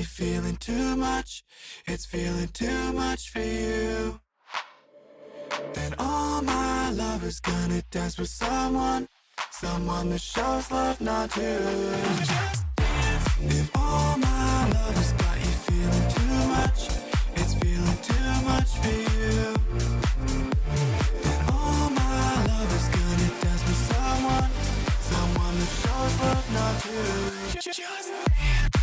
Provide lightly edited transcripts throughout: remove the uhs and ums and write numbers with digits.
feeling too much. It's feeling too much for you. Then all my love is gonna dance with someone that shows love, not you. Just dance. If all my love has got you feeling too much, it's feeling too much for you. Then all my love is gonna dance with someone that shows love, not you. Just dance.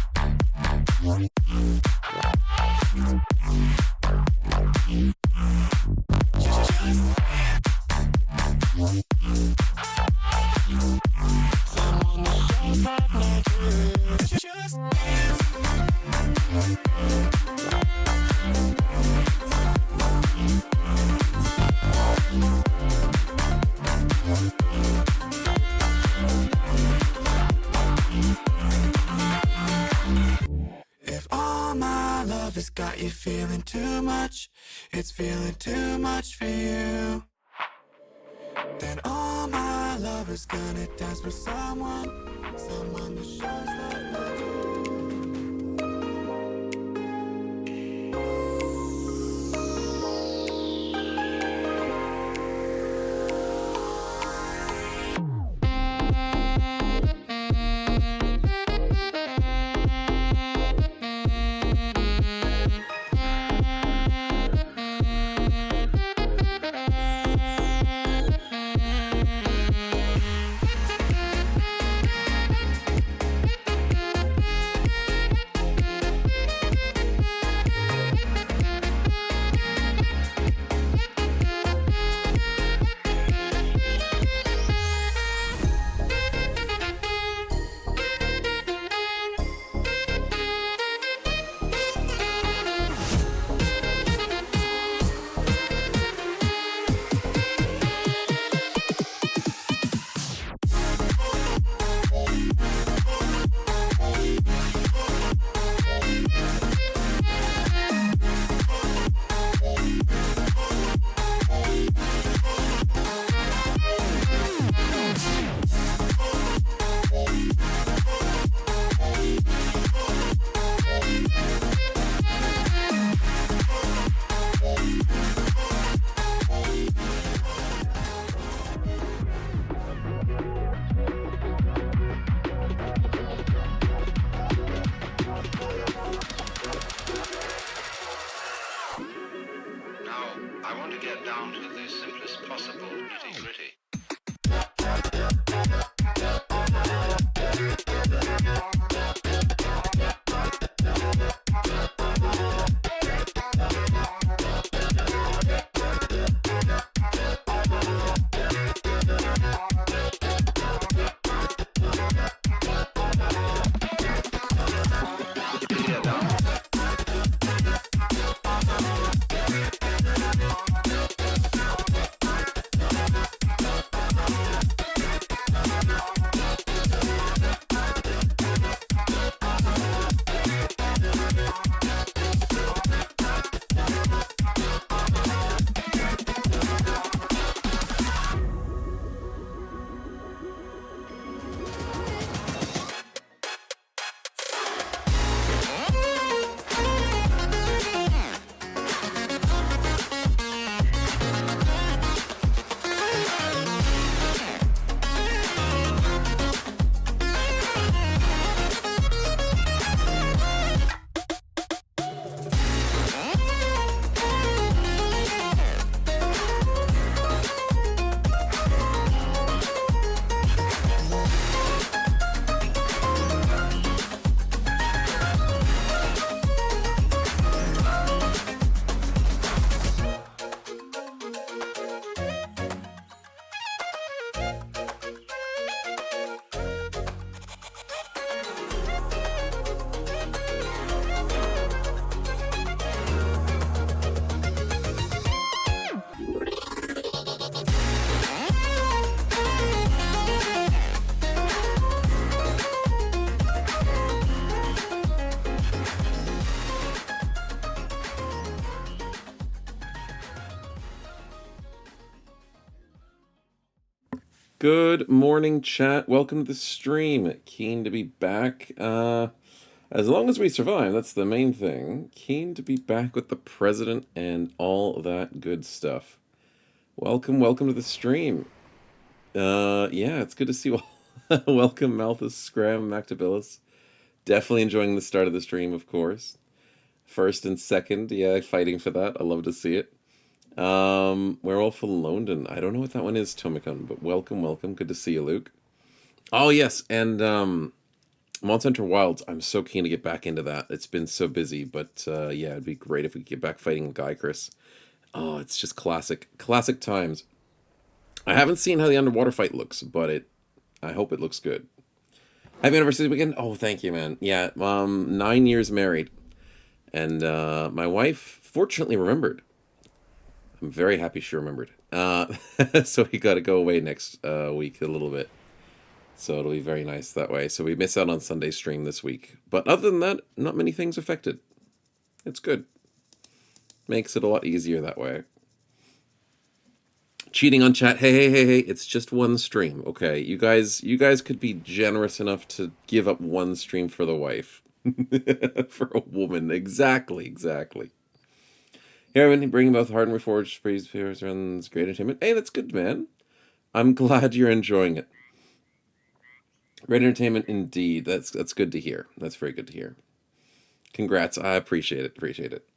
If all my love has got you feeling too much, it's feeling too much for you. Then all my love is gonna dance with someone that shows love, not you. I want to get down to the simplest possible nitty-gritty. Good morning, chat. Welcome to the stream. Keen to be back. As long as we survive, that's the main thing. Keen to be back with the president and all that good stuff. Welcome, welcome to the stream. Yeah, it's good to see you all. Welcome, Malthus, Scram, Mactabilis. Definitely enjoying the start of the stream, of course. First and second, yeah, fighting for that. I love to see it. Werewolf of London. I don't know what that one is, Tomicon, but welcome, welcome. Good to see you, Luke. Oh, yes, and Monster Hunter Wilds. I'm so keen to get back into that. It's been so busy, but yeah, it'd be great if we could get back fighting Guy Chris. Oh, it's just classic times. I haven't seen how the underwater fight looks, but I hope it looks good. Happy anniversary weekend. Oh, thank you, man. Yeah, 9 years married, and my wife fortunately remembered. I'm very happy she remembered. So we got to go away next week a little bit. So it'll be very nice that way. So we miss out on Sunday stream this week. But other than that, not many things affected. It's good. Makes it a lot easier that way. Cheating on chat. Hey. It's just one stream, okay? You guys could be generous enough to give up one stream for the wife. For a woman. Exactly. Here I've been bringing both Hard and Reforged Spears runs great entertainment. Hey, that's good, man. I'm glad you're enjoying it. Great entertainment indeed. That's good to hear. That's very good to hear. Congrats. I appreciate it.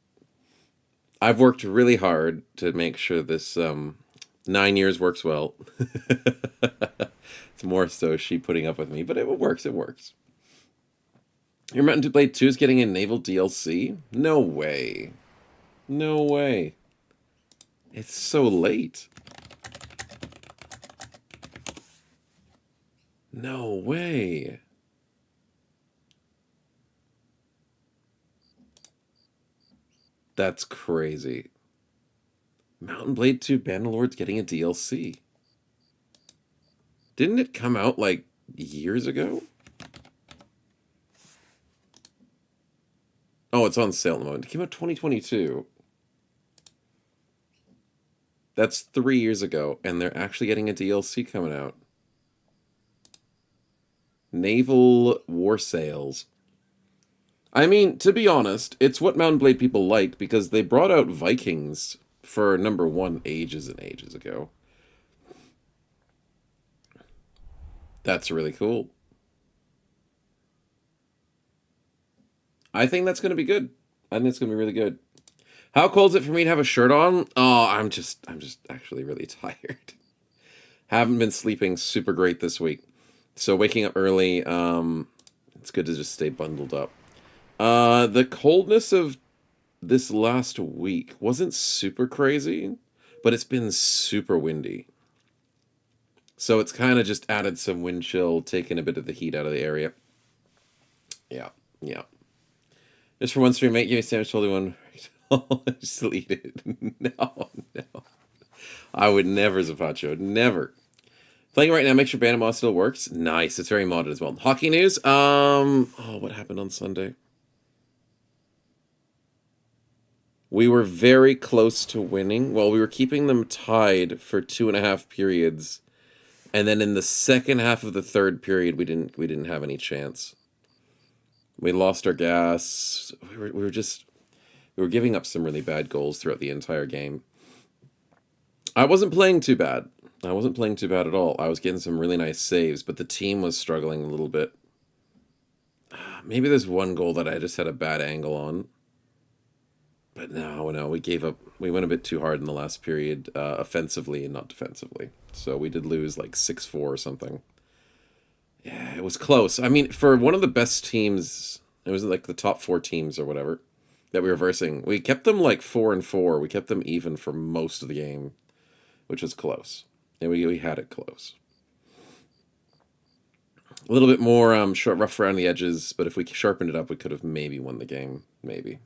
I've worked really hard to make sure this 9 years works well. It's more so she putting up with me, but it works. Your Mountain 2 Blade 2 is getting a naval DLC? No way. It's so late. No way. That's crazy. Mountain Blade 2 Bannerlord's getting a DLC. Didn't it come out like years ago? Oh, it's on sale at the moment. It came out 2022. That's 3 years ago, and they're actually getting a DLC coming out. Naval War Sales. I mean, to be honest, it's what Mountain Blade people like because they brought out Vikings for #1 ages and ages ago. That's really cool. I think that's going to be good. I think it's going to be really good. How cold is it for me to have a shirt on? Oh, I'm just actually really tired. Haven't been sleeping super great this week. So waking up early, it's good to just stay bundled up. The coldness of this last week wasn't super crazy, but it's been super windy. So it's kind of just added some wind chill, taking a bit of the heat out of the area. Yeah. Just for one stream, mate, give me a sandwich, totally one. Just eat it. No. I would never, Zapacho. Never. Playing right now, make sure Bandit Mod still works. Nice. It's very modded as well. Hockey news. What happened on Sunday? We were very close to winning. Well, we were keeping them tied for 2.5 periods. And then in the second half of the third period, we didn't have any chance. We lost our gas. We were giving up some really bad goals throughout the entire game. I wasn't playing too bad. I wasn't playing too bad at all. I was getting some really nice saves, but the team was struggling a little bit. Maybe there's one goal that I just had a bad angle on. But no, we gave up. We went a bit too hard in the last period, offensively and not defensively. So we did lose like 6-4 or something. Yeah, it was close. I mean, for one of the best teams, it was like the top 4 teams or whatever that we were versing. We kept them like 4-4. We kept them even for most of the game, which was close. And we had it close. A little bit more rough around the edges, but if we sharpened it up, we could have maybe won the game. Maybe.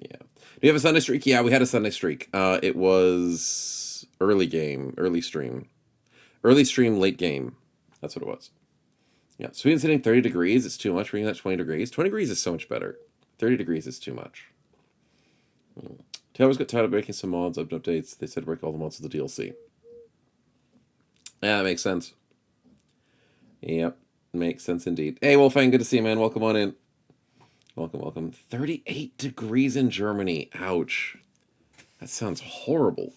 Yeah. Do you have a Sunday streak? Yeah, we had a Sunday streak. It was early stream, late game. That's what it was. Yeah, Sweden's hitting 30 degrees. It's too much. We're getting that 20 degrees. 20 degrees is so much better. 30 degrees is too much. Taylor's got tired of making some mods, updates. They said break all the mods of the DLC. Yeah, that makes sense. Yep, makes sense indeed. Hey, Wolfang, good to see you, man. Welcome on in. Welcome, welcome. 38 degrees in Germany. Ouch. That sounds horrible.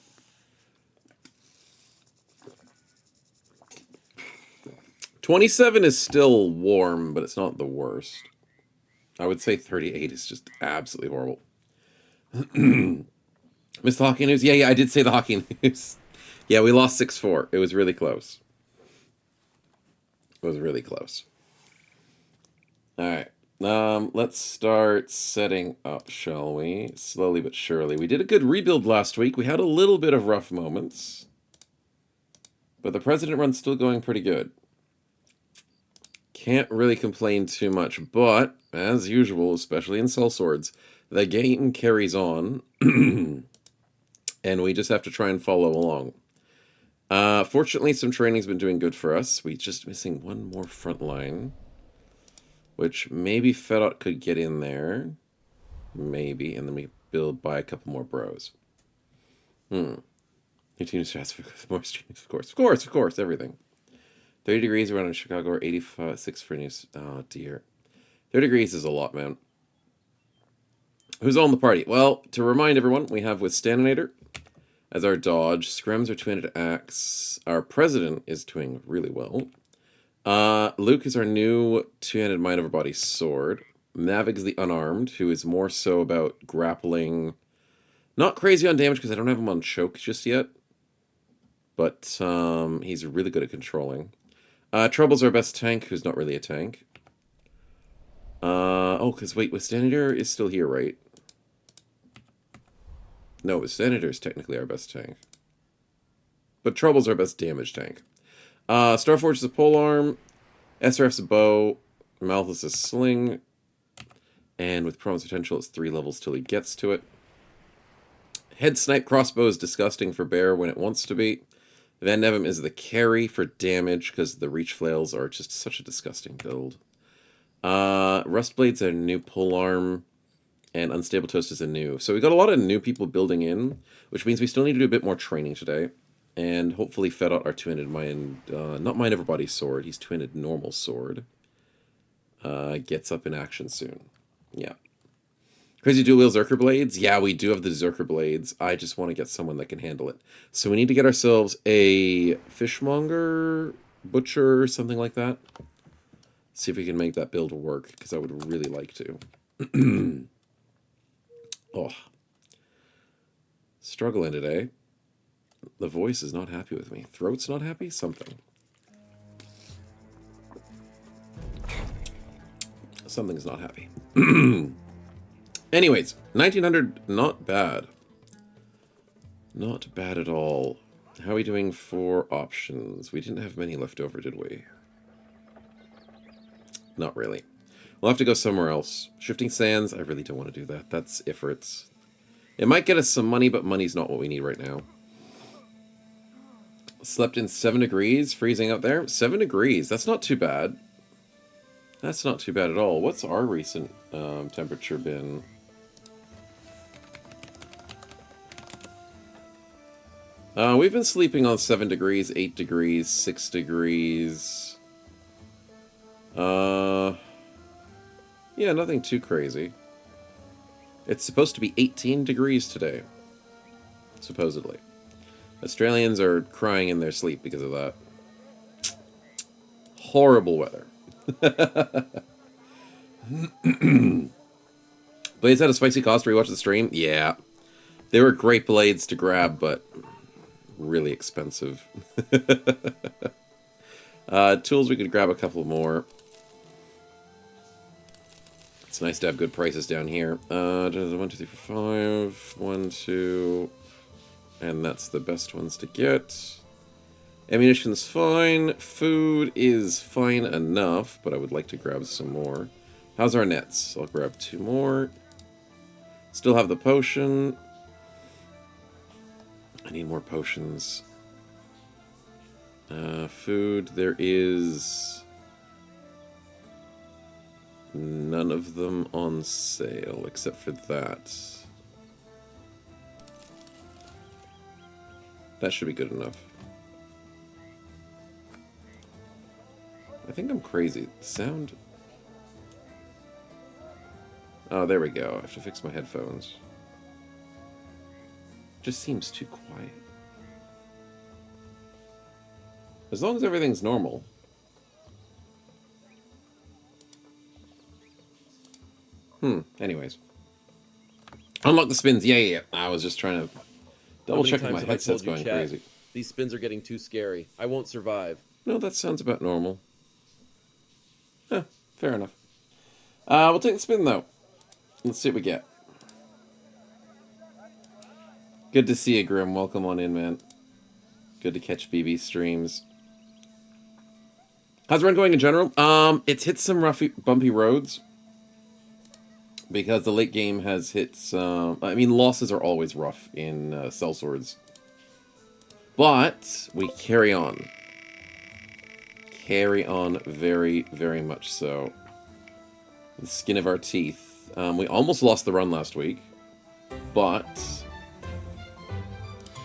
27 is still warm, but it's not the worst. I would say 38 is just absolutely horrible. Missed the hockey news? Yeah, I did say the hockey news. Yeah, we lost 6-4. It was really close. It was really close. All right. Let's start setting up, shall we? Slowly but surely. We did a good rebuild last week. We had a little bit of rough moments. But the President run's still going pretty good. Can't really complain too much. But, as usual, especially in sellswords, the game carries on. And we just have to try and follow along. Fortunately, some training's been doing good for us. We're just missing one more front line. Which maybe Fedot could get in there. Maybe. And then we buy a couple more bros. Continue to stress for more streams, of course, everything. 30 degrees around in Chicago, or 86 for News. Oh, dear. 30 degrees is a lot, man. Who's all in the party? Well, to remind everyone, we have Withstandinator as our dodge. Scrims are two-handed axe. Our president is doing really well. Luke is our new two-handed mind over body sword. Navig's the unarmed, who is more so about grappling. Not crazy on damage because I don't have him on choke just yet. But he's really good at controlling. Trouble's our best tank, who's not really a tank. Because wait, Withstandinator is still here, right? No, Withstandinator is technically our best tank. But Trouble's our best damage tank. Starforge is a polearm. SRF's a bow. Malthus is sling. And with Promise Potential, it's 3 levels till he gets to it. Head Snipe Crossbow is disgusting for Bear when it wants to be. Van Nevem is the carry for damage because the Reach Flails are just such a disgusting build. Rustblade's a new polearm. And Unstable Toast is a new. So we got a lot of new people building in, which means we still need to do a bit more training today. And hopefully Fedot, our two-handed mind, not mind over body sword, he's two-handed normal sword, gets up in action soon. Yeah. Crazy Dual Wheel Zerker Blades? Yeah, we do have the Zerker Blades. I just want to get someone that can handle it. So we need to get ourselves a fishmonger, butcher, something like that. See if we can make that build work, because I would really like to. Oh. Struggling today. The voice is not happy with me. Throat's not happy? Something. Something's not happy. Anyways, 1900, not bad. Not bad at all. How are we doing for options? We didn't have many left over, did we? Not really. We'll have to go somewhere else. Shifting Sands, I really don't want to do that. That's Ifrits. It might get us some money, but money's not what we need right now. Slept in 7 degrees, freezing out there. 7 degrees, that's not too bad. That's not too bad at all. What's our recent temperature been? We've been sleeping on 7 degrees, 8 degrees, 6 degrees. Yeah, nothing too crazy. It's supposed to be 18 degrees today. Supposedly. Australians are crying in their sleep because of that. Horrible weather. Blades had a spicy cost to rewatch the stream? Yeah. They were great blades to grab, but really expensive. Tools, we could grab a couple more. It's nice to have good prices down here. 1, 2, 3, 4, 5. 1, 2. And that's the best ones to get. Ammunition's fine. Food is fine enough, but I would like to grab some more. How's our nets? I'll grab 2 more. Still have the potion. I need more potions. Food, there is none of them on sale except for that. That should be good enough. I think I'm crazy. Sound... Oh, there we go. I have to fix my headphones. Just seems too quiet. As long as everything's normal. Anyways. Unlock the spins. Yeah. I was just trying to double check if my headset's going crazy. These spins are getting too scary. I won't survive. No, that sounds about normal. Fair enough. We'll take the spin, though. Let's see what we get. Good to see you, Grim. Welcome on in, man. Good to catch BB streams. How's the run going in general? It's hit some rough, bumpy roads. Because the late game has hit some... I mean, losses are always rough in sellswords. But we carry on. Carry on very, very much so. The skin of our teeth. We almost lost the run last week. But...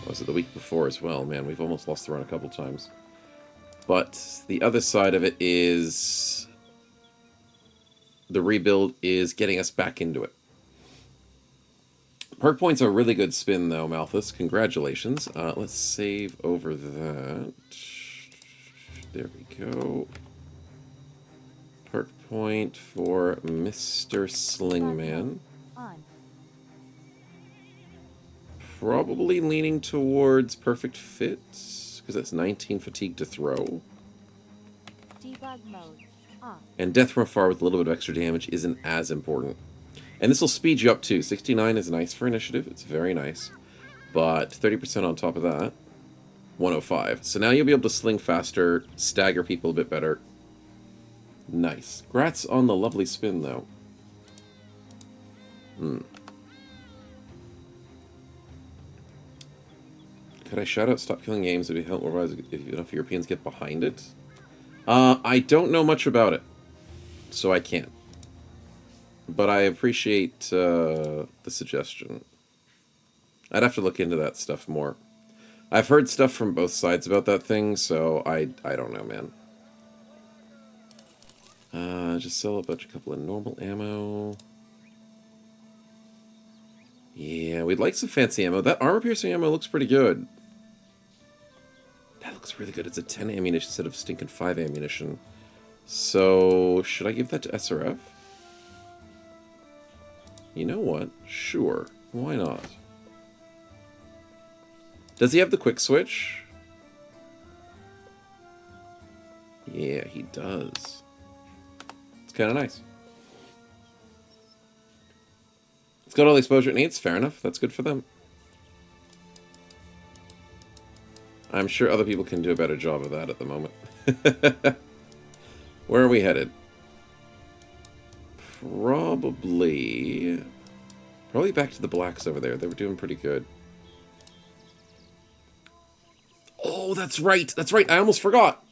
was it the week before as well? Man, we've almost lost the run a couple times. But the other side of it is... the rebuild is getting us back into it. Perk points are a really good spin, though, Malthus. Congratulations. Let's save over that. There we go. Perk point for Mr. Slingman. Probably leaning towards Perfect Fit, because that's 19 fatigue to throw. Debug mode. And Death from Afar with a little bit of extra damage isn't as important. And this will speed you up too. 69 is nice for initiative. It's very nice. But 30% on top of that. 105. So now you'll be able to sling faster, stagger people a bit better. Nice. Grats on the lovely spin, though. Could I shout out Stop Killing Games if enough Europeans get behind it? I don't know much about it, so I can't. But I appreciate the suggestion. I'd have to look into that stuff more. I've heard stuff from both sides about that thing, so I don't know, man. Just sell a couple of normal ammo. Yeah, we'd like some fancy ammo. That armor-piercing ammo looks pretty good. That looks really good. It's a 10 ammunition instead of stinking 5 ammunition. So, should I give that to SRF? You know what? Sure. Why not? Does he have the quick switch? Yeah, he does. It's kind of nice. It's got all the exposure it needs. Fair enough. That's good for them. I'm sure other people can do a better job of that at the moment. Where are we headed? Probably back to the blacks over there. They were doing pretty good. Oh, that's right. That's right. I almost forgot.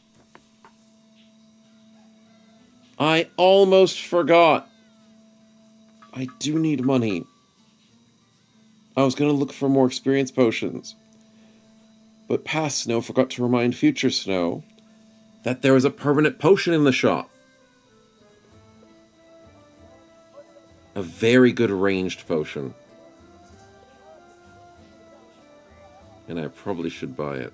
I do need money. I was going to look for more experience potions. But past Snow forgot to remind future Snow that there was a permanent potion in the shop. A very good ranged potion. And I probably should buy it.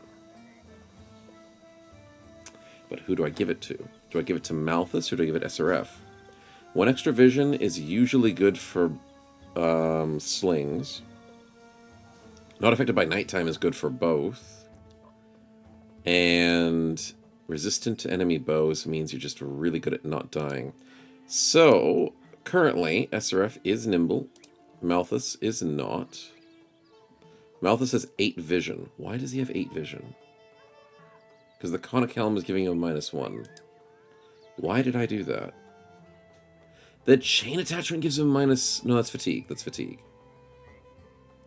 But who do I give it to? Do I give it to Malthus or do I give it SRF? 1 extra vision is usually good for slings. Not affected by nighttime is good for both. And resistant to enemy bows means you're just really good at not dying. So, currently, SRF is nimble. Malthus is not. Malthus has 8 vision. Why does he have 8 vision? Because the Conocalm is giving him a -1. Why did I do that? The chain attachment gives him minus... No, that's fatigue. That's fatigue.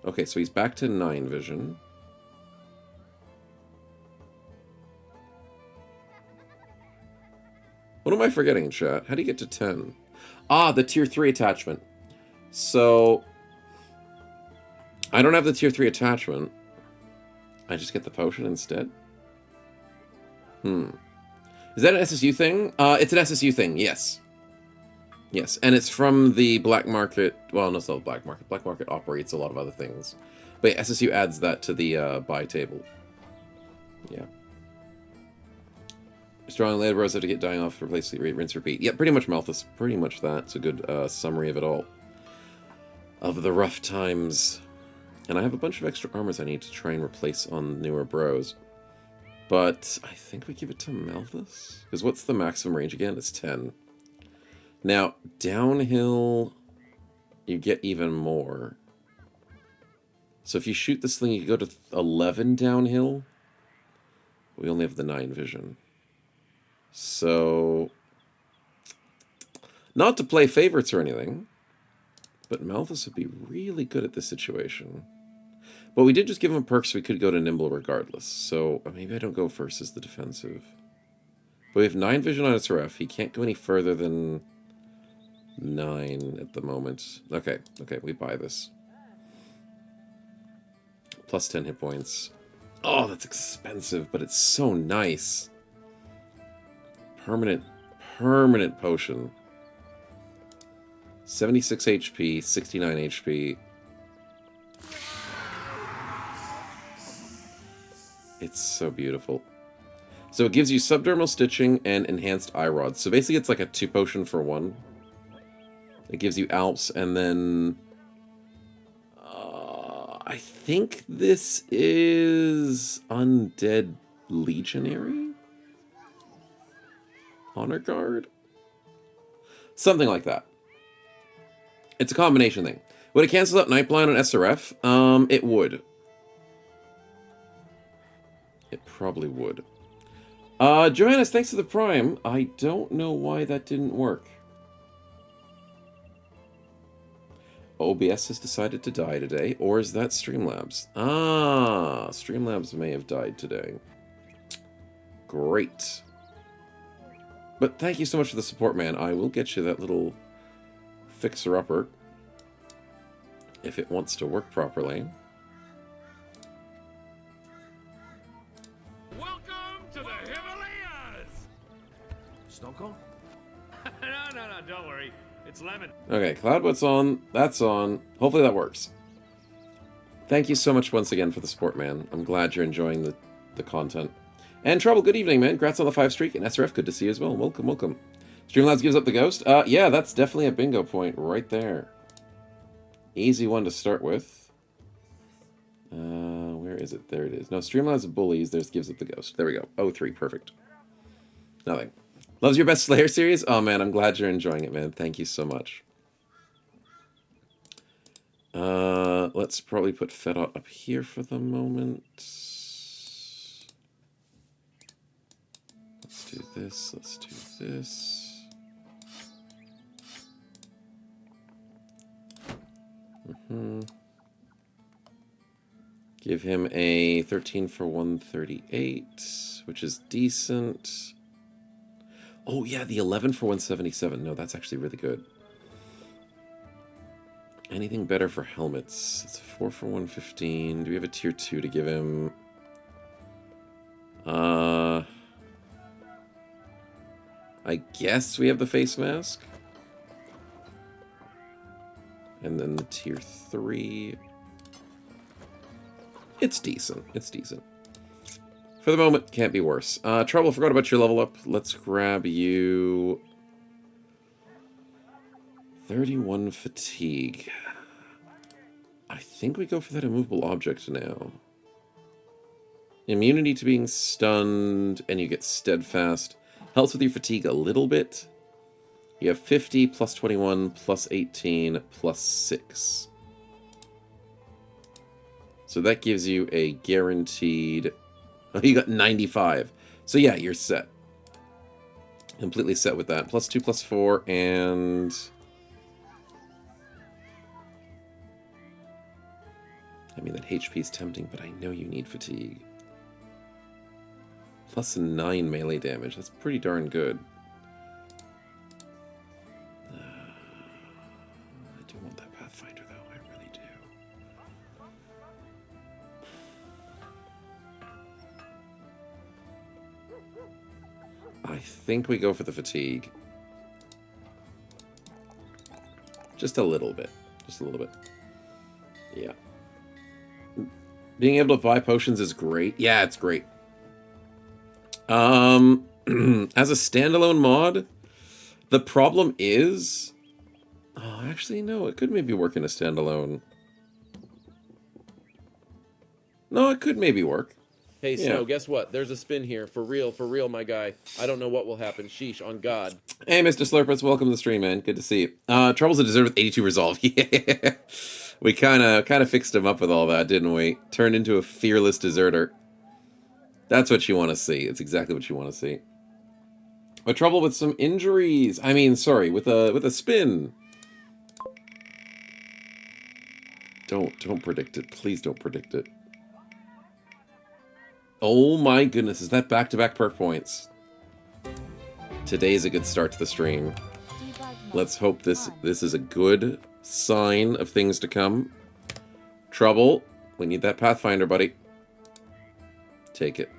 Okay, so he's back to 9 vision. What am I forgetting, chat? How do you get to 10? Ah, the tier 3 attachment. So... I don't have the tier 3 attachment. I just get the potion instead? Is that an SSU thing? It's an SSU thing, yes. Yes, and it's from the black market. Well, no, it's not the black market. Black market operates a lot of other things. But yeah, SSU adds that to the buy table. Yeah. Strong later bros have to get dying off, replace the rate, rinse, repeat. Yeah, pretty much Malthus. Pretty much that. It's a good summary of it all. Of the rough times. And I have a bunch of extra armors I need to try and replace on newer bros. But I think we give it to Malthus. Because what's the maximum range again? It's 10. Now, downhill, you get even more. So if you shoot this thing, you go to 11 downhill. We only have the 9 vision. So, not to play favorites or anything, but Malthus would be really good at this situation. But we did just give him a perk, so we could go to Nimble regardless. So, maybe I don't go first as the defensive. But we have 9 vision on SRF. He can't go any further than 9 at the moment. Okay, we buy this. Plus 10 hit points. Oh, that's expensive, but it's so nice. Permanent potion. 76 HP, 69 HP. It's so beautiful. So it gives you subdermal stitching and enhanced eye rods. So basically it's like a 2 potion for 1. It gives you Alps, and then I think this is Undead Legionary? Honor Guard? Something like that. It's a combination thing. Would it cancel out Nightblind on SRF? It would. It probably would. Johannes, thanks for the Prime. I don't know why that didn't work. OBS has decided to die today, or is that Streamlabs? Ah, Streamlabs may have died today. Great. But thank you so much for the support, man. I will get you that little fixer-upper if it wants to work properly. Welcome to the Himalayas! Stone Cold? no, don't worry. It's lemon. Okay, Cloudwhat's on. That's on. Hopefully that works. Thank you so much once again for the support, man. I'm glad you're enjoying the content. And Trouble, good evening, man. Congrats on the 5 streak. And SRF, good to see you as well. Welcome, welcome. Streamlabs gives up the ghost. Yeah, that's definitely a bingo point right there. Easy one to start with. Where is it? There it is. No, Streamlabs bullies. There's gives up the ghost. There we go. Oh, 3. Perfect. Nothing. Loves your best Slayer series? Oh, man, I'm glad you're enjoying it, man. Thank you so much. Let's probably put Fedot up here for the moment. Let's do this. Let's do this. Give him a 13 for 138, which is decent. Oh, yeah, the 11 for 177. No, that's actually really good. Anything better for helmets? It's a 4 for 115. Do we have a tier 2 to give him? I guess we have the face mask. And then the tier 3. It's decent. It's decent. For the moment, can't be worse. Trouble, forgot about your level up. Let's grab you 31 fatigue. I think we go for that immovable object now. Immunity to being stunned, and you get steadfast. Helps with your fatigue a little bit. You have 50, plus 21, plus 18, plus 6. So that gives you a guaranteed... Oh, you got 95. So yeah, you're set. Completely set with that. Plus 2, plus 4, and... I mean, that HP is tempting, but I know you need fatigue. Plus 9 melee damage. That's pretty darn good. I do want that Pathfinder, though. I really do. I think we go for the fatigue. Just a little bit. Just a little bit. Yeah. Being able to buy potions is great. Yeah, it's great. As a standalone mod, the problem is... Oh, actually, no. It could maybe work in a standalone. No, it could maybe work. Hey, Yeah. Snow, guess what? There's a spin here. For real, my guy. I don't know what will happen. Sheesh, on God. Hey, Mr. Slurpus, welcome to the stream, man. Good to see you. Trouble's a deserter with 82 resolve. Yeah. We kind of fixed him up with all that, didn't we? Turned into a fearless deserter. That's what you want to see. It's exactly what you want to see. But Trouble with some injuries. I mean, sorry, with a spin. Don't predict it. Please don't predict it. Oh my goodness, is that back-to-back perk points? Today's a good start to the stream. Let's hope this is a good sign of things to come. Trouble, we need that Pathfinder, buddy. Take it.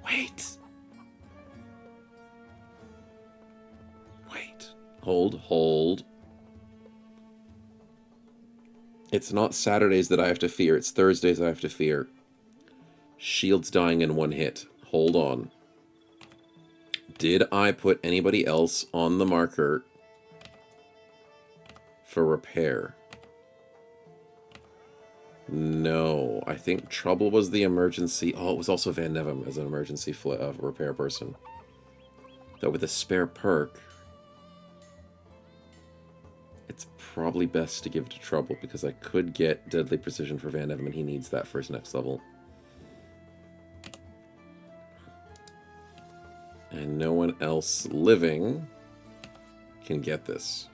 Wait. Wait. Hold. It's not Saturdays that I have to fear, it's Thursdays I have to fear. Shield's dying in one hit. Hold on. Did I put anybody else on the marker for repair? No. I think Trouble was the emergency. Oh, it was also Van Nevem as an emergency repair person. Though with a spare perk, it's probably best to give it to Trouble because I could get Deadly Precision for Van Nevem and he needs that for his next level. And no one else living can get this.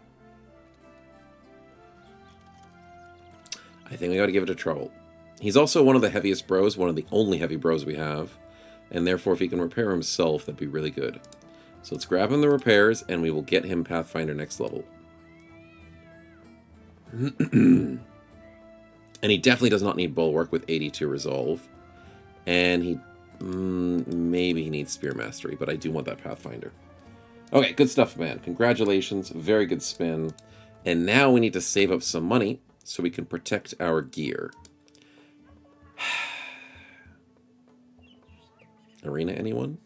I think we gotta give it to Trouble. He's also one of the heaviest bros, one of the only heavy bros we have. And therefore, if he can repair himself, that'd be really good. So let's grab him the repairs, and we will get him Pathfinder next level. And he definitely does not need Bulwark with 82 Resolve. And he... maybe he needs Spear Mastery, but I do want that Pathfinder. Okay, good stuff, man. Congratulations. Very good spin. And now we need to save up some money so we can protect our gear. Arena, anyone?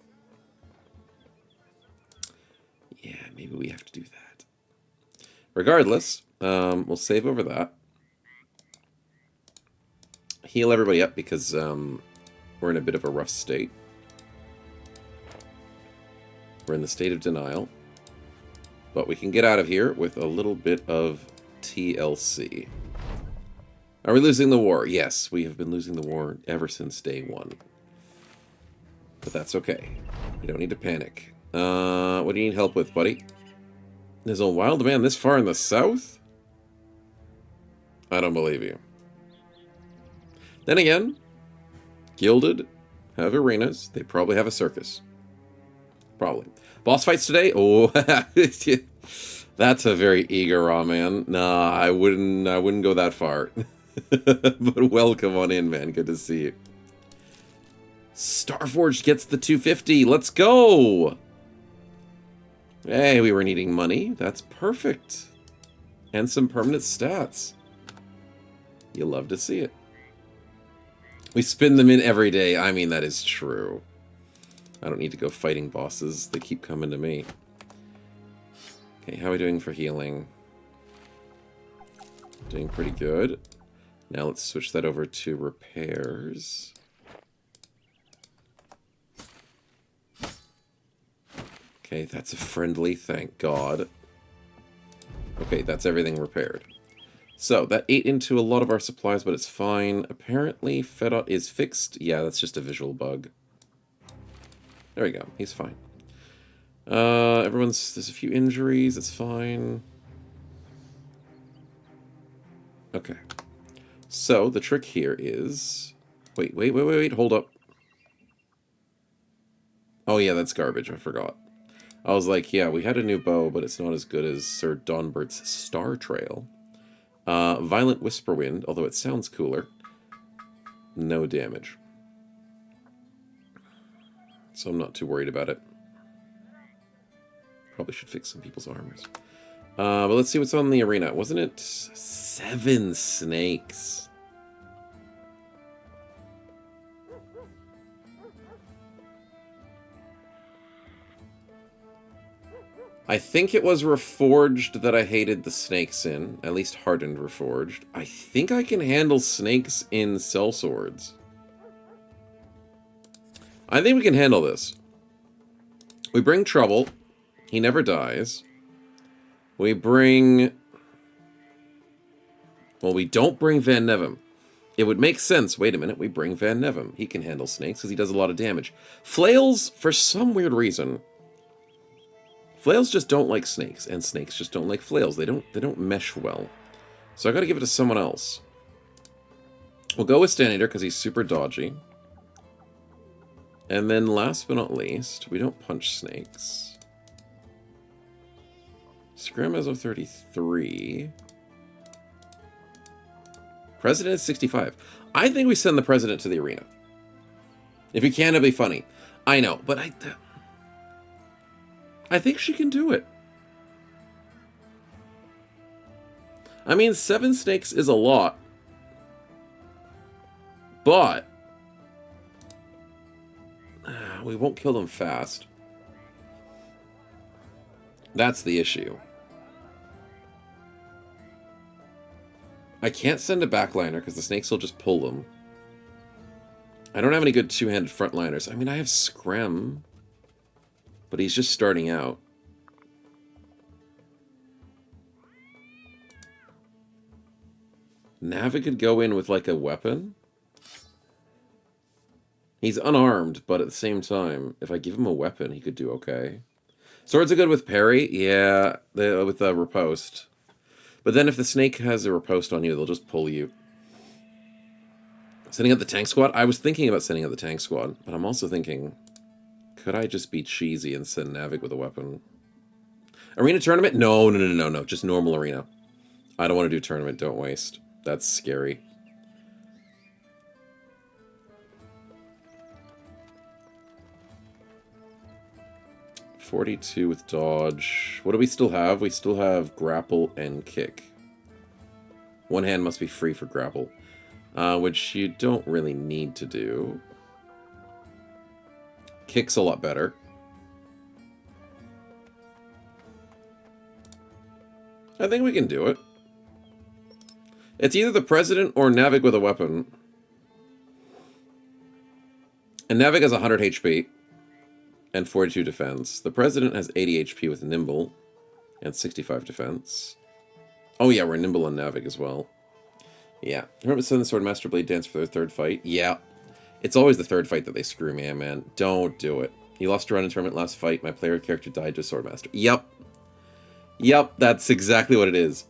Yeah, maybe we have to do that. Regardless, we'll save over that. Heal everybody up because we're in a bit of a rough state. We're in the state of denial. But we can get out of here with a little bit of TLC. Are we losing the war? Yes, we have been losing the war ever since day one. But that's okay. You don't need to panic. What do you need help with, buddy? There's a wild man this far in the south? I don't believe you. Then again, Gilded have arenas. They probably have a circus. Probably. Boss fights today? Oh, that's a very eager raw man. Nah, I wouldn't go that far. But welcome on in, man. Good to see you. Starforged gets the 250. Let's go! Hey, we were needing money. That's perfect. And some permanent stats. You love to see it. We spin them in every day. I mean, that is true. I don't need to go fighting bosses. They keep coming to me. Okay, how are we doing for healing? Doing pretty good. Now let's switch that over to repairs. Okay, that's a friendly, thank God. Okay, that's everything repaired. So, that ate into a lot of our supplies, but it's fine. Apparently, Fedot is fixed. Yeah, that's just a visual bug. There we go. He's fine. There's a few injuries. It's fine. Okay. So, the trick here is... Wait. Hold up. Oh, yeah, that's garbage. I forgot. I was like, yeah, we had a new bow, but it's not as good as Sir Donbert's Star Trail. Violent Whisperwind, although it sounds cooler. No damage. So I'm not too worried about it. Probably should fix some people's armors. But let's see what's on the arena. Wasn't it 7 snakes? I think it was Reforged that I hated the snakes in. At least Hardened Reforged. I think I can handle snakes in sellswords. I think we can handle this. We bring Trouble. He never dies. We bring... Well, we don't bring Van Nevem. It would make sense. Wait a minute. We bring Van Nevem. He can handle snakes because he does a lot of damage. Flails, for some weird reason... Flails just don't like snakes, and snakes just don't like flails. They don't mesh well. So I gotta give it to someone else. We'll go with Stanator because he's super dodgy. And then last but not least, we don't punch snakes. Scramezzo 33. President is 65. I think we send the president to the arena. If you can, it'll be funny. I know, but I think she can do it. I mean, 7 snakes is a lot. But we won't kill them fast. That's the issue. I can't send a backliner because the snakes will just pull them. I don't have any good two-handed frontliners. I mean, I have Screm. But he's just starting out. Navi could go in with, like, a weapon. He's unarmed, but at the same time, if I give him a weapon, he could do okay. Swords are good with parry. Yeah, with a riposte. But then if the snake has a riposte on you, they'll just pull you. Sending out the tank squad? I was thinking about sending out the tank squad, but I'm also thinking... Could I just be cheesy and send Navig with a weapon? Arena tournament? No. Just normal arena. I don't want to do tournament. Don't waste. That's scary. .42 with dodge. What do we still have? We still have grapple and kick. One hand must be free for grapple. Which you don't really need to do. Kick's a lot better. I think we can do it. It's either the president or Navig with a weapon. And Navig has 100 HP and 42 defense. The president has 80 HP with nimble and 65 defense. Oh yeah, we're nimble on Navig as well. Yeah. Remember send the Swordmaster Blade dance for their third fight? Yeah. It's always the third fight that they screw me, man. Don't do it. You lost a run in tournament last fight. My player character died to Swordmaster. Yep. Yep, that's exactly what it is.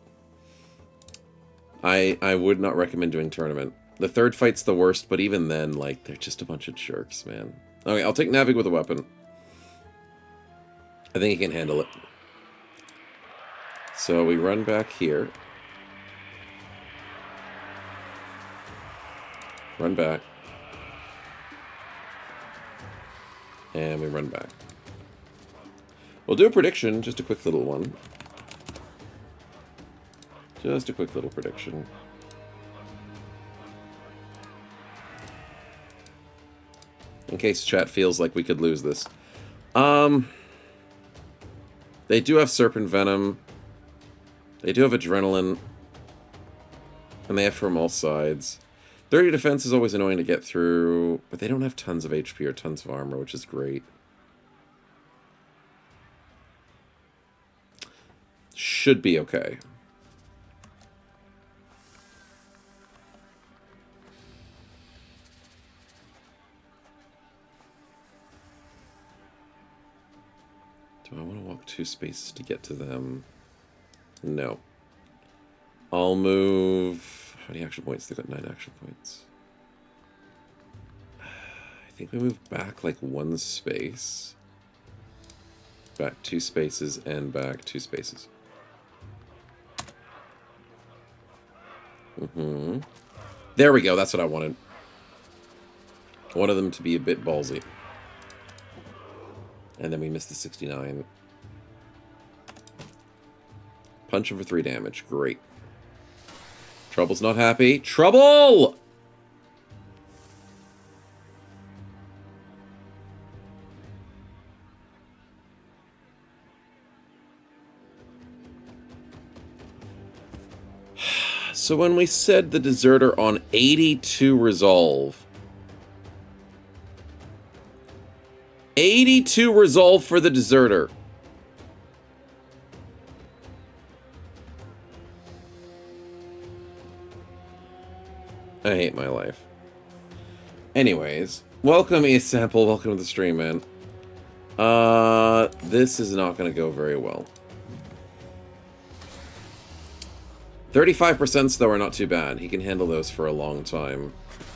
I would not recommend doing tournament. The third fight's the worst, but even then, like, they're just a bunch of jerks, man. Okay, I'll take Navig with a weapon. I think he can handle it. So we run back here. Run back. And we run back. We'll do a prediction, just a quick little one. Just a quick little prediction. In case chat feels like we could lose this. They do have Serpent Venom. They do have Adrenaline. And they have from all sides. 30 defense is always annoying to get through, but they don't have tons of HP or tons of armor, which is great. Should be okay. Do I want to walk 2 spaces to get to them? No. I'll move... How many action points? They've got 9 action points. I think we move back like 1 space. Back 2 spaces and back 2 spaces. There we go. That's what I wanted. I wanted them to be a bit ballsy. And then we missed the 69. Punch him for 3 damage. Great. Trouble's not happy. Trouble! So when we said the deserter on 82 resolve. 82 resolve for the deserter. I hate my life. Anyways, welcome A-Sample, welcome to the stream, man. This is not gonna go very well. 35% though are not too bad. He can handle those for a long time.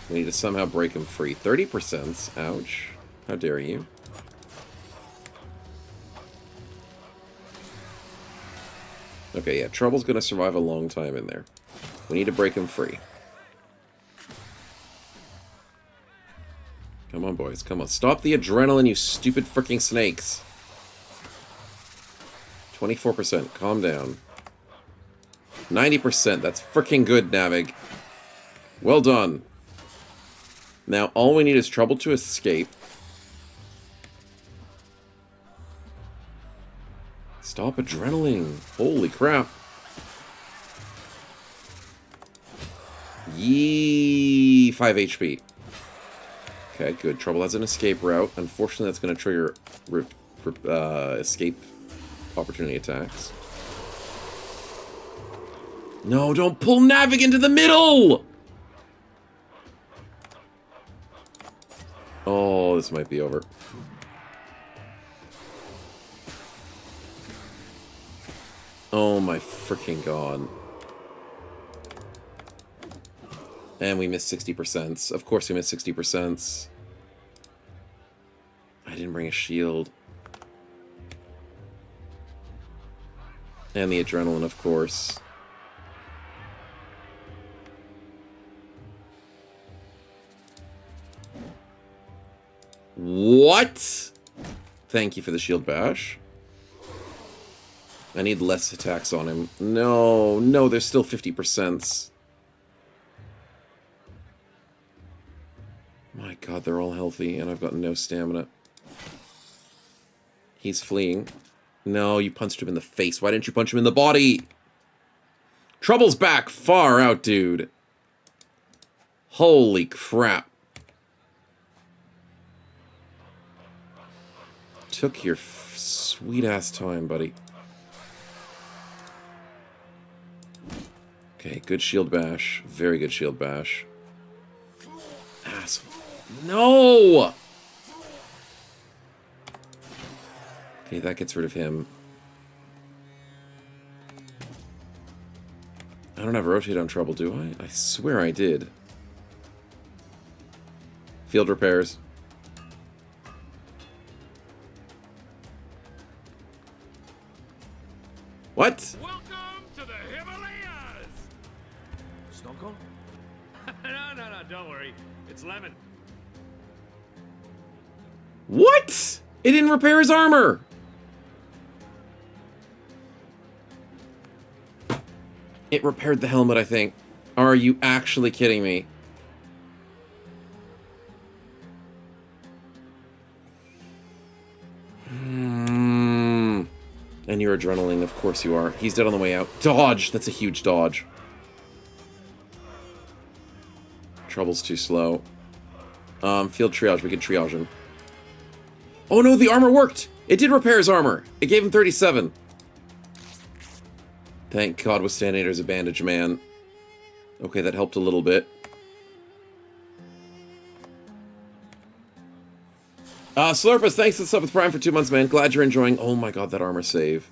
We need to somehow break him free. 30%? Ouch. How dare you. Okay, yeah, Trouble's gonna survive a long time in there. We need to break him free. Come on, boys, come on. Stop the adrenaline, you stupid freaking snakes. 24%, calm down. 90%, that's freaking good, Navig. Well done. Now, all we need is Trouble to escape. Stop adrenalining. Holy crap. Yee, 5 HP. Okay, good. Trouble has an escape route. Unfortunately, that's going to trigger escape opportunity attacks. No, don't pull Navig into the middle! Oh, this might be over. Oh my freaking god. And we missed 60%. Of course we missed 60%. I didn't bring a shield. And the adrenaline, of course. What? Thank you for the shield bash. I need less attacks on him. No, no, there's still 50%. My god, they're all healthy, and I've got no stamina. He's fleeing. No, you punched him in the face. Why didn't you punch him in the body? Trouble's back. Far out, dude. Holy crap. Took your sweet-ass time, buddy. Okay, good shield bash. Very good shield bash. Asshole. No! Okay, that gets rid of him. I don't have a rotate on Trouble, do I? I swear I did. Field repairs. What? Welcome to the Himalayas! Stone Cold? No, don't worry. It's Lemon. What? It didn't repair his armor! It repaired the helmet, I think. Are you actually kidding me? And you're adrenaline, of course you are. He's dead on the way out. Dodge! That's a huge dodge. Trouble's too slow. Field triage, we can triage him. Oh no, the armor worked! It did repair his armor! It gave him 37. Thank God Withstandinator's a bandage man. Okay, that helped a little bit. Slurpus, thanks for the sub with Prime for 2 months, man. Glad you're enjoying. Oh my god, that armor save.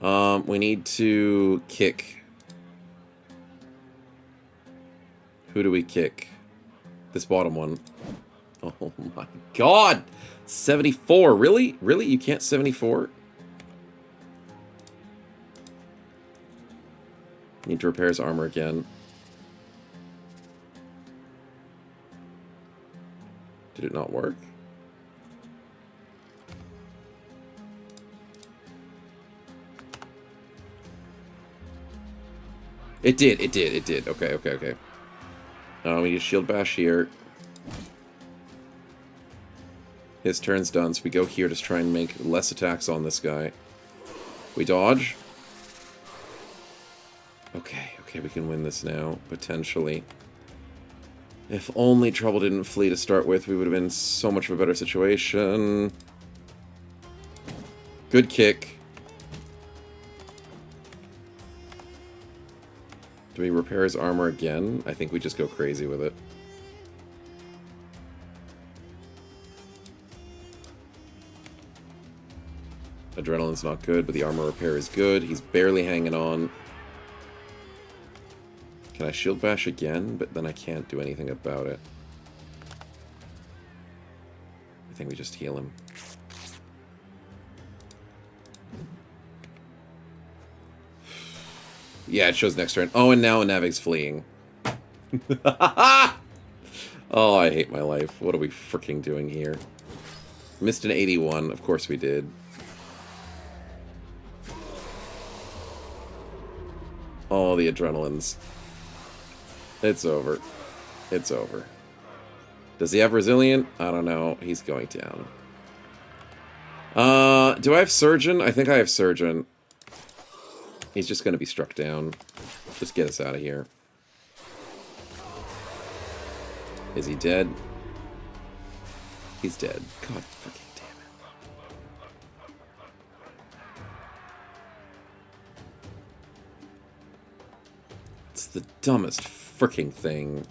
We need to kick. Who do we kick? This bottom one. Oh my god! 74, really? Really? You can't 74? Need to repair his armor again. Did it not work? It did, it did, it did. Okay, okay, okay. We need a shield bash here. His turn's done, so we go here to try and make less attacks on this guy. We dodge. Okay, okay, we can win this now, potentially. If only Trouble didn't flee to start with, we would have been in so much of a better situation. Good kick. Do we repair his armor again? I think we just go crazy with it. Adrenaline's not good, but the armor repair is good. He's barely hanging on. Can I shield bash again? But then I can't do anything about it. I think we just heal him. Yeah, it shows next turn. Oh, and now Navig's fleeing. Oh, I hate my life. What are we freaking doing here? Missed an 81. Of course we did. Oh, the adrenalines. It's over. It's over. Does he have Resilient? I don't know. He's going down. Do I have Surgeon? I think I have Surgeon. He's just going to be struck down. Just get us out of here. Is he dead? He's dead. God fucking damn it. It's the dumbest freaking thing.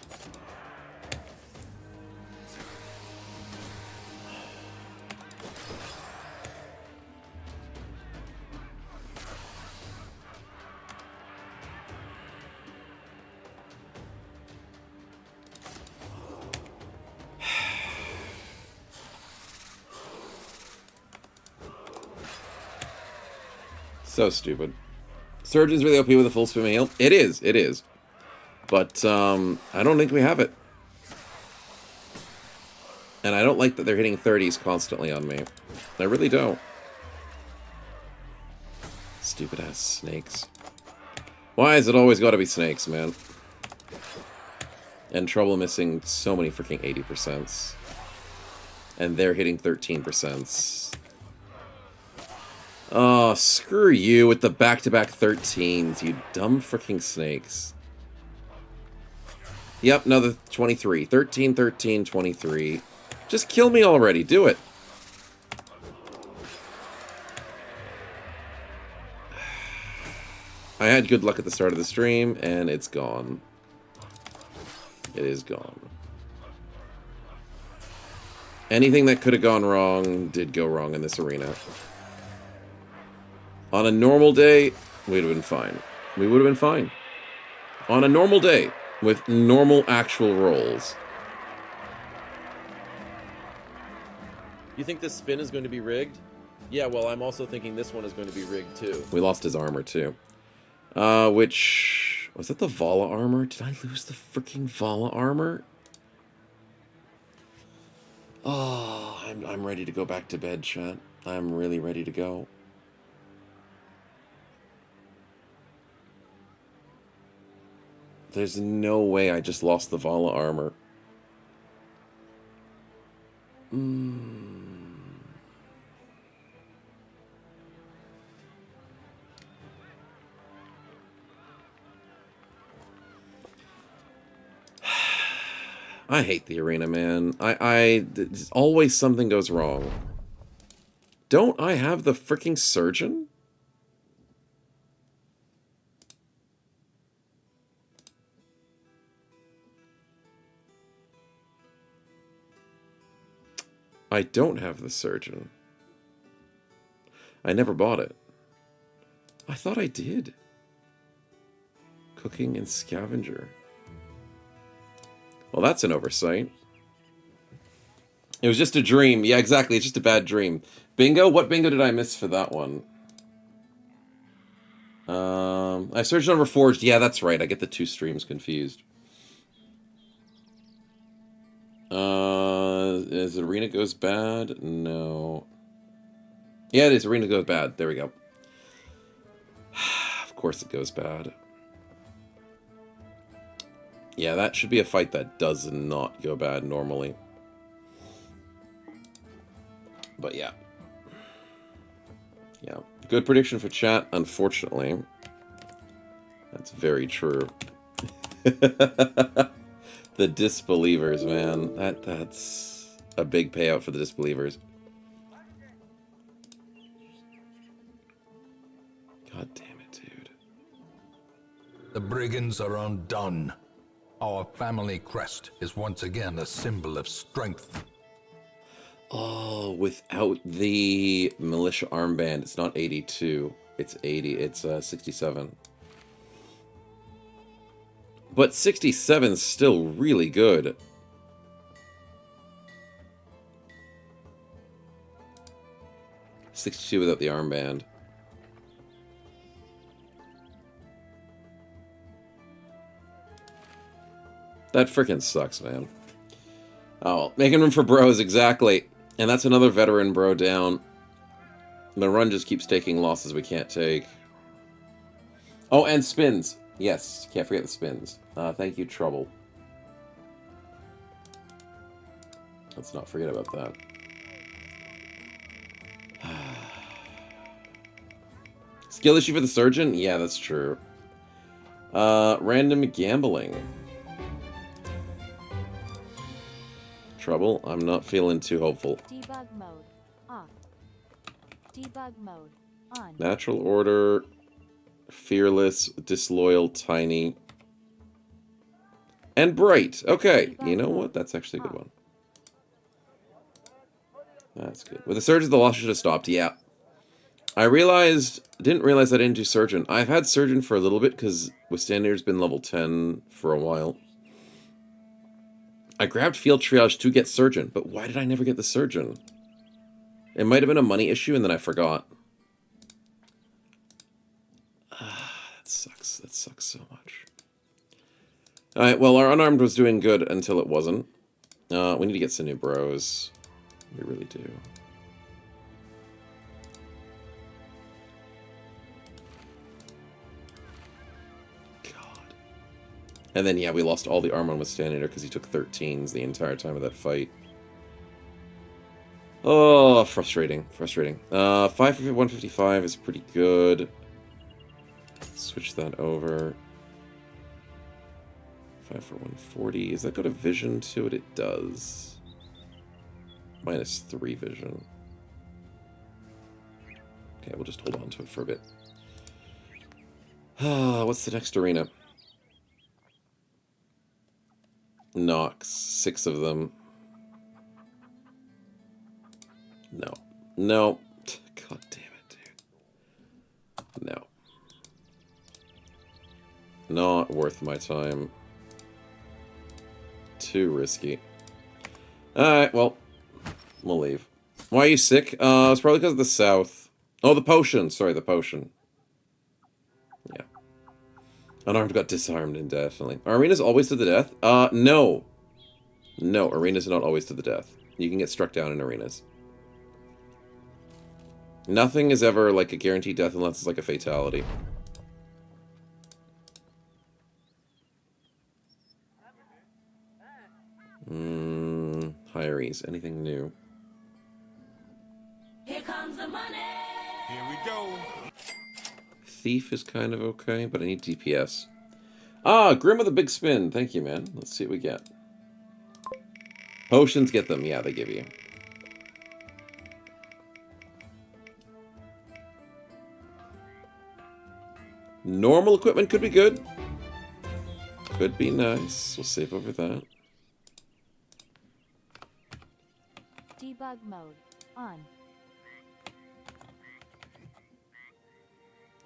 So stupid. Surgeon's really OP with a full swim heal. It is, it is. But, I don't think we have it. And I don't like that they're hitting 30s constantly on me. I really don't. Stupid-ass snakes. Why is it always gotta be snakes, man? And Trouble missing so many freaking 80%. And they're hitting 13%. Oh, screw you with the back-to-back 13s, you dumb freaking snakes. Yep, another 23. 13, 13, 23. Just kill me already, do it. I had good luck at the start of the stream, and it's gone. It is gone. Anything that could have gone wrong did go wrong in this arena. On a normal day, we'd have been fine. We would have been fine. On a normal day, with normal actual rolls. You think this spin is going to be rigged? Yeah, well, I'm also thinking this one is going to be rigged too. We lost his armor too. Which... was that the Vala armor? Did I lose the freaking Vala armor? Oh, I'm ready to go back to bed, chat. I'm really ready to go. There's no way I just lost the Vala armor. I hate the arena, man. Always something goes wrong. Don't I have the freaking surgeon? I don't have the surgeon. I never bought it. I thought I did. Cooking and scavenger. Well, that's an oversight. It was just a dream. Yeah, exactly. It's just a bad dream. Bingo? What bingo did I miss for that one? I searched on Reforged. Yeah, that's right. I get the two streams confused. Is Arena Goes Bad? No. Yeah, it is. Arena Goes Bad. There we go. Of course it goes bad. Yeah, that should be a fight that does not go bad normally. But yeah. Yeah. Good prediction for chat, unfortunately. That's very true. The disbelievers, man. That's a big payout for the disbelievers. God damn it, dude. The brigands are undone. Our family crest is once again a symbol of strength. Oh, without the militia armband, it's not 82. It's 80. It's 67. But 67's still really good. $62 without the armband. That freaking sucks, man. Oh, making room for bros, exactly. And that's another veteran bro down. The run just keeps taking losses we can't take. Oh, and spins. Yes, can't forget the spins. Thank you, Trouble. Let's not forget about that. Skill issue for the surgeon? Yeah, that's true. Random gambling. Trouble? I'm not feeling too hopeful. Debug mode off. Debug mode on. Natural order. Fearless. Disloyal. Tiny. And bright. Okay. You know what? That's actually a good one. That's good. With the surgeon, the loss should have stopped. Yeah. I didn't realize I didn't do surgeon. I've had surgeon for a little bit because Withstander's been level 10 for a while. I grabbed field triage to get surgeon, but why did I never get the surgeon? It might have been a money issue and then I forgot. That sucks. That sucks so much. Alright, well, our unarmed was doing good until it wasn't. We need to get some new bros. We really do. God. And then, yeah, we lost all the armor on Withstander because he took 13s the entire time of that fight. Oh, frustrating. Frustrating. 5 for 155 is pretty good. Switch that over. 5 for 140. Is that got a vision to it? It does. -3 vision. Okay, we'll just hold on to it for a bit. What's the next arena? Nox. 6 of them. No. No. God damn it, dude. No. Not worth my time. Too risky. Alright, well. We'll leave. Why are you sick? It's probably because of the south. Oh, the potion. Sorry, the potion. Yeah. Unarmed got disarmed indefinitely. Are arenas always to the death? No. No, arenas are not always to the death. You can get struck down in arenas. Nothing is ever like a guaranteed death unless it's like a fatality. Hires. Anything new? Here comes the money. Here we go. Thief is kind of okay, but I need DPS. Ah, Grim with a big spin. Thank you, man. Let's see what we get. Potions, get them. Yeah, they give you. Normal equipment could be good. Could be nice. We'll save over that. Debug mode on.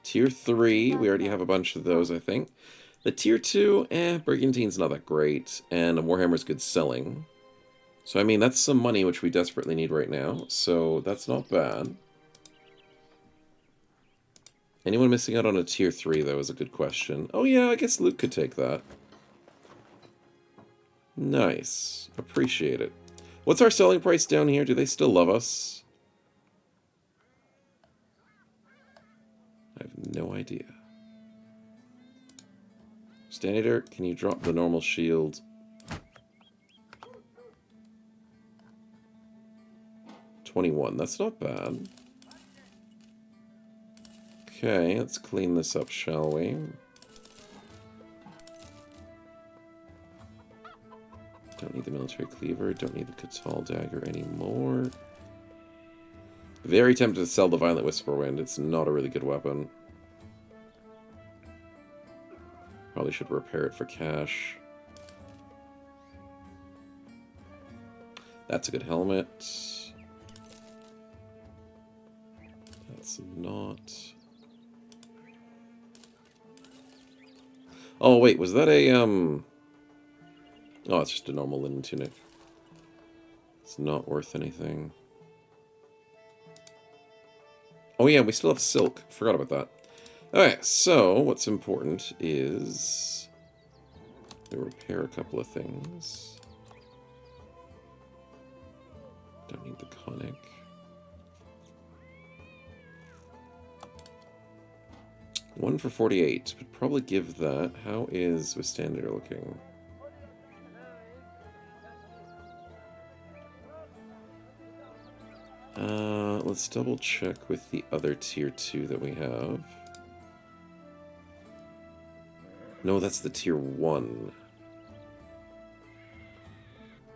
Tier 3, we already have a bunch of those, I think. The Tier 2, Brigantine's not that great, and Warhammer's good selling. So, I mean, that's some money which we desperately need right now, so that's not bad. Anyone missing out on a Tier 3, though, is a good question. Oh yeah, I guess Luke could take that. Nice. Appreciate it. What's our selling price down here? Do they still love us? I have no idea. Standard, can you drop the normal shield? 21, that's not bad. Okay, let's clean this up, shall we? Don't need the military cleaver, don't need the Catal dagger anymore. Very tempted to sell the Violent Whisperwind, it's not a really good weapon. Probably should repair it for cash. That's a good helmet. That's not... Oh, wait, was that a, Oh, it's just a normal linen tunic. It's not worth anything. Oh yeah, we still have silk. Forgot about that. Alright, so what's important is... we repair a couple of things. Don't need the conic. One for 48. Would probably give that. How is Withstander looking? Let's double check with the other tier 2 that we have. No, that's the tier 1.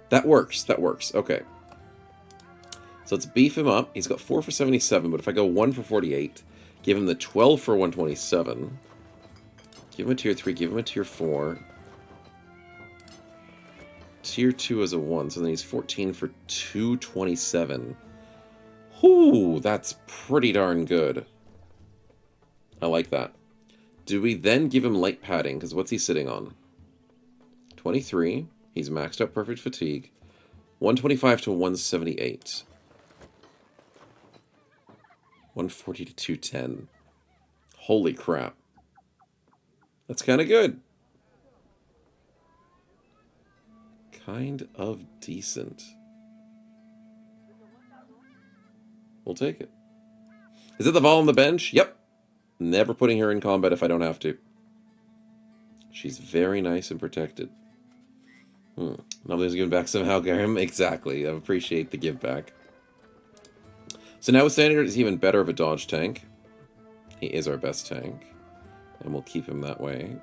That works, that works. Okay. So let's beef him up. He's got 4 for 77, but if I go 1 for 48, give him the 12 for 127. Give him a tier 3, give him a tier 4. Tier 2 is a 1, so then he's 14 for 227. Whoo, that's pretty darn good. I like that. Do we then give him light padding? Because what's he sitting on? 23. He's maxed out perfect fatigue. 125 to 178. 140 to 210. Holy crap. That's kind of good. Kind of decent. We'll take it. Is it the Vol on the bench? Yep. Never putting her in combat if I don't have to. She's very nice and protected. Nobody's giving back somehow, Graham. Exactly. I appreciate the give back. So now with Standard, he's even better of a dodge tank. He is our best tank. And we'll keep him that way.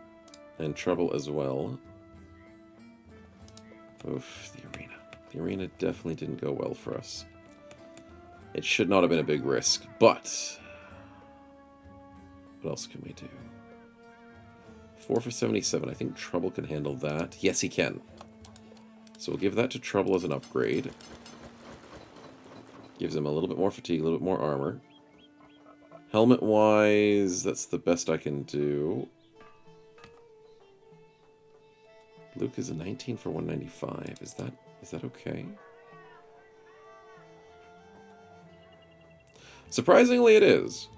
And Trouble as well. Oof, the arena. The arena definitely didn't go well for us. It should not have been a big risk, but... what else can we do? 4 for 77. I think Trouble can handle that. Yes, he can. So we'll give that to Trouble as an upgrade. Gives him a little bit more fatigue, a little bit more armor. Helmet-wise, that's the best I can do. Luke is a 19 for 195. Is that okay? Surprisingly, it is.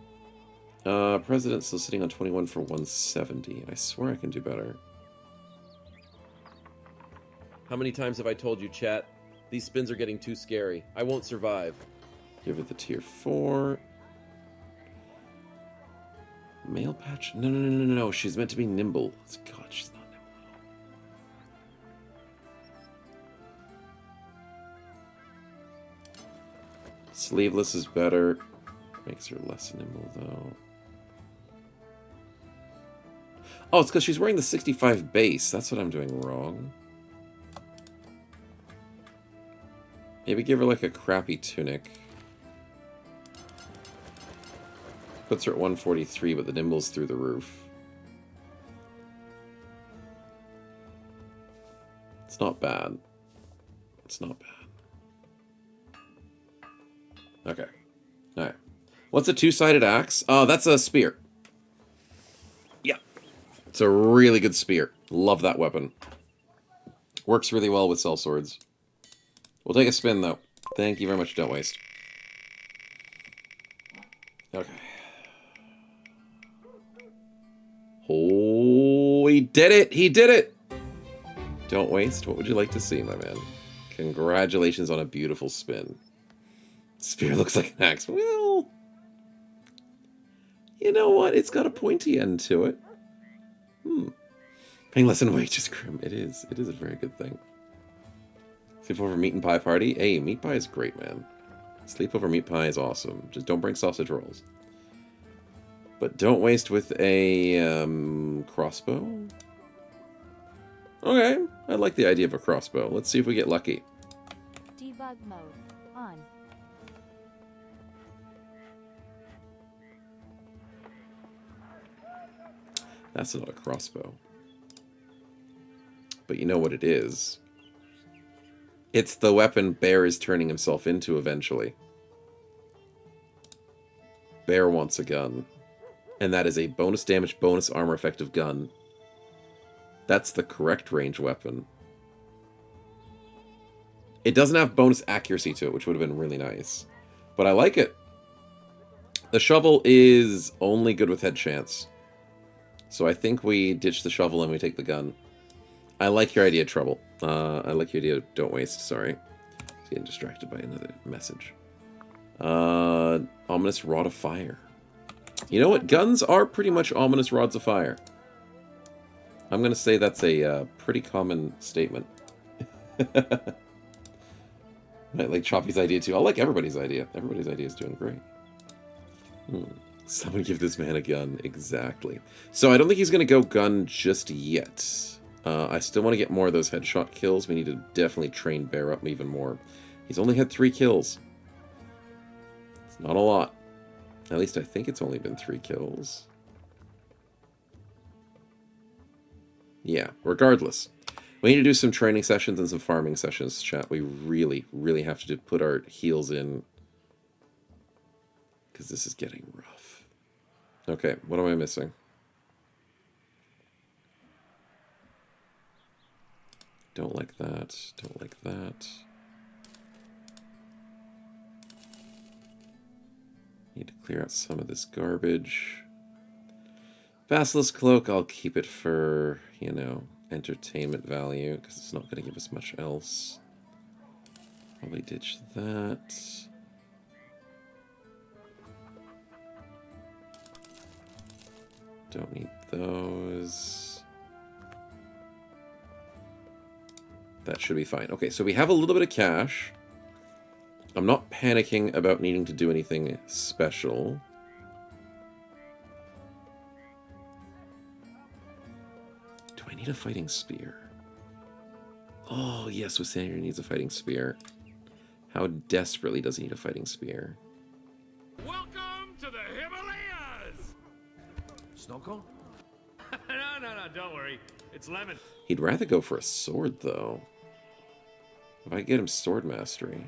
President's still sitting on 21 for 170. I swear I can do better. How many times have I told you, chat? These spins are getting too scary. I won't survive. Give it the tier 4. Mail patch? No. She's meant to be nimble. God, she's not nimble at all. Sleeveless is better. Makes her less nimble, though. Oh, it's because she's wearing the 65 base. That's what I'm doing wrong. Maybe give her, like, a crappy tunic. Puts her at 143, but the nimble's through the roof. It's not bad. It's not bad. Okay. Alright. What's a two-sided axe? Oh, that's a spear. Yeah. It's a really good spear. Love that weapon. Works really well with sellswords. We'll take a spin, though. Thank you very much, Don't Waste. Okay. Oh, he did it! He did it! Don't Waste, what would you like to see, my man? Congratulations on a beautiful spin. Spear looks like an axe. Well, you know what? It's got a pointy end to it. Paying less in wages, Grim. It is. It is a very good thing. Sleepover meat and pie party. Hey, meat pie is great, man. Sleepover meat pie is awesome. Just don't bring sausage rolls. But don't waste with a crossbow. Okay, I like the idea of a crossbow. Let's see if we get lucky. Debug mode on. That's not a crossbow. But you know what it is. It's the weapon Bear is turning himself into eventually. Bear wants a gun. And that is a bonus damage, bonus armor effective gun. That's the correct range weapon. It doesn't have bonus accuracy to it, which would have been really nice. But I like it. The shovel is only good with head chance. So I think we ditch the shovel and we take the gun. I like your idea, Trouble. I like your idea, Don't Waste, sorry. Just getting distracted by another message. Ominous Rod of Fire. You know what? Guns are pretty much ominous rods of fire. I'm going to say that's a pretty common statement. I like Choppy's idea too. I like everybody's idea. Everybody's idea is doing great. Someone give this man a gun. Exactly. So I don't think he's going to go gun just yet. I still want to get more of those headshot kills. We need to definitely train Bear up even more. He's only had 3 kills. It's not a lot. At least I think it's only been 3 kills. Yeah, regardless. We need to do some training sessions and some farming sessions, chat. We really, really have to put our heels in. Because this is getting rough. Okay, what am I missing? Don't like that. Don't like that. Need to clear out some of this garbage. Basilisk Cloak, I'll keep it for, you know, entertainment value, because it's not going to give us much else. Probably ditch that. Don't need those. That should be fine. Okay, so we have a little bit of cash. I'm not panicking about needing to do anything special. Do I need a fighting spear? Oh, yes, Wissander needs a fighting spear. How desperately does he need a fighting spear? Welcome to the Himalayas! Snow cone? No, don't worry. It's lemon. He'd rather go for a sword, though. If I get him sword mastery.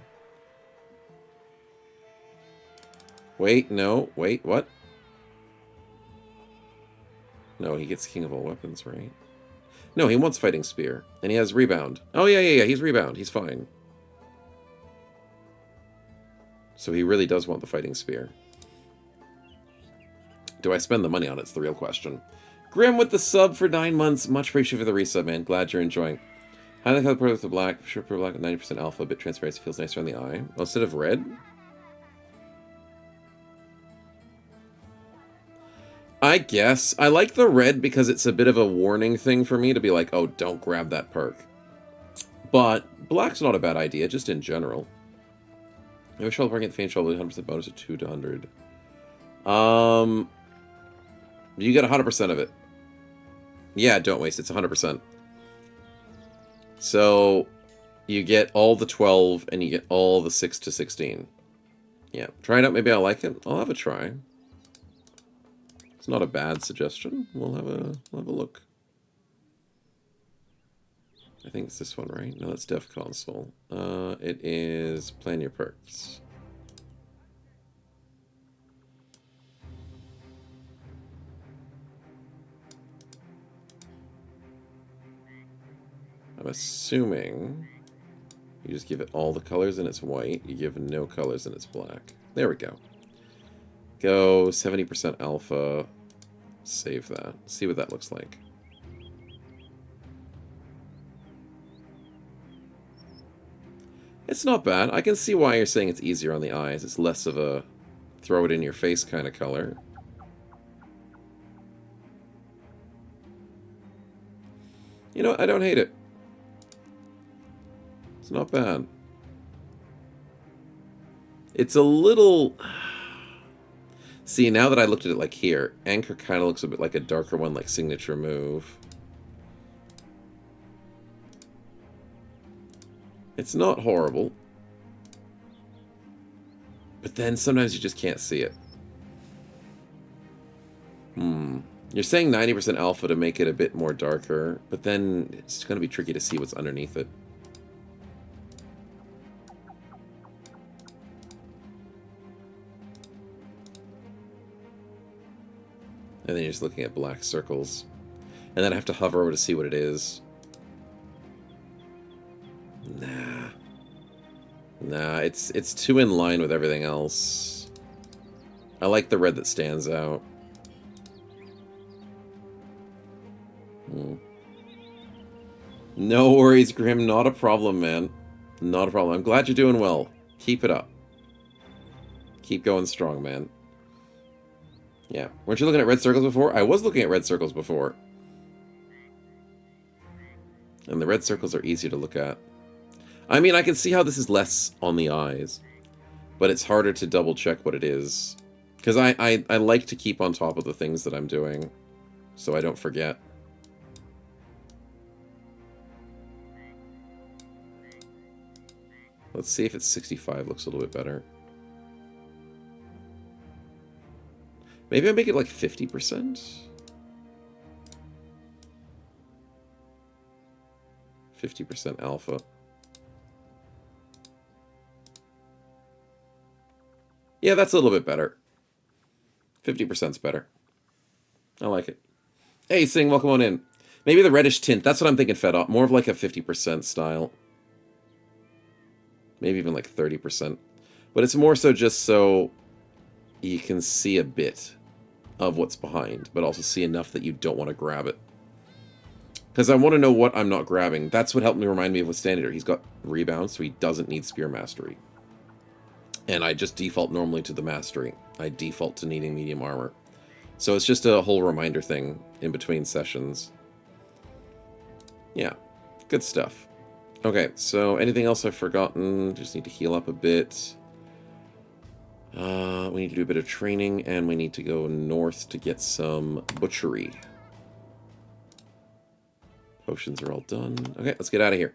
Wait, no. Wait, what? No, he gets King of All Weapons, right? No, he wants Fighting Spear. And he has Rebound. Oh, yeah, he's Rebound. He's fine. So he really does want the Fighting Spear. Do I spend the money on it? It's the real question. Grim with the sub for 9 months. Much appreciated for the resub, man. Glad you're enjoying. Highly colored product with the black. Sure, pure black with 90% alpha. A bit transparency feels nicer on the eye. Oh, instead of red? I guess. I like the red because it's a bit of a warning thing for me to be like, oh, don't grab that perk. But black's not a bad idea, just in general. I wish I'll bring the Famed Shovel 100% bonus of 2 to 100. You get 100% of it. Yeah, don't waste. It's 100%. So you get all the 12 and you get all the 6 to 16. Yeah, try it out. Maybe I like it. I'll have a try. It's not a bad suggestion. We'll have a look. I think it's this one, right? No, that's Dev Console. It is Plan Your Perks. I'm assuming you just give it all the colors and it's white. You give no colors and it's black. There we go. Go 70% alpha. Save that. See what that looks like. It's not bad. I can see why you're saying it's easier on the eyes. It's less of a throw it in your face kind of color. You know, I don't hate it. It's not bad. It's a little... See, now that I looked at it like here, Anchor kind of looks a bit like a darker one, like Signature Move. It's not horrible. But then sometimes you just can't see it. You're saying 90% alpha to make it a bit more darker, but then it's going to be tricky to see what's underneath it. And then you're just looking at black circles. And then I have to hover over to see what it is. Nah, it's too in line with everything else. I like the red that stands out. No worries, Grim. Not a problem, man. Not a problem. I'm glad you're doing well. Keep it up. Keep going strong, man. Yeah. Weren't you looking at red circles before? I was looking at red circles before. And the red circles are easier to look at. I mean, I can see how this is less on the eyes. But it's harder to double check what it is. Because I like to keep on top of the things that I'm doing. So I don't forget. Let's see if it's 65 looks a little bit better. Maybe I make it like 50%? 50% alpha. Yeah, that's a little bit better. 50%'s better. I like it. Hey, Sing, welcome on in. Maybe the reddish tint. That's what I'm thinking, Fed Up. More of like a 50% style. Maybe even like 30%. But it's more so just so you can see a bit of what's behind, but also see enough that you don't want to grab it. Because I want to know what I'm not grabbing. That's what helped me remind me of what's standing there. He's got rebound, so he doesn't need Spear Mastery. And I just default normally to the Mastery. I default to needing medium armor. So it's just a whole reminder thing in between sessions. Yeah, good stuff. Okay, so anything else I've forgotten? Just need to heal up a bit. We need to do a bit of training, and we need to go north to get some butchery. Potions are all done. Okay, let's get out of here.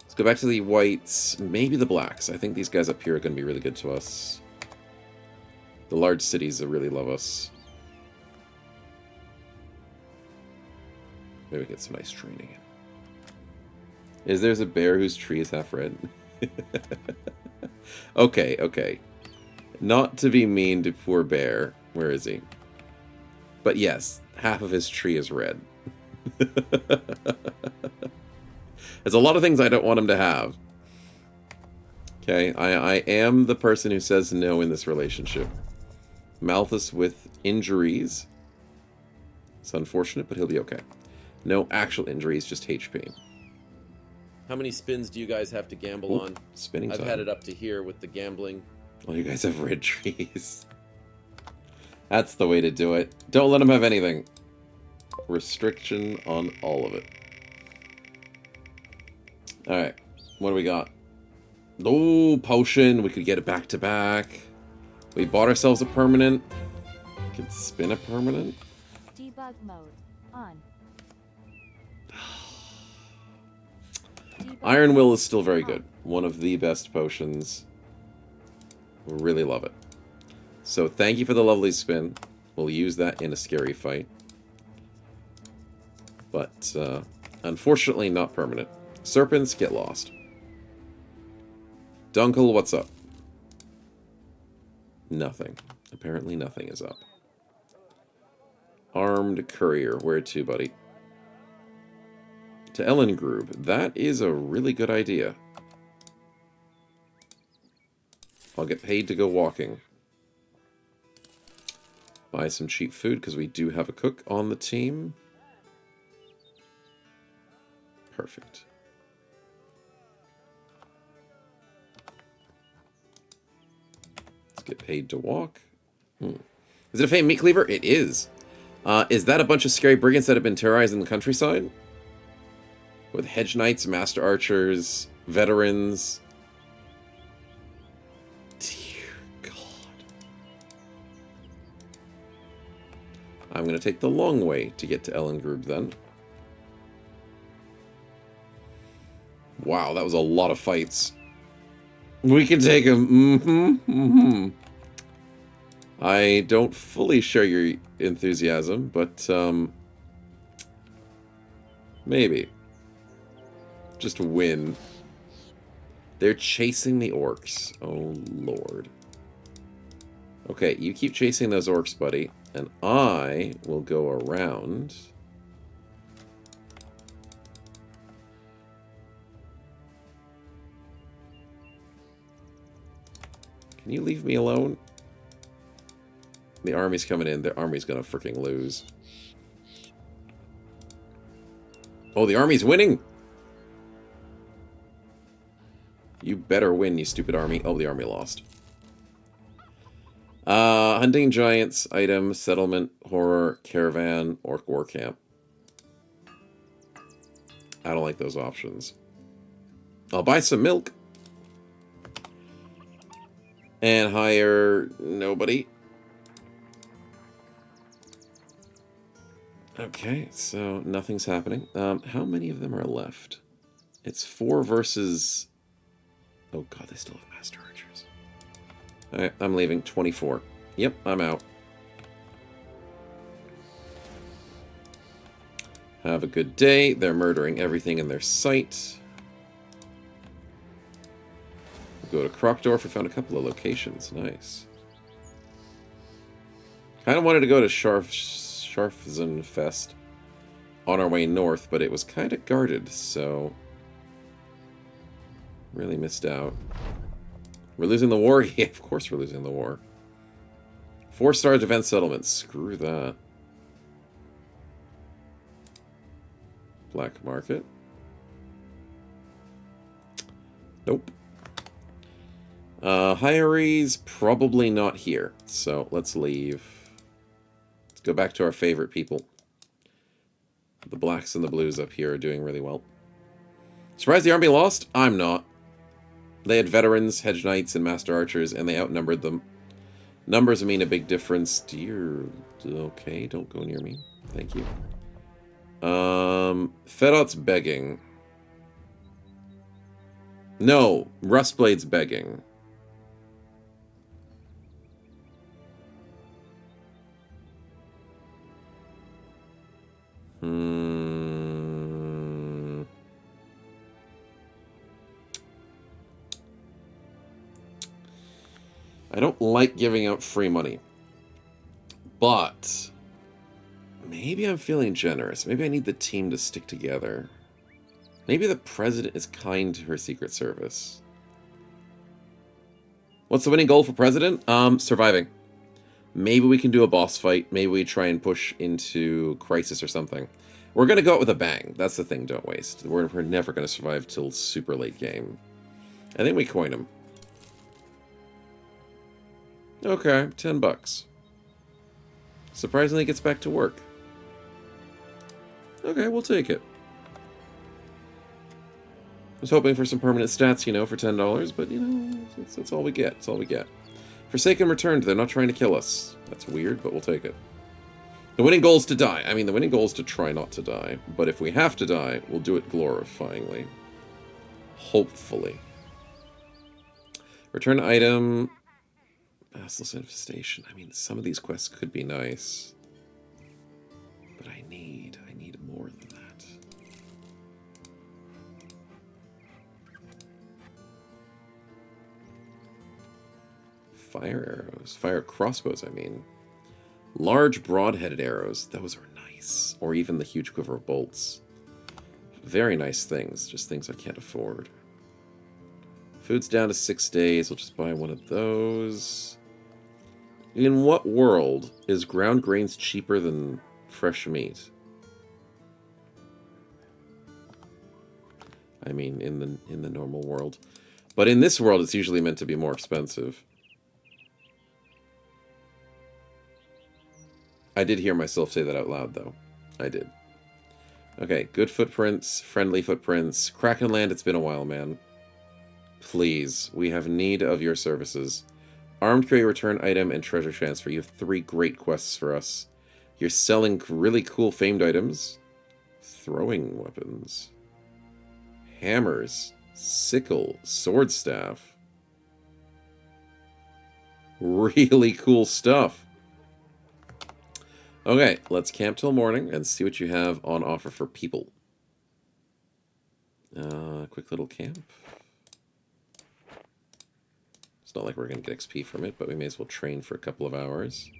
Let's go back to the whites, maybe the blacks. I think these guys up here are going to be really good to us. The large cities really love us. Maybe we get some nice training in. There's a bear whose tree is half red? Okay. Not to be mean to poor bear. Where is he? But yes, half of his tree is red. There's a lot of things I don't want him to have. Okay, I am the person who says no in this relationship. Malthus with injuries. It's unfortunate, but he'll be okay. No actual injuries, just HP. How many spins do you guys have to gamble on? Spinning time. I've had it up to here with the gambling. Well, you guys have red trees. That's the way to do it. Don't let them have anything. Restriction on all of it. Alright. What do we got? Oh, potion. We could get it back to back. We bought ourselves a permanent. We could spin a permanent. Debug mode on. Iron Will is still very good. One of the best potions. Really love it. So thank you for the lovely spin. We'll use that in a scary fight. But unfortunately not permanent. Serpents, get lost. Dunkel, what's up? Nothing. Apparently nothing is up. Armed courier. Where to, buddy? To Ellengrove. That is a really good idea. I'll get paid to go walking. Buy some cheap food, because we do have a cook on the team. Perfect. Let's get paid to walk. Is it a famed meat cleaver? It is. Is that a bunch of scary brigands that have been terrorizing the countryside? With hedge knights, master archers, veterans. Dear God. I'm going to take the long way to get to Ellengrube then. Wow, that was a lot of fights. We can take him. I don't fully share your enthusiasm, but maybe. Just win. They're chasing the orcs. Oh, Lord. Okay, you keep chasing those orcs, buddy. And I will go around. Can you leave me alone? The army's coming in. The army's gonna freaking lose. Oh, the army's winning! You better win, you stupid army. Oh, the army lost. Hunting giants, item, settlement, horror, caravan, orc war camp. I don't like those options. I'll buy some milk. And hire nobody. Okay, so nothing's happening. How many of them are left? It's 4 versus... Oh god, they still have master archers. Alright, I'm leaving. 24. Yep, I'm out. Have a good day. They're murdering everything in their sight. We'll go to Krokdorf. We found a couple of locations. Nice. Kind of wanted to go to Scharfenfest on our way north, but it was kind of guarded, so... Really missed out. We're losing the war? Yeah, of course we're losing the war. 4-star defense settlement. Screw that. Black market. Nope. Hirees, probably not here. So let's leave. Let's go back to our favorite people. The blacks and the blues up here are doing really well. Surprised the army lost? I'm not. They had veterans, hedge knights, and master archers, and they outnumbered them. Numbers mean a big difference. Dear... Okay, don't go near me. Thank you. Fedot's begging. No, Rustblade's begging. I don't like giving out free money. But maybe I'm feeling generous. Maybe I need the team to stick together. Maybe the president is kind to her Secret Service. What's the winning goal for president? Surviving. Maybe we can do a boss fight. Maybe we try and push into Crisis or something. We're going to go out with a bang. That's the thing, don't waste. We're never going to survive till super late game. I think we coin him. Okay, $10. Surprisingly gets back to work. Okay, we'll take it. I was hoping for some permanent stats, you know, for $10, but, you know, that's all we get. That's all we get. Forsaken returned. They're not trying to kill us. That's weird, but we'll take it. The winning goal is to die. I mean, the winning goal is to try not to die. But if we have to die, we'll do it glorifyingly. Hopefully. Return item. Basilisk infestation. I mean, some of these quests could be nice. But I need more than that. Fire arrows. Fire crossbows, I mean. Large, broad-headed arrows. Those are nice. Or even the huge quiver of bolts. Very nice things. Just things I can't afford. Food's down to 6 days. We'll just buy one of those. In what world is ground grains cheaper than fresh meat? I mean, in the normal world. But in this world, it's usually meant to be more expensive. I did hear myself say that out loud, though. I did. Okay, good footprints, friendly footprints. Krakenland, it's been a while, man. Please, we have need of your services. Armed carry return item and treasure transfer. You have 3 great quests for us. You're selling really cool famed items. Throwing weapons. Hammers. Sickle. Sword staff. Really cool stuff. Okay, let's camp till morning and see what you have on offer for people. Quick little camp. It's not like we're going to get XP from it, but we may as well train for a couple of hours.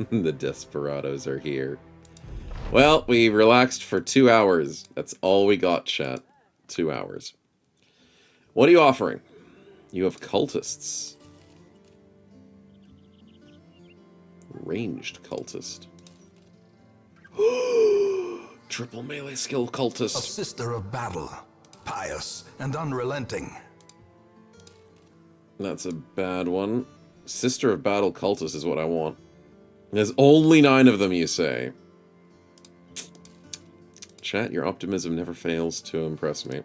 The Desperados are here. Well, we relaxed for 2 hours. That's all we got, chat. 2 hours. What are you offering? You have cultists. Ranged cultist. Triple melee skill A cultist. sister of battle, pious and unrelenting. That's a bad one. Sister of battle cultist is what I want. There's only 9 of them, you say. Chat, your optimism never fails to impress me.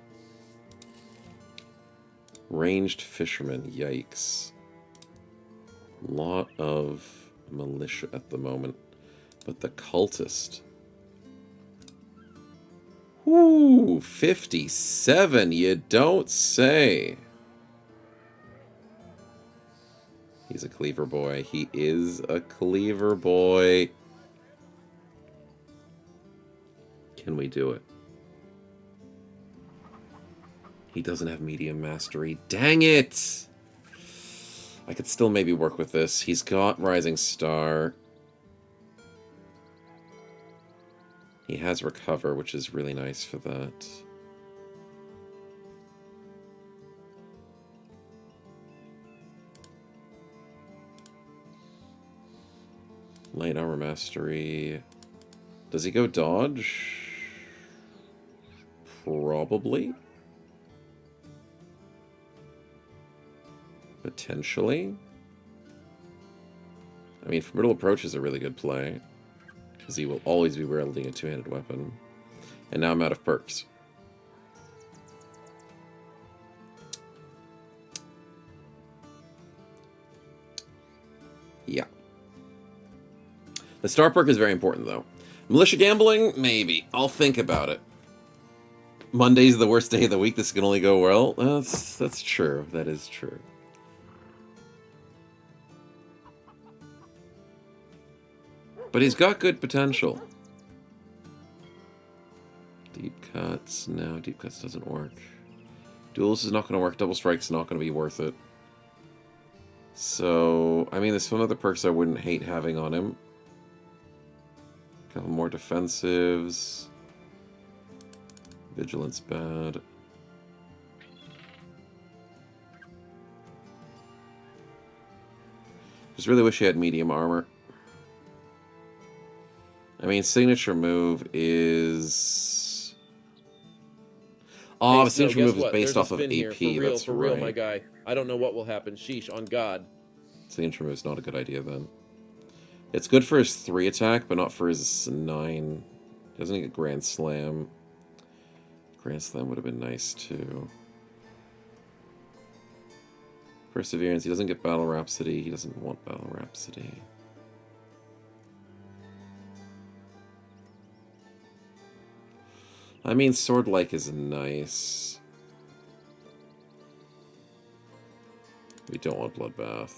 Ranged fisherman, yikes. Lot of militia at the moment. But the cultist. Ooh, 57, you don't say. He's a cleaver boy. He is a cleaver boy. Can we do it? He doesn't have medium mastery. Dang it! I could still maybe work with this. He's got Rising Star. He has Recover, which is really nice for that. Light Armor Mastery. Does he go Dodge? Probably. Potentially. I mean, Formidable Approach is a really good play. Because he will always be wielding a 2-handed weapon. And now I'm out of perks. Yeah. The star perk is very important, though. Militia gambling? Maybe. I'll think about it. Monday's the worst day of the week. This can only go well. That's true. That is true. But he's got good potential. Deep cuts. No, deep cuts doesn't work. Duels is not going to work. Double strike's not going to be worth it. So, I mean, there's some other perks I wouldn't hate having on him. A couple more defensives. Vigilance bad. Just really wish he had medium armor. I mean, signature move is... Oh, Hey, the Snow, signature guess move is what? based There's off a of spin here. AP. For real, That's for real, right. my guy. I don't know what will happen. Sheesh, on God. Signature move is not a good idea then. It's good for his 3 attack, but not for his 9. Doesn't he get Grand Slam? Grand Slam would have been nice too. Perseverance. He doesn't get Battle Rhapsody. He doesn't want Battle Rhapsody. I mean, Sword-like is nice. We don't want Bloodbath.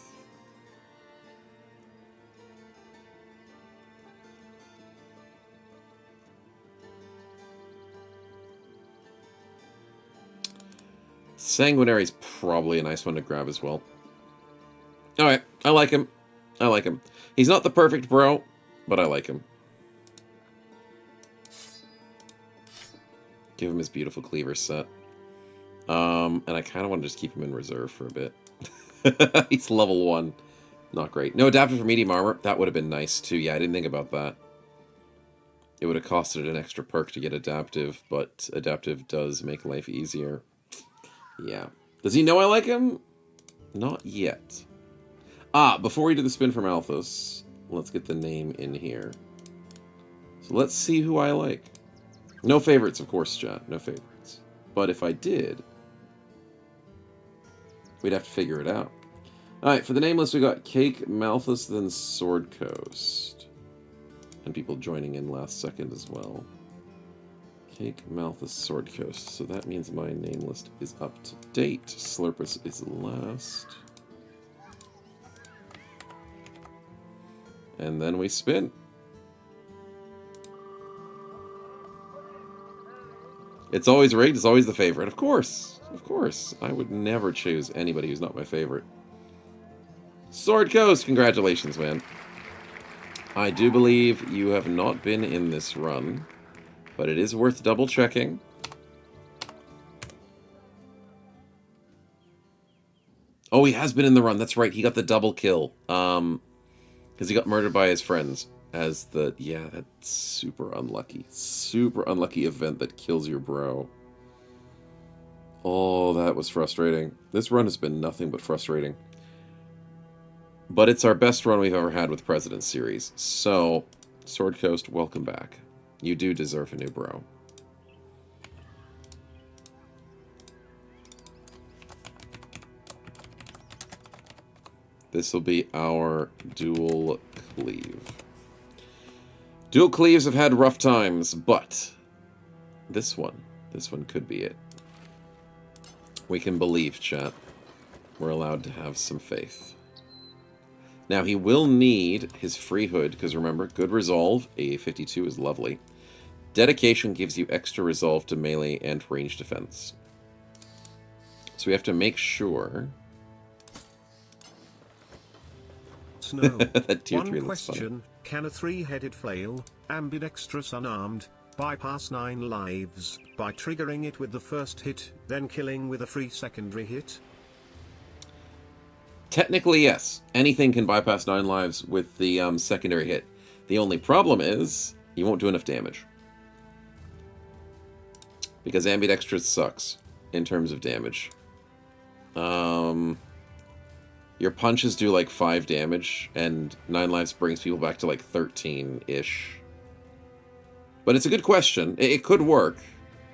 Sanguinary is probably a nice one to grab as well. Alright, I like him. I like him. He's not the perfect bro, but I like him. Give him his beautiful cleaver set. And I kind of want to just keep him in reserve for a bit. He's level 1. Not great. No adaptive for medium armor. That would have been nice too. Yeah, I didn't think about that. It would have costed an extra perk to get adaptive, but adaptive does make life easier. Yeah. Does he know I like him? Not yet. Ah, before we do the spin for Malthus, let's get the name in here. So let's see who I like. No favorites, of course, chat. No favorites. But if I did, we'd have to figure it out. Alright, for the name list, we got Cake, Malthus, then Sword Coast. And people joining in last second as well. Cake, Malthus, Sword Coast. So that means my name list is up to date. Slurpus is last. And then we spin. It's always rigged. It's always the favorite. Of course. Of course. I would never choose anybody who's not my favorite. Sword Coast. Congratulations, man. I do believe you have not been in this run, but it is worth double checking. Oh, he has been in the run. That's right. He got the double kill. Because he got murdered by his friends. As the... Yeah, that's super unlucky. Super unlucky event that kills your bro. Oh, that was frustrating. This run has been nothing but frustrating. But it's our best run we've ever had with President Series. So, Sword Coast, welcome back. You do deserve a new bro. This will be our dual cleave. Dual cleaves have had rough times, but this one could be it. We can believe, chat. We're allowed to have some faith. Now, he will need his free hood, because remember, good resolve, a 52 is lovely. Dedication gives you extra resolve to melee and range defense. So we have to make sure... Snow. that tier 3 One looks funny. question, can a three-headed flail, ambidextrous unarmed, bypass 9 lives by triggering it with the first hit, then killing with a free secondary hit? Technically, yes. Anything can bypass 9 lives with the secondary hit. The only problem is, you won't do enough damage. Because ambidextrous sucks, in terms of damage. Your punches do like 5 damage, and 9 lives brings people back to like 13-ish. But it's a good question. It could work.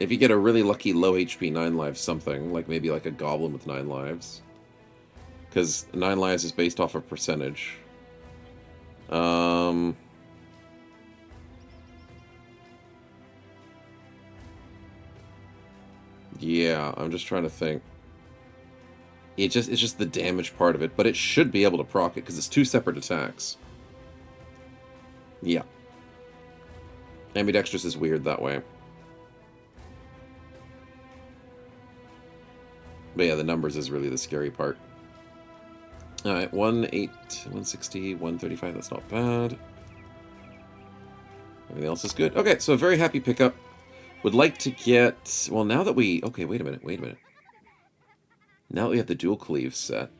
If you get a really lucky low HP 9 lives something, like maybe like a goblin with 9 lives. Because 9 lives is based off of percentage. Yeah, I'm just trying to think. It's just the damage part of it, but it should be able to proc it, because it's 2 separate attacks. Yeah. Ambidextrous is weird that way. But yeah, the numbers is really the scary part. Alright, 160, 135, that's not bad. Everything else is good. Okay, so a very happy pickup. Would like to get... Well, now that we... Okay, wait a minute. Now that we have the dual cleave set,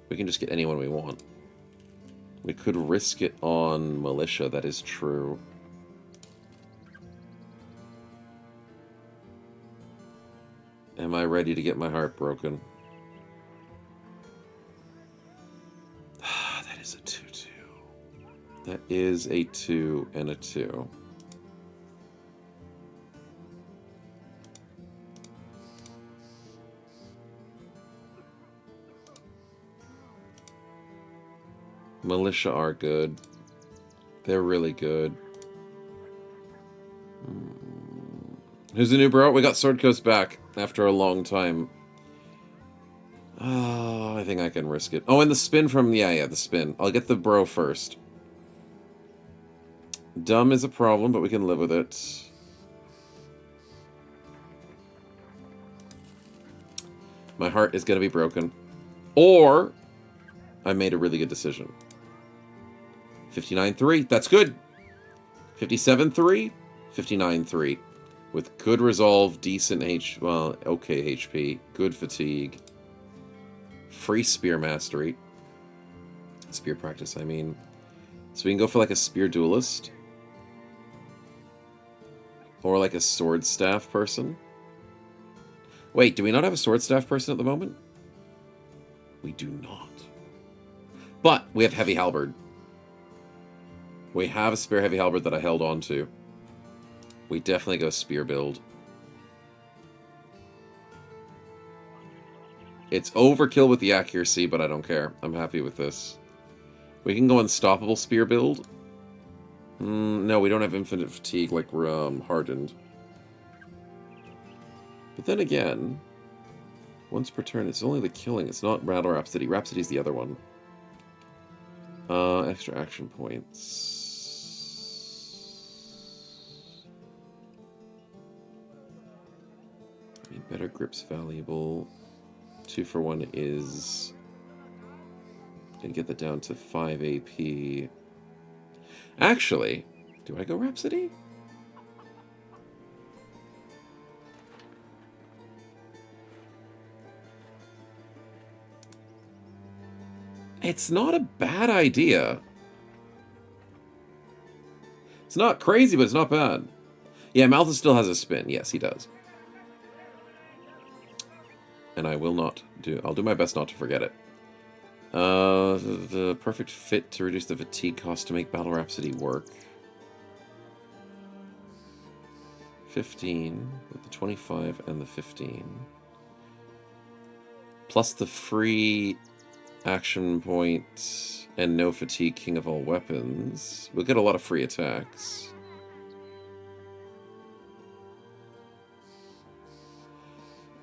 we can just get anyone we want. We could risk it on Militia, that is true. Am I ready to get my heart broken? That is a 2-2. That is a 2 and a 2. Militia are good. They're really good. Who's the new bro? We got Sword Coast back after a long time. Oh, I think I can risk it. Oh, and the spin from... Yeah, the spin. I'll get the bro first. Dumb is a problem, but we can live with it. My heart is going to be broken. Or, I made a really good decision. 59-3, that's good. 57-3, 59-3. With good resolve, decent okay HP, good fatigue. Free spear mastery. Spear practice, I mean. So we can go for like a spear duelist. Or like a sword staff person. Wait, do we not have a sword staff person at the moment? We do not. But we have heavy halberd. We have a spear heavy halberd that I held on to. We definitely go spear build. It's overkill with the accuracy, but I don't care. I'm happy with this. We can go unstoppable spear build. No, we don't have infinite fatigue like hardened. But then again, once per turn, it's only the killing. It's not Rattle Rhapsody. Rhapsody's the other one. Extra action points. I mean, better grip's valuable. 2 for 1 is... Gonna get that down to 5 AP. Actually, do I go Rhapsody? It's not a bad idea. It's not crazy, but it's not bad. Yeah, Malthus still has a spin. Yes, he does. And I will not do... I'll do my best not to forget it. The perfect fit to reduce the fatigue cost to make Battle Rhapsody work. 15 with the 25 and the 15. Plus the free action point and no fatigue King of all weapons. We'll get a lot of free attacks.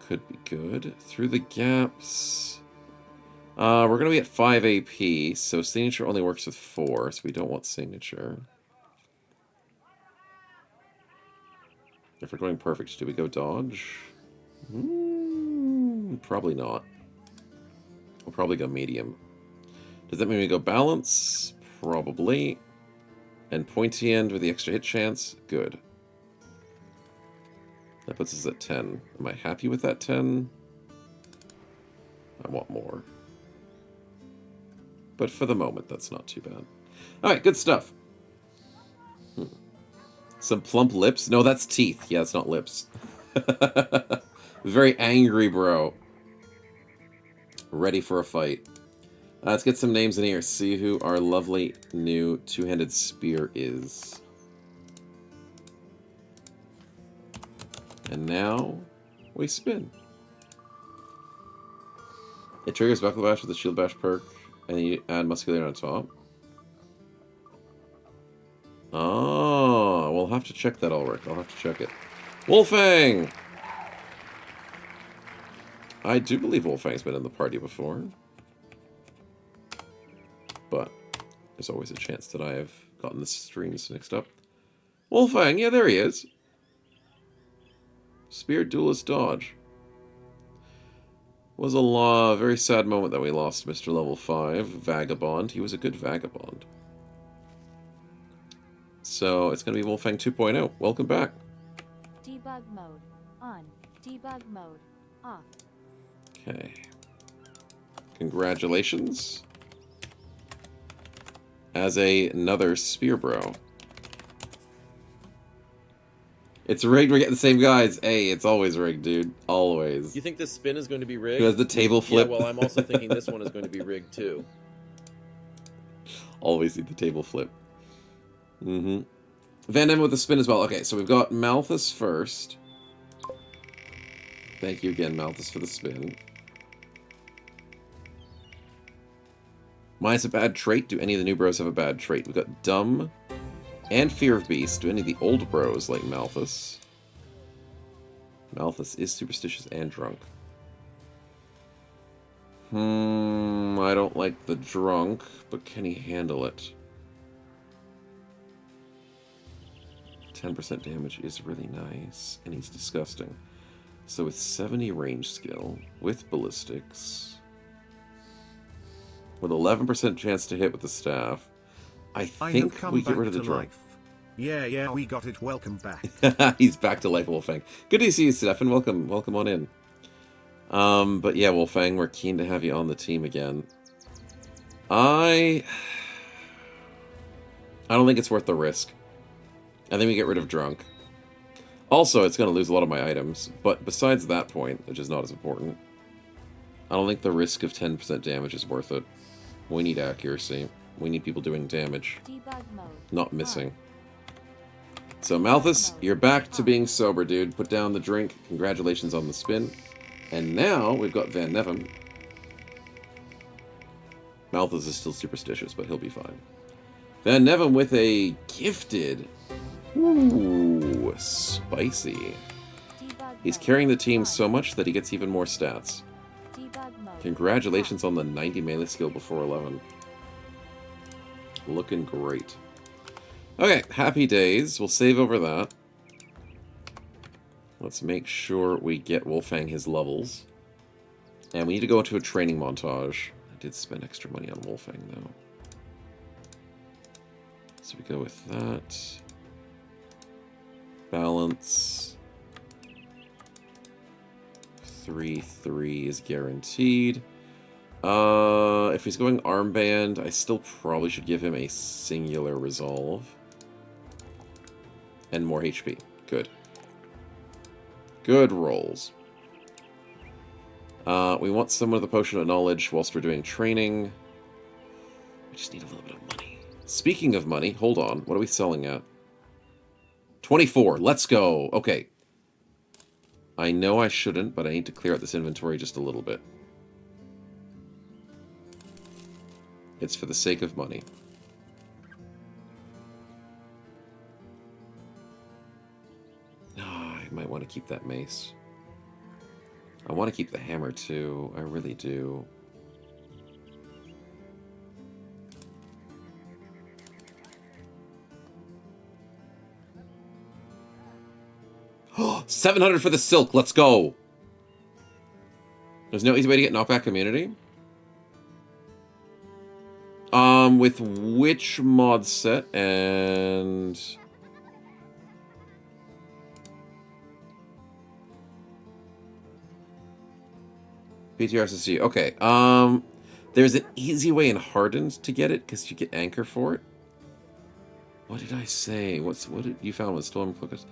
Could be good. Through the gaps... we're going to be at 5 AP, so Signature only works with 4, so we don't want Signature. If we're going perfect, do we go Dodge? Probably not. We'll probably go Medium. Does that mean we go Balance? Probably. And Pointy End with the extra hit chance? Good. That puts us at 10. Am I happy with that 10? I want more. But for the moment, that's not too bad. Alright, good stuff. Some plump lips? No, that's teeth. Yeah, it's not lips. Very angry, bro. Ready for a fight. Let's get some names in here. See who our lovely new two-handed spear is. And now, we spin. It triggers Buckle Bash with the Shield Bash perk. And you add Muscular on top. Oh, we'll have to check that, Ulrich. I'll have to check it. Wolfang! I do believe Wolfang's been in the party before. But there's always a chance that I have gotten the streams mixed up. Wolfang, yeah, there he is. Spear Duelist Dodge. Was a very sad moment that we lost Mr. Level 5, Vagabond. He was a good Vagabond. So, it's going to be Wolfang 2.0. Welcome back. Debug mode on. Debug mode off. Okay. Congratulations. As another Spear Bro. It's rigged, we're getting the same guys. Hey, it's always rigged, dude. Always. You think this spin is going to be rigged? Who has the table flip? Yeah, well, I'm also thinking this one is going to be rigged, too. Always need the table flip. Van Damme with the spin as well. Okay, so we've got Malthus first. Thank you again, Malthus, for the spin. Mine's a bad trait. Do any of the new bros have a bad trait? We've got Dumb and Fear of Beast. Do any of the old bros like Malthus? Malthus is superstitious and drunk. I don't like the drunk, but can he handle it? 10% damage is really nice, and he's disgusting. So with 70 range skill, with ballistics, with 11% chance to hit with the staff, I think we get rid of the drunk. Yeah, we got it. Welcome back. He's back to life, Wolfang. Good to see you, Stefan. Welcome on in. But yeah, Wolfang, we're keen to have you on the team again. I don't think it's worth the risk. I think we get rid of drunk. Also, it's going to lose a lot of my items, but besides that point, which is not as important, I don't think the risk of 10% damage is worth it. We need accuracy. We need people doing damage, Debug mode. not missing. So Malthus, you're back to being sober, dude. Put down the drink. Congratulations on the spin. And now we've got Van Nevin. Malthus is still superstitious, but he'll be fine. Van Nevin with a gifted. Ooh, spicy. Debug He's mode. carrying the team On. so much that he gets even more stats. Debug mode. Congratulations on the 90 melee skill before 11. Looking great. Okay, happy days. We'll save over that. Let's make sure we get Wolfang his levels. And we need to go into a training montage. I did spend extra money on Wolfang, though. So we go with that. Balance. 3-3 is guaranteed. If he's going armband, I still probably should give him a singular resolve. And more HP. Good. Good rolls. We want someone with a potion of knowledge whilst we're doing training. We just need a little bit of money. Speaking of money, hold on. What are we selling at? 24. Let's go. Okay. I know I shouldn't, but I need to clear out this inventory just a little bit. It's for the sake of money. I might want to keep that mace. I want to keep the hammer too. I really do. Oh, 700 for the silk. Let's go. There's no easy way to get knockback immunity. With which mod set and PTRCC. Okay. There's an easy way in Hardened to get it because you get Anchor for it. What did I say? What did you found with Stormcloak?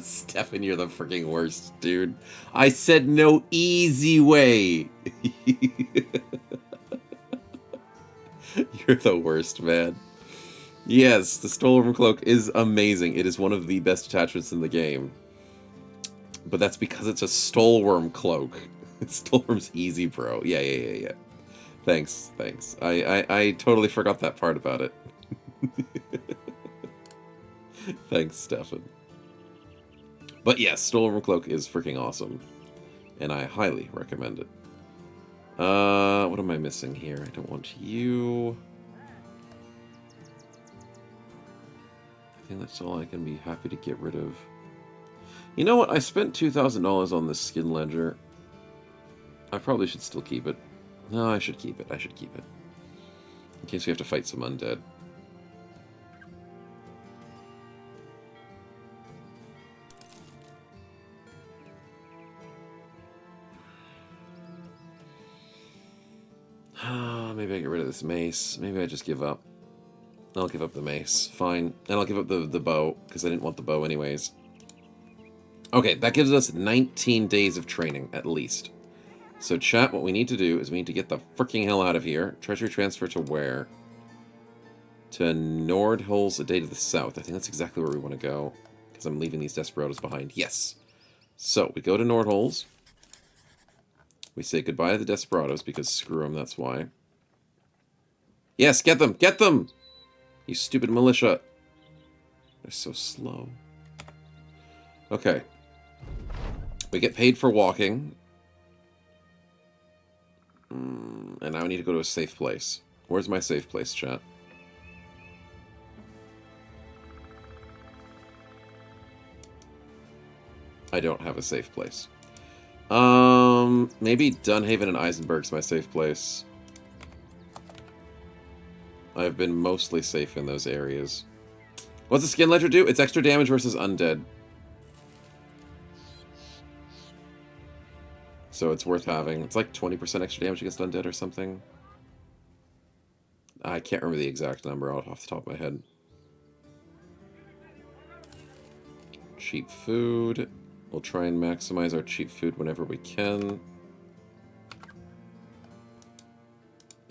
Stefan, you're the freaking worst, dude. I said no easy way. You're the worst, man. Yes, the Stolen Cloak is amazing. It is one of the best attachments in the game. But that's because it's a Stolworm cloak. Stolworm's easy, bro. Yeah. Thanks. I totally forgot that part about it. Thanks, Stefan. But yes, Stolworm Cloak is freaking awesome. And I highly recommend it. What am I missing here? I don't want you. I think that's all I can be happy to get rid of. You know what? I spent $2,000 on this skin ledger. I probably should still keep it. No, I should keep it. In case we have to fight some undead. Maybe I get rid of this mace. Maybe I just give up. I'll give up the mace. Fine. And I'll give up the bow, because I didn't want the bow anyways. Okay, that gives us 19 days of training, at least. So chat, what we need to do is we need to get the freaking hell out of here. Treasure transfer to where? To Nordholz, a day to the south. I think that's exactly where we want to go, because I'm leaving these Desperados behind. Yes! So, we go to Nordholz. We say goodbye to the Desperados, because screw them, that's why. Yes, get them! Get them! You stupid militia. They're so slow. Okay. We get paid for walking. And now we need to go to a safe place. Where's my safe place, chat? I don't have a safe place. Maybe Dunhaven and Eisenberg's my safe place. I've been mostly safe in those areas. What's the skin ledger do? It's extra damage versus undead. So it's worth having. It's like 20% extra damage against undead or something. I can't remember the exact number off the top of my head. Cheap food. We'll try and maximize our cheap food whenever we can.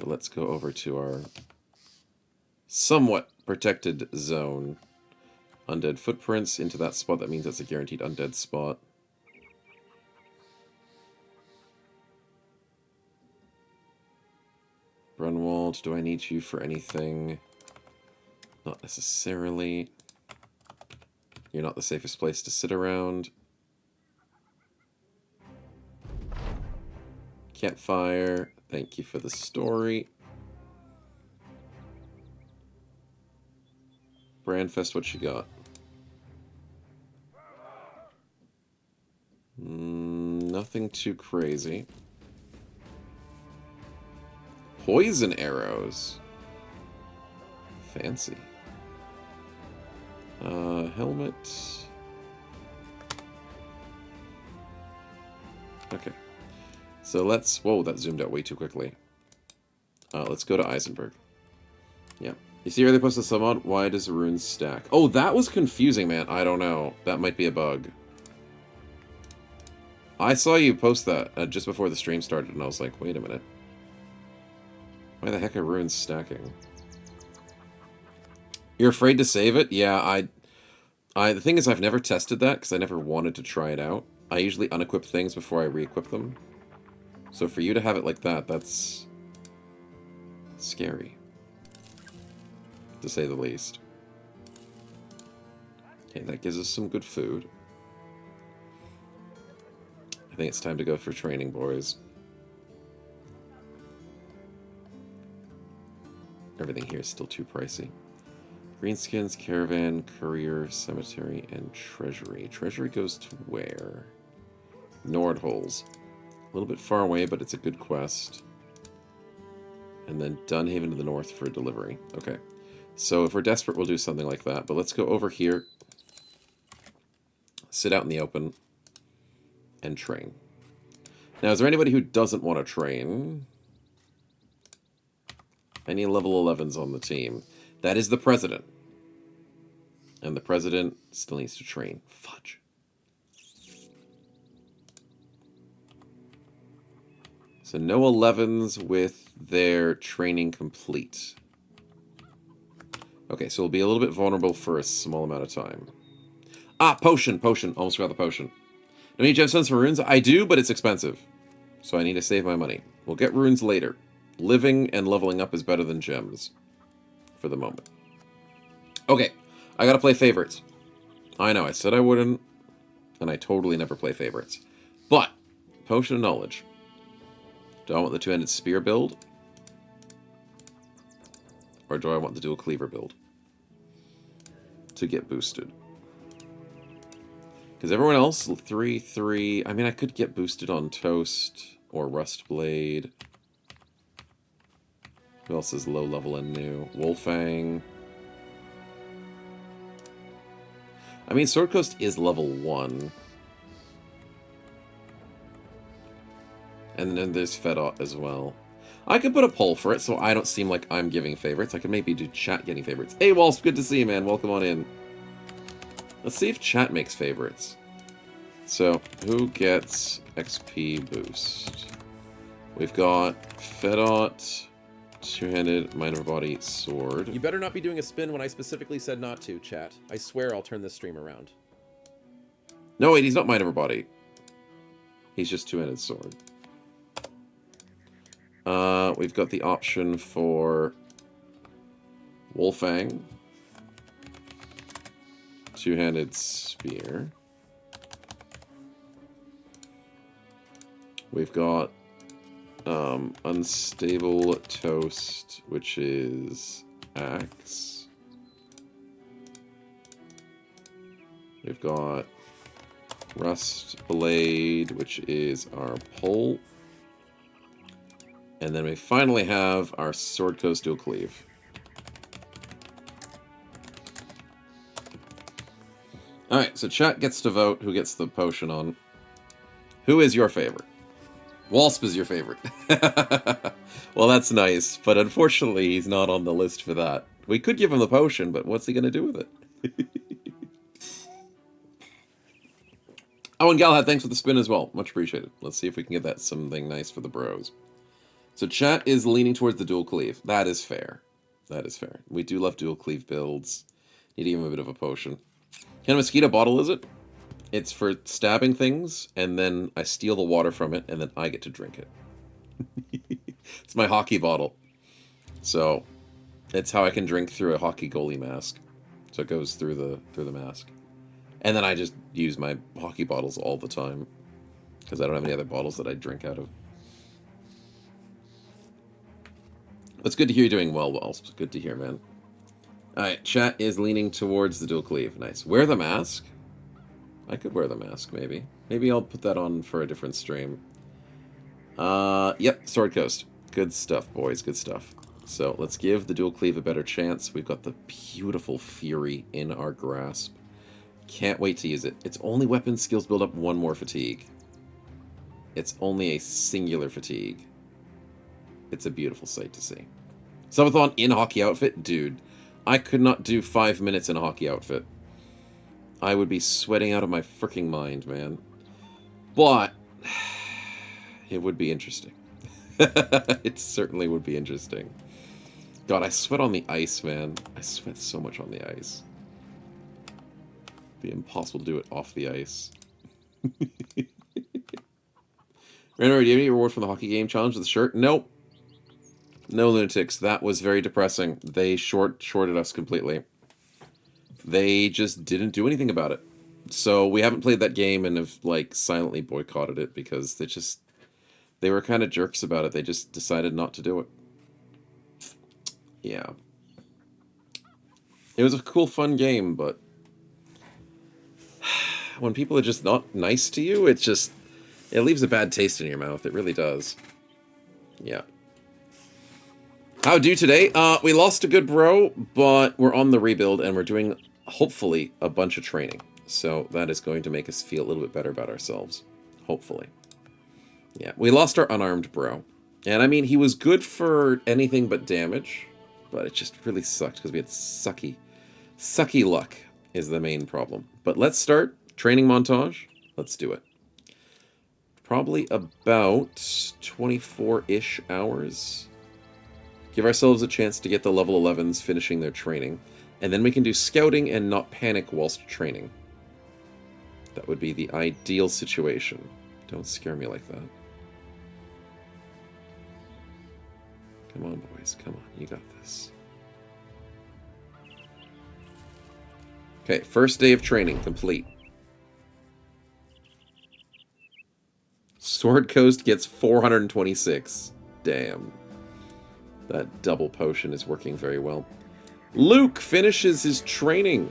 But let's go over to our somewhat protected zone. Undead footprints into that spot. That means that's a guaranteed undead spot. Brunwald, do I need you for anything? Not necessarily. You're not the safest place to sit around. Campfire, thank you for the story. Brandfest, what you got? Nothing too crazy. Poison arrows. Fancy. Helmet. Okay. So let's... Whoa, that zoomed out way too quickly. Let's go to Eisenberg. Yeah. You see where they posted some on? Why does runes stack? Oh, that was confusing, man. I don't know. That might be a bug. I saw you post that just before the stream started, and I was like, wait a minute. Why the heck are runes stacking? You're afraid to save it? Yeah, the thing is, I've never tested that, because I never wanted to try it out. I usually unequip things before I re-equip them. So for you to have it like that, that's scary. To say the least. Okay, that gives us some good food. I think it's time to go for training, boys. Everything here is still too pricey. Greenskins, Caravan, Courier, Cemetery, and Treasury. Treasury goes to where? Nordholes. A little bit far away, but it's a good quest. And then Dunhaven to the north for a delivery. Okay. So if we're desperate, we'll do something like that. But let's go over here. Sit out in the open. And train. Now, is there anybody who doesn't want to train? Any level 11s on the team? That is the president. And the president still needs to train. Fudge. So no 11s with their training complete. Okay, so we'll be a little bit vulnerable for a small amount of time. Ah, potion, potion. Almost forgot the potion. Do I need gemstones for runes? I do, but it's expensive. So I need to save my money. We'll get runes later. Living and leveling up is better than gems. For the moment. Okay, I gotta play favorites. I know, I said I wouldn't. And I totally never play favorites. But, Potion of Knowledge. Do I want the two-handed spear build? Or do I want the dual cleaver build? To get boosted. Because everyone else, 3-3... I mean, I could get boosted on Toast or Rustblade. Who else is low level and new? Wolfang. I mean, Sword Coast is level 1. And then there's Fedot as well. I could put a poll for it so I don't seem like I'm giving favorites. I could maybe do chat getting favorites. Hey, Walsh, good to see you, man. Welcome on in. Let's see if chat makes favorites. So, who gets XP boost? We've got Fedot, two-handed, minor body, sword. You better not be doing a spin when I specifically said not to, chat. I swear I'll turn this stream around. No, wait, he's not minor body. He's just two-handed sword. We've got the option for Wolfang, two-handed spear. We've got unstable toast, which is axe. We've got rust blade, which is our pole. And then we finally have our Sword Coast Dual Cleave. Alright, so chat gets to vote who gets the potion on. Who is your favorite? Walsp is your favorite. Well, that's nice, but unfortunately he's not on the list for that. We could give him the potion, but what's he going to do with it? Oh, and Galahad, thanks for the spin as well. Much appreciated. Let's see if we can get that something nice for the bros. So chat is leaning towards the dual cleave. That is fair. That is fair. We do love dual cleave builds. Need to give him a bit of a potion. What kind of mosquito bottle is it? It's for stabbing things, and then I steal the water from it, and then I get to drink it. It's my hockey bottle. So, it's how I can drink through a hockey goalie mask. So it goes through the mask. And then I just use my hockey bottles all the time. Because I don't have any other bottles that I drink out of. It's good to hear you're doing well, Wells. It's good to hear, man. Alright, chat is leaning towards the dual cleave. Nice. Wear the mask? I could wear the mask, maybe. Maybe I'll put that on for a different stream. Yep, Sword Coast. Good stuff, boys. Good stuff. So, let's give the dual cleave a better chance. We've got the beautiful Fury in our grasp. Can't wait to use it. Its only weapon skills build up one more fatigue. It's only a singular fatigue. It's a beautiful sight to see. Subathon in hockey outfit? Dude, I could not do 5 minutes in a hockey outfit. I would be sweating out of my freaking mind, man. But it would be interesting. It certainly would be interesting. God, I sweat on the ice, man. I sweat so much on the ice. It'd be impossible to do it off the ice. Random, do you have any reward from the hockey game challenge with the shirt? Nope. No, lunatics. That was very depressing. They shorted us completely. They just didn't do anything about it. So we haven't played that game and have like silently boycotted it because they were kind of jerks about it. They just decided not to do it. Yeah. It was a cool, fun game, but when people are just not nice to you, it leaves a bad taste in your mouth. It really does. Yeah. How do today? We lost a good bro, but we're on the rebuild and we're doing, hopefully, a bunch of training. So that is going to make us feel a little bit better about ourselves. Hopefully. Yeah, we lost our unarmed bro. And I mean, he was good for anything but damage, but it just really sucked because we had sucky luck is the main problem. But let's start training montage. Let's do it. Probably about 24-ish hours. Give ourselves a chance to get the level 11s finishing their training. And then we can do scouting and not panic whilst training. That would be the ideal situation. Don't scare me like that. Come on, boys. Come on. You got this. Okay, first day of training complete. Sword Coast gets 426. Damn. That double potion is working very well. Luke finishes his training.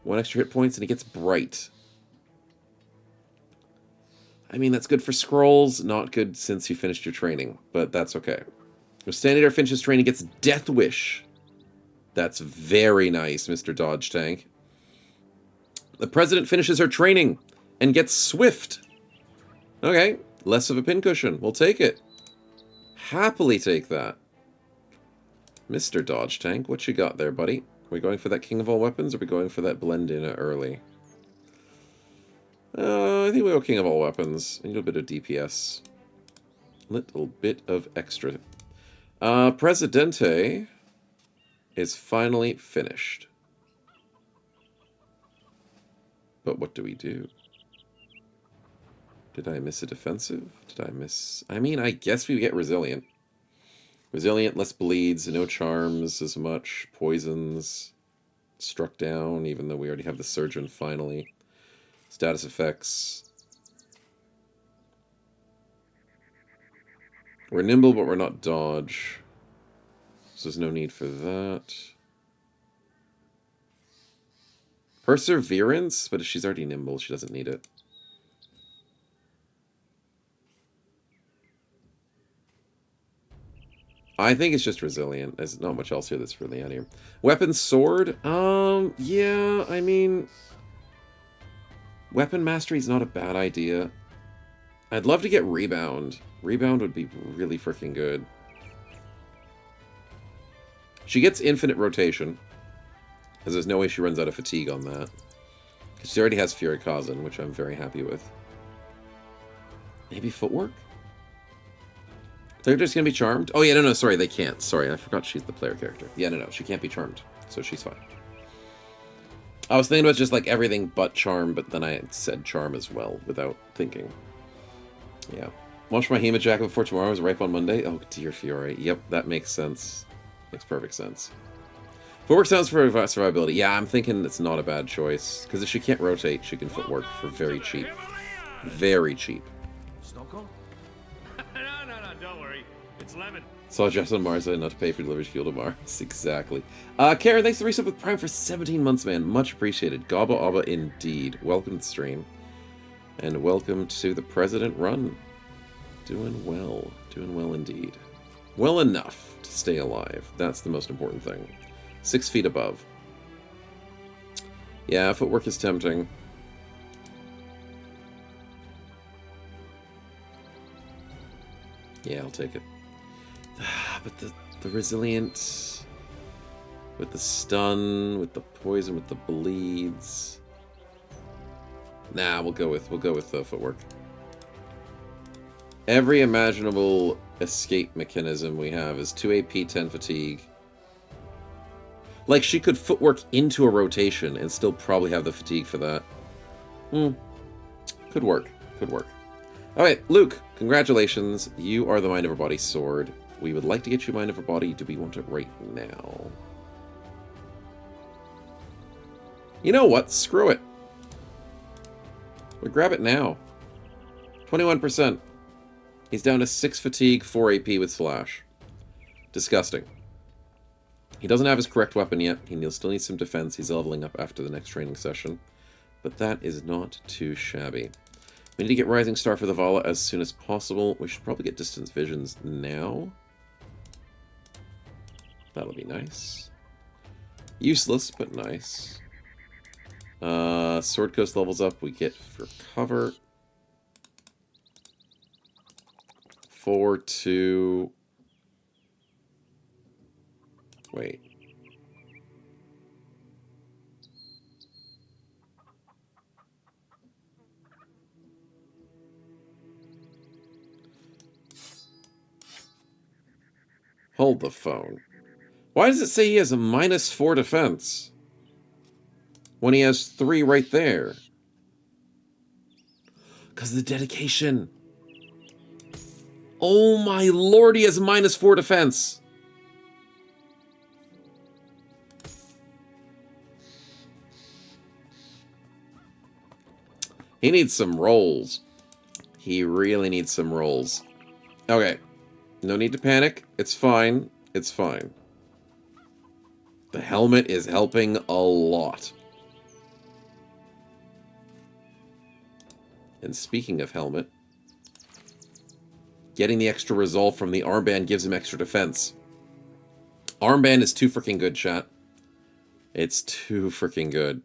1 extra hit points and he gets bright. I mean, that's good for scrolls. Not good since you finished your training, but that's okay. Standard finishes training, gets Death Wish. That's very nice, Mr. Dodge Tank. The President finishes her training and gets Swift. Okay, less of a pincushion. We'll take it. Happily take that. Mr. Dodge Tank, what you got there, buddy? Are we going for that King of All Weapons, or are we going for that blend in early? I think we'll go King of All Weapons. A little bit of DPS. Little bit of extra. Presidente is finally finished. But what do we do? Did I miss a defensive? Did I miss... I mean, I guess we get Resilient. Resilient, less bleeds, no charms as much, poisons, struck down, even though we already have the Surgeon finally. Status effects. We're nimble, but we're not dodge. So there's no need for that. Perseverance, but if she's already nimble, she doesn't need it. I think it's just resilient. There's not much else here that's really out here. Weapon sword? Yeah, I mean... Weapon mastery is not a bad idea. I'd love to get rebound. Rebound would be really freaking good. She gets infinite rotation. Because there's no way she runs out of fatigue on that. Because she already has Fury Kazan, which I'm very happy with. Maybe footwork? They're just gonna be charmed? Oh yeah, no, sorry, they can't. Sorry, I forgot she's the player character. Yeah, no, she can't be charmed, so she's fine. I was thinking about just like everything but charm, but then I said charm as well without thinking. Yeah. Launch my Hema jacket before tomorrow is ripe on Monday. Oh dear Fiore. Yep, that makes sense. Makes perfect sense. Footwork sounds for survivability. Yeah, I'm thinking it's not a bad choice. Because if she can't rotate, she can footwork for very cheap. Very cheap. Snow cone? No, don't worry. It's lemon. Saw Jess on Mars, not to pay for delivery fuel to Mars. Exactly. Karen, thanks for resub with Prime for 17 months, man. Much appreciated. Gobba Abba indeed. Welcome to the stream. And welcome to the President run. Doing well. Doing well indeed. Well enough to stay alive. That's the most important thing. 6 feet above. Yeah, footwork is tempting. Yeah, I'll take it. But the resilient, with the stun, with the poison, with the bleeds. Nah, we'll go with the footwork. Every imaginable escape mechanism we have is 2 AP, 10 fatigue. Like, she could footwork into a rotation and still probably have the fatigue for that. Could work. Could work. Alright, Luke, congratulations. You are the Mind Over Body sword. We would like to get you Mind Over Body. Do we want it right now? You know what? Screw it. We'll grab it now. 21%. He's down to 6 fatigue, 4 AP with Slash. Disgusting. He doesn't have his correct weapon yet. He still needs some defense. He's leveling up after the next training session. But that is not too shabby. We need to get Rising Star for the Vala as soon as possible. We should probably get Distance Visions now. That'll be nice. Useless, but nice. Sword Coast levels up. We get for cover. 4 to... Wait. Hold the phone. Why does it say he has a -4 defense? When he has 3 right there. Because of the dedication. Oh my lord, he has a -4 defense. He needs some rolls. He really needs some rolls. Okay. No need to panic. It's fine. It's fine. The helmet is helping a lot. And speaking of helmet, getting the extra resolve from the armband gives him extra defense. Armband is too freaking good, chat. It's too freaking good.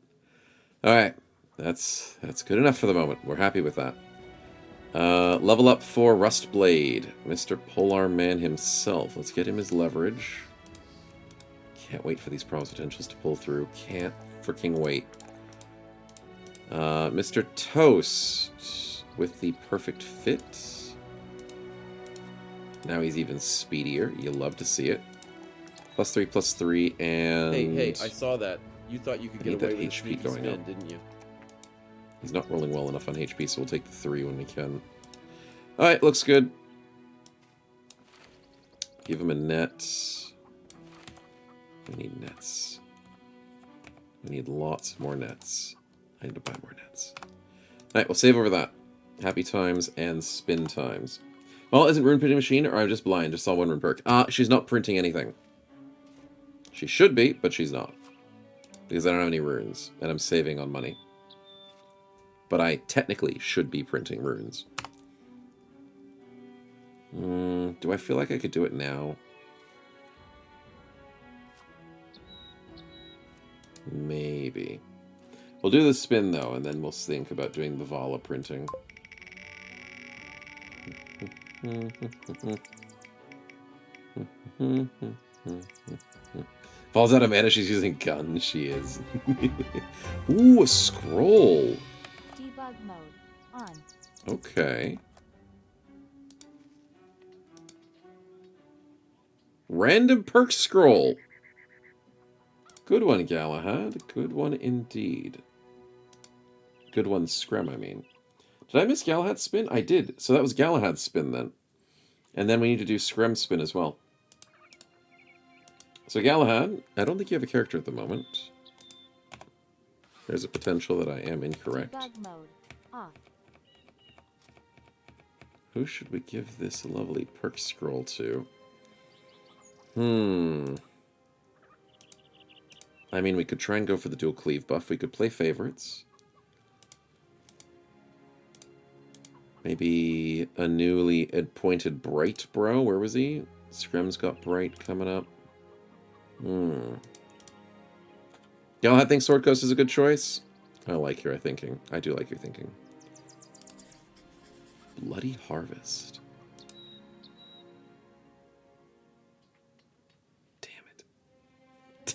Alright. That's good enough for the moment. We're happy with that. Level up for Rustblade. Mr. Polar Man himself. Let's get him his leverage. Can't wait for these Promise Potentials to pull through. Can't freaking wait. Mr. Toast with the perfect fit. Now he's even speedier. You love to see it. +3/+3 and... Hey, I saw that. You thought you could get away with a HP sneaky going spin, up. didn't you? He's not rolling well enough on HP, so we'll take the 3 when we can. Alright, looks good. Give him a net. We need nets. We need lots more nets. I need to buy more nets. Alright, we'll save over that. Happy times and spin times. Well, isn't Rune Printing Machine, or I'm just blind? Just saw one rune perk. She's not printing anything. She should be, but she's not. Because I don't have any runes, and I'm saving on money. But I technically should be printing runes. Do I feel like I could do it now? Maybe. We'll do the spin, though, and then we'll think about doing the Vala printing. Falls out of mana, she's using gun. She is. Ooh, a scroll. Debug mode on. Okay. Random perk scroll. Good one, Galahad. Good one indeed. Good one, Screm, I mean. Did I miss Galahad's spin? I did. So that was Galahad's spin then. And then we need to do Screm's spin as well. So Galahad, I don't think you have a character at the moment. There's a potential that I am incorrect. Debug mode off. Who should we give this lovely perk scroll to? I mean, we could try and go for the dual cleave buff. We could play favorites. Maybe a newly appointed Bright bro. Where was he? Screm's got Bright coming up. Galahad thinks Sword Coast is a good choice. I like your thinking. I do like your thinking. Bloody Harvest.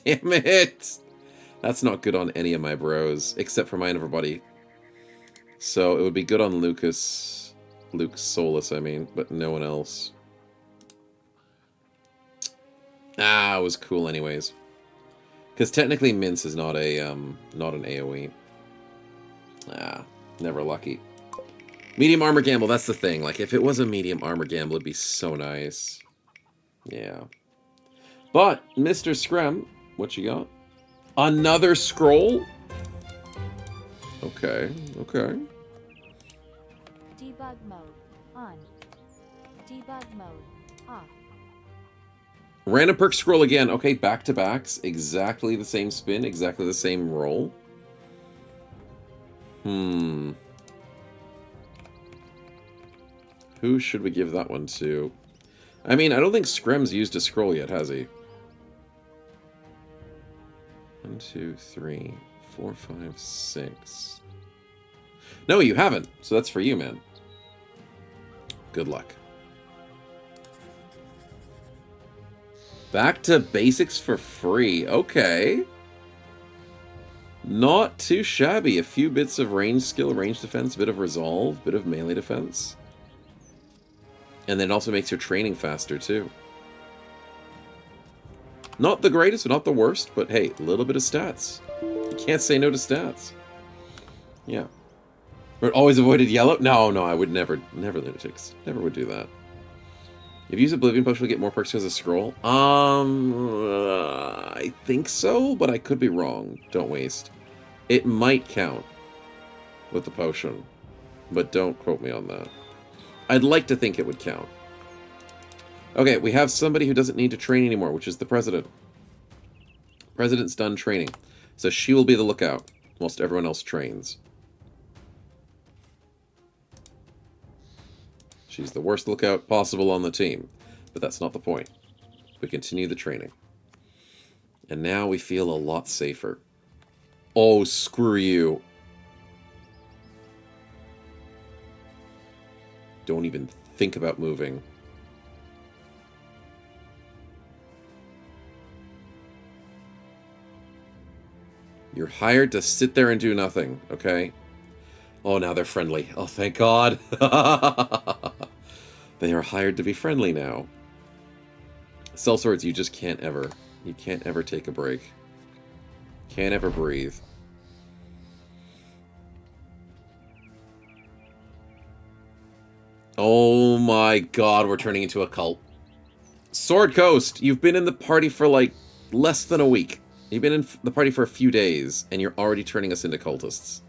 Damn it! That's not good on any of my bros, except for mine, everybody. So it would be good on Lucas. Luke Solus, I mean, but no one else. Ah, it was cool anyways. Because technically Mince is not a not an AoE. Ah, never lucky. Medium armor gamble, that's the thing. Like, if it was a medium armor gamble, it'd be so nice. Yeah. But, Mr. Screm, what you got? Another scroll? Okay, okay. Debug mode on. Debug mode off. Random perk scroll again. Okay, back-to-backs. Exactly the same spin, exactly the same roll. Who should we give that one to? I mean, I don't think Screm's used a scroll yet, has he? 1, 2, 3, 4, 5, 6. No, you haven't. So that's for you, man. Good luck. Back to basics for free. Okay. Not too shabby. A few bits of range skill, range defense, bit of resolve, bit of melee defense. And then it also makes your training faster, too. Not the greatest, but not the worst, but hey, a little bit of stats. You can't say no to stats. Yeah. But always avoided yellow? No, I would never lunatics. Never would do that. If you use Oblivion Potion, we get more perks as a scroll. I think so, but I could be wrong. Don't waste. It might count with the potion, but don't quote me on that. I'd like to think it would count. Okay, we have somebody who doesn't need to train anymore, which is the President. President's done training, so she will be the lookout, whilst everyone else trains. She's the worst lookout possible on the team, but that's not the point. We continue the training. And now we feel a lot safer. Oh, screw you. Don't even think about moving. You're hired to sit there and do nothing, okay? Oh, now they're friendly. Oh, thank God. They are hired to be friendly now. Sellswords, you just can't ever. You can't ever take a break. Can't ever breathe. Oh my God, we're turning into a cult. Sword Coast, you've been in the party for like less than a week. You've been in the party for a few days, and you're already turning us into cultists.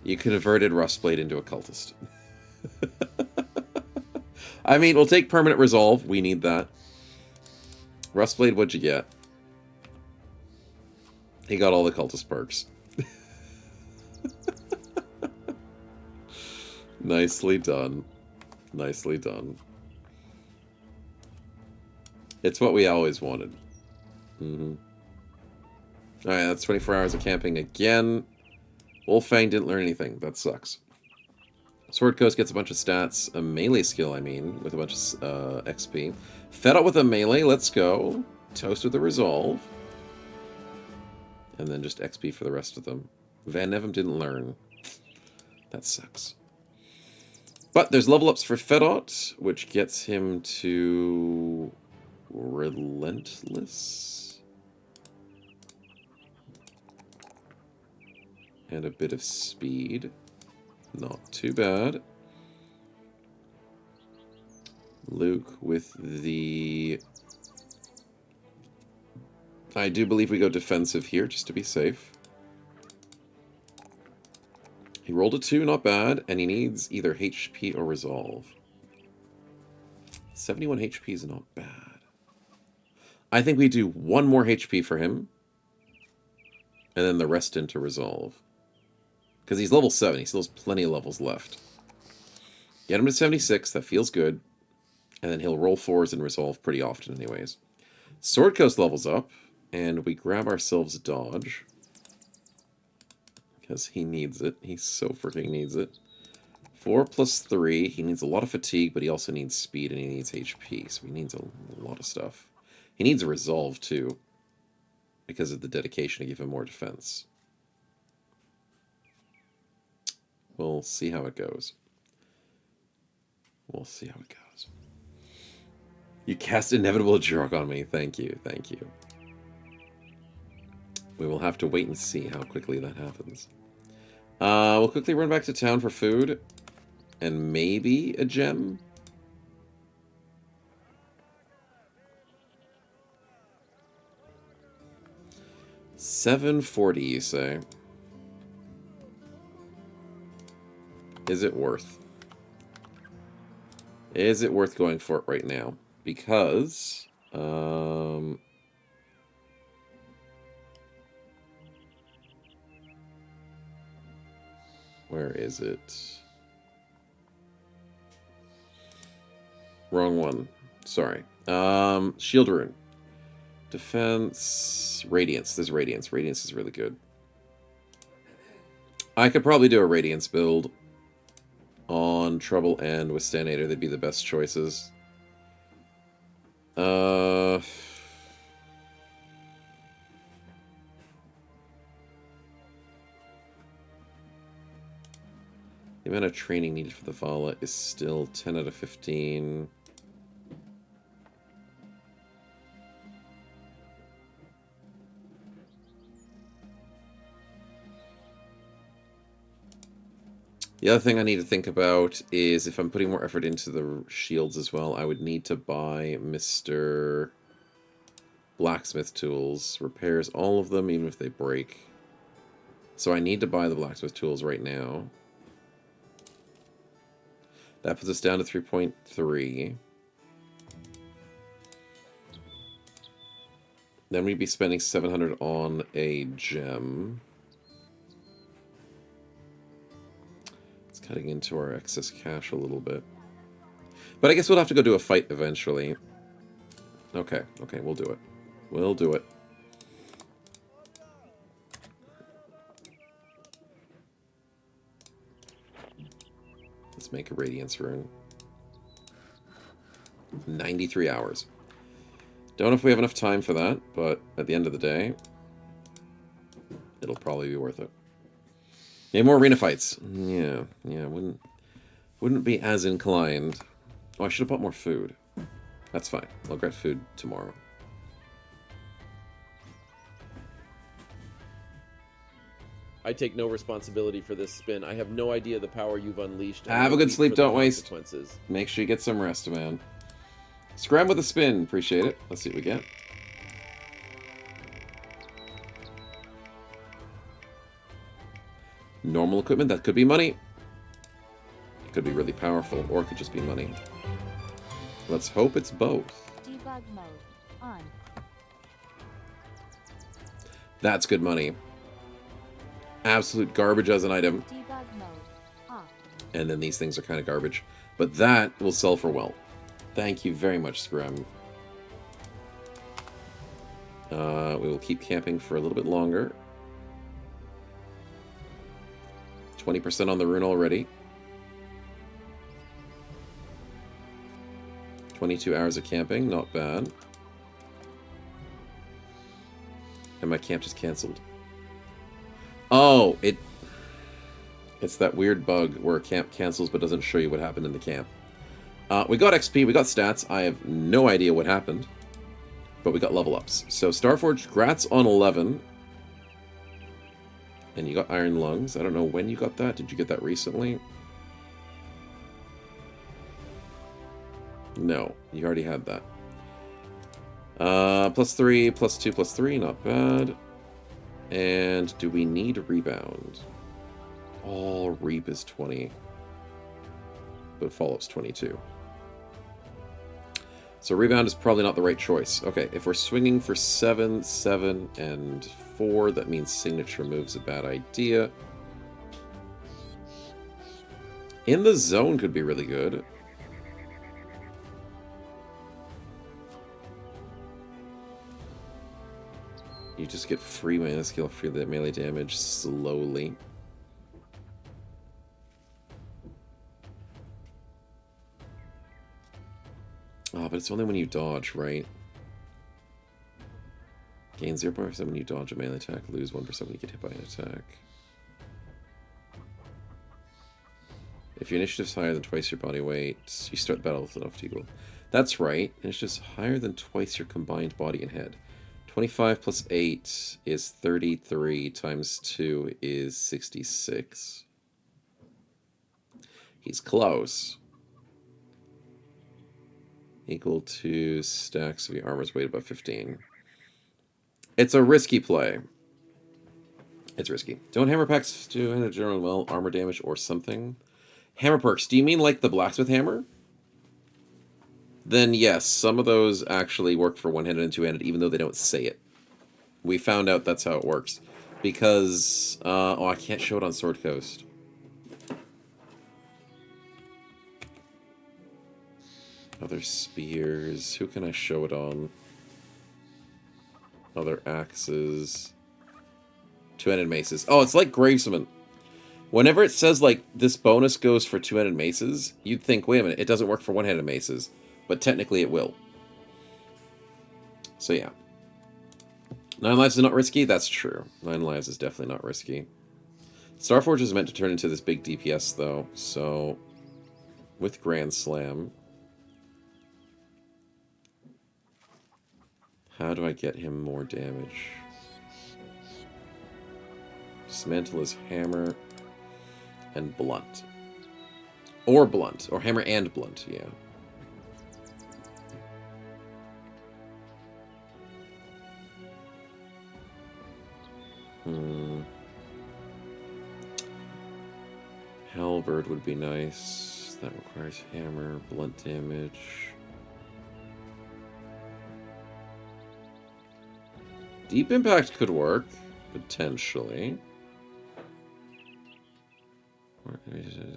You converted Rustblade into a cultist. I mean, we'll take permanent resolve. We need that. Rustblade, what'd you get? He got all the cultist perks. Nicely done. Nicely done. It's what we always wanted. Alright, that's 24 hours of camping again. Wolfang didn't learn anything. That sucks. Sword Coast gets a bunch of stats. A melee skill, I mean, with a bunch of XP. Fed up with a melee. Let's go. Toast with a resolve. And then just XP for the rest of them. Van Nevem didn't learn. That sucks. But there's level ups for Fedot, which gets him to Relentless. And a bit of speed. Not too bad. Luke with the... I do believe we go defensive here, just to be safe. He rolled a 2, not bad, and he needs either HP or Resolve. 71 HP is not bad. I think we do 1 more HP for him, and then the rest into Resolve. Because he's level 7, he still has plenty of levels left. Get him to 76, that feels good. And then he'll roll 4s and Resolve pretty often anyways. Sword Coast levels up, and we grab ourselves a dodge. Because he needs it. He so freaking needs it. 4 plus 3. He needs a lot of fatigue, but he also needs speed and he needs HP. So he needs a lot of stuff. He needs a Resolve, too. Because of the dedication to give him more defense. We'll see how it goes. We'll see how it goes. You cast Inevitable Drug on me. Thank you. Thank you. We will have to wait and see how quickly that happens. We'll quickly run back to town for food. And maybe a gem. $740, you say? Is it worth? Is it worth going for it right now? Because... where is it? Wrong one. Sorry. Shield Rune. Defense. Radiance. There's Radiance. Radiance is really good. I could probably do a Radiance build on Trouble and Withstanator. They'd be the best choices. The amount of training needed for the Vala is still 10 out of 15. The other thing I need to think about is if I'm putting more effort into the shields as well, I would need to buy Mr. Blacksmith tools. Repairs all of them, even if they break. So I need to buy the Blacksmith tools right now. That puts us down to 3.3. Then we'd be spending 700 on a gem. It's cutting into our excess cash a little bit. But I guess we'll have to go do a fight eventually. Okay, okay, we'll do it. We'll do it. Let's make a Radiance rune. 93 hours. Don't know if we have enough time for that, but at the end of the day, it'll probably be worth it. Yeah, more arena fights. Yeah, wouldn't be as inclined. Oh, I should have bought more food. That's fine. I'll get food tomorrow. I take no responsibility for this spin. I have no idea the power you've unleashed. Have a good sleep, don't waste. Consequences. Make sure you get some rest, man. Scram with a spin. Appreciate it. Let's see what we get. Normal equipment. That could be money. It could be really powerful, or it could just be money. Let's hope it's both. Debug mode on. That's good money. Absolute garbage as an item. Debug mode off. And then these things are kind of garbage. But that will sell for well. Thank you very much, Scrum. We will keep camping for a little bit longer. 20% on the rune already. 22 hours of camping, not bad. And my camp just cancelled. Oh, It's that weird bug where a camp cancels but doesn't show you what happened in the camp. We got XP, we got stats. I have no idea what happened. But we got level ups. So Starforged, grats on 11. And you got Iron Lungs. I don't know when you got that. Did you get that recently? No, you already had that. +3, +2, +3, not bad. And do we need Rebound? Oh, Reap is 20. But Follow-up's 22. So Rebound is probably not the right choice. Okay, if we're swinging for 7, 7, and 4, that means Signature Move's a bad idea. In the Zone could be really good. You just get free mana skill for the melee damage slowly. Oh, but it's only when you dodge, right? Gain 0.5% when you dodge a melee attack, lose 1% when you get hit by an attack. If your initiative's higher than twice your body weight, you start the battle with enough to equal. That's right, initiative's higher than twice your combined body and head. 25 plus 8 is 33, times 2 is 66. He's close. Equal to stacks of your armor's weight above 15. It's a risky play. It's risky. Don't hammer packs do in a general well armor damage or something? Hammer perks. Do you mean like the blacksmith hammer? Then yes, some of those actually work for one-handed and two-handed, even though they don't say it. We found out that's how it works. Because, oh, I can't show it on Sword Coast. Other spears. Who can I show it on? Other axes. Two-handed maces. Oh, it's like Gravesman. Whenever it says, like, this bonus goes for two-handed maces, you'd think, wait a minute, it doesn't work for one-handed maces. But technically it will. So, yeah. 9 lives is not risky? That's true. 9 lives is definitely not risky. Starforge is meant to turn into this big DPS, though. So, with Grand Slam... how do I get him more damage? Dismantle his hammer and blunt. Or blunt. Or hammer and blunt, yeah. Halberd would be nice. That requires hammer, blunt damage. Deep Impact could work, potentially.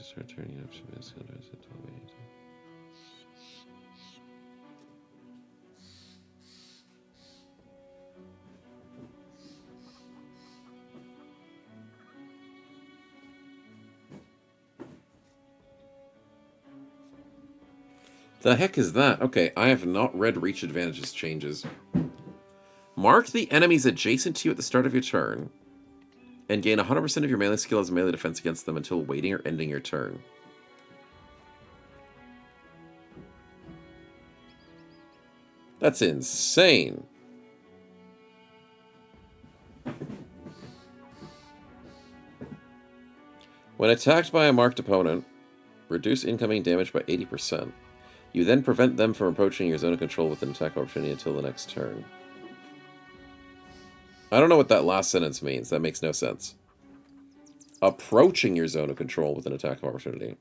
Start turning up The heck is that? Okay, I have not read Reach Advantage's changes. Mark the enemies adjacent to you at the start of your turn, and gain 100% of your melee skill as melee defense against them until waiting or ending your turn. That's insane. When attacked by a marked opponent, reduce incoming damage by 80%. You then prevent them from approaching your zone of control with an attack opportunity until the next turn. I don't know what that last sentence means. That makes no sense. Approaching your zone of control with an attack opportunity.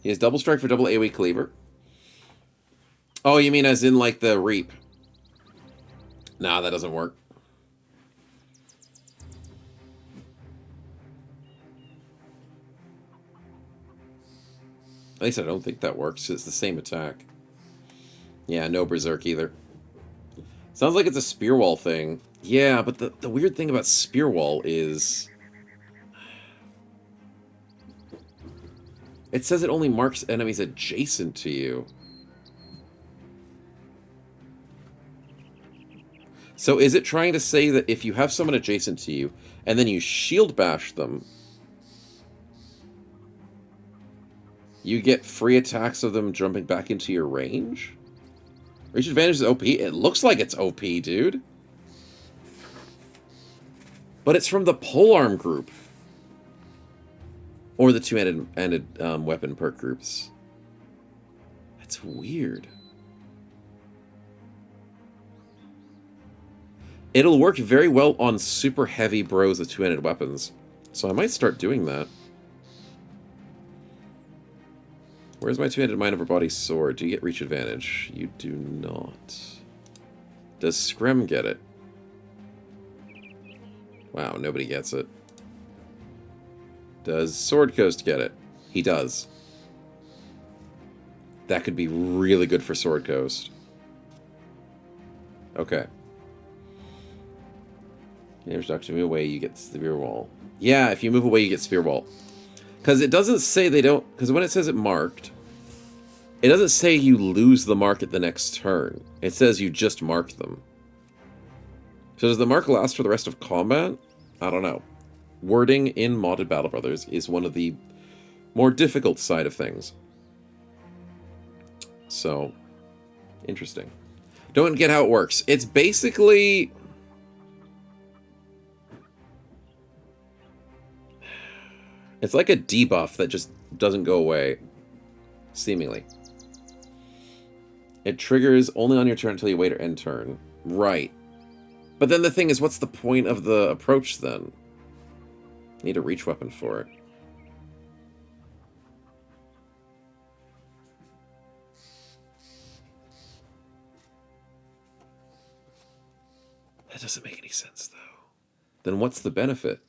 He has double strike for double AoE cleaver. Oh, you mean as in like the Reap? Nah, that doesn't work. At least I don't think that works. It's the same attack. Yeah, no Berserk either. Sounds like it's a Spear Wall thing. Yeah, but the weird thing about Spear Wall is... It says it only marks enemies adjacent to you. So is it trying to say that if you have someone adjacent to you, and then you shield bash them, you get free attacks of them jumping back into your range? Reach advantage is OP? It looks like it's OP, dude. But it's from the polearm group. Or the two-handed weapon perk groups. That's weird. It'll work very well on super heavy bros with two-handed weapons. So I might start doing that. Where's my two-handed mind over body sword? Do you get reach advantage? You do not. Does Screm get it? Wow, nobody gets it. Does Sword Coast get it? He does. That could be really good for Sword Coast. Okay. Damage reduction, move away, you get Spear Wall. Yeah, if you move away, you get Spear Wall. Because it doesn't say they don't... Because when it says it marked, it doesn't say you lose the mark at the next turn. It says you just mark them. So does the mark last for the rest of combat? I don't know. Wording in modded Battle Brothers is one of the more difficult side of things. So, interesting. Don't get how it works. It's basically... It's like a debuff that just doesn't go away. Seemingly. It triggers only on your turn until you wait or end turn. Right. But then the thing is, what's the point of the approach then? Need a reach weapon for it. That doesn't make any sense, though. Then what's the benefit?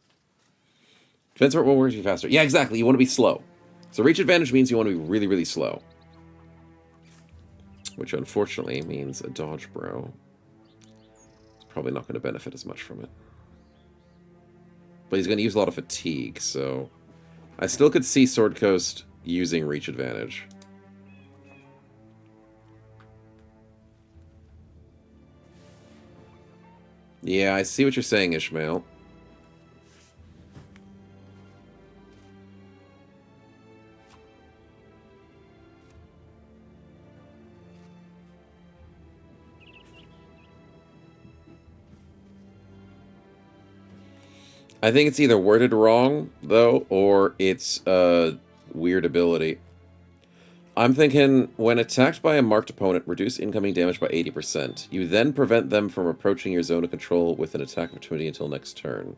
Defense will work you faster. Yeah, exactly. You want to be slow. So reach advantage means you want to be really, really slow. Which unfortunately means a dodge bro. It's probably not going to benefit as much from it. But he's going to use a lot of fatigue, so... I still could see Sword Coast using reach advantage. Yeah, I see what you're saying, Ishmael. I think it's either worded wrong, though, or it's a weird ability. I'm thinking, when attacked by a marked opponent, reduce incoming damage by 80%. You then prevent them from approaching your zone of control with an attack opportunity until next turn.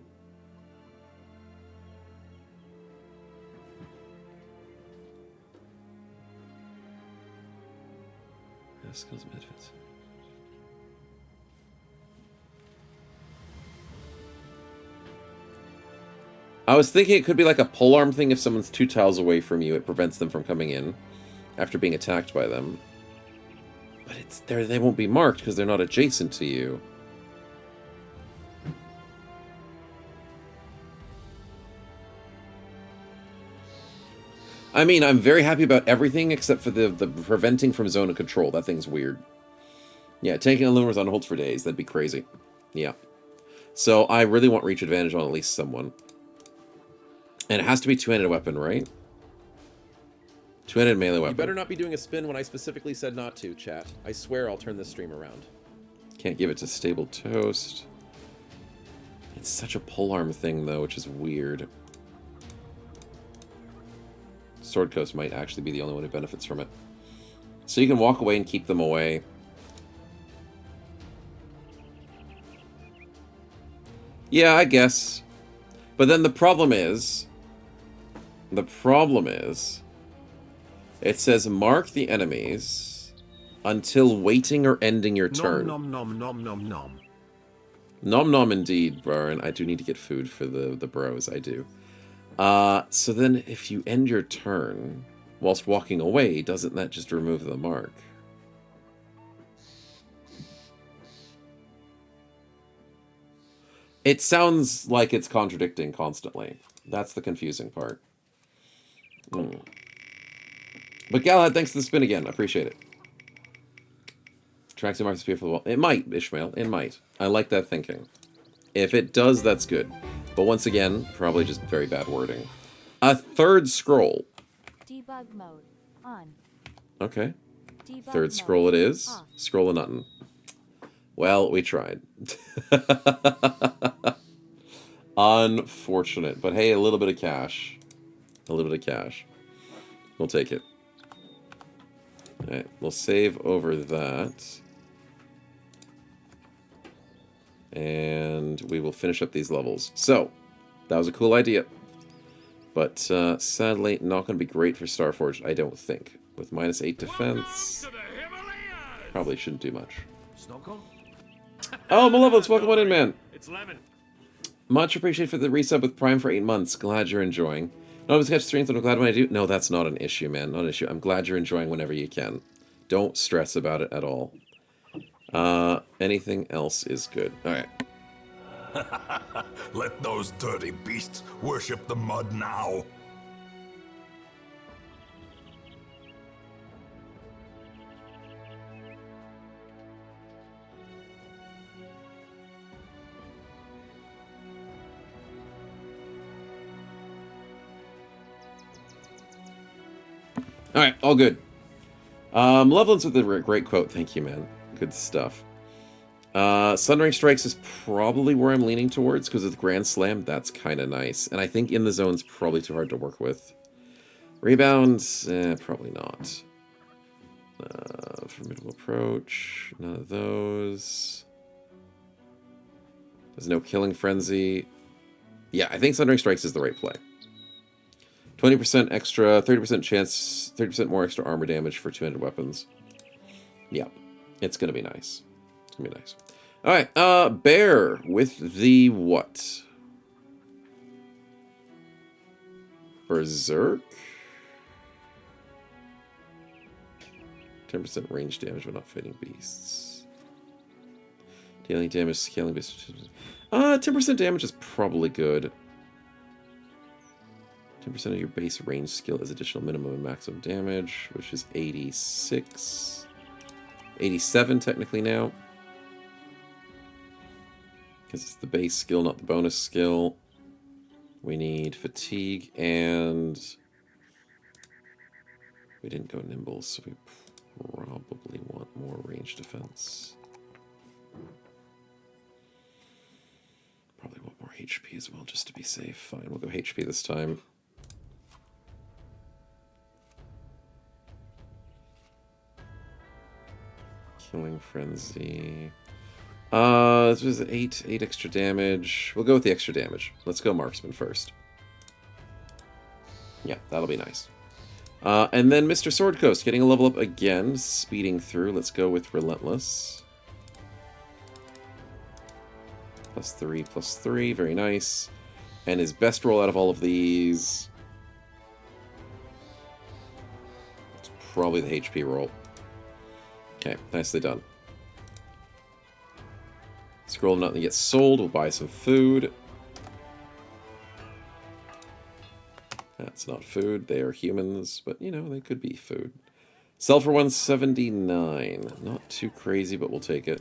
Skills and benefits. I was thinking it could be like a polearm thing. If someone's 2 tiles away from you, it prevents them from coming in after being attacked by them. But it's there; they won't be marked because they're not adjacent to you. I mean, I'm very happy about everything except for the preventing from zone of control. That thing's weird. Yeah, taking Illuminers on holds for days. That'd be crazy. Yeah. So I really want reach advantage on at least someone. And it has to be two-handed weapon, right? Two-handed melee weapon. You better not be doing a spin when I specifically said not to, chat. I swear I'll turn this stream around. Can't give it to Stable Toast. It's such a polearm thing, though, which is weird. Sword Coast might actually be the only one who benefits from it. So you can walk away and keep them away. Yeah, I guess. But then the problem is... it says mark the enemies until waiting or ending your turn. Nom nom nom nom nom nom. Nom nom indeed, Baron. I do need to get food for the bros, I do. So then if you end your turn whilst walking away, doesn't that just remove the mark? It sounds like it's contradicting constantly. That's the confusing part. But Galahad, thanks for the spin again. I appreciate it. Tracks marks spear for the wall. It might, Ishmael. It might. I like that thinking. If it does, that's good. But once again, probably just very bad wording. A third scroll. Debug mode. On. Okay. Debug Third mode. scroll it is. Off. Scroll of nothing. Well, we tried. Unfortunate. But hey, a little bit of cash. A little bit of cash. We'll take it. Alright, we'll save over that. And we will finish up these levels. So, that was a cool idea. But sadly, not going to be great for Starforged, I don't think. With -8 defense, probably shouldn't do much. Snorkel? Oh, Malevolence, welcome on in, man. It's Lemon. Much appreciated for the resub with Prime for 8 months. Glad you're enjoying. Not always catch streams, but I'm glad when I do. No, that's not an issue, man. Not an issue. I'm glad you're enjoying whenever you can. Don't stress about it at all. Anything else is good. Alright. Let those dirty beasts worship the mud now. Alright, all good. Malevolence with a great quote. Thank you, man. Good stuff. Sundering Strikes is probably where I'm leaning towards, because with Grand Slam, that's kind of nice. And I think In the Zone's probably too hard to work with. Rebounds, probably not. Formidable Approach, none of those. There's no Killing Frenzy. Yeah, I think Sundering Strikes is the right play. 20% extra, 30% chance, 30% more extra armor damage for 200 weapons. Yeah, it's going to be nice. It's going to be nice. Alright, Bear with the what? Berserk? 10% range damage when not fighting beasts. Dealing damage, scaling beasts. 10% damage is probably good. 10% of your base range skill is additional minimum and maximum damage, which is 86. 87 technically now. Because it's the base skill, not the bonus skill. We need fatigue and... We didn't go nimble, so we probably want more range defense. Probably want more HP as well, just to be safe. Fine, we'll go HP this time. Killing Frenzy. This was 8 extra damage. We'll go with the extra damage. Let's go Marksman first. Yeah, that'll be nice. And then Mr. Sword Coast getting a level up again, speeding through. Let's go with Relentless. +3, +3, very nice. And his best roll out of all of these... It's probably the HP roll. Okay, nicely done. Scroll of nothing gets sold. We'll buy some food. That's not food. They are humans, but, you know, they could be food. Sell for 179. Not too crazy, but we'll take it.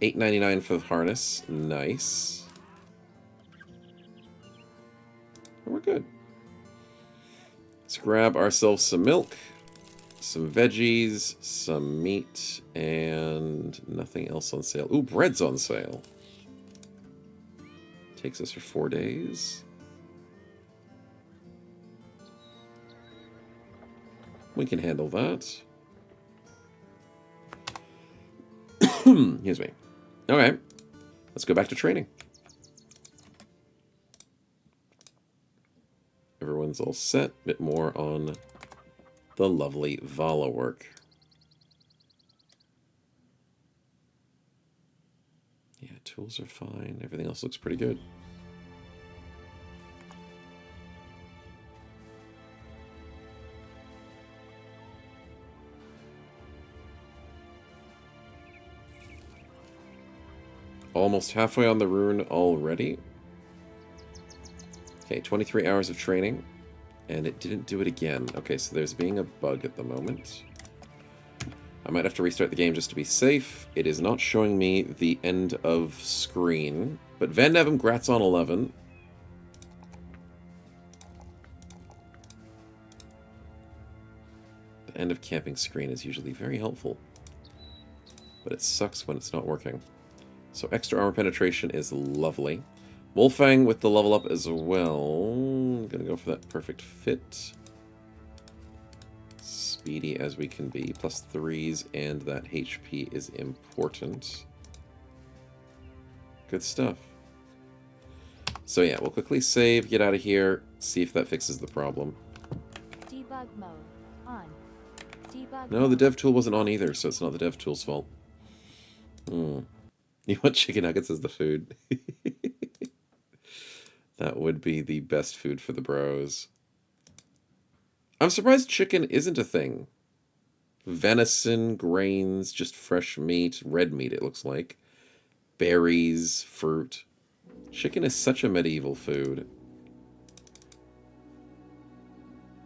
$8.99 for the harness. Nice. And we're good. Let's grab ourselves some milk, some veggies, some meat, and nothing else on sale. Ooh, bread's on sale. Takes us for 4 days. We can handle that. Excuse me. Okay. Let's go back to training. Everyone's all set. A bit more on the lovely Vala work. Yeah, tools are fine. Everything else looks pretty good. Almost halfway on the rune already. Okay, 23 hours of training. And it didn't do it again. Okay, so there's being a bug at the moment. I might have to restart the game just to be safe. It is not showing me the end of screen. But Van Nevem, grats on 11. The end of camping screen is usually very helpful. But it sucks when it's not working. So extra armor penetration is lovely. Wolfang with the level up as well. I'm gonna go for that perfect fit. Speedy as we can be. Plus 3s, and that HP is important. Good stuff. So yeah, we'll quickly save, get out of here, see if that fixes the problem. Debug mode on. Debug No, the mode. dev tool wasn't on either, so it's not the dev tool's fault. You want chicken nuggets as the food? That would be the best food for the bros. I'm surprised chicken isn't a thing. Venison, grains, just fresh meat, red meat it looks like. Berries, fruit. Chicken is such a medieval food.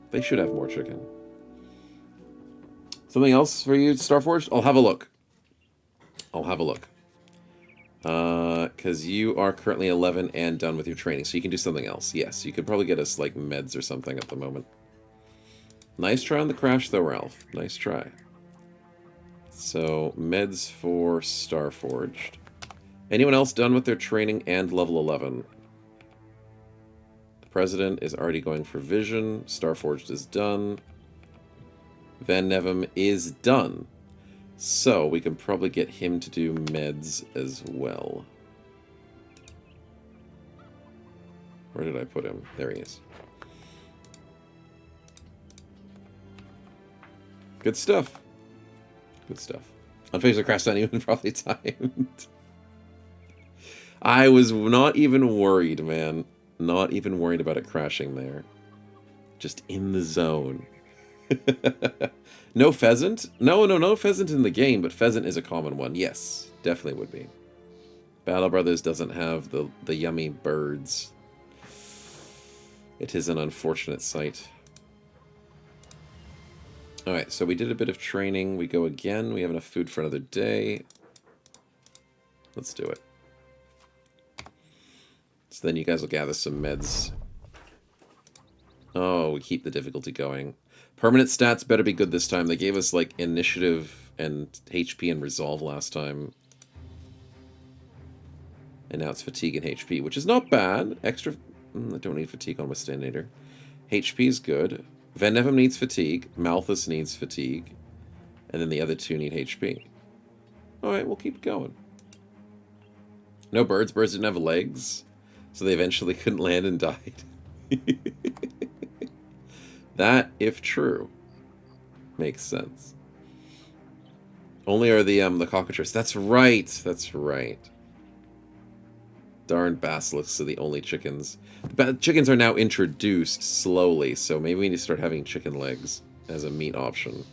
They should have more chicken. Something else for you, Starforged? I'll have a look. I'll have a look. Because you are currently 11 and done with your training, so you can do something else. Yes, you could probably get us, like, meds or something at the moment. Nice try on the crash, though, Ralph. Nice try. So, meds for Starforged. Anyone else done with their training and level 11? The President is already going for Vision. Starforged is done. Van Nevem is done. So, we can probably get him to do meds as well. Where did I put him? There he is. Good stuff. Good stuff. Unphaser crashed on even probably timed. I was not even worried, man. Not even worried about it crashing there. Just in the zone. No pheasant? No pheasant in the game, but pheasant is a common one. Yes, definitely would be. Battle Brothers doesn't have the yummy birds. It is an unfortunate sight. Alright, so we did a bit of training. We go again. We have enough food for another day. Let's do it. So then you guys will gather some meds. Oh, we keep the difficulty going. Permanent stats better be good this time. They gave us, like, initiative and HP and resolve last time. And now it's fatigue and HP, which is not bad. Extra... I don't need fatigue on Withstandinator. HP is good. Van Nevem needs fatigue. Malthus needs fatigue. And then the other two need HP. Alright, we'll keep going. No birds. Birds didn't have legs. So they eventually couldn't land and died. That, if true, makes sense. Only are the cockatrice. That's right. That's right. Darn basilisks are the only chickens. Chickens are now introduced slowly, so maybe we need to start having chicken legs as a meat option.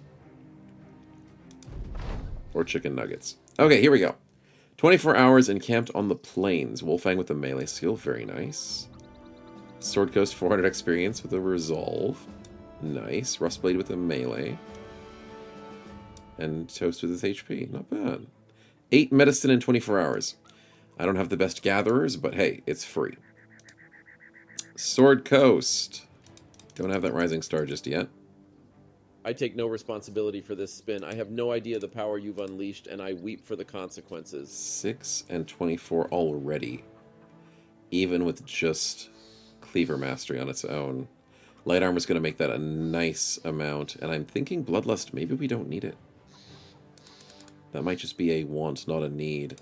Or chicken nuggets. Okay, here we go. 24 hours encamped on the plains. Wolfang with a melee skill. Very nice. Sword Coast 400 experience with a resolve. Nice. Rustblade with a melee. And Toast with his HP. Not bad. 8 medicine in 24 hours. I don't have the best gatherers, but hey, it's free. Sword Coast. Don't have that Rising Star just yet. I take no responsibility for this spin. I have no idea the power you've unleashed, and I weep for the consequences. 6 and 24 already. Even with just Cleaver Mastery on its own. Light Armor's going to make that a nice amount, and I'm thinking Bloodlust, maybe we don't need it. That might just be a want, not a need.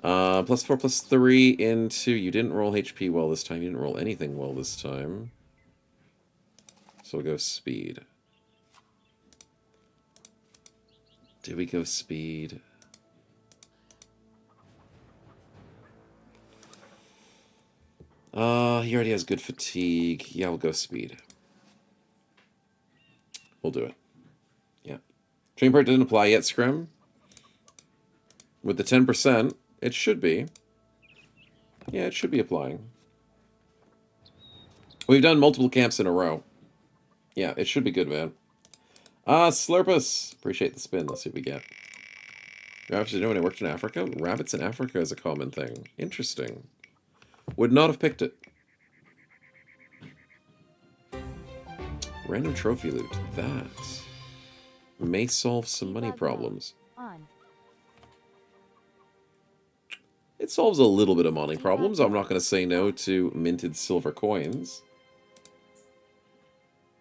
Plus 4, plus 3 into... You didn't roll HP well this time. You didn't roll anything well this time. So we'll go Speed. Did we go Speed? He already has good fatigue. Yeah, we'll go Speed. We'll do it. Yeah. Train part didn't apply yet, Scrim. With the 10%, it should be. Yeah, it should be applying. We've done multiple camps in a row. Yeah, it should be good, man. Slurpus! Appreciate the spin. Let's see what we get. Rabbits are doing it. Worked in Africa? Rabbits in Africa is a common thing. Interesting. Would not have picked it. Random trophy loot. That may solve some money Debug mode. problems. On. It solves a little bit of money Debug problems. I'm mode. not going to say no to minted silver coins.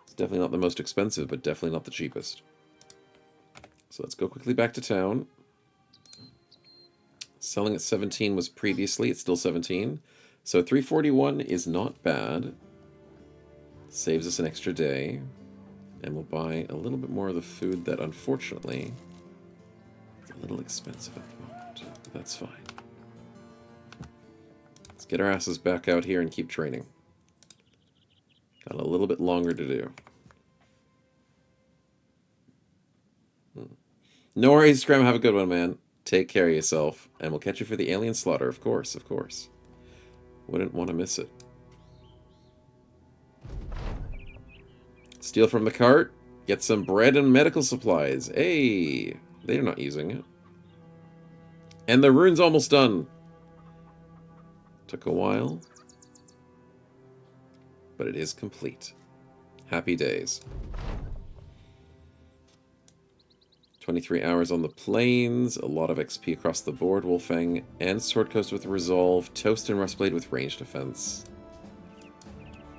It's definitely not the most expensive, but definitely not the cheapest. So let's go quickly back to town. Selling at 17 was previously. It's still 17. So 341 is not bad. Saves us an extra day. And we'll buy a little bit more of the food that, unfortunately, is a little expensive at the moment. But that's fine. Let's get our asses back out here and keep training. Got a little bit longer to do. No worries, Scram. Have a good one, man. Take care of yourself. And we'll catch you for the alien slaughter, of course, of course. Wouldn't want to miss it. Steal from the cart. Get some bread and medical supplies. Hey, they're not using it. And the rune's almost done. Took a while. But it is complete. Happy days. 23 hours on the plains. A lot of XP across the board. Wolfang and Sword Coast with Resolve. Toast and Rustblade with range defense.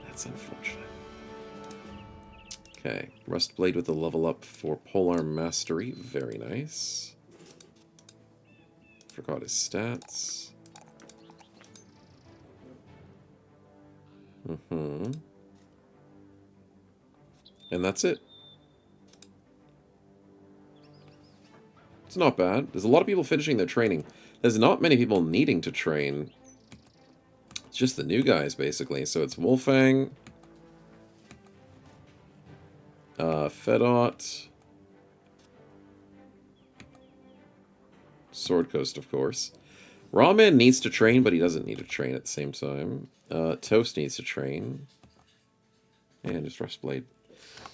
That's unfortunate. Okay, Rustblade with a level up for Polearm Mastery. Very nice. Forgot his stats. And that's it. It's not bad. There's a lot of people finishing their training. There's not many people needing to train. It's just the new guys, basically. So it's Wolfang, Fedot, Sword Coast, of course. Rawman needs to train, but he doesn't need to train at the same time. Toast needs to train. And just Rustblade.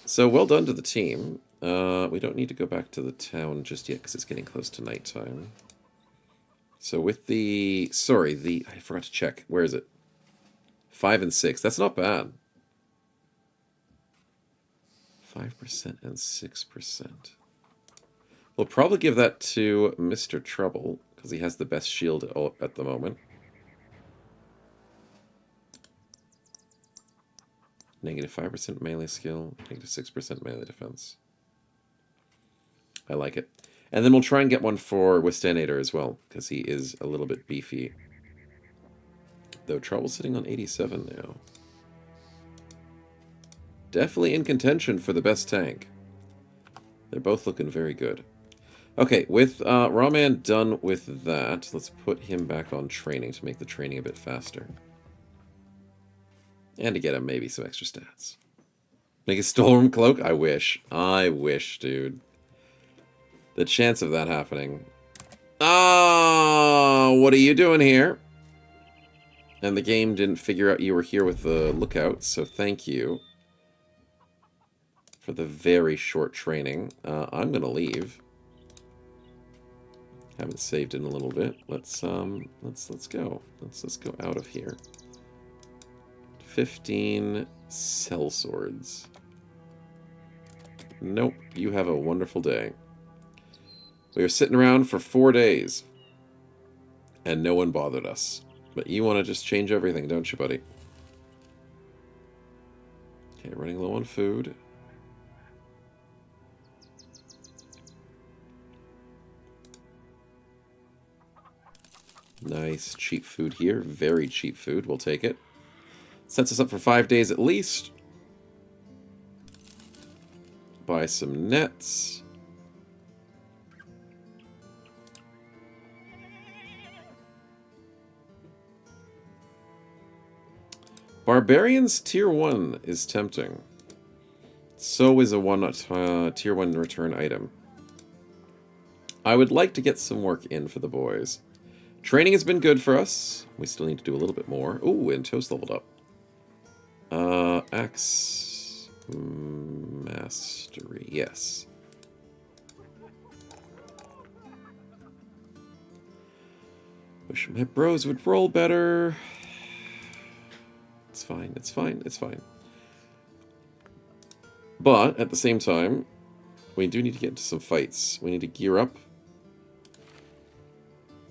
So well done to the team. We don't need to go back to the town just yet because it's getting close to nighttime. So with the... Sorry, I forgot to check. Where is it? 5 and 6. That's not bad. 5% and 6%. We'll probably give that to Mr. Trouble, because he has the best shield at the moment. Negative 5% melee skill, negative 6% melee defense. I like it. And then we'll try and get one for Wistanator as well, because he is a little bit beefy. Though Trouble's sitting on 87 now. Definitely in contention for the best tank. They're both looking very good. Okay, with Rawman done with that, let's put him back on training to make the training a bit faster. And to get him maybe some extra stats. Make a Storm Cloak? I wish. I wish, dude. The chance of that happening. Oh, what are you doing here? And the game didn't figure out you were here with the lookout, so thank you for the very short training. I'm gonna leave. Haven't saved in a little bit. Let's go. Let's go out of here. 15 cell swords. Nope. You have a wonderful day. We were sitting around for 4 days, and no one bothered us. But you want to just change everything, don't you, buddy? Okay, running low on food. Nice, cheap food here. Very cheap food. We'll take it. Sets us up for 5 days at least. Buy some nets. Barbarians Tier 1 is tempting. So is a Tier 1 return item. I would like to get some work in for the boys. Training has been good for us. We still need to do a little bit more. Ooh, and Toast leveled up. Axe. Victory, yes. Wish my bros would roll better. It's fine, it's fine, it's fine. But, at the same time, we do need to get into some fights. We need to gear up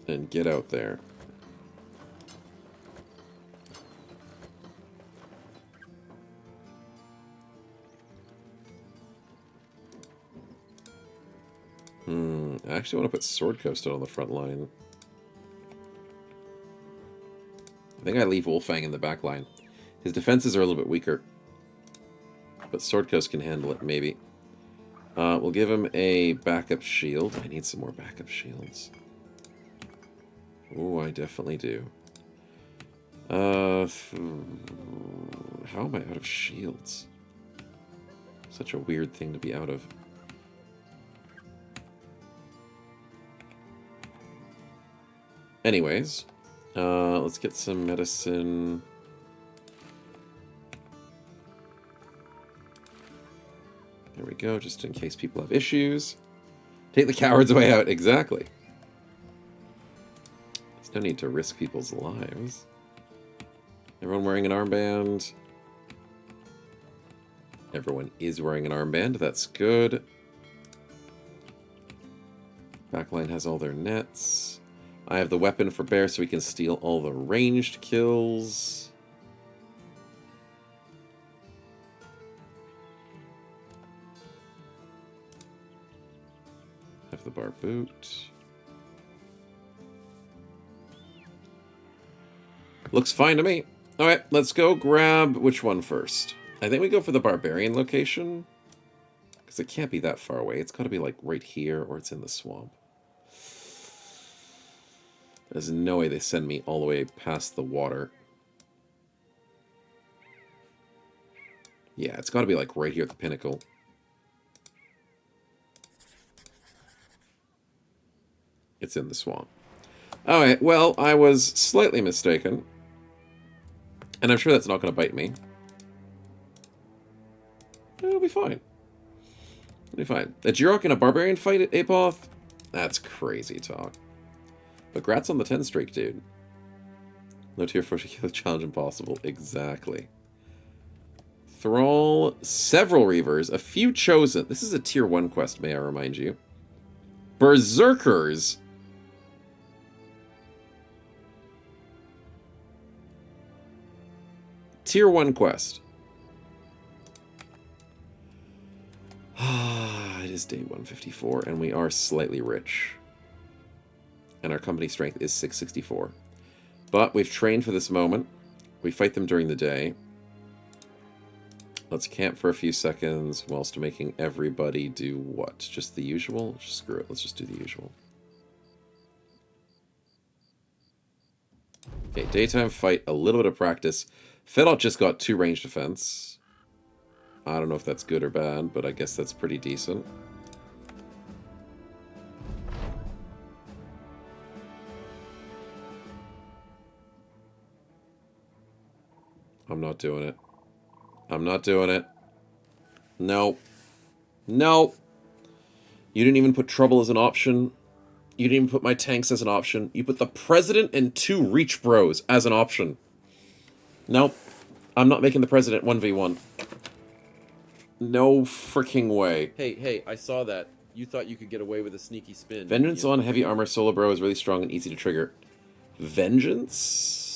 and get out there. I actually want to put Sword Coast out on the front line. I think I leave Wolfang in the back line. His defenses are a little bit weaker. But Sword Coast can handle it, maybe. We'll give him a backup shield. I need some more backup shields. Oh, I definitely do. How am I out of shields? Such a weird thing to be out of. Anyways, let's get some medicine. There we go, just in case people have issues. Take the coward's way out, exactly. There's no need to risk people's lives. Everyone wearing an armband. Everyone is wearing an armband, that's good. Backline has all their nets. I have the weapon for Bear so we can steal all the ranged kills. Have the bar boot. Looks fine to me. Alright, let's go grab which one first. I think we go for the barbarian location. Because it can't be that far away. It's got to be like right here or it's in the swamp. There's no way they send me all the way past the water. Yeah, it's got to be like right here at the pinnacle. It's in the swamp. Alright, well, I was slightly mistaken. And I'm sure that's not going to bite me. It'll be fine. It'll be fine. A Jirok in a barbarian fight at Apoth? That's crazy talk. But grats on the 10 streak, dude. No tier 40 kilo challenge impossible. Exactly. Thrall, several Reavers, a few chosen. This is a tier 1 quest, may I remind you. Berserkers. Tier 1 quest. It is day 154, and we are slightly rich. And our company strength is 664. But we've trained for this moment. We fight them during the day. Let's camp for a few seconds whilst making everybody do what? Just the usual? Screw it, let's just do the usual. Okay, daytime fight, a little bit of practice. Fedot just got 2 range defense. I don't know if that's good or bad, but I guess that's pretty decent. I'm not doing it. I'm not doing it. No. No. You didn't even put trouble as an option. You didn't even put my tanks as an option. You put the president and 2 reach bros as an option. Nope. I'm not making the president 1v1. No freaking way. Hey, I saw that. You thought you could get away with a sneaky spin. Vengeance on heavy armor solo bro is really strong and easy to trigger. Vengeance?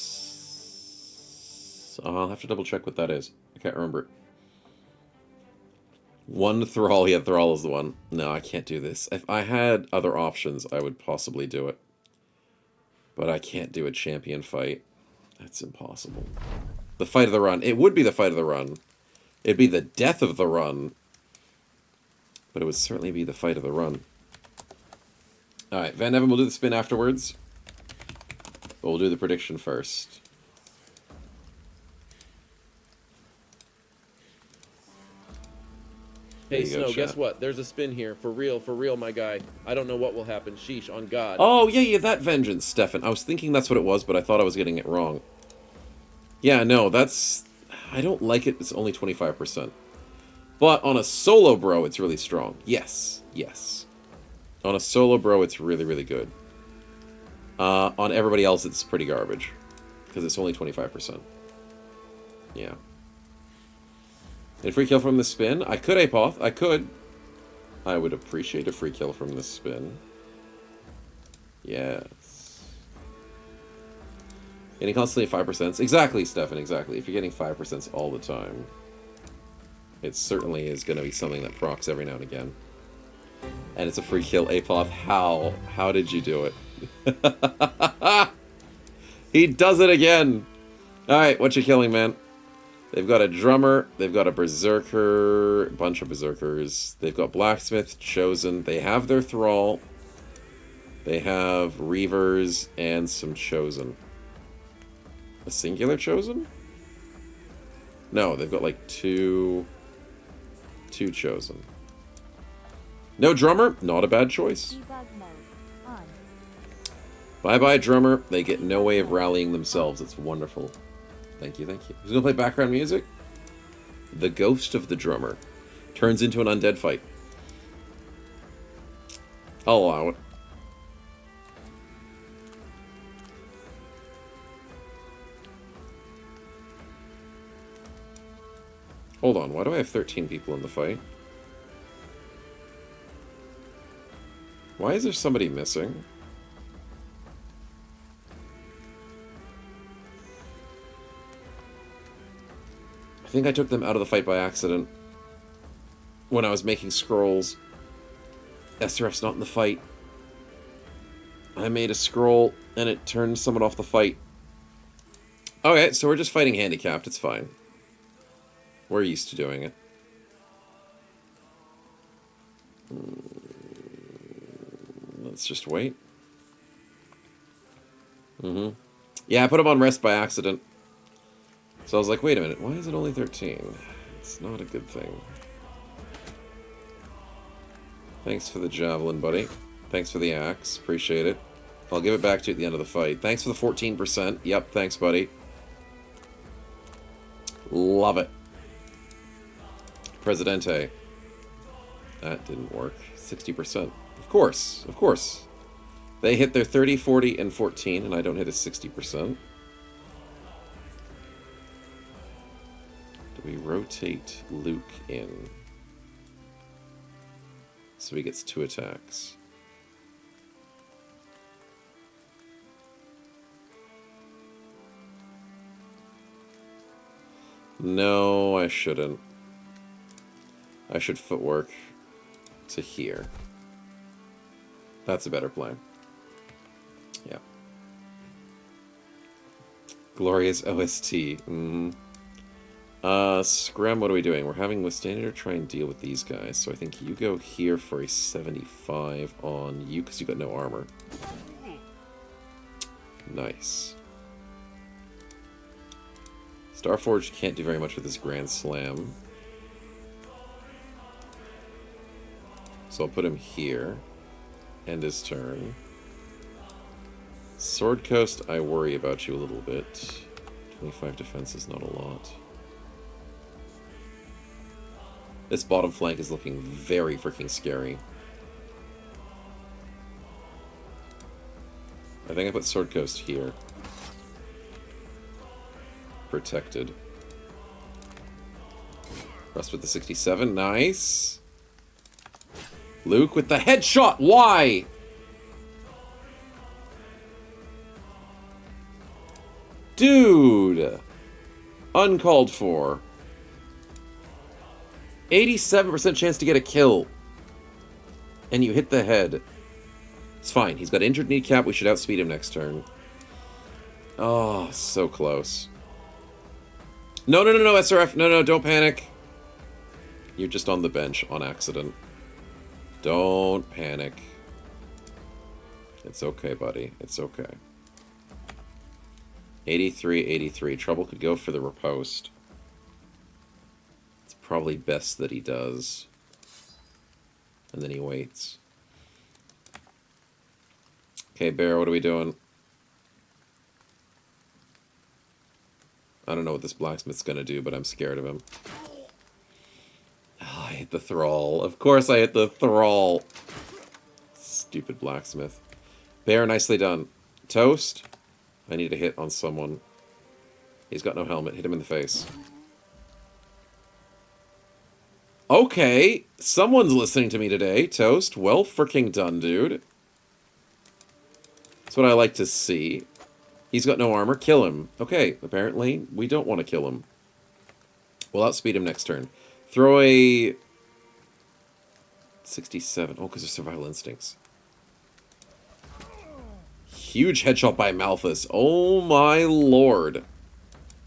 I'll have to double check what that is. I can't remember. 1 Thrall. Yeah, Thrall is the one. No, I can't do this. If I had other options, I would possibly do it. But I can't do a champion fight. That's impossible. The fight of the run. It would be the fight of the run. It'd be the death of the run. But it would certainly be the fight of the run. Alright, Van Evan will do the spin afterwards. But we'll do the prediction first. Hey, There you go, Snow, guess chat. what? There's a spin here. For real, my guy. I don't know what will happen. Sheesh, on God. Oh, yeah, that Vengeance, Stefan. I was thinking that's what it was, but I thought I was getting it wrong. Yeah, no, that's... I don't like it. It's only 25%. But on a solo bro, it's really strong. Yes, yes. On a solo bro, it's really, really good. On everybody else, it's pretty garbage. Because it's only 25%. Yeah. And free kill from the spin? I could Apoth. I could. I would appreciate a free kill from the spin. Yes. Getting constantly 5%. Exactly, Stefan, exactly. If you're getting 5% all the time, it certainly is going to be something that procs every now and again. And it's a free kill, Apoth. How? How did you do it? He does it again! Alright, what you killing, man? They've got a drummer, they've got a berserker, a bunch of berserkers, they've got blacksmith, chosen, they have their thrall, they have reavers, and some chosen. A singular chosen? No, they've got like two chosen. No drummer? Not a bad choice. Debug mode on. Bye-bye, drummer. They get no way of rallying themselves. It's wonderful. Thank you, thank you. Who's going to play background music? The ghost of the drummer turns into an undead fight. I'll allow it. Hold on, why do I have 13 people in the fight? Why is there somebody missing? I think I took them out of the fight by accident. When I was making scrolls. SRF's not in the fight. I made a scroll and it turned someone off the fight. Okay, so we're just fighting handicapped, it's fine. We're used to doing it. Let's just wait. Yeah, I put him on rest by accident. So I was like, wait a minute, why is it only 13? It's not a good thing. Thanks for the javelin, buddy. Thanks for the axe. Appreciate it. I'll give it back to you at the end of the fight. Thanks for the 14%. Yep, thanks, buddy. Love it. Presidente. That didn't work. 60%. Of course, of course. They hit their 30, 40, and 14, and I don't hit a 60%. Do we rotate Luke in? So he gets 2 attacks. No, I shouldn't. I should footwork to here. That's a better plan. Yeah. Glorious OST. Scram, what are we doing? We're having Withstander try and deal with these guys. So I think you go here for a 75 on you because you got no armor. Nice. Starforge can't do very much with this Grand Slam. So I'll put him here. End his turn. Sword Coast, I worry about you a little bit. 25 defense is not a lot. This bottom flank is looking very freaking scary. I think I put Sword Coast here. Protected. Rust with the 67, nice. Luke with the headshot, why? Dude! Uncalled for. 87% chance to get a kill. And you hit the head. It's fine. He's got injured kneecap. We should outspeed him next turn. Oh, so close. No, no, no, no, SRF. No, no, don't panic. You're just on the bench on accident. Don't panic. It's okay, buddy. It's okay. 83, 83. Trouble could go for the riposte. It's probably best that he does. And then he waits. Okay, Bear, what are we doing? I don't know what this blacksmith's gonna do, but I'm scared of him. hit the thrall. Of course I hit the thrall. Stupid blacksmith. Bear, nicely done. Toast. I need a hit on someone. He's got no helmet. Hit him in the face. Okay. Someone's listening to me today. Toast. Well freaking done, dude. That's what I like to see. He's got no armor. Kill him. Okay. Apparently, we don't want to kill him. We'll outspeed him next turn. Throw a 67. Oh, because of survival instincts. Huge headshot by Malthus. Oh my lord.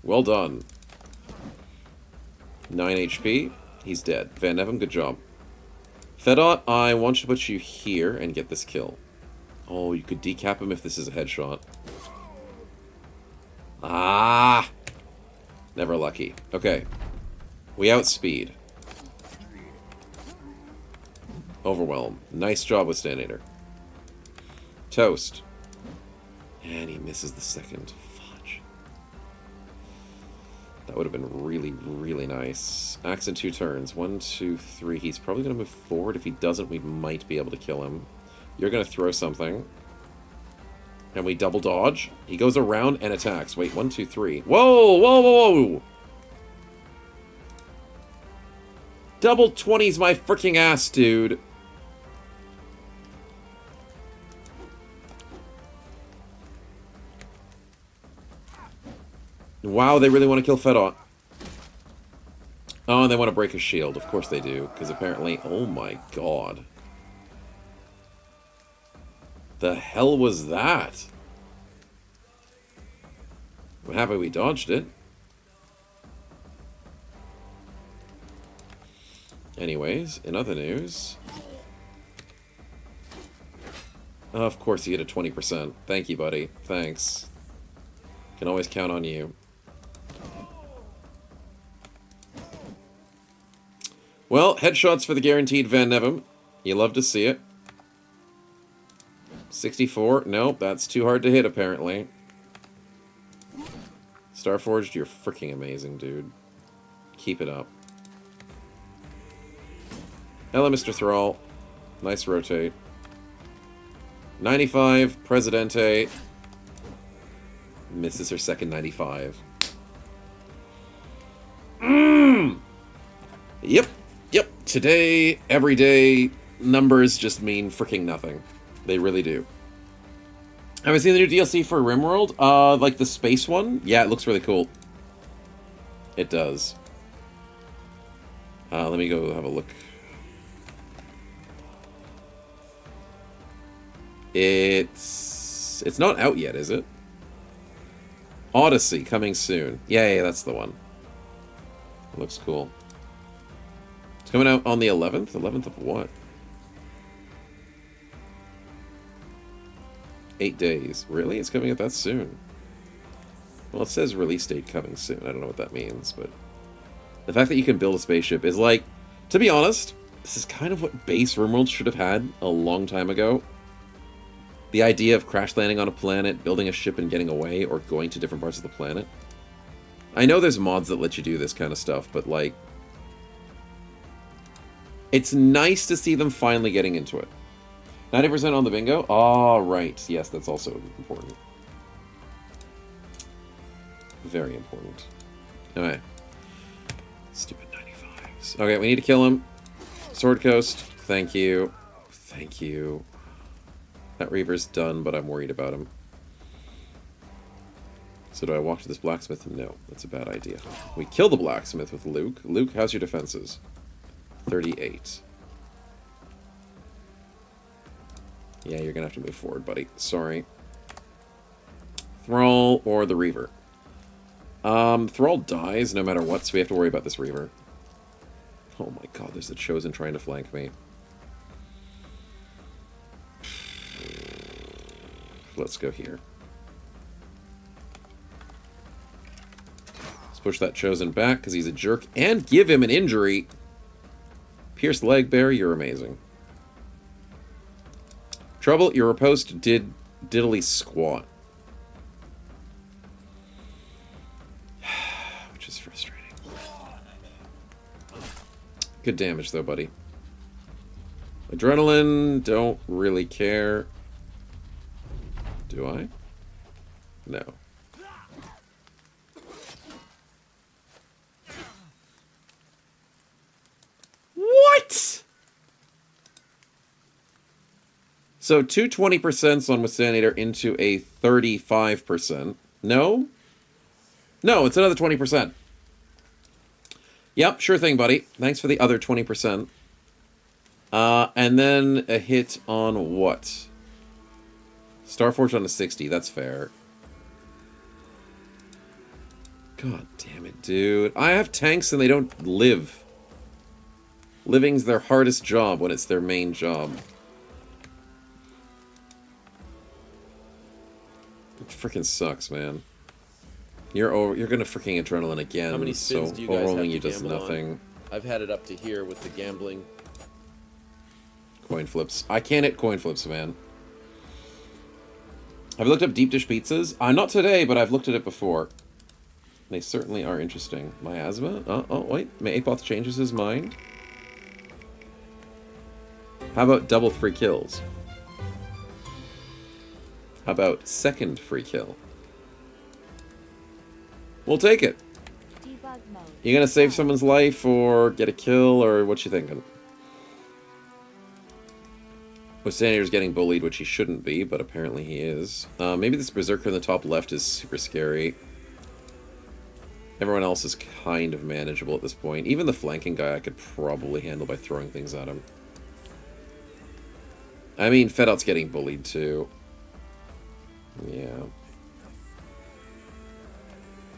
Well done. 9 HP. He's dead. Van Nevem, good job. Fedot, I want you to put you here and get this kill. Oh, you could decap him if this is a headshot. Ah! Never lucky. Okay. We outspeed. Overwhelm. Nice job with Stanator. Toast. And he misses the second. Fudge. That would have been really, really nice. Axe in 2 turns. 1, 2, 3. He's probably going to move forward. If he doesn't, we might be able to kill him. You're going to throw something. And we double dodge. He goes around and attacks. Wait, 1, 2, 3. Whoa, whoa, whoa, whoa! Double 20's my freaking ass, dude. Wow, they really want to kill Fedot. Oh, and they want to break his shield. Of course they do, because apparently... Oh my god. The hell was that? I'm happy we dodged it. Anyways, in other news... Oh, of course you get a 20%. Thank you, buddy. Thanks. Can always count on you. Well, headshots for the guaranteed Van Nevem. You love to see it. 64. Nope, that's too hard to hit, apparently. Starforged, you're freaking amazing, dude. Keep it up. Hello, Mr. Thrall. Nice rotate. 95, Presidente. Misses her second 95. Yep. Yep. Today, every day, numbers just mean freaking nothing. They really do. Have I seen the new DLC for RimWorld? Like the space one? Yeah, it looks really cool. It does. Let me go have a look. It's not out yet, is it? Odyssey, coming soon. Yeah, that's the one. It looks cool. It's coming out on the 11th? 11th of what? 8 days. Really? It's coming out that soon? Well, it says release date coming soon. I don't know what that means, but... The fact that you can build a spaceship is like... To be honest, this is kind of what base RimWorld should have had a long time ago. The idea of crash landing on a planet, building a ship and getting away, or going to different parts of the planet. I know there's mods that let you do this kind of stuff, but like... It's nice to see them finally getting into it. 90% on the bingo? Oh, right. Yes, that's also important. Very important. Alright. Stupid 95s. Okay, we need to kill him. Sword Coast. Thank you. Thank you. That Reaver's done, but I'm worried about him. So do I walk to this blacksmith? No, that's a bad idea. We kill the blacksmith with Luke. Luke, how's your defenses? 38. Yeah, you're gonna have to move forward, buddy. Sorry. Thrall or the Reaver. Thrall dies no matter what, so we have to worry about this Reaver. Oh my god, there's the Chosen trying to flank me. Let's go here. Let's push that Chosen back, because he's a jerk, and give him an injury! Pierce leg bear, you're amazing. Trouble, your riposte did diddly squat. Which is frustrating. Good damage, though, buddy. Adrenaline, don't really care. Do I? No. What? So two 20% on Withstandinator into a 35%. No? No, it's another 20%. Yep, sure thing, buddy. Thanks for the other 20%. And then a hit on what? Starforge on a 60, that's fair. God damn it, dude. I have tanks and they don't live. Living's their hardest job when it's their main job. It freaking sucks, man. You're gonna freaking adrenaline again. How many spins so do you guys have overrolling to you does gamble nothing. on? I've had it up to here with the gambling. Coin flips. I can't hit coin flips, man. Have you looked up deep dish pizzas? Not today, but I've looked at it before. They certainly are interesting. Miasma? Oh, wait. Apoth changes his mind. How about double free kills? How about second free kill? We'll take it. Debug mode. You gonna save someone's life or get a kill or what you thinking? Withstandinator's getting bullied, which he shouldn't be, but apparently he is. Maybe this Berserker in the top left is super scary. Everyone else is kind of manageable at this point. Even the flanking guy I could probably handle by throwing things at him. I mean, Fedout's getting bullied too. Yeah.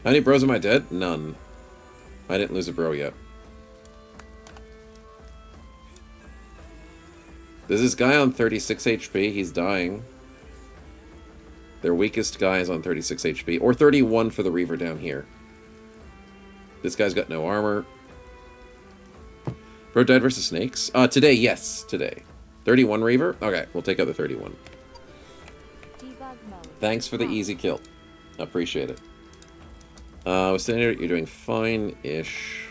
How many bros am I dead? None. I didn't lose a bro yet. There's this guy on 36 HP. He's dying. Their weakest guy is on 36 HP. Or 31 for the Reaver down here. This guy's got no armor. Bro died versus snakes? Today, yes. Today. 31 Reaver? Okay, we'll take out the 31. Debug mode. Thanks for the easy kill. Appreciate it. With Standard, you're doing fine-ish.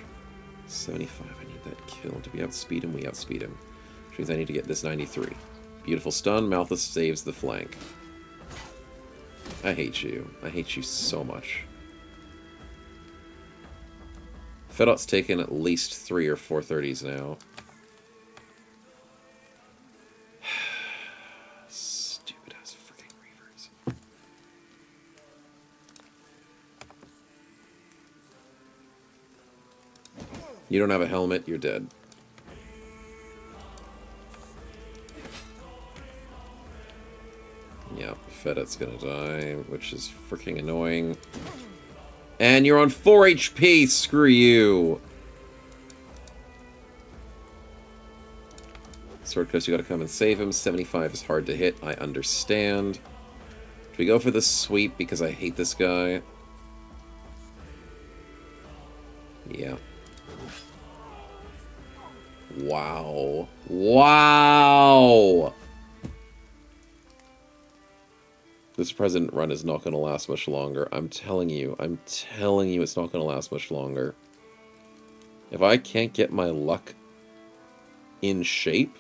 75, I need that kill. Do we outspeed him? We outspeed him. Which means I need to get this 93. Beautiful stun. Malthus saves the flank. I hate you. I hate you so much. Fedout's taken at least 3 or 4 30s now. Stupid ass freaking Reavers. You don't have a helmet, you're dead. Yeah, Fedout's gonna die, which is freaking annoying. And you're on 4 HP, screw you. Sword Coast, you gotta come and save him. 75 is hard to hit, I understand. Do we go for the sweep because I hate this guy? Yeah. Wow. Wow! This president run is not going to last much longer. I'm telling you it's not going to last much longer. If I can't get my luck in shape,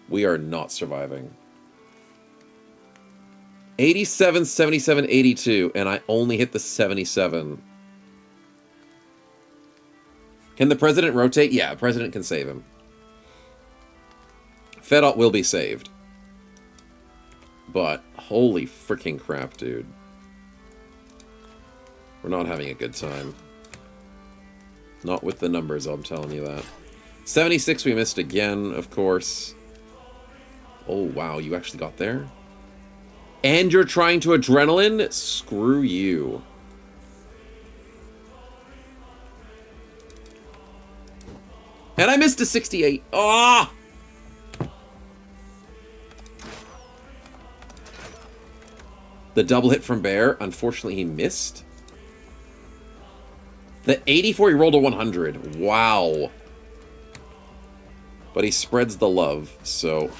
we are not surviving. 87, 77, 82, and I only hit the 77. Can the president rotate? Yeah, the president can save him. Fedout will be saved. But, holy freaking crap, dude. We're not having a good time. Not with the numbers, I'm telling you that. 76 we missed again, of course. Oh, wow, you actually got there? And you're trying to adrenaline? Screw you. And I missed a 68. Ah! The double hit from Bear, unfortunately he missed. The 84, he rolled a 100. Wow. But he spreads the love, so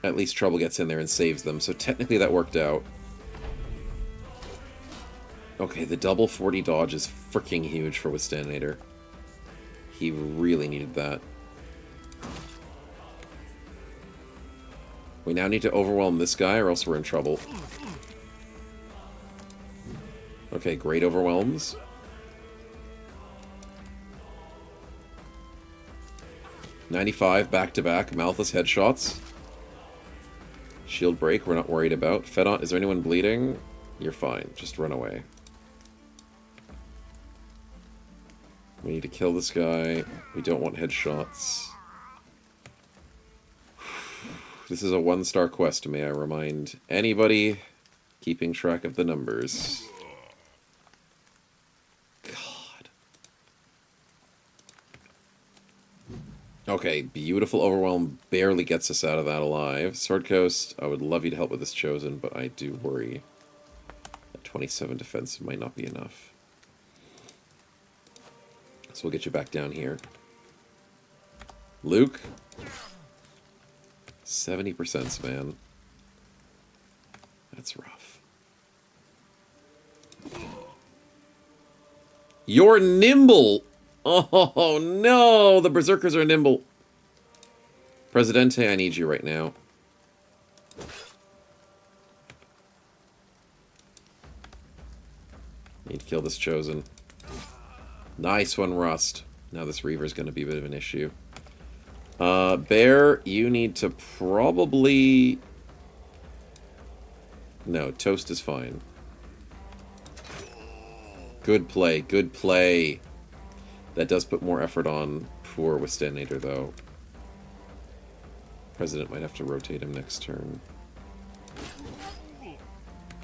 at least Trouble gets in there and saves them. So technically that worked out. Okay, the double 40 dodge is freaking huge for Withstandinator. He really needed that. We now need to overwhelm this guy or else we're in trouble. Okay, great overwhelms. $95 back-to-back. Malthus headshots. Shield break, we're not worried about. Fedon, is there anyone bleeding? You're fine. Just run away. We need to kill this guy. We don't want headshots. This is a 1-star quest, may I remind anybody keeping track of the numbers. God. Okay, beautiful overwhelm barely gets us out of that alive. Sword Coast, I would love you to help with this Chosen, but I do worry that 27 defense might not be enough. So we'll get you back down here. Luke. 70%, man. That's rough. You're nimble! Oh no! The Berserkers are nimble. Presidente, I need you right now. Need to kill this Chosen. Nice one, Rust. Now this Reaver's going to be a bit of an issue. Bear, you need to probably... No, Toast is fine. Good play, good play. That does put more effort on poor Withstandinator, though. President might have to rotate him next turn.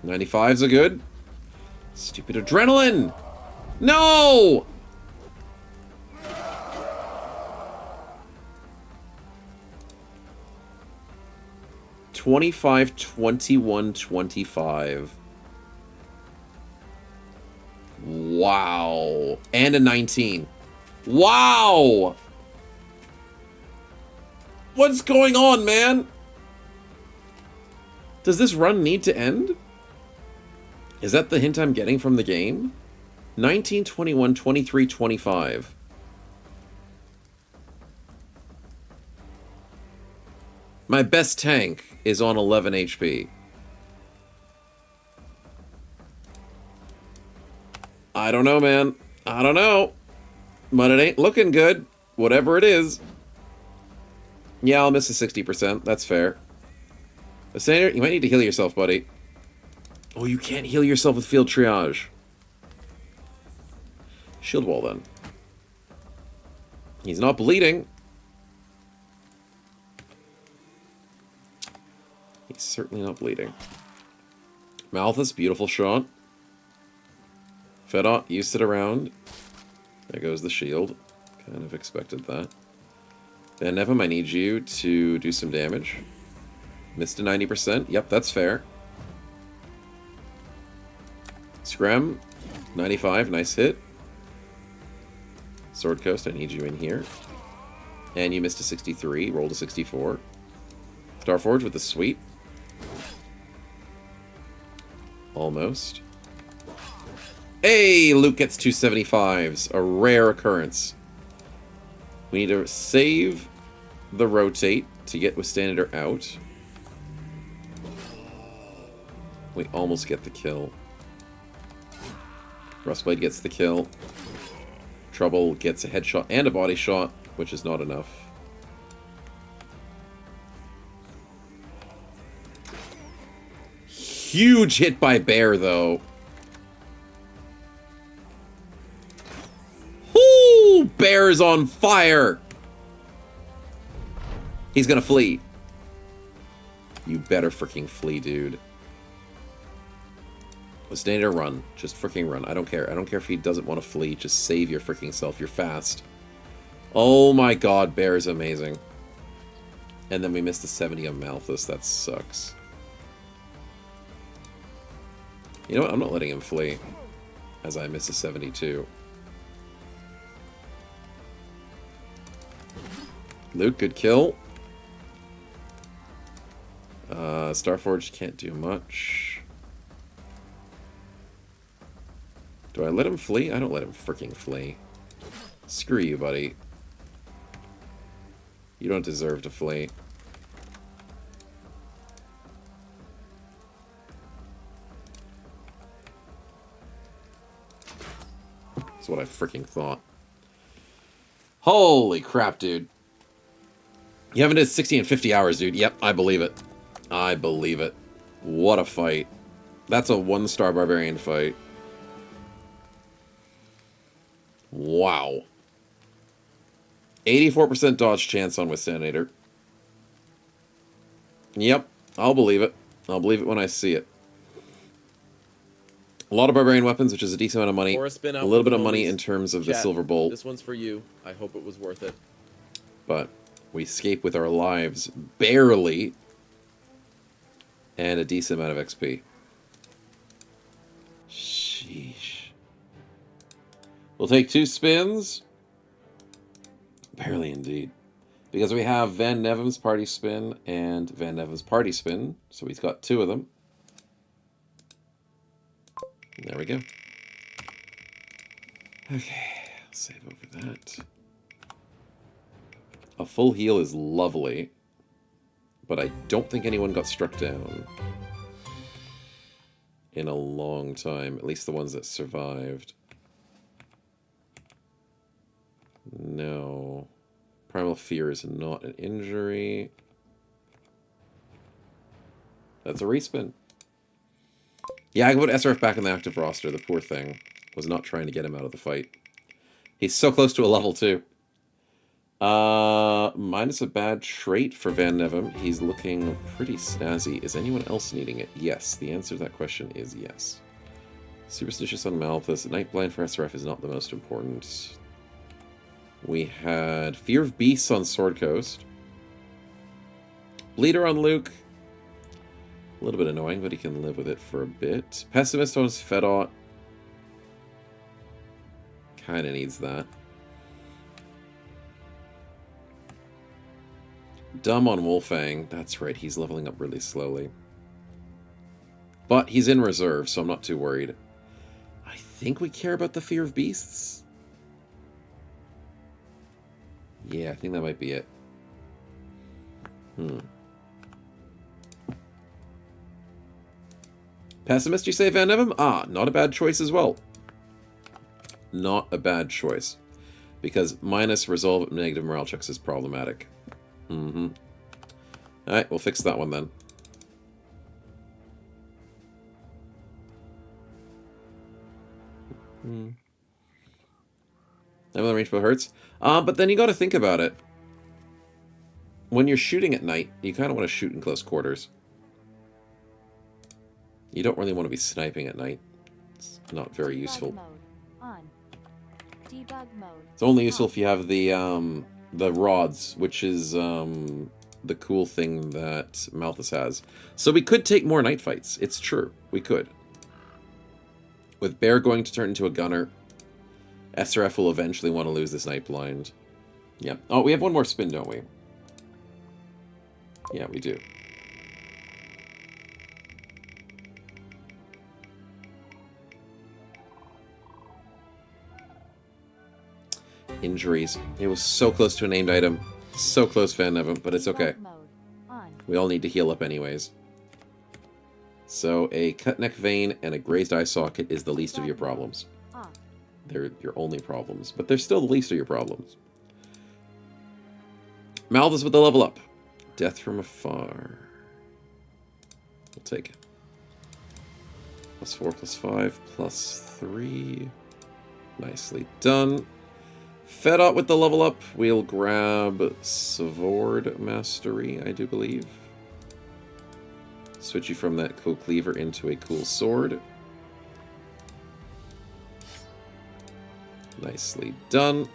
95's a good. Stupid adrenaline! No! $25, $21, $25. Wow. And a 19. Wow! What's going on, man? Does this run need to end? Is that the hint I'm getting from the game? 19, 21, 23, 25. My best tank is on 11 HP. I don't know, man. I don't know. But it ain't looking good. Whatever it is. Yeah, I'll miss a 60%. That's fair. But Senator, you might need to heal yourself, buddy. Oh, you can't heal yourself with field triage. Shield wall, then. He's not bleeding. He's certainly not bleeding. Malthus, beautiful shot. Fedot, you sit around. There goes the shield. Kind of expected that. Van Nevem, I need you to do some damage. Missed a 90%. Yep, that's fair. Screm, 95, nice hit. Sword Coast, I need you in here. And you missed a 63, rolled a 64. Starforge with the sweep. Almost. Hey, Luke gets 275s. A rare occurrence. We need to save the rotate to get Withstandinator out. We almost get the kill. Rustblade gets the kill. Trouble gets a headshot and a body shot, which is not enough. Huge hit by Bear, though. Whoo! Bear is on fire! He's gonna flee. You better freaking flee, dude. Withstandinator, run. Just freaking run. I don't care. I don't care if he doesn't want to flee. Just save your freaking self. You're fast. Oh my god, Bear is amazing. And then we missed the 70 of Malthus. That sucks. You know what? I'm not letting him flee. As I miss a 72. Luke, good kill. Starforge can't do much. Do I let him flee? I don't let him freaking flee. Screw you, buddy. You don't deserve to flee. That's what I freaking thought. Holy crap, dude. You haven't did 60 and 50 hours, dude. Yep, I believe it. I believe it. What a fight. That's a 1-star barbarian fight. Wow. 84% dodge chance on Withstandinator. Yep, I'll believe it. I'll believe it when I see it. A lot of barbarian weapons, which is a decent amount of money. Or a spin out A little for bit the of money homies. in terms of the Chat, silver bolt. This one's for you. I hope it was worth it. But we escape with our lives barely. And a decent amount of XP. Sheesh. We'll take 2 spins. Barely indeed. Because we have Van Nevem's Party Spin and Van Nevem's Party Spin. So he's got 2 of them. There we go. Okay, I'll save over that. A full heal is lovely. But I don't think anyone got struck down in a long time. At least the ones that survived. No. Primal Fear is not an injury. That's a respin. Yeah, I can put SRF back in the active roster. The poor thing. Was not trying to get him out of the fight. He's so close to a level 2. Minus a bad trait for Van Nevem. He's looking pretty snazzy. Is anyone else needing it? Yes. The answer to that question is yes. Superstitious on Malthus. Nightblind for SRF is not the most important. We had Fear of Beasts on Sword Coast. Bleeder on Luke. A little bit annoying, but he can live with it for a bit. Pessimist on Fedot. Kinda needs that. Dumb on Wolfang. That's right, he's leveling up really slowly. But he's in reserve, so I'm not too worried. I think we care about the Fear of Beasts. Yeah, I think that might be it. Pessimist, you say, Van Nevem? Ah, not a bad choice as well. Not a bad choice. Because minus resolve negative morale checks is problematic. Alright, we'll fix that one then. Another range bow hurts. But then you gotta think about it. When you're shooting at night, you kind of want to shoot in close quarters. You don't really want to be sniping at night. It's not very useful. Mode on. Debug mode. It's only useful if you have the rods, which is the cool thing that Malthus has. So we could take more night fights. It's true. We could. With Bear going to turn into a gunner, SRF will eventually want to lose this night blind. Yeah. Oh, we have one more spin, don't we? Yeah, we do. Injuries. It was so close to a named item. So close, Van Nevem, but it's okay. Mode on. We all need to heal up anyways. So a cut neck vein and a grazed eye socket is the least of your problems. Off. They're your only problems, but they're still the least of your problems. Malthus with the level up. Death from afar. We'll take it. +4, +5, +3. Nicely done. Fedot with the level up. We'll grab Sword Mastery, I do believe. Switch you from that cool cleaver into a cool sword. Nicely done.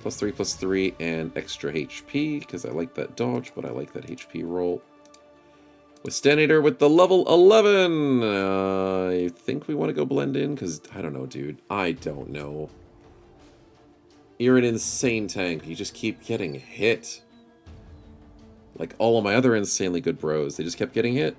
+3, +3, and extra HP, because I like that dodge, but I like that HP roll. Withstandinator with the level 11! I think we want to go blend in, because I don't know, dude. I don't know. You're an insane tank. You just keep getting hit. Like all of my other insanely good bros, they just kept getting hit.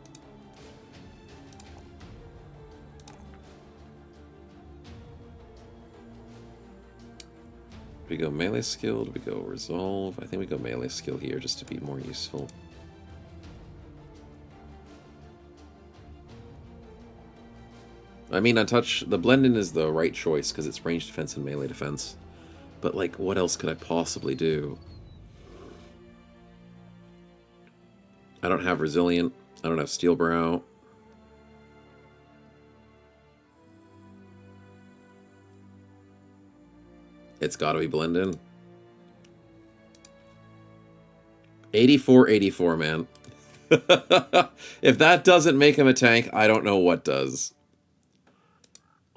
we go melee skill? Do we go resolve? I think we go melee skill here just to be more useful. I mean, untouch, the blend in is the right choice because it's range defense and melee defense. But, like, what else could I possibly do? I don't have resilient. I don't have steel brow. It's got to be blend in. 84, man. If that doesn't make him a tank, I don't know what does.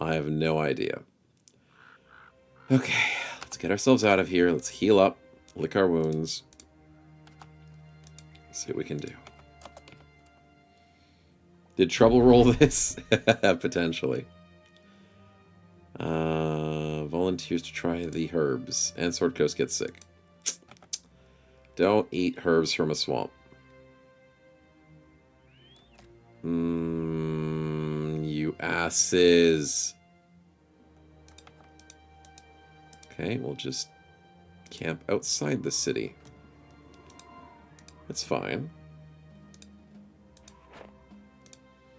I have no idea. Okay, let's get ourselves out of here. Let's heal up, lick our wounds. See what we can do. Did Trouble roll this? Potentially. Volunteers to try the herbs. And Sword Coast gets sick. Don't eat herbs from a swamp. You asses. Okay, we'll just camp outside the city. That's fine.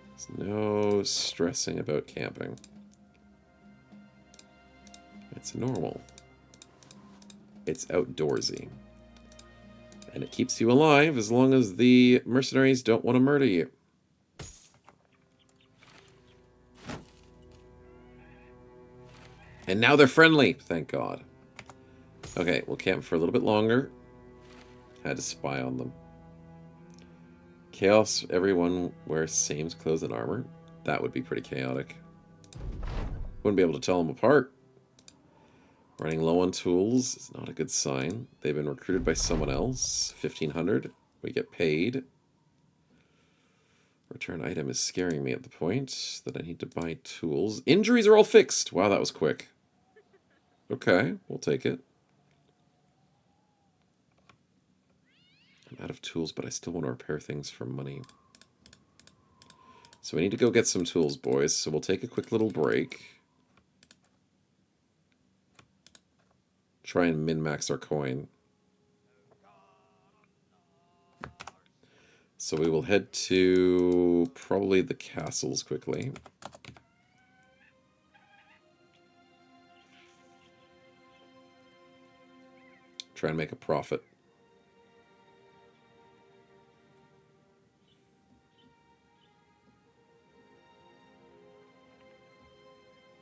There's no stressing about camping. It's normal. It's outdoorsy. And it keeps you alive as long as the mercenaries don't want to murder you. And now they're friendly, thank God. Okay, we'll camp for a little bit longer. Had to spy on them. Chaos, everyone wears same clothes and armor. That would be pretty chaotic. Wouldn't be able to tell them apart. Running low on tools is not a good sign. They've been recruited by someone else. 1,500. We get paid. Return item is scaring me at the point that I need to buy tools. Injuries are all fixed. Wow, that was quick. Okay, we'll take it. I'm out of tools, but I still want to repair things for money. So we need to go get some tools, boys. So we'll take a quick little break. Try and min-max our coin. So we will head to probably the castles quickly. Try and make a profit.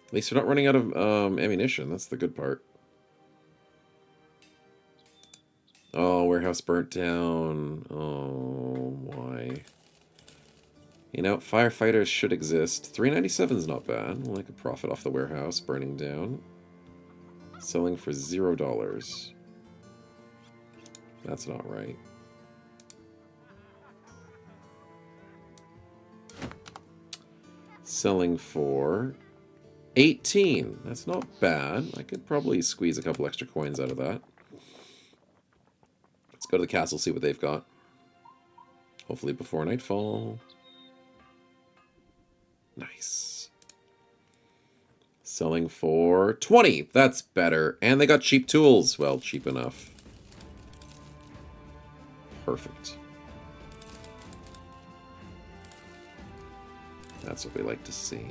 At least we're not running out of ammunition. That's the good part. Oh, warehouse burnt down. Oh, why? You know, firefighters should exist. 397 is not bad. We'll make a profit off the warehouse burning down. Selling for $0. That's not right. Selling for 18. That's not bad. I could probably squeeze a couple extra coins out of that. Let's go to the castle, see what they've got. Hopefully before nightfall. Nice. Selling for 20. That's better. And they got cheap tools. Well, cheap enough. Perfect. That's what we like to see.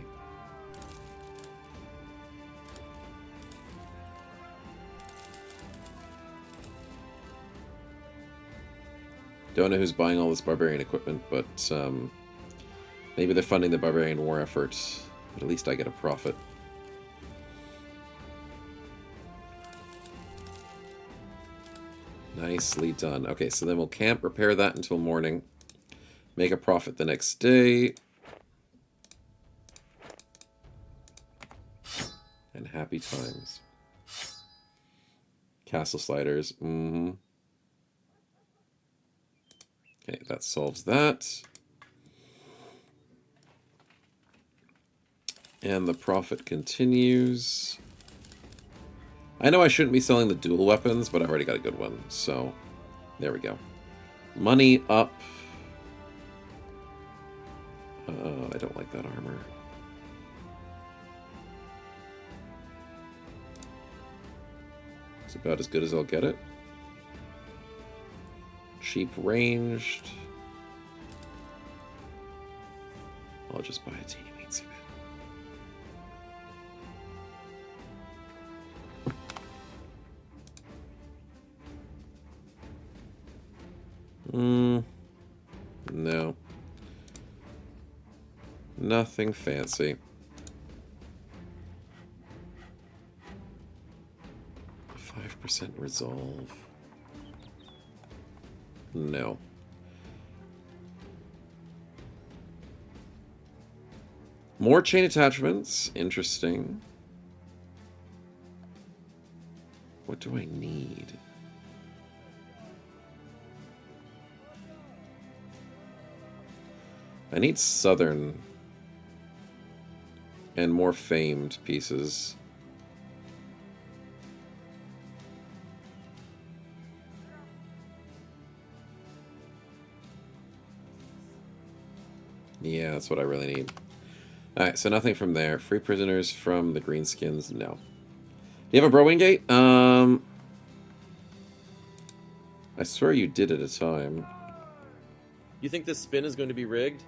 Don't know who's buying all this barbarian equipment, but maybe they're funding the barbarian war effort. But at least I get a profit. Nicely done. Okay, so then we'll camp, repair that until morning. Make a profit the next day. And happy times. Castle sliders. Okay, that solves that. And the profit continues. I know I shouldn't be selling the dual weapons, but I've already got a good one. So, there we go. Money up. I don't like that armor. It's about as good as I'll get it. Cheap ranged. I'll just buy a teeny weensy bit. No. Nothing fancy. 5% resolve. No. More chain attachments. Interesting. What do I need? I need southern and more famed pieces. Yeah, that's what I really need. Alright, so nothing from there. Free prisoners from the greenskins? No. You have a Browing Gate? I swear you did at a time. You think this spin is going to be rigged?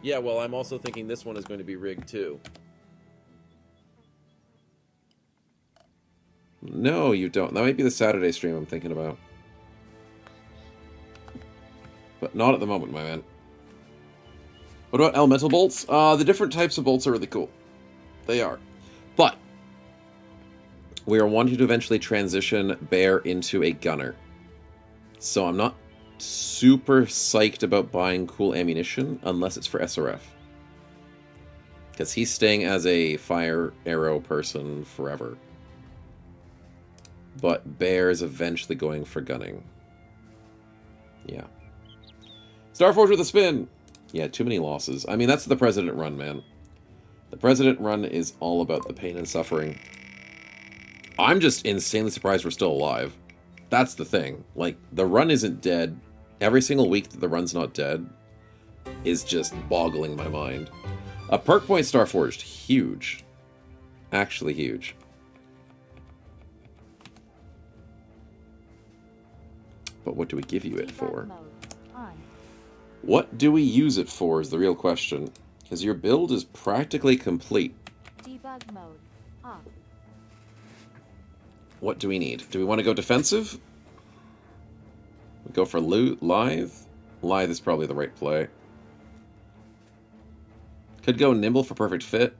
Yeah, well, I'm also thinking this one is going to be rigged too. No, you don't. That might be the Saturday stream I'm thinking about. But not at the moment, my man. What about elemental bolts? The different types of bolts are really cool. They are. But we are wanting to eventually transition Bear into a gunner. So I'm not super psyched about buying cool ammunition unless it's for SRF. Because he's staying as a fire arrow person forever. But Bear is eventually going for gunning. Yeah. Starforge with a spin! Yeah, too many losses. I mean, that's the President run, man. The President run is all about the pain and suffering. I'm just insanely surprised we're still alive. That's the thing. Like, the run isn't dead. Every single week that the run's not dead is just boggling my mind. A perk point Starforged. Huge. Actually huge. But what do we give you it for? What do we use it for is the real question. Because your build is practically complete. Debug mode off. What do we need? Do we want to go defensive? We go for Lithe? Lithe is probably the right play. Could go Nimble for perfect fit.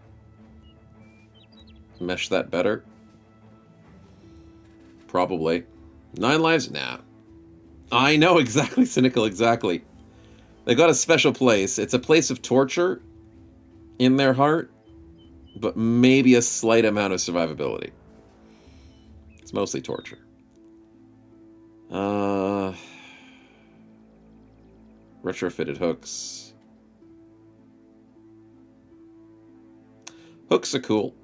Mesh that better. Probably. 9 lives? Nah. I know, exactly, Cynical, exactly. They got a special place. It's a place of torture in their heart, but maybe a slight amount of survivability. It's mostly torture. Retrofitted hooks. Hooks are cool.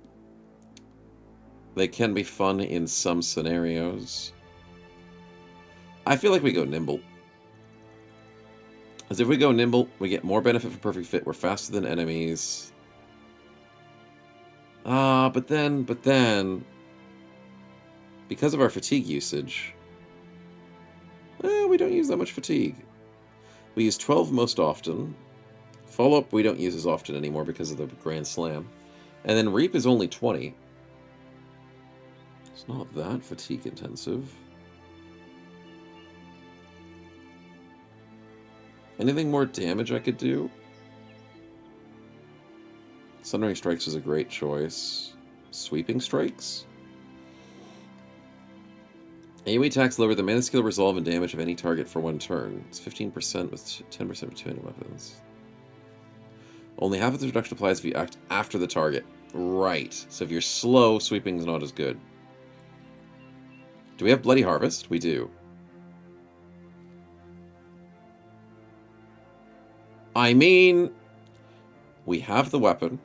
They can be fun in some scenarios. I feel like we go Nimble. As if we go Nimble, we get more benefit from perfect fit. We're faster than enemies. But then, because of our fatigue usage, we don't use that much fatigue. We use 12 most often. Follow-up we don't use as often anymore because of the Grand Slam. And then Reap is only 20. It's not that fatigue intensive. Anything more damage I could do? Sundering Strikes is a great choice. Sweeping Strikes? AoE attacks lower the mana skill resolve and damage of any target for one turn. It's 15% with 10% for two-handed weapons. Only half of the reduction applies if you act after the target. Right. So if you're slow, sweeping is not as good. Do we have Bloody Harvest? We do. I mean, we have the weapon.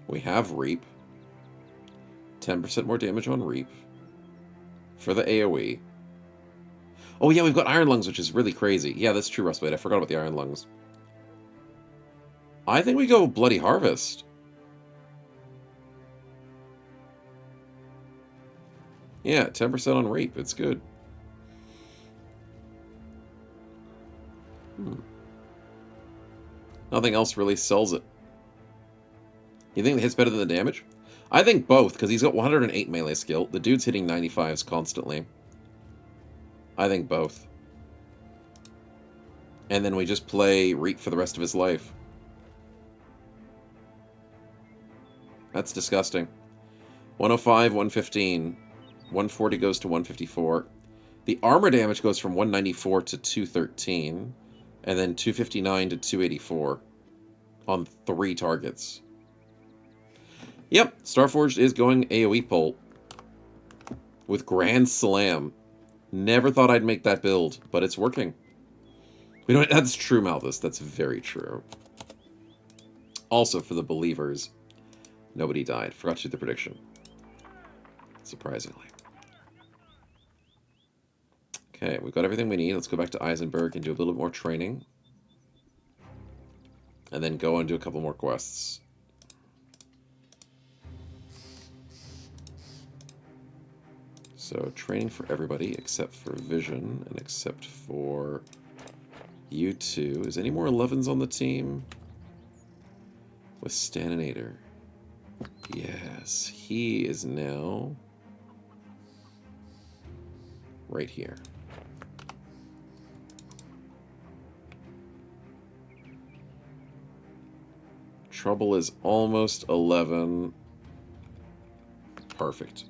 We have Reap. 10% more damage on Reap. For the AoE. Oh yeah, we've got Iron Lungs, which is really crazy. Yeah, that's true, Rustblade. I forgot about the Iron Lungs. I think we go Bloody Harvest. Yeah, 10% on rape. It's good. Nothing else really sells it. You think the hit's better than the damage? I think both, because he's got 108 melee skill. The dude's hitting 95s constantly. I think both. And then we just play Reap for the rest of his life. That's disgusting. 105, 115. 140 goes to 154. The armor damage goes from 194 to 213. And then 259 to 284. On 3 targets. Yep, Starforged is going AoE pull. With Grand Slam. Never thought I'd make that build, but it's working. We don't. That's true, Malthus. That's very true. Also, for the believers, nobody died. Forgot to do the prediction. Surprisingly. Okay, we've got everything we need. Let's go back to Eisenberg and do a little bit more training. And then go and do a couple more quests. So, training for everybody except for Vision and except for you two. Is any more 11s on the team? With Staninator. Yes, he is now right here. Trouble is almost 11. Perfect.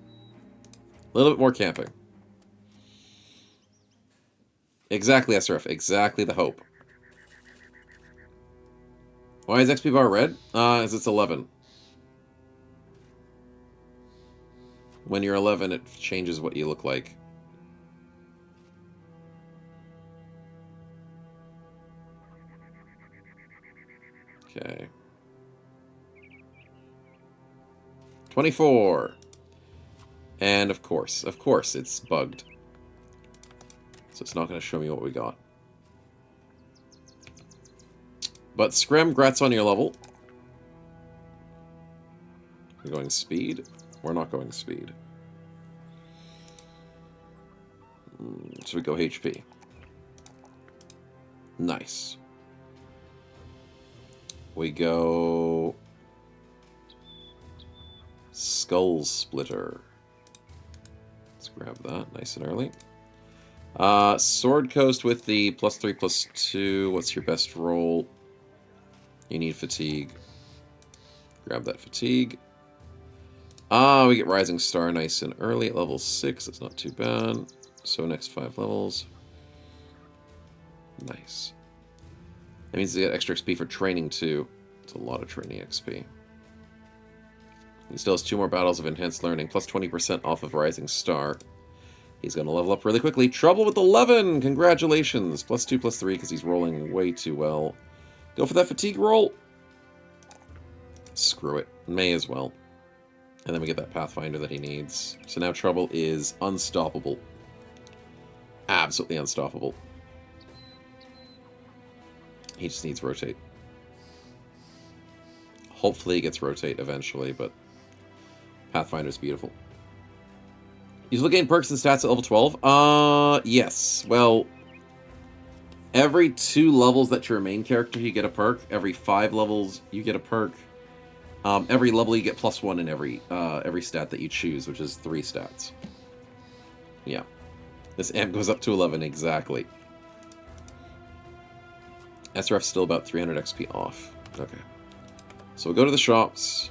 A little bit more camping. Exactly, SRF. Exactly the hope. Why is XP bar red? As it's 11. When you're 11, it changes what you look like. Okay. 24. And of course, it's bugged. So it's not going to show me what we got. But Scrim, grats on your level. We're going speed. We're not going speed. So we go HP. Nice. We go Skull Splitter. Let's grab that nice and early. Sword Coast with the +3/+2. What's your best roll? You need fatigue. Grab that fatigue. We get Rising Star nice and early at level 6. That's not too bad. So next 5 levels. Nice. That means they get extra XP for training too. It's a lot of training XP. He still has 2 more battles of Enhanced Learning, plus 20% off of Rising Star. He's going to level up really quickly. Trouble with 11! Congratulations! +2/+3 because he's rolling way too well. Go for that fatigue roll. Screw it. May as well. And then we get that Pathfinder that he needs. So now Trouble is unstoppable. Absolutely unstoppable. He just needs Rotate. Hopefully he gets Rotate eventually, but Pathfinder's beautiful. You still gain perks and stats at level 12? Yes. Well, every 2 levels that you're a main character, you get a perk. Every 5 levels, you get a perk. Every level, you get +1 in every stat that you choose, which is 3 stats. Yeah. This amp goes up to 11, exactly. SRF's still about 300 XP off. Okay. So we'll go to the shops.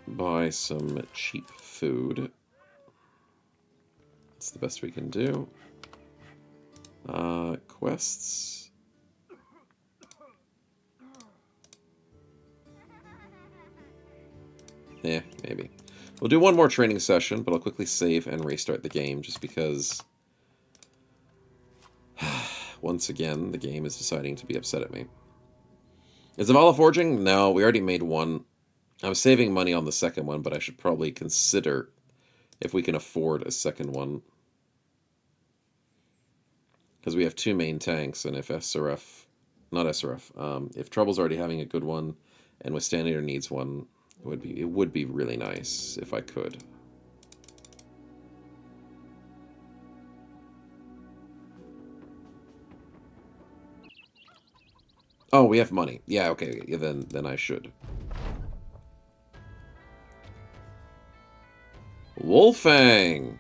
Buy some cheap food. That's the best we can do. Quests. Yeah, maybe. We'll do one more training session, but I'll quickly save and restart the game just because once again, the game is deciding to be upset at me. Is Zavala forging? No, we already made one. I'm saving money on the second one, but I should probably consider if we can afford a second one. Because we have 2 main tanks, and if SRF... Not SRF. If Trouble's already having a good one, and Withstandator needs one, it would be really nice if I could. Oh, we have money. Yeah, okay. Yeah, then I should. Wolfang!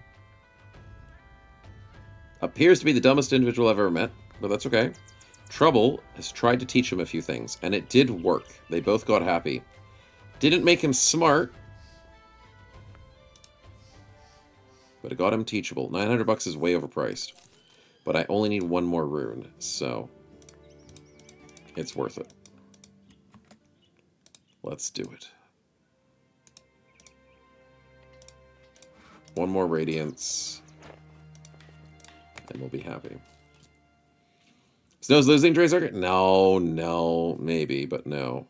Appears to be the dumbest individual I've ever met, but that's okay. Trouble has tried to teach him a few things, and it did work. They both got happy. Didn't make him smart, but it got him teachable. 900 bucks is way overpriced. But I only need one more rune, so it's worth it. Let's do it. One more radiance, and we'll be happy. Snow's losing, Drazark? No, maybe, but no.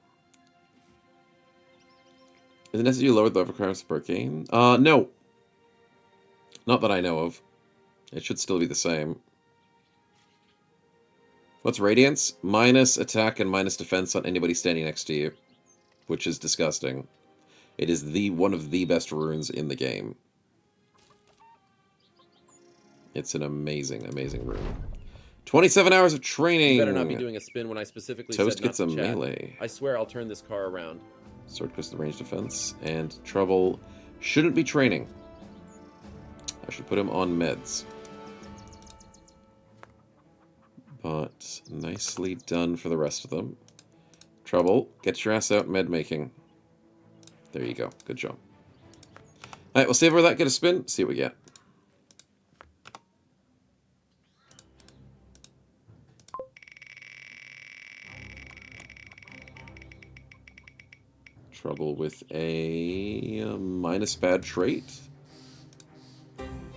Is it necessary to lower the level requirements per game? No. Not that I know of. It should still be the same. What's Radiance? Minus attack and minus defense on anybody standing next to you. Which is disgusting. It is one of the best runes in the game. It's an amazing, amazing rune. 27 hours of training! You better not be doing a spin when I specifically Toast said not gets a to chat. melee. I swear I'll turn this car around. Sword goes to the range defense. And Trouble shouldn't be training. I should put him on meds. But nicely done for the rest of them. Trouble, get your ass out med making. There you go. Good job. Alright, we'll save over that, get a spin, see what we get. Trouble with a minus bad trait.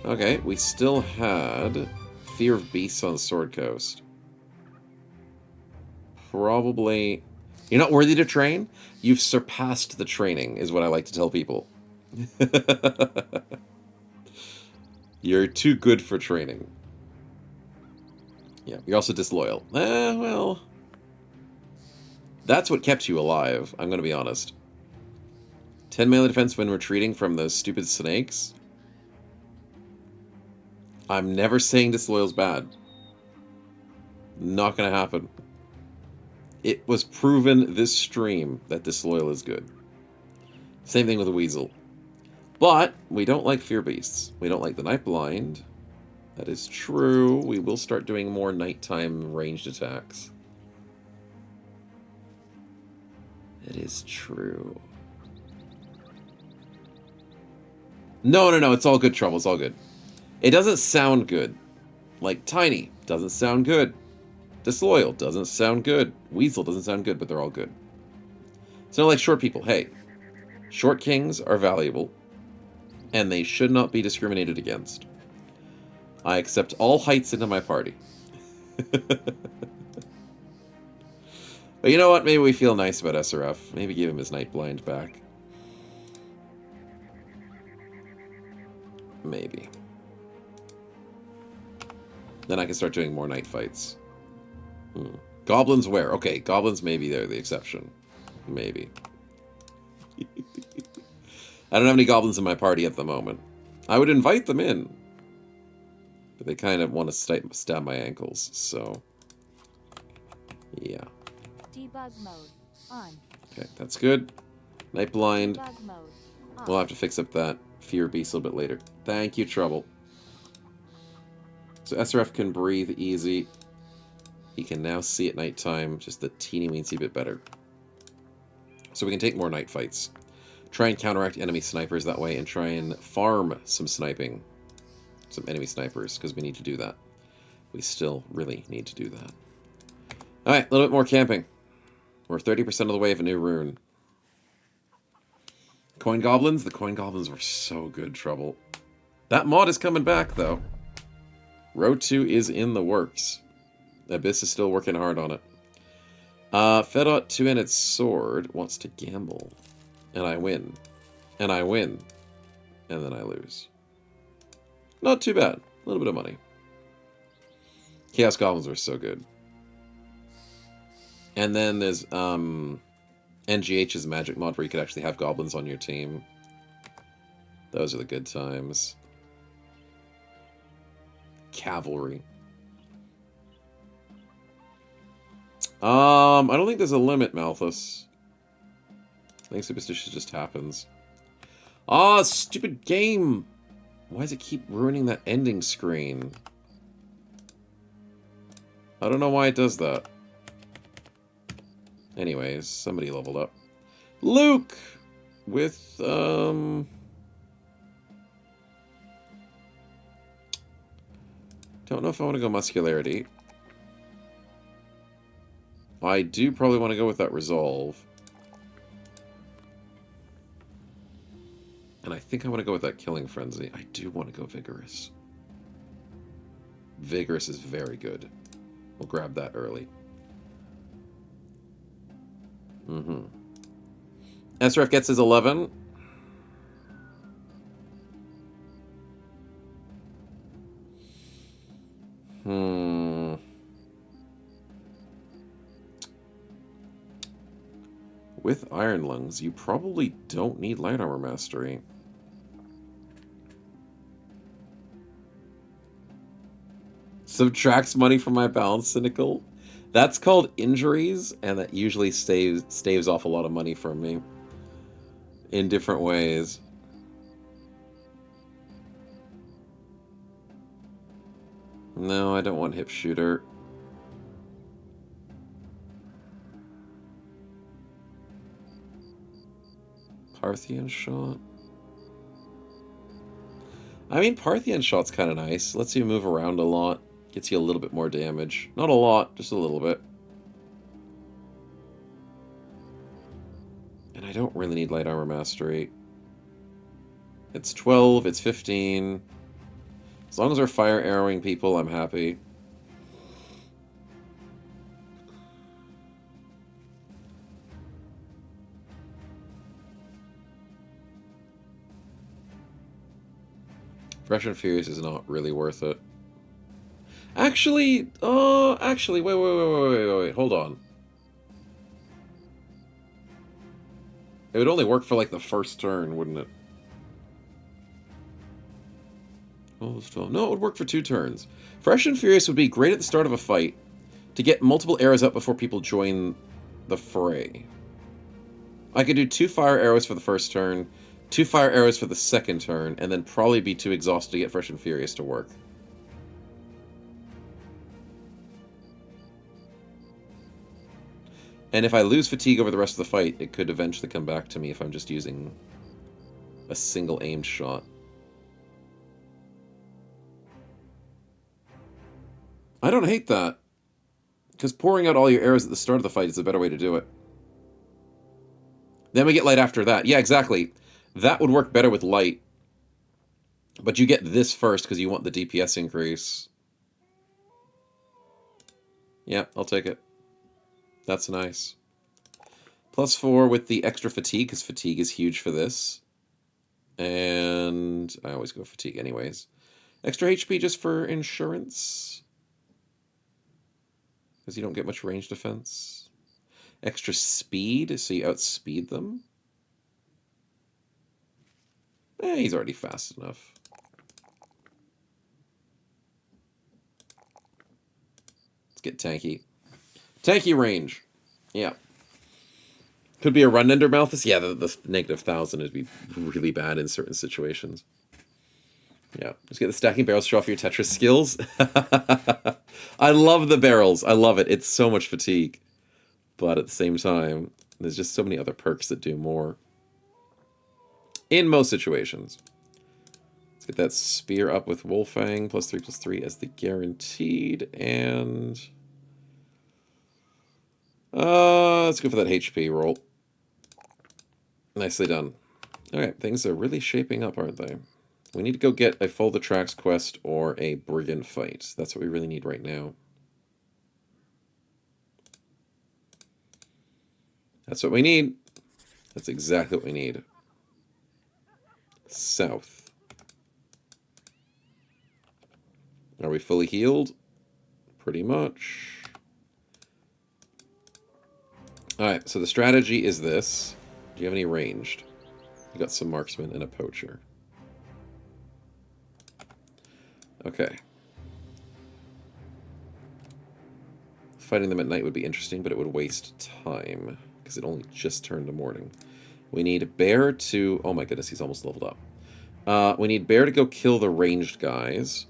Okay, we still had Fear of Beasts on Sword Coast. Probably... You're not worthy to train? You've surpassed the training, is what I like to tell people. You're too good for training. Yeah, you're also disloyal. Well... That's what kept you alive, I'm gonna be honest. 10 melee defense when retreating from those stupid snakes? I'm never saying disloyal's bad. Not gonna happen. It was proven this stream that disloyal is good. Same thing with a weasel. But we don't like fear beasts. We don't like the night blind. That is true. We will start doing more nighttime ranged attacks. It is true. No, it's all good, Trouble. It's all good. It doesn't sound good. Like Tiny doesn't sound good. Disloyal doesn't sound good. Weasel doesn't sound good, but they're all good. It's not like short people. Hey, short kings are valuable, and they should not be discriminated against. I accept all heights into my party. But you know what? Maybe we feel nice about SRF. Maybe give him his Night Blind back. Maybe. Then I can start doing more night fights. Goblins where? Okay, goblins maybe they're the exception. Maybe. I don't have any goblins in my party at the moment. I would invite them in. But they kind of want to stab my ankles, so... Yeah. Debug mode on. Okay, that's good. Night Blind. Debug mode on. We'll have to fix up that Fear Beast a little bit later. Thank you, Trouble. So SRF can breathe easy. He can now see at nighttime just a teeny-weensy bit better. So we can take more night fights. Try and counteract enemy snipers that way and try and farm some sniping. Some enemy snipers, because we need to do that. We still really need to do that. Alright, a little bit more camping. We're 30% of the way of a new rune. Coin Goblins? The Coin Goblins were so good, Trouble. That mod is coming back, though. Row 2 is in the works. Abyss is still working hard on it. Fedot 2-handed sword wants to gamble. And I win. And I win. And then I lose. Not too bad. A little bit of money. Chaos Goblins were so good. And then there's NGH's magic mod where you could actually have goblins on your team. Those are the good times. Cavalry. I don't think there's a limit, Malthus. I think superstition just happens. Ah, stupid game! Why does it keep ruining that ending screen? I don't know why it does that. Anyways, somebody leveled up. Luke! With, don't know if I want to go muscularity. I do probably want to go with that resolve. And I think I want to go with that killing frenzy. I do want to go vigorous. Vigorous is very good. We'll grab that early. SRF gets his 11. With Iron Lungs, you probably don't need Light Armor Mastery. Subtracts money from my balance, Cynical. That's called injuries, and that usually staves off a lot of money from me. In different ways. No, I don't want Hip Shooter. Parthian Shot. I mean, Parthian Shot's kind of nice. Lets you move around a lot. Gets you a little bit more damage. Not a lot, just a little bit. And I don't really need Light Armor Mastery. It's 12, it's 15. As long as we're fire arrowing people, I'm happy. Fresh and Furious is not really worth it. Actually, wait, hold on. It would only work for, like, the first turn, wouldn't it? Oh, no, it would work for 2 turns. Fresh and Furious would be great at the start of a fight to get multiple arrows up before people join the fray. I could do 2 fire arrows for the first turn, 2 fire arrows for the second turn, and then probably be too exhausted to get Fresh and Furious to work. And if I lose fatigue over the rest of the fight, it could eventually come back to me if I'm just using a single aimed shot. I don't hate that. Because pouring out all your arrows at the start of the fight is a better way to do it. Then we get light after that. Yeah, exactly. That would work better with light. But you get this first because you want the DPS increase. Yeah, I'll take it. That's nice. +4 with the extra fatigue, because fatigue is huge for this. And I always go fatigue anyways. Extra HP just for insurance. Because you don't get much range defense. Extra speed, so you outspeed them. He's already fast enough. Let's get tanky. Tanky range. Yeah. Could be a run ender Malthus. Yeah, the -1000 would be really bad in certain situations. Yeah. Just get the stacking barrels to show off your Tetris skills. I love the barrels. I love it. It's so much fatigue. But at the same time, there's just so many other perks that do more. In most situations. Let's get that spear up with Wolfang. +3/+3 as the guaranteed. And let's go for that HP roll. Nicely done. Alright, things are really shaping up, aren't they? We need to go get a Follow the Tracks quest or a Brigand fight. That's what we really need right now. That's what we need. That's exactly what we need. South. Are we fully healed? Pretty much. Alright, so the strategy is this. Do you have any ranged? You got some marksman and a poacher. Okay. Fighting them at night would be interesting, but it would waste time, because it only just turned to morning. We need Bear to... Oh my goodness, he's almost leveled up. We need Bear to go kill the ranged guys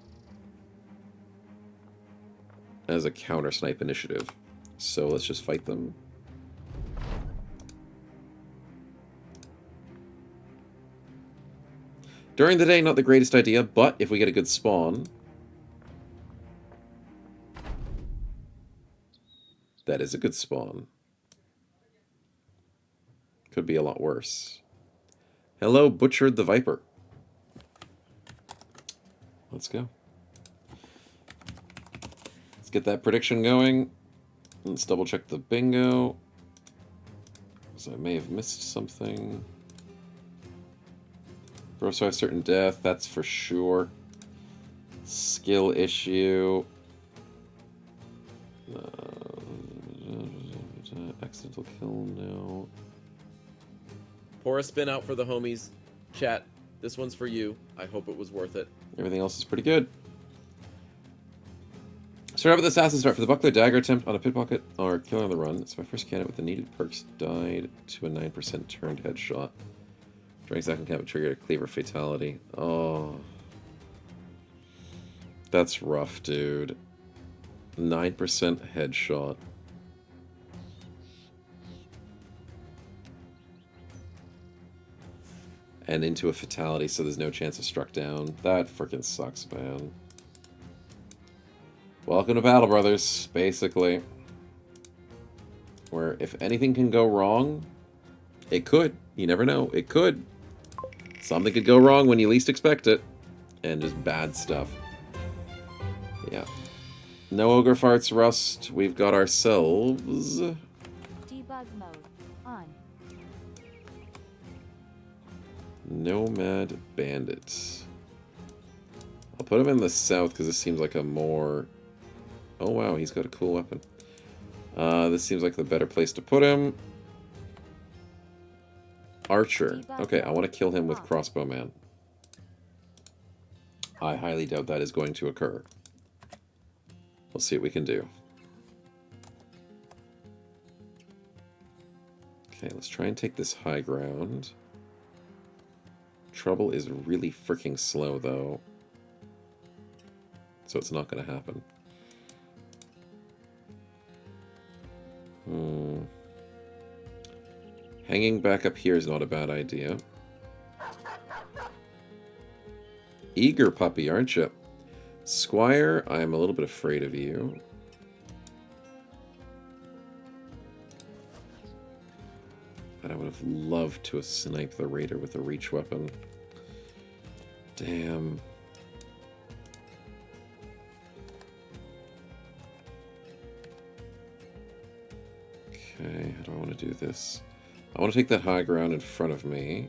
as a counter-snipe initiative. So let's just fight them. During the day, not the greatest idea, but if we get a good spawn... That is a good spawn. Could be a lot worse. Hello, Butchered the Viper. Let's go. Let's get that prediction going. Let's double check the bingo. So I may have missed something. Bro, so I have certain death, that's for sure. Skill issue. Accidental kill, no. Pour a spin out for the homies. Chat, this one's for you. I hope it was worth it. Everything else is pretty good. Start out with Assassin Start for the Buckler Dagger attempt on a pickpocket or killing on the run. It's my first candidate with the needed perks. Died to a 9% turned headshot. During second camp, triggered a cleaver fatality. Oh. That's rough, dude. 9% headshot. And into a fatality, so there's no chance of struck down. That freaking sucks, man. Welcome to Battle Brothers, basically. Where if anything can go wrong, it could. You never know. It could. Something could go wrong when you least expect it. And just bad stuff. Yeah. No Ogre Farts Rust. We've got ourselves... Debug mode on. Nomad Bandit. I'll put him in the south because this seems like a more... Oh wow, he's got a cool weapon. This seems like the better place to put him. Archer. Okay, I want to kill him with Crossbowman. I highly doubt that is going to occur. We'll see what we can do. Okay, let's try and take this high ground. Trouble is really freaking slow, though. So it's not going to happen. Hanging back up here is not a bad idea. Eager puppy, aren't you? Squire, I'm a little bit afraid of you. But I would have loved to have sniped the raider with a reach weapon. Damn. Okay, how do I want to do this? I want to take that high ground in front of me.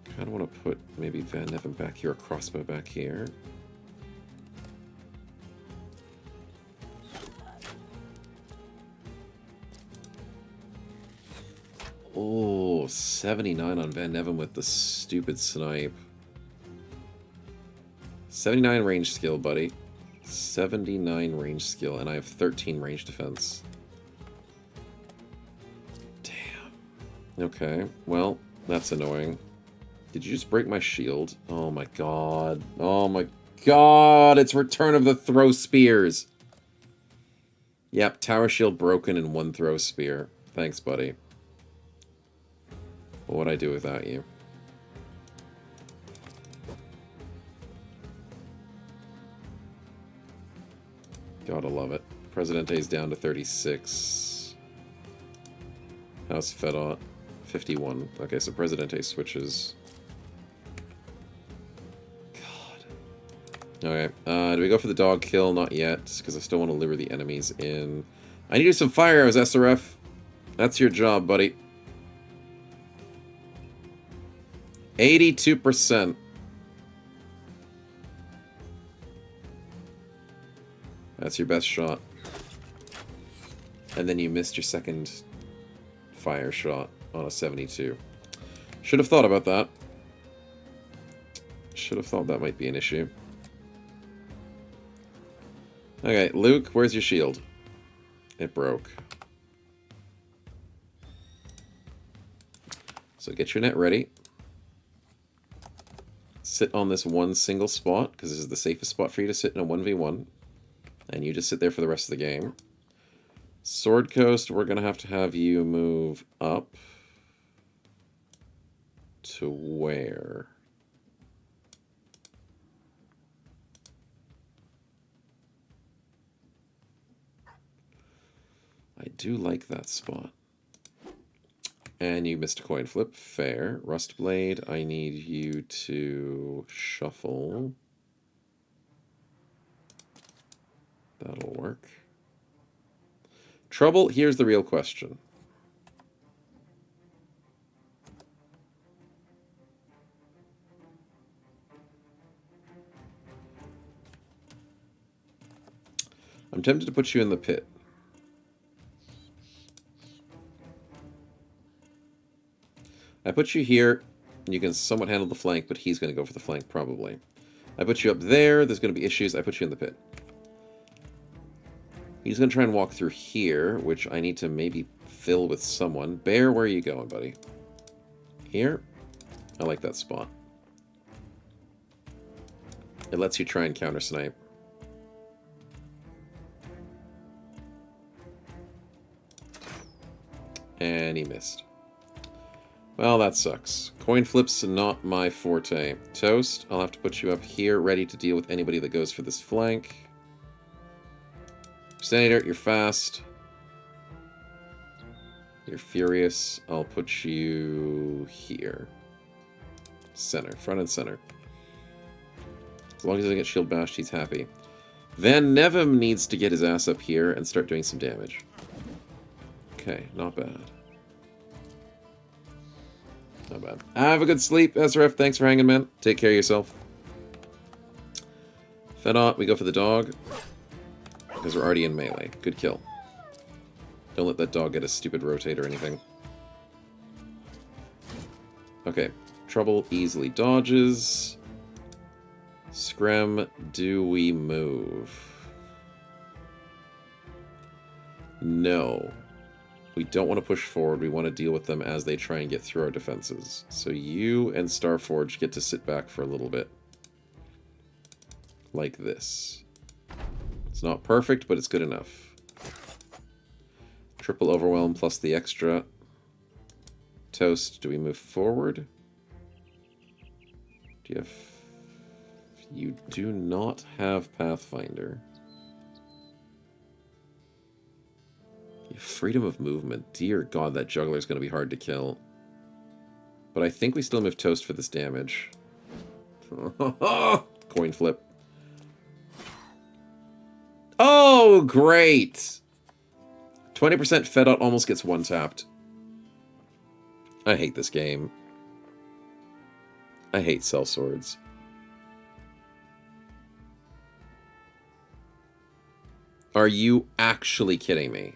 Kind of want to put maybe Van Neven back here, or crossbow back here. Oh, 79 on Van Neven with the stupid snipe. 79 range skill, buddy. 79 range skill, and I have 13 range defense. Damn. Okay, well, that's annoying. Did you just break my shield? Oh my god. Oh my god, it's Return of the Throw Spears. Yep, tower shield broken in one throw spear. Thanks, buddy. What would I do without you? Gotta love it. Presidente's down to 36. How's Fedot? 51. Okay, so Presidente switches. God. Okay, do we go for the dog kill? Not yet, because I still want to lure the enemies in. I need some fire arrows, SRF. That's your job, buddy. 82%. That's your best shot. And then you missed your second fire shot on a 72. Should have thought about that. Should have thought that might be an issue. Okay, Luke, where's your shield? It broke. So get your net ready. Sit on this one single spot, because this is the safest spot for you to sit in a 1v1. And you just sit there for the rest of the game. Sword Coast, we're going to have you move up to where? I do like that spot. And you missed a coin flip. Fair. Rustblade, I need you to shuffle. That'll work. Trouble, here's the real question. I'm tempted to put you in the pit. I put you here, and you can somewhat handle the flank, but he's going to go for the flank, probably. I put you up there, there's going to be issues, I put you in the pit. He's going to try and walk through here, which I need to maybe fill with someone. Bear, where are you going, buddy? Here? I like that spot. It lets you try and counter-snipe. And he missed. Well, that sucks. Coin flips, not my forte. Toast, I'll have to put you up here, ready to deal with anybody that goes for this flank. Senator, you're fast. You're furious. I'll put you here. Center. Front and center. As long as he doesn't get shield bashed, he's happy. Van Nevem needs to get his ass up here and start doing some damage. Okay, not bad. Not bad. Have a good sleep, SRF. Thanks for hanging, man. Take care of yourself. Fedot, we go for the dog. Because we're already in melee. Good kill. Don't let that dog get a stupid rotate or anything. Okay. Trouble easily dodges. Screm, do we move? No. We don't want to push forward. We want to deal with them as they try and get through our defenses. So you and Starforge get to sit back for a little bit. Like this. It's not perfect, but it's good enough. Triple overwhelm plus the extra. Toast, do we move forward? Do you have... You do not have Pathfinder. Freedom of movement. Dear God, that juggler is going to be hard to kill. But I think we still move Toast for this damage. Coin flip. Oh, great! 20% Fedot almost gets one-tapped. I hate this game. I hate sellswords. Are you actually kidding me?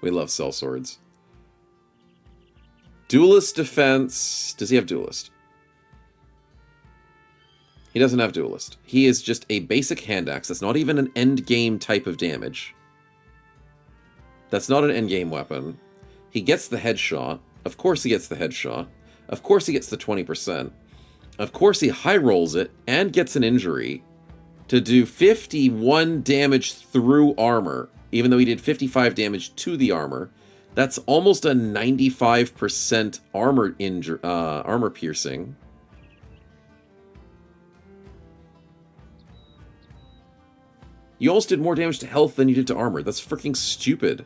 We love sellswords. Duelist defense. Does he have duelist? He doesn't have duelist. He is just a basic hand axe. That's not even an end game type of damage. That's not an end game weapon. He gets the headshot. Of course he gets the headshot. Of course he gets the 20%. Of course he high rolls it and gets an injury to do 51 damage through armor. Even though he did 55 damage to the armor, that's almost a 95% armor piercing. You almost did more damage to health than you did to armor. That's freaking stupid.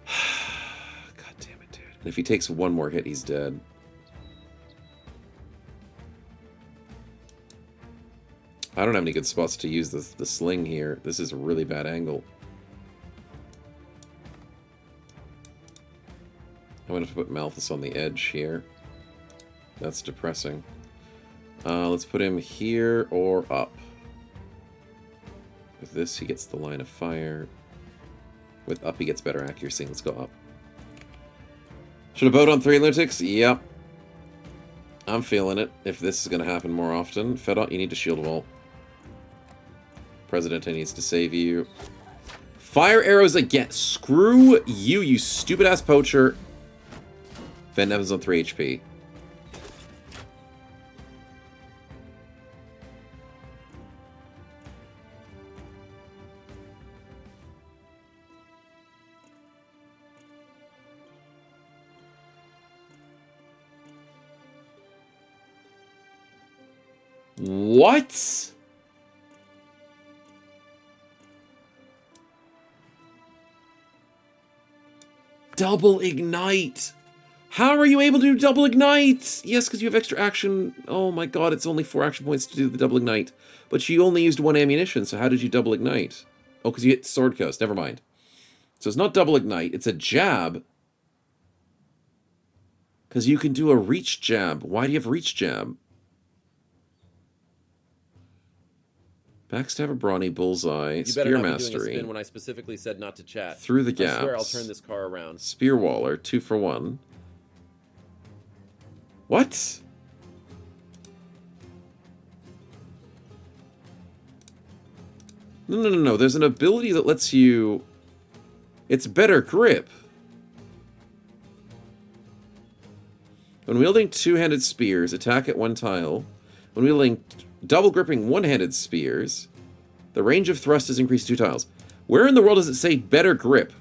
God damn it, dude. And if he takes one more hit, he's dead. I don't have any good spots to use the sling here. This is a really bad angle. I'm going to have to put Malthus on the edge here. That's depressing. Let's put him here or up. With this, he gets the line of fire. With up, he gets better accuracy. Let's go up. Should have bowed on 3 lunatics? Yep. I'm feeling it, if this is going to happen more often. Fedot, you need to shield wall. Presidente needs to save you. Fire arrows again. Screw you, you stupid-ass poacher. Van Neven's on 3 HP. What? Double ignite. How are you able to do double ignite? Yes, because you have extra action. Oh my god, it's only 4 action points to do the double ignite. But you only used 1 ammunition, so how did you double ignite? Oh, because you hit Sword Coast. Never mind. So it's not double ignite, it's a jab. Because you can do a reach jab. Why do you have reach jab? Backstabber, Brawny, Bullseye, You Spear better not be doing a Mastery. spin when I specifically said not to chat. Through the I gaps. swear I'll turn this car around. Spear Waller, 2 for 1. What? No. There's an ability that lets you... It's better grip. When wielding two-handed spears, attack at 1 tile. When wielding double gripping one-handed spears, the range of thrust is increased 2 tiles. Where in the world does it say better grip?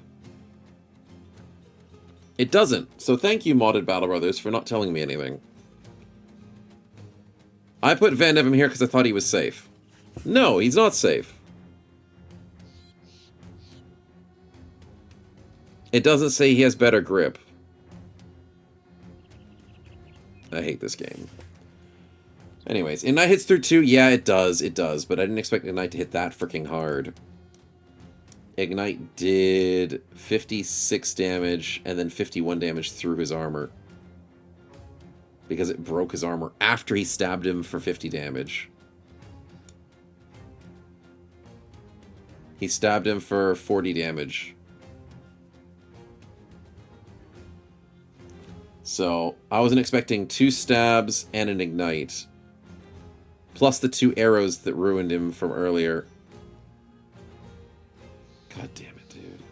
It doesn't. So thank you, Modded Battle Brothers, for not telling me anything. I put Van Neven here because I thought he was safe. No, he's not safe. It doesn't say he has better grip. I hate this game. Anyways, Ignite hits through 2. Yeah, it does. It does. But I didn't expect Ignite to hit that freaking hard. Ignite did 56 damage and then 51 damage through his armor. Because it broke his armor after he stabbed him for 50 damage. He stabbed him for 40 damage. So, I wasn't expecting 2 stabs and an Ignite. Plus the 2 arrows that ruined him from earlier. God damn it, dude.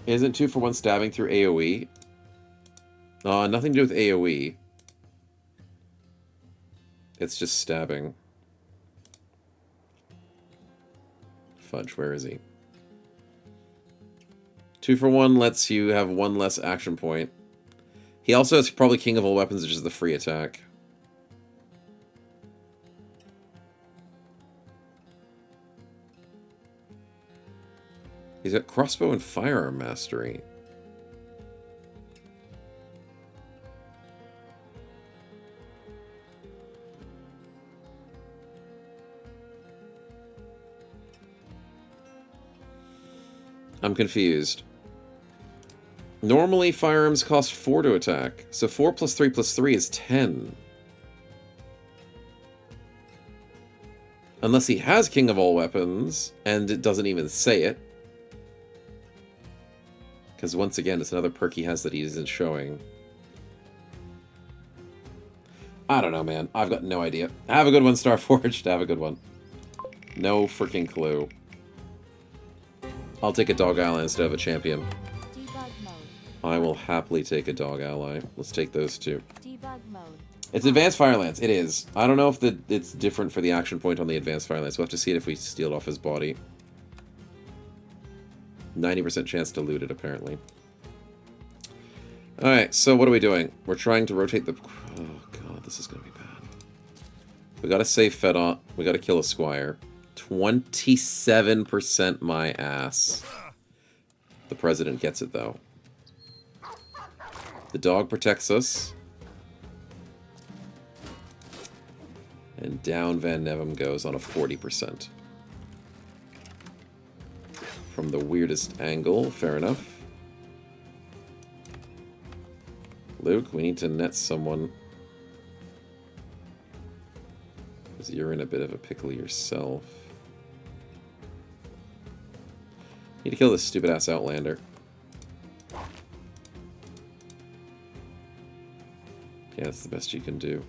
Isn't 2 for 1 stabbing through AoE? Nothing to do with AoE. It's just stabbing. Fudge, where is he? 2 for 1 lets you have 1 less action point. He also has probably King of All Weapons, which is the free attack. He's got Crossbow and Firearm Mastery. I'm confused. Normally, firearms cost 4 to attack, so 4 plus 3 plus 3 is 10. Unless he has King of All Weapons, and it doesn't even say it. Because once again, it's another perk he has that he isn't showing. I don't know, man. I've got no idea. Have a good one, Starforged. Have a good one. No freaking clue. I'll take a dog ally instead of a champion. Debug mode. I will happily take a dog ally. Let's take those 2. Debug mode. It's Advanced Fire Lance. It is. I don't know if it's different for the action point on the Advanced Fire Lance. We'll have to see it if we steal it off his body. 90% chance to loot it, apparently. Alright, so what are we doing? We're trying to rotate the... Oh, God, this is going to be bad. We gotta save Fedot. We gotta kill a Squire. 27% my ass. The President gets it, though. The dog protects us. And down Van Neven goes on a 40%. From the weirdest angle, fair enough. Luke, we need to net someone. Because you're in a bit of a pickle yourself. Need to kill this stupid-ass Outlander. Yeah, that's the best you can do.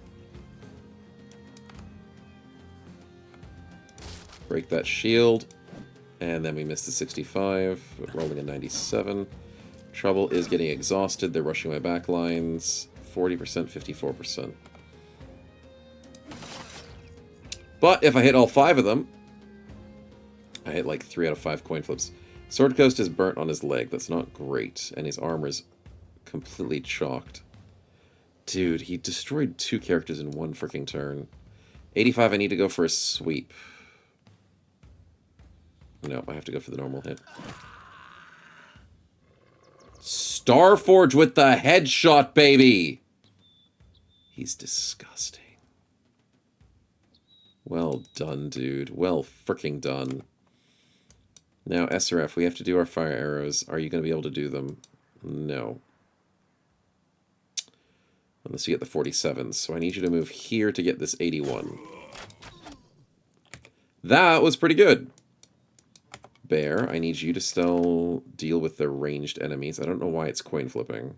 Break that shield. And then we missed the 65, rolling a 97. Trouble is getting exhausted. They're rushing my back lines. 40%, 54%. But if I hit all 5 of them, I hit like 3 out of 5 coin flips. Sword Coast is burnt on his leg. That's not great. And his armor's completely chalked. Dude, he destroyed 2 characters in 1 freaking turn. 85, I need to go for a sweep. No, I have to go for the normal hit. Starforge with the headshot, baby! He's disgusting. Well done, dude. Well freaking done. Now, SRF, we have to do our fire arrows. Are you going to be able to do them? No. Unless you get the 47s. So I need you to move here to get this 81. That was pretty good. Bear, I need you to still deal with the ranged enemies. I don't know why it's coin flipping.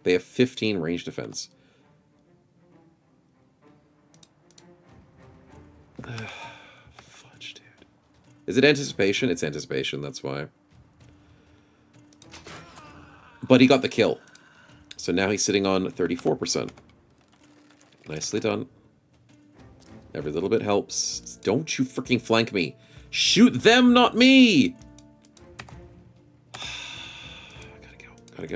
They have 15 range defense. Fudge, dude. Is it anticipation? It's anticipation, that's why. But he got the kill. So now he's sitting on 34%. Nicely done. Every little bit helps. Don't you freaking flank me. Shoot them, not me! Gotta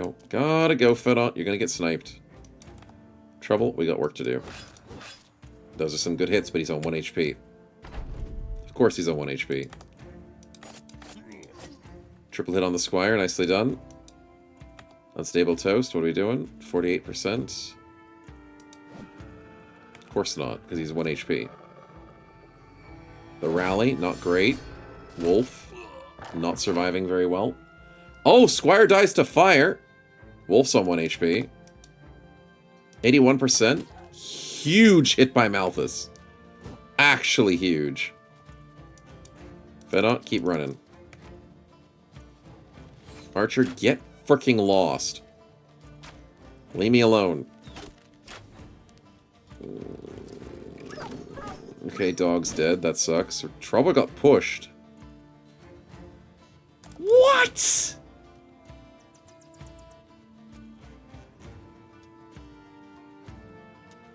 go, Fedot. You're gonna get sniped. Trouble, we got work to do. Those are some good hits, but he's on 1 HP. Of course he's on 1 HP. Triple hit on the Squire, nicely done. Unstable Toast, what are we doing? 48%. Of course not, because he's 1 HP. The Rally, not great. Wolf, not surviving very well. Oh, Squire dies to fire. Wolf's on 1 HP. 81%. Huge hit by Malthus. Actually huge. Fedot, keep running. Archer, get freaking lost. Leave me alone. Okay, dog's dead. That sucks. Trouble got pushed. What?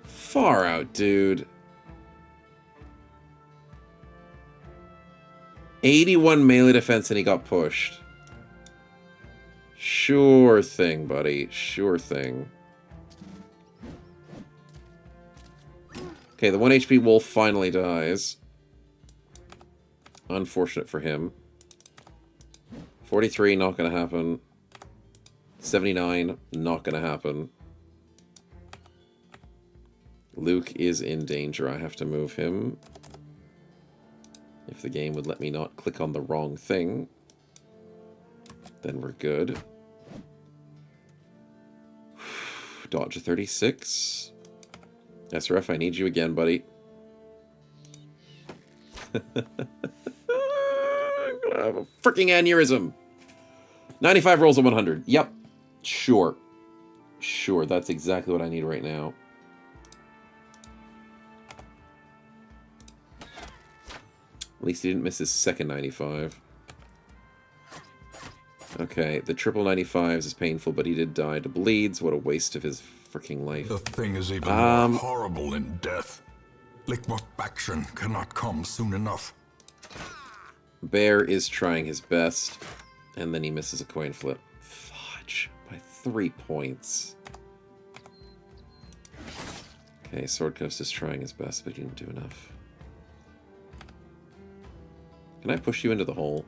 Far out, dude. 81 melee defense and he got pushed. Sure thing, buddy. Sure thing. Okay, the 1 HP wolf finally dies. Unfortunate for him. 43, not gonna happen. 79, not gonna happen. Luke is in danger. I have to move him. If the game would let me not click on the wrong thing, then we're good. Dodge a 36. SRF, I need you again, buddy. I'm gonna have a freaking aneurysm. 95 rolls a 100. Yep. Sure. Sure, that's exactly what I need right now. At least he didn't miss his second 95. Okay, the triple 95s is painful, but he did die to bleeds. What a waste of his freaking life. The thing is even more horrible in death. Liquefaction cannot come soon enough. Bear is trying his best, and then he misses a coin flip. Fudge, by 3 points. Okay, Sword Coast is trying his best, but he didn't do enough. Can I push you into the hole?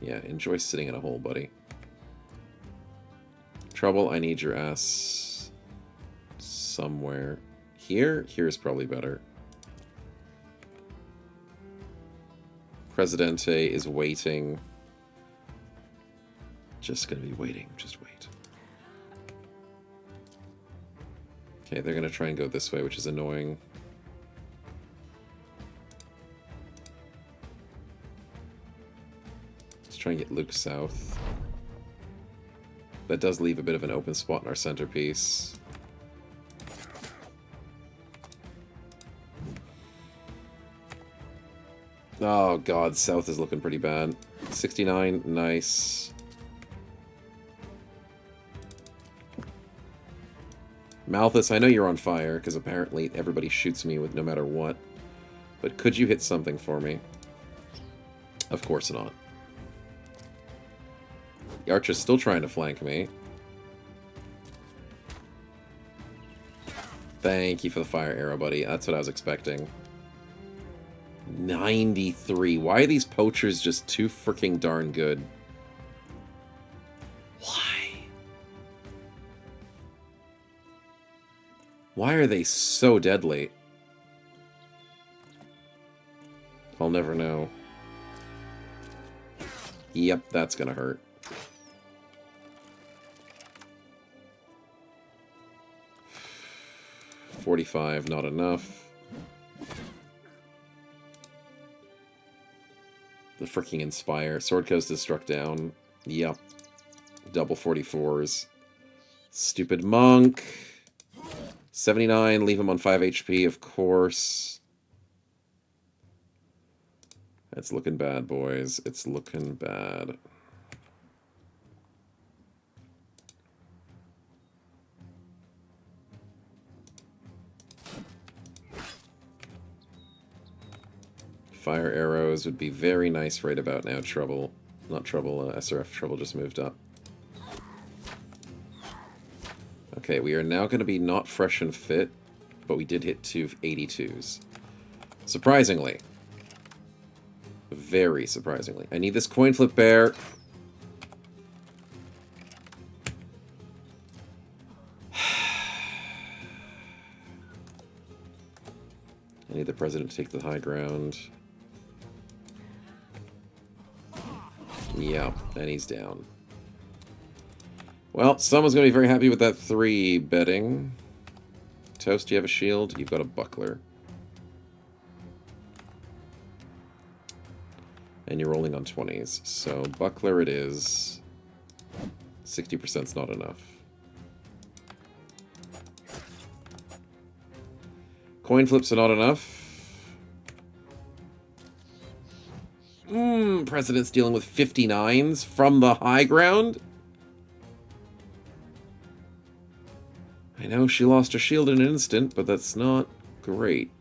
Yeah, enjoy sitting in a hole, buddy. Trouble, I need your ass somewhere. Here? Here's probably better. Presidente is waiting. Just gonna be waiting. Just wait. Okay, they're gonna try and go this way, which is annoying. Let's try and get Luke south. That does leave a bit of an open spot in our centerpiece. Oh god, south is looking pretty bad. 69, nice. Malthus, I know you're on fire, because apparently everybody shoots me with no matter what. But could you hit something for me? Of course not. The archer's still trying to flank me. Thank you for the fire arrow, buddy. That's what I was expecting. 93. Why are these poachers just too freaking darn good? Why? Why are they so deadly? I'll never know. Yep, that's gonna hurt. $45, not enough. The freaking Inspire. Sword Coast is struck down. Yep. Double 44s. Stupid monk. 79, leave him on 5 HP, of course. It's looking bad, boys. It's looking bad. Fire arrows would be very nice right about now. Trouble. Not Trouble, SRF Trouble just moved up. Okay, we are now going to be not fresh and fit, but we did hit 2 82s. Surprisingly. Very surprisingly. I need this coin flip bear. I need the president to take the high ground. Yeah, and he's down. Well, someone's going to be very happy with that 3 betting. Toast, do you have a shield? You've got a buckler. And you're rolling on 20s. So, buckler it is. 60%'s not enough. Coin flips are not enough. President's dealing with 59s from the high ground. I know she lost her shield in an instant, but that's not great.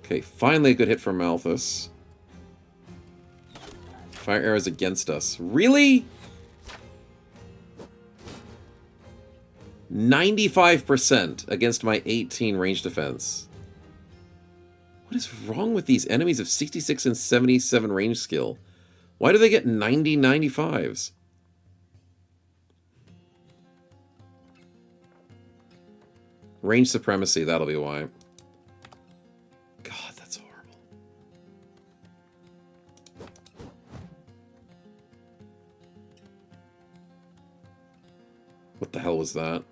Okay, finally a good hit from Malthus. Fire arrows against us. Really? 95% against my 18 range defense. What is wrong with these enemies of 66 and 77 range skill? Why do they get 90 95s? Range supremacy, that'll be why. God, that's horrible. What the hell was that?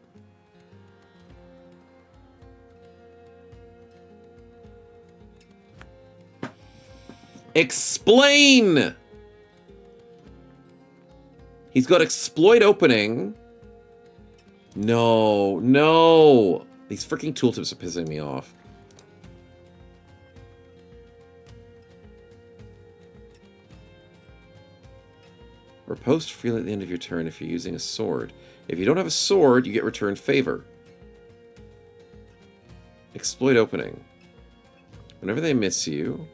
Explain! He's got exploit opening. No, no. These freaking tooltips are pissing me off. Riposte freely at the end of your turn if you're using a sword. If you don't have a sword, you get returned favor. Exploit opening. Whenever they miss you...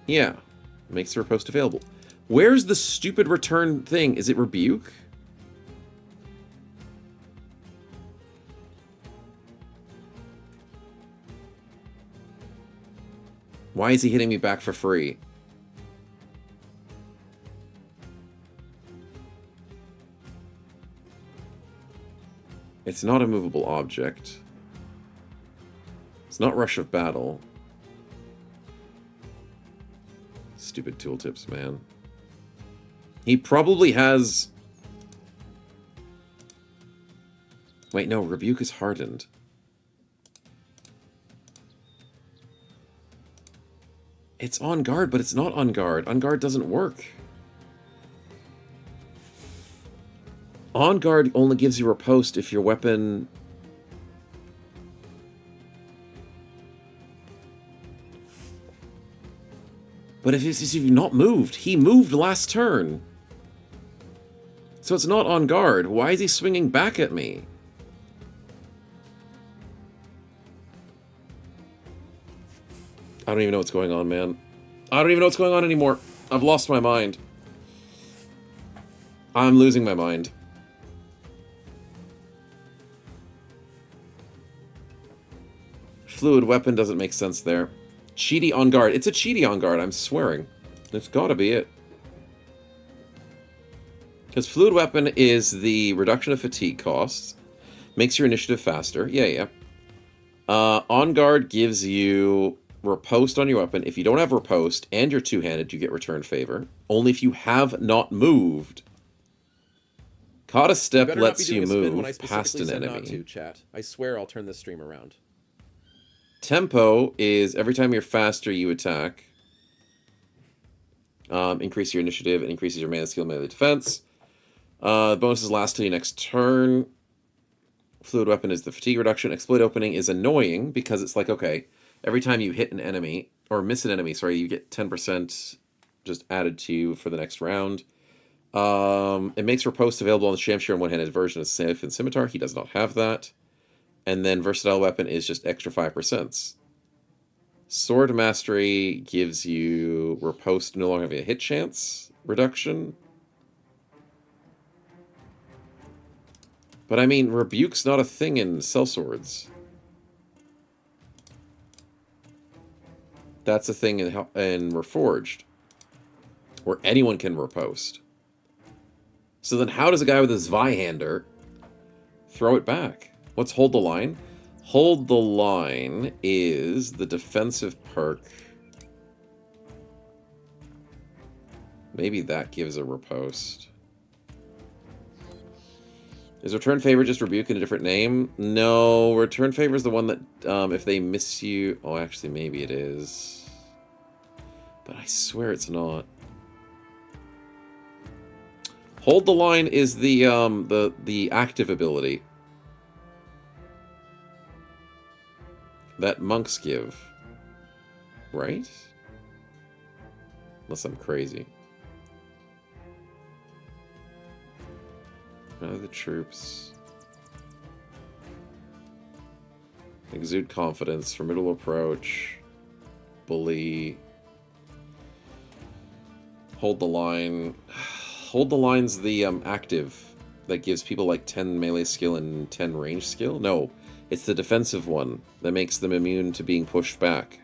Yeah, makes the riposte available. Where's the stupid return thing? Is it rebuke? Why is he hitting me back for free? It's not a movable object. It's not Rush of Battle. Stupid tooltips, man. He probably has... Wait, no, Rebuke is hardened. It's on guard, but it's not on guard. On guard doesn't work. On guard only gives you riposte if your weapon... But if you've not moved, he moved last turn. So it's not on guard. Why is he swinging back at me? I don't even know what's going on, man. I don't even know what's going on anymore. I've lost my mind. I'm losing my mind. Fluid weapon doesn't make sense there. Cheaty on guard. It's a cheaty on guard, I'm swearing. It's gotta be it. Because fluid weapon is the reduction of fatigue costs. Makes your initiative faster. Yeah. On guard gives you riposte on your weapon. If you don't have riposte and you're two-handed, you get return favor. Only if you have not moved. Caught a step lets you move past an enemy. Not to, chat. I swear I'll turn this stream around. Tempo is every time you're faster, you attack. Increase your initiative and increases your mana skill, melee defense. Bonuses last till your next turn. Fluid weapon is the fatigue reduction. Exploit opening is annoying because it's like, okay, every time you hit an enemy, or miss an enemy, sorry, you get 10% just added to you for the next round. It makes riposte available on the Shamshir and one-handed version of Scythe and Scimitar. He does not have that. And then versatile weapon is just extra 5%. Sword mastery gives you riposte no longer having a hit chance reduction. But I mean, rebuke's not a thing in sellswords. That's a thing in Reforged, where anyone can riposte. So then how does a guy with a Zweihander throw it back? What's hold the line? Hold the line is the defensive perk. Maybe that gives a riposte. Is return favor just rebuke in a different name? No, return favor is the one that if they miss you... Oh, actually, maybe it is. But I swear it's not. Hold the line is the active ability that monks give, right? Unless I'm crazy. The troops. Exude confidence, formidable approach, bully. Hold the line. Hold the line's the active that gives people like 10 melee skill and 10 range skill. No, it's the defensive one that makes them immune to being pushed back.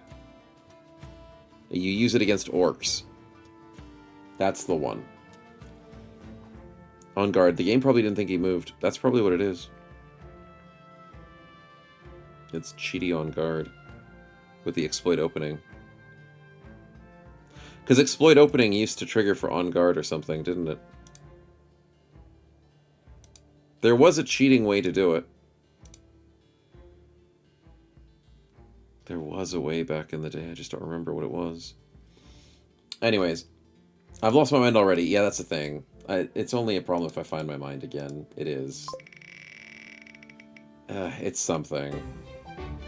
You use it against orcs. That's the one. On guard. The game probably didn't think he moved. That's probably what it is. It's cheaty on guard. With the exploit opening. Because exploit opening used to trigger for on guard or something, didn't it? There was a cheating way to do it. There was a way back in the day. I just don't remember what it was. Anyways. I've lost my mind already. Yeah, that's the thing. It's only a problem if I find my mind again. It is. It's something.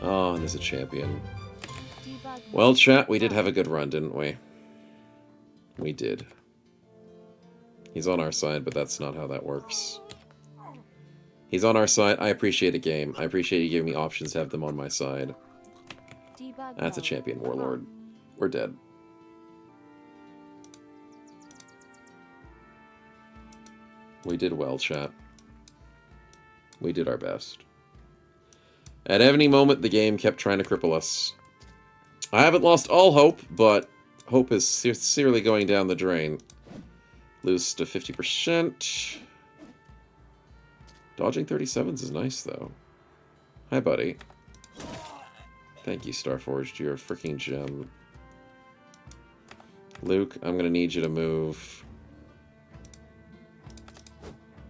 Oh, and there's a champion. Well, chat, we did have a good run, didn't we? We did. He's on our side, but that's not how that works. He's on our side. I appreciate a game. I appreciate you giving me options to have them on my side. That's a champion warlord. We're dead. We did well, chat. We did our best. At any moment, the game kept trying to cripple us. I haven't lost all hope, but hope is sincerely going down the drain. Lose to 50%. Dodging 37s is nice, though. Hi, buddy. Thank you, Starforged. You're a freaking gem. Luke, I'm gonna need you to move.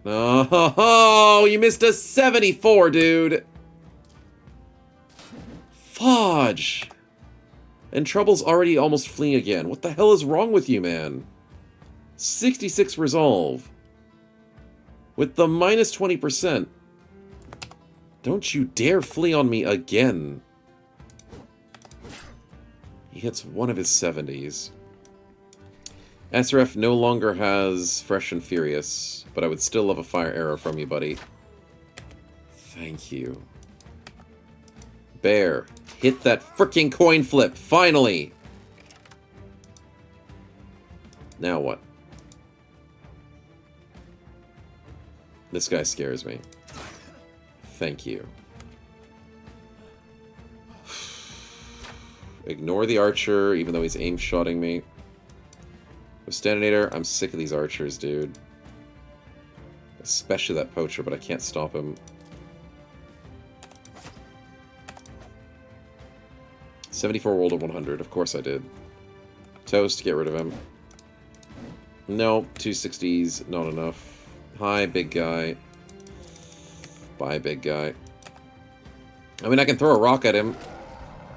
Oh, you missed a 74, dude. Fudge. And Trouble's already almost fleeing again. What the hell is wrong with you, man? 66 resolve. With the minus 20%. Don't you dare flee on me again. He hits one of his 70s. SRF no longer has Fresh and Furious, but I would still love a fire arrow from you, buddy. Thank you. Bear, hit that freaking coin flip, finally! Now what? This guy scares me. Thank you. Ignore the archer, even though he's aim-shotting me. Withstandinator, I'm sick of these archers, dude. Especially that poacher, but I can't stop him. 74 rolled a 100, of course I did. Toast, get rid of him. Nope, 260s, not enough. Hi, big guy. Bye, big guy. I mean, I can throw a rock at him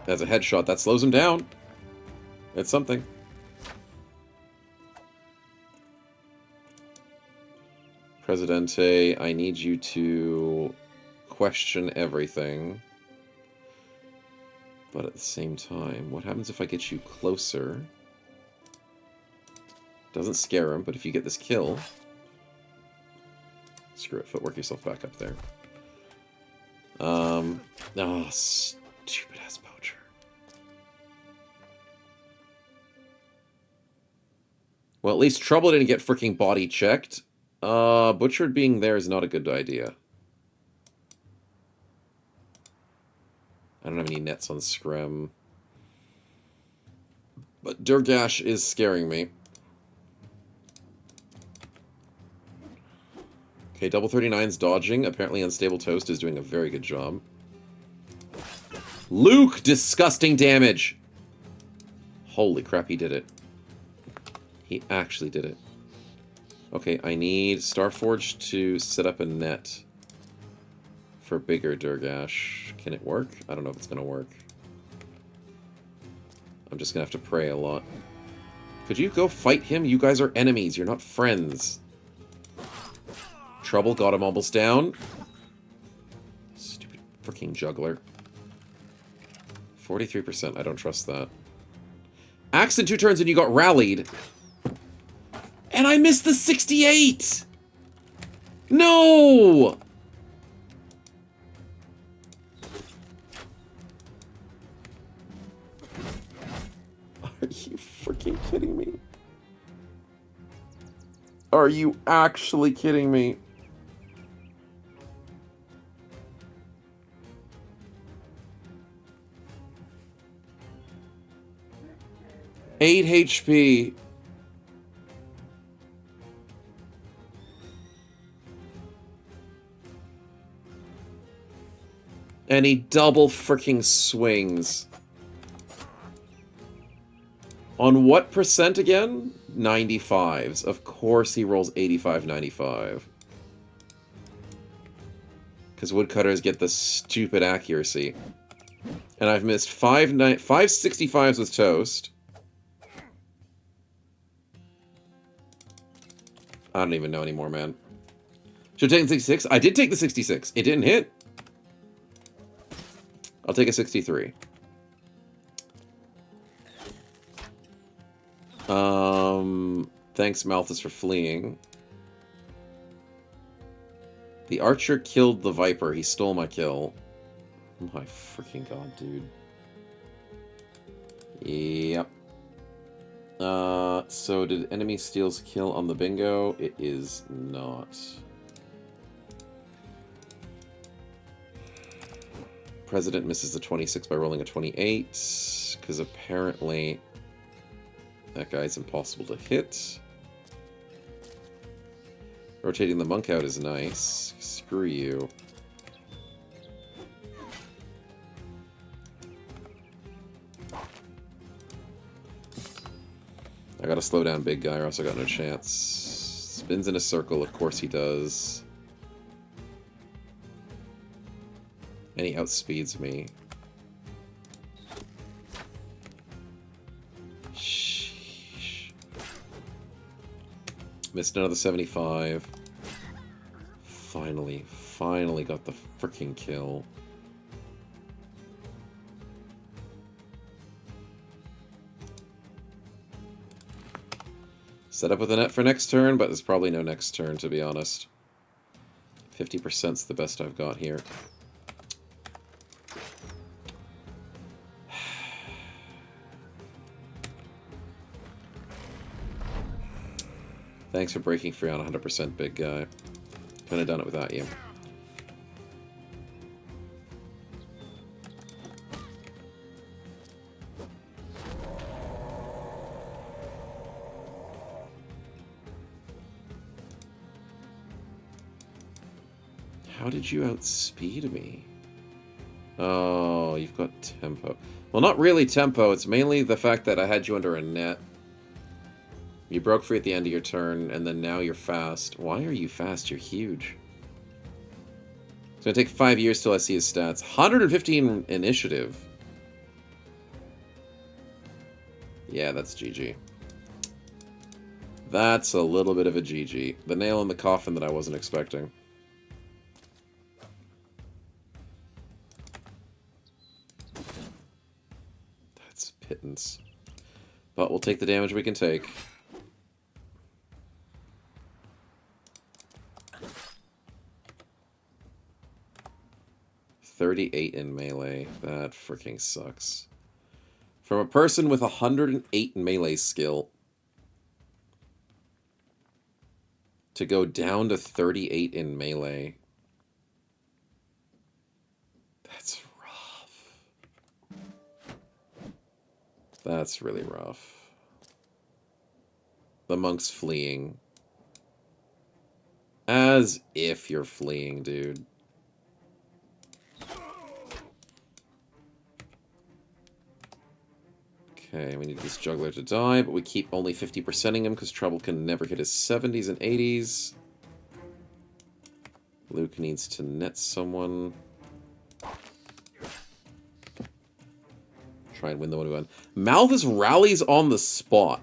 as a headshot. That slows him down. It's something. Presidente, I need you to question everything. But at the same time, what happens if I get you closer? Doesn't scare him, but if you get this kill... Screw it, footwork yourself back up there. Oh, stupid-ass poacher. Well, at least Trouble didn't get freaking body checked. Butchered being there is not a good idea. I don't have any nets on Scrim. But Durgash is scaring me. Okay, double 39's dodging. Apparently Unstable Toast is doing a very good job. Luke! Disgusting damage! Holy crap, he did it. He actually did it. Okay, I need Starforge to set up a net for bigger Durgash. Can it work? I don't know if it's going to work. I'm just going to have to pray a lot. Could you go fight him? You guys are enemies. You're not friends. Trouble got him almost down. Stupid freaking juggler. 43%. I don't trust that. Axe in 2 turns and you got rallied. And I missed the 68! No! Are you freaking kidding me? Are you actually kidding me? Eight HP. And he double freaking swings. On what percent again? 95s. Of course he rolls 85, 95. Because woodcutters get the stupid accuracy. And I've missed 565s with Toast. I don't even know anymore, man. Should I take the 66? I did take the 66. It didn't hit. I'll take a 63. Thanks, Malthus, for fleeing. The archer killed the Viper. He stole my kill. My freaking god, dude. Yep. So did enemy steals kill on the bingo? It is not. President misses the 26 by rolling a 28, because apparently that guy's impossible to hit. Rotating the monk out is nice. Screw you. I gotta slow down big guy or else I got no chance. Spins in a circle, of course he does. And he outspeeds me. Sheesh. Missed another 75. Finally got the freaking kill. Set up with a net for next turn, but there's probably no next turn, to be honest. 50%'s the best I've got here. Thanks for breaking free on 100%, big guy. Couldn't have done it without you. How did you outspeed me? Oh, you've got tempo. Well, not really tempo. It's mainly the fact that I had you under a net. You broke free at the end of your turn, and then now you're fast. Why are you fast? You're huge. It's going to take 5 years till I see his stats. 115 initiative. Yeah, that's GG. That's a little bit of a GG. The nail in the coffin that I wasn't expecting. That's pittance. But we'll take the damage we can take. .38 in melee. That freaking sucks. From a person with 108 melee skill to go down to 38 in melee. That's rough. That's really rough. The monk's fleeing. As if you're fleeing, dude. Okay, we need this juggler to die, but we keep only 50%ing him because Trouble can never hit his 70s and 80s. Luke needs to net someone. Try and win the 1v1. Malthus rallies on the spot.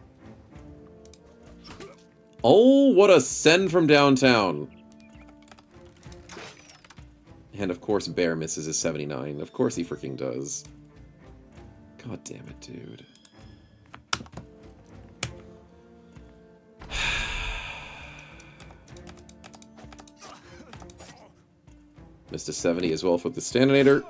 Oh, what a send from downtown. And of course Bear misses his 79. Of course he freaking does. God damn it, dude. Missed a 70 as well for the Standinator.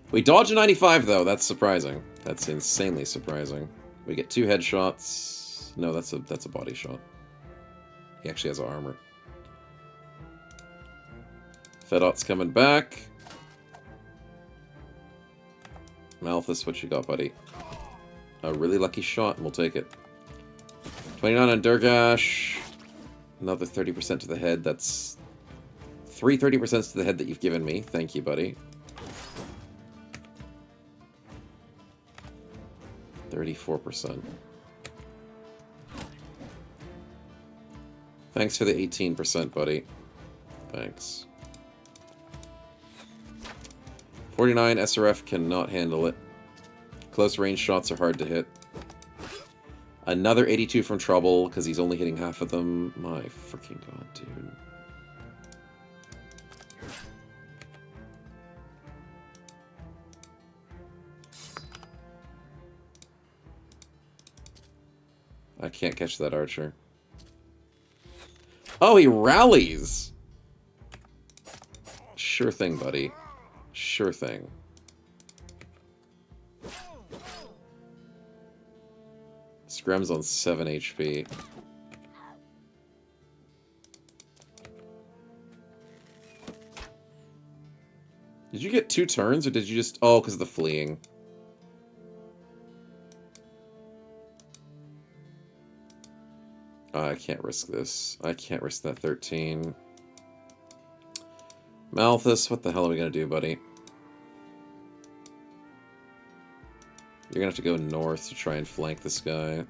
We dodge a 95, though. That's surprising. That's insanely surprising. We get 2 headshots. No, that's a body shot. He actually has armor. Fedot's coming back. Malthus, what you got, buddy? A really lucky shot, and we'll take it. 29 on Durgash. Another 30% to the head. That's 3 30% to the head that you've given me. Thank you, buddy. 34%. Thanks for the 18%, buddy. Thanks. 49, SRF cannot handle it. Close range shots are hard to hit. Another 82 from Trouble, because he's only hitting half of them. My freaking god, dude. I can't catch that archer. Oh, he rallies! Sure thing, buddy. Sure thing. Screm's on 7 HP. Did you get 2 turns, or did you just... Oh, because of the fleeing. I can't risk this. I can't risk that 13. Malthus, what the hell are we going to do, buddy? You're going to have to go north to try and flank this guy.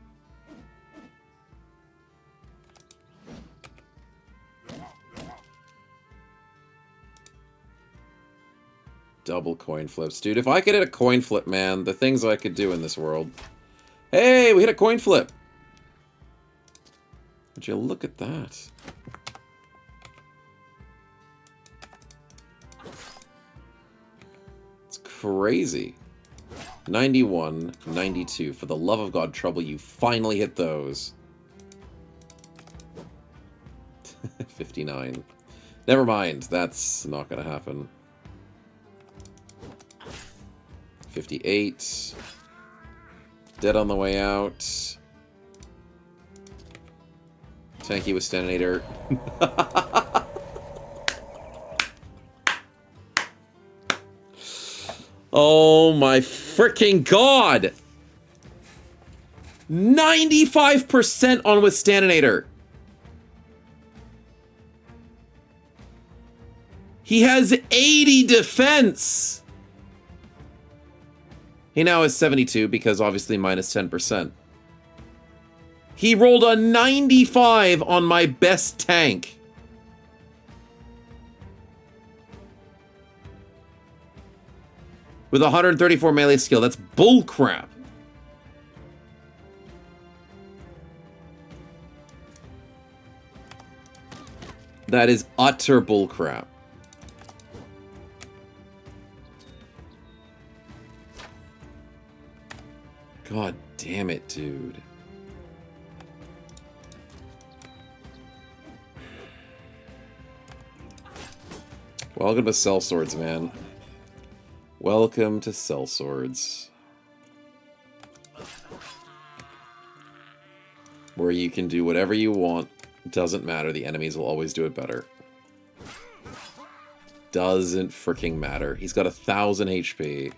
Double coin flips. Dude, if I could hit a coin flip, man, the things I could do in this world. Hey, we hit a coin flip! Would you look at that? crazy. 91, 92. For the love of God, Trouble, you finally hit those. 59. Never mind, that's not gonna happen. 58. Dead on the way out. Tanky with Steninator. Oh my freaking god! 95% on Withstandinator. He has 80 defense. He now has 72 because obviously minus 10%. He rolled a 95 on my best tank. With 134 melee skill. That's bullcrap. That is utter bullcrap. God damn it, dude. Welcome to Cell Swords, man. Welcome to Cell Swords. Where you can do whatever you want. Doesn't matter, the enemies will always do it better. Doesn't freaking matter. He's got 1,000 HP.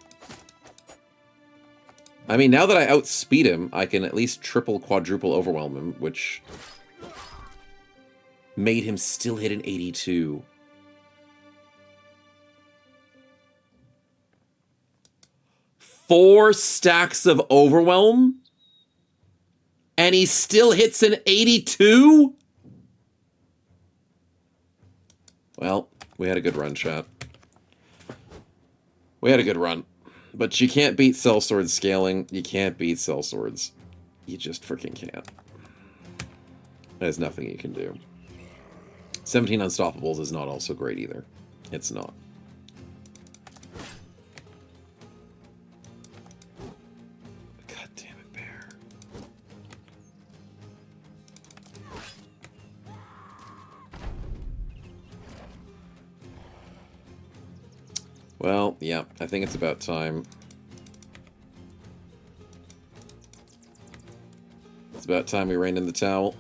I mean, now that I outspeed him, I can at least triple, quadruple overwhelm him, which made him still hit an 82. Four stacks of overwhelm? And he still hits an 82? Well, we had a good run, chat. We had a good run. But you can't beat Cell Swords scaling. You can't beat Cell Swords. You just freaking can't. There's nothing you can do. 17 Unstoppables is not also great either. It's not. God damn it, Bear. Well, yeah, I think it's about time. It's about time we rained in the towel.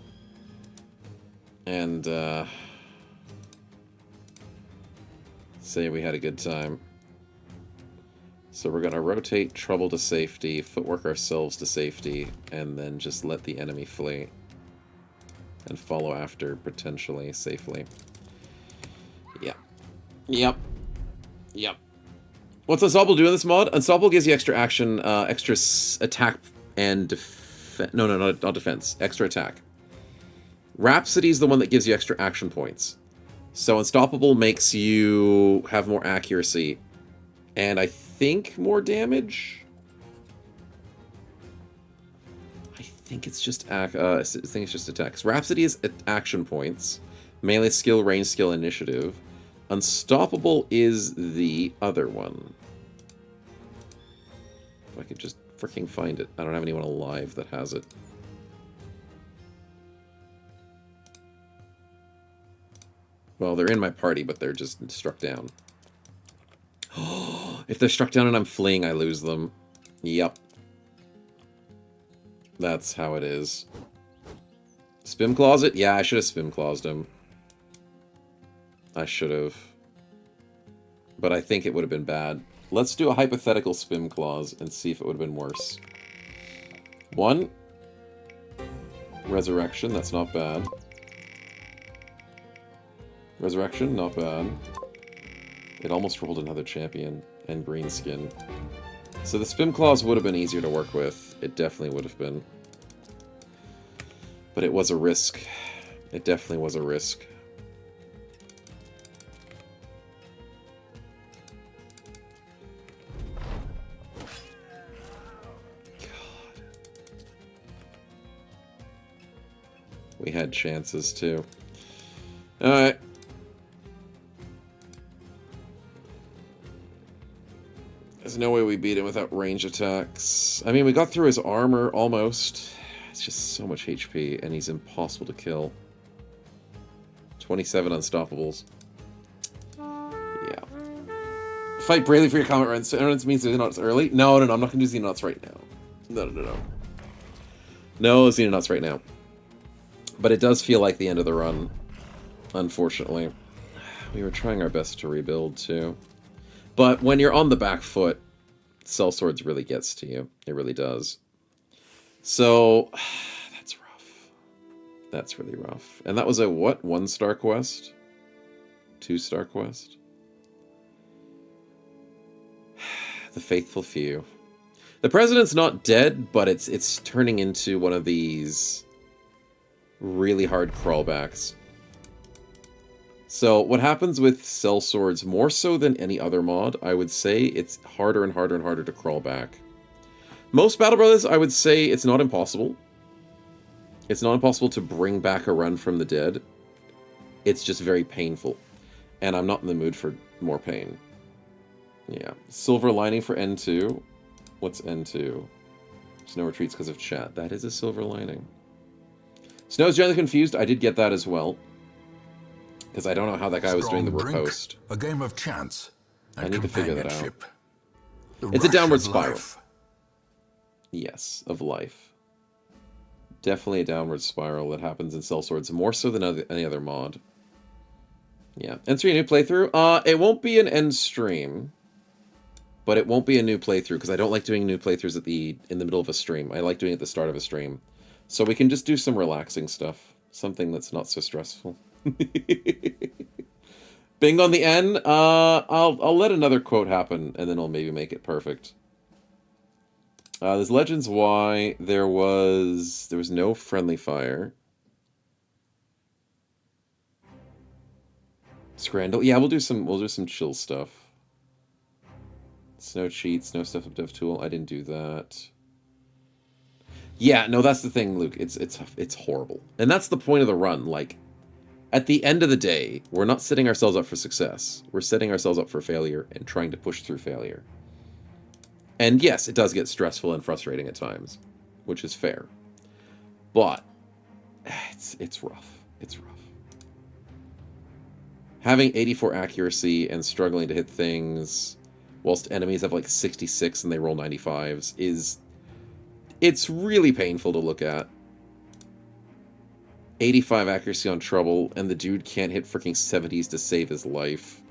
And, say we had a good time. So we're gonna rotate Trouble to safety, footwork ourselves to safety, and then just let the enemy flee. And follow after, potentially, safely. Yep. Yep. Yep. What's Unstoppable do in this mod? Unstoppable gives you extra action, extra attack and defense. No, not defense. Extra attack. Rhapsody's the one that gives you extra action points. So Unstoppable makes you have more accuracy. And I think more damage? I think it's just attacks. Rhapsody is action points. Melee skill, range skill, initiative. Unstoppable is the other one. If I could just freaking find it. I don't have anyone alive that has it. Well, they're in my party, but they're just struck down. If they're struck down and I'm fleeing, I lose them. Yep. That's how it is. Spim Closet? Yeah, I should have Spim Claused him. I should have. But I think it would have been bad. Let's do a hypothetical Spim Clause and see if it would have been worse. 1. Resurrection, that's not bad. Resurrection, not bad. It almost rolled another champion and green skin. So the Spim Clause would have been easier to work with. It definitely would have been. But it was a risk. It definitely was a risk. God. We had chances too. Alright. There's no way we beat him without range attacks. I mean, we got through his armor, almost. It's just so much HP, and he's impossible to kill. 27 unstoppables. Yeah. Fight bravely for your comment runs. Xenonauts means Xenonauts early? No, I'm not going to do Xenonauts right now. No. No Xenonauts right now. But it does feel like the end of the run, unfortunately. We were trying our best to rebuild, too. But when you're on the back foot, Sellswords really gets to you. It really does. So, that's rough. That's really rough. And that was a, what, 1-star quest? 2-star quest? The faithful few. The president's not dead, but it's turning into one of these really hard crawlbacks. So what happens with sellswords, more so than any other mod, I would say it's harder and harder and harder to crawl back. Most Battle Brothers, I would say it's not impossible. It's not impossible to bring back a run from the dead. It's just very painful. And I'm not in the mood for more pain. Yeah. Silver lining for N2. What's N2? Snow retreats because of chat. That is a silver lining. Snow's generally confused. I did get that as well. Because I don't know how that guy was doing the riposte. A game of chance. I need to figure that out. It's a downward spiral. Yes, of life. Definitely a downward spiral that happens in sellswords more so than any other mod. Yeah. N3 a new playthrough? It won't be an end stream. But it won't be a new playthrough because I don't like doing new playthroughs in the middle of a stream. I like doing it at the start of a stream. So we can just do some relaxing stuff. Something that's not so stressful. Bing on the N. I'll let another quote happen and then I'll maybe make it perfect. There's Legends why there was no friendly fire. Scrandal. Yeah, we'll do some chill stuff. Snow cheats, no stuff up dev tool. I didn't do that. Yeah, no, that's the thing, Luke. It's horrible. And that's the point of the run. Like, at the end of the day, we're not setting ourselves up for success. We're setting ourselves up for failure and trying to push through failure. And yes, it does get stressful and frustrating at times, which is fair. But it's rough. It's rough. Having 84 accuracy and struggling to hit things whilst enemies have like 66 and they roll 95s it's really painful to look at. 85 accuracy on Trouble, and the dude can't hit freaking 70s to save his life.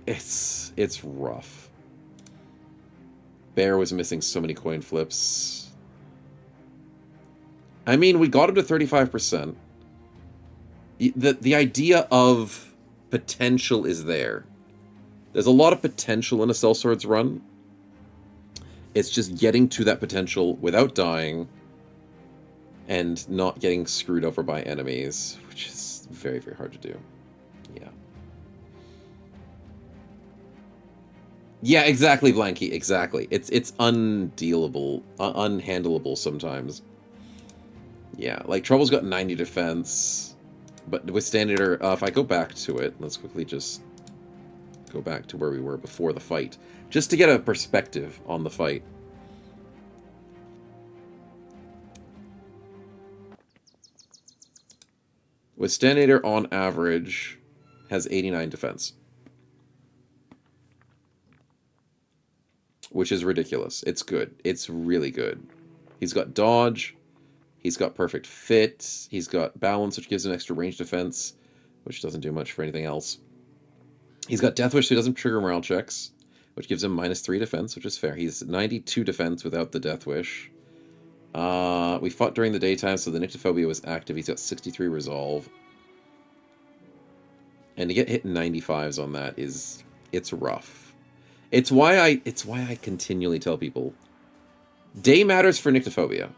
It's rough. Bear was missing so many coin flips. I mean, we got him to 35%. The idea of potential is there. There's a lot of potential in a sellswords run. It's just getting to that potential without dying and not getting screwed over by enemies, which is very, very hard to do. Yeah. Yeah, exactly, Blanky, exactly. It's undealable, unhandleable sometimes. Yeah, like Trouble's got 90 defense, but with Standard, if I go back to it, let's quickly just go back to where we were before the fight, just to get a perspective on the fight. Withstandator, on average, has 89 defense. Which is ridiculous. It's good. It's really good. He's got dodge. He's got perfect fit. He's got balance, which gives him extra range defense, which doesn't do much for anything else. He's got Death Wish, so he doesn't trigger morale checks, which gives him -3 defense, which is fair. He's 92 defense without the Death Wish. We fought during the daytime, so the Nyctophobia was active. He's got 63 resolve. And to get hit in 95s on that it's rough. It's why I continually tell people, day matters for Nyctophobia.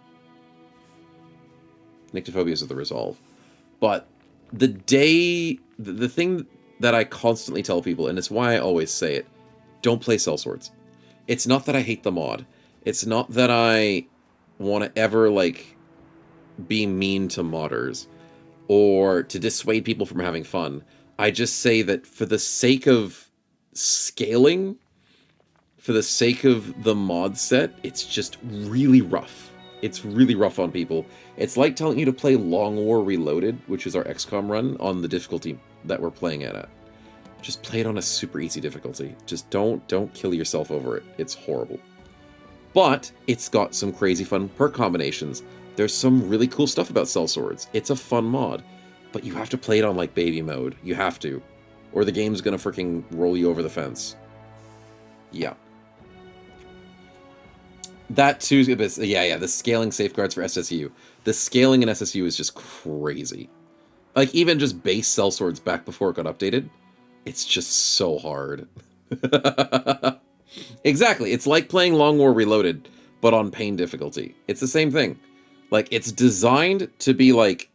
Nyctophobia is the resolve. But the thing that I constantly tell people, and it's why I always say it, don't play sellswords. It's not that I hate the mod. It's not that I want to ever, like, be mean to modders or to dissuade people from having fun. I just say that for the sake of scaling, for the sake of the mod set, it's just really rough. It's really rough on people. It's like telling you to play Long War Reloaded, which is our XCOM run, on the difficulty that we're playing it at. Just play it on a super easy difficulty. Just don't kill yourself over it. It's horrible. But it's got some crazy fun perk combinations. There's some really cool stuff about sellswords. It's a fun mod. But you have to play it on, like, baby mode. You have to. Or the game's gonna freaking roll you over the fence. Yeah. That too, yeah, the scaling safeguards for SSU. The scaling in SSU is just crazy. Like, even just base sellswords back before it got updated, it's just so hard. Exactly, it's like playing Long War Reloaded, but on pain difficulty. It's the same thing. Like, it's designed to be, like,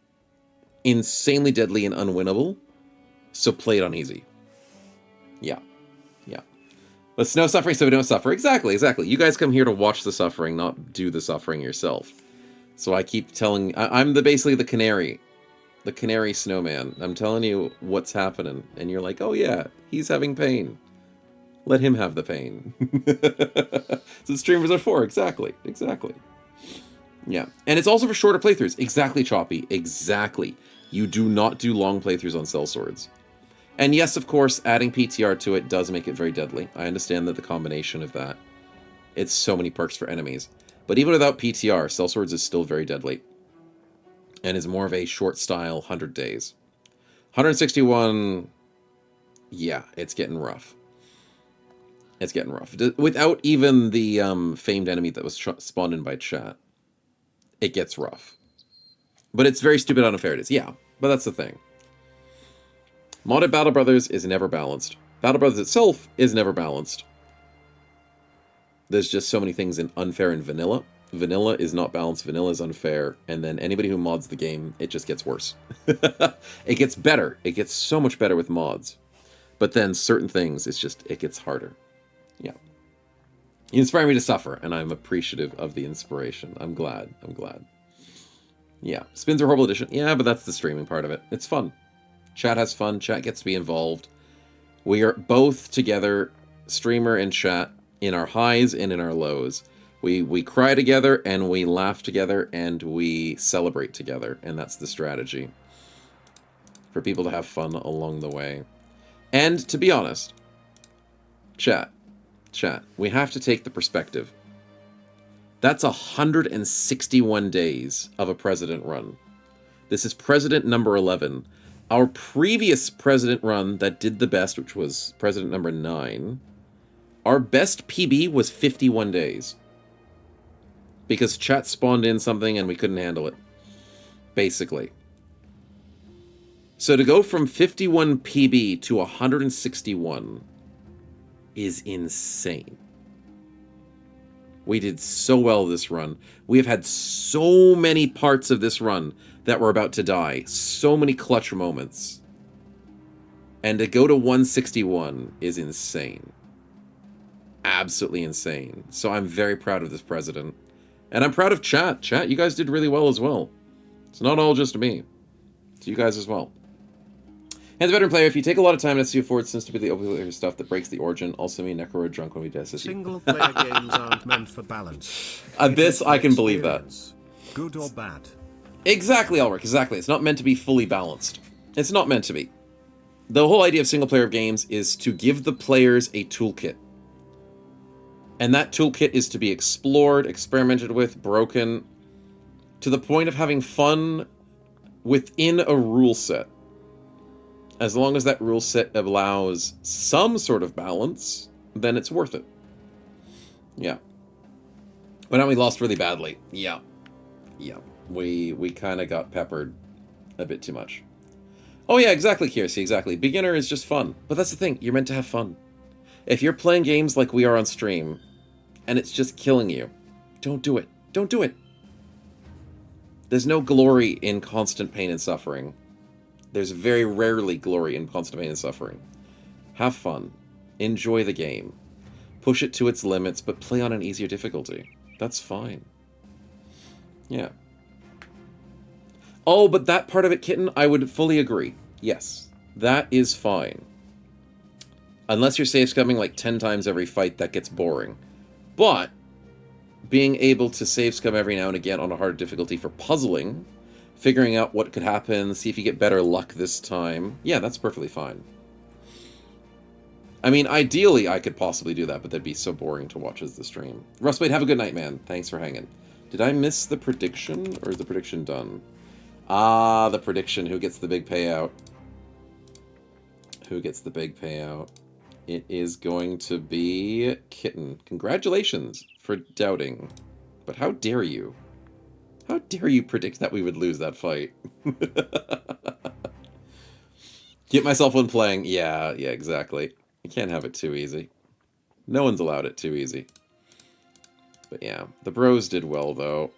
insanely deadly and unwinnable, so play it on easy. Yeah. Yeah. Let's no suffering so we don't suffer. Exactly. You guys come here to watch the suffering, not do the suffering yourself. So I keep telling... I'm basically the canary. The canary snowman. I'm telling you what's happening, and you're like, oh yeah, he's having pain. Let him have the pain. So streamers are for. Exactly. Yeah. And it's also for shorter playthroughs. Exactly, Choppy. Exactly. You do not do long playthroughs on sellswords. And yes, of course, adding PTR to it does make it very deadly. I understand that the combination of that, it's so many perks for enemies. But even without PTR, sellswords is still very deadly. And is more of a short style 100 days. 161, yeah, it's getting rough. It's getting rough. Without even the famed enemy that was spawned in by chat, it gets rough. But it's very stupid how unfair it is. Yeah, but that's the thing. Modded Battle Brothers is never balanced. Battle Brothers itself is never balanced. There's just so many things in unfair in vanilla. Vanilla is not balanced, vanilla is unfair, and then anybody who mods the game, it just gets worse. It gets better. It gets so much better with mods. But then certain things, it gets harder. Yeah. You inspire me to suffer, and I'm appreciative of the inspiration. I'm glad. Yeah. Spins are horrible edition. Yeah, but that's the streaming part of it. It's fun. Chat has fun. Chat gets to be involved. We are both together, streamer and chat, in our highs and in our lows. We cry together, and we laugh together, and we celebrate together. And that's the strategy. For people to have fun along the way. And, to be honest, chat, we have to take the perspective. That's 161 days of a president run. This is president number 11. Our previous president run that did the best, which was president number 9, our best PB was 51 days. Because chat spawned in something and we couldn't handle it. Basically. So to go from 51 PB to 161 is insane. We did so well this run. We have had so many parts of this run that were about to die. So many clutch moments. And to go to 161 is insane. Absolutely insane. So I'm very proud of this president. And I'm proud of chat. Chat, you guys did really well as well. It's not all just me. It's you guys as well. And the veteran player, if you take a lot of time to SU forward, seems to be the open player stuff that breaks the origin. Also, me, Necro, drunk when we SSU. Single player games aren't meant for balance. This, I can believe that. Good or bad. Exactly, Ulrich, exactly. It's not meant to be fully balanced. It's not meant to be. The whole idea of single player games is to give the players a toolkit. And that toolkit is to be explored, experimented with, broken, to the point of having fun within a rule set. As long as that rule set allows some sort of balance, then it's worth it. Yeah. But now we lost really badly. Yeah. We kind of got peppered a bit too much. Oh yeah, exactly, Kiersey, exactly. Beginner is just fun. But that's the thing, you're meant to have fun. If you're playing games like we are on stream, and it's just killing you, don't do it. Don't do it. There's no glory in constant pain and suffering. There's very rarely glory in constant pain and suffering. Have fun. Enjoy the game. Push it to its limits, but play on an easier difficulty. That's fine. Yeah. Oh, but that part of it, Kitten, I would fully agree. Yes, that is fine. Unless you're save scumming like 10 times every fight, that gets boring. But being able to save scum every now and again on a hard difficulty for puzzling, figuring out what could happen, see if you get better luck this time, yeah, that's perfectly fine. I mean, ideally, I could possibly do that, but that'd be so boring to watch as the stream. Rustblade, have a good night, man. Thanks for hanging. Did I miss the prediction, or is the prediction done? Ah, the prediction. Who gets the big payout? Who gets the big payout? It is going to be Kitten. Congratulations for doubting. But how dare you? How dare you predict that we would lose that fight? Get myself one playing. Yeah, exactly. You can't have it too easy. No one's allowed it too easy. But yeah, the bros did well, though.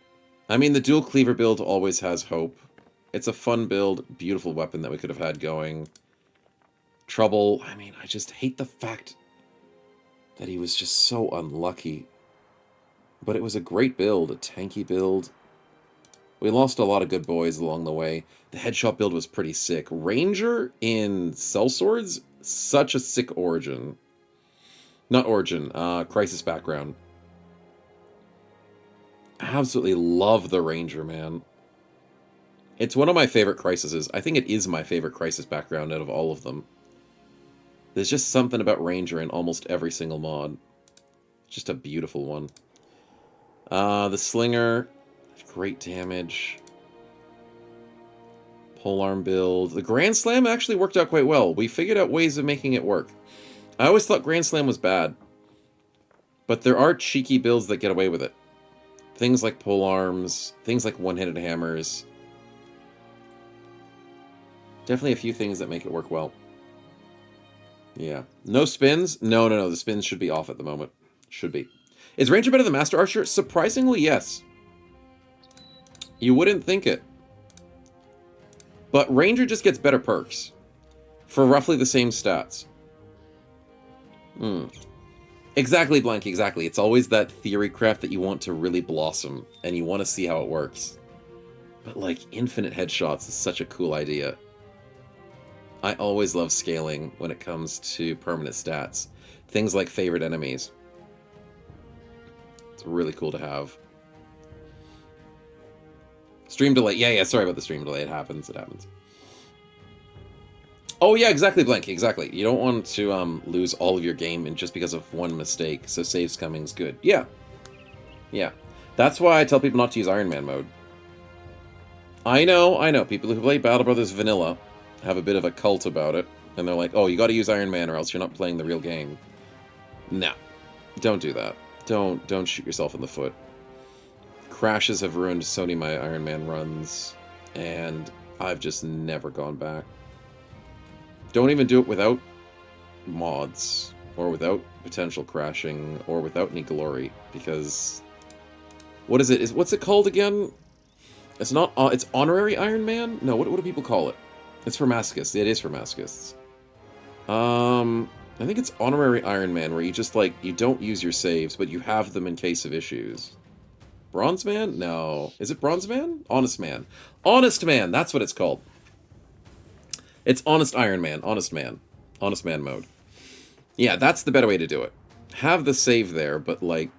I mean, the dual cleaver build always has hope. It's a fun build, beautiful weapon that we could have had going. Trouble, I mean, I just hate the fact that he was just so unlucky. But it was a great build, a tanky build. We lost a lot of good boys along the way. The headshot build was pretty sick. Ranger in Sellswords, such a sick origin. Not origin, Crisis background. Absolutely love the Ranger, man. It's one of my favorite Crises. I think it is my favorite Crisis background out of all of them. There's just something about Ranger in almost every single mod. Just a beautiful one. The Slinger, great damage. Polearm build. The Grand Slam actually worked out quite well. We figured out ways of making it work. I always thought Grand Slam was bad. But there are cheeky builds that get away with it. Things like polearms, things like one-handed hammers. Definitely a few things that make it work well. Yeah. No spins? No. The spins should be off at the moment. Should be. Is Ranger better than Master Archer? Surprisingly, yes. You wouldn't think it. But Ranger just gets better perks. For roughly the same stats. Exactly, Blank, exactly. It's always that theory craft that you want to really blossom. And you want to see how it works. But, like, infinite headshots is such a cool idea. I always love scaling when it comes to permanent stats. Things like favorite enemies. It's really cool to have. Stream delay. Yeah, sorry about the stream delay. It happens. Oh, yeah, exactly, Blank. Exactly. You don't want to lose all of your game just because of one mistake, so save scumming's good. Yeah. That's why I tell people not to use Iron Man mode. I know. People who play Battle Brothers Vanilla have a bit of a cult about it, and they're like, oh, you gotta use Iron Man or else you're not playing the real game. Nah. Don't do that. Don't shoot yourself in the foot. Crashes have ruined so many of my Iron Man runs, and I've just never gone back. Don't even do it without mods, or without potential crashing, or without any glory, because... What is it? What's it called again? It's not... it's Honorary Iron Man? No, what do people call it? It's for masochists. It is for masochists. I think it's Honorary Iron Man, where you just, like, you don't use your saves, but you have them in case of issues. Bronze Man? No. Is it Bronze Man? Honest Man. Honest Man! That's what it's called. It's Honest Iron Man. Honest Man. Honest Man mode. Yeah, that's the better way to do it. Have the save there, but, like,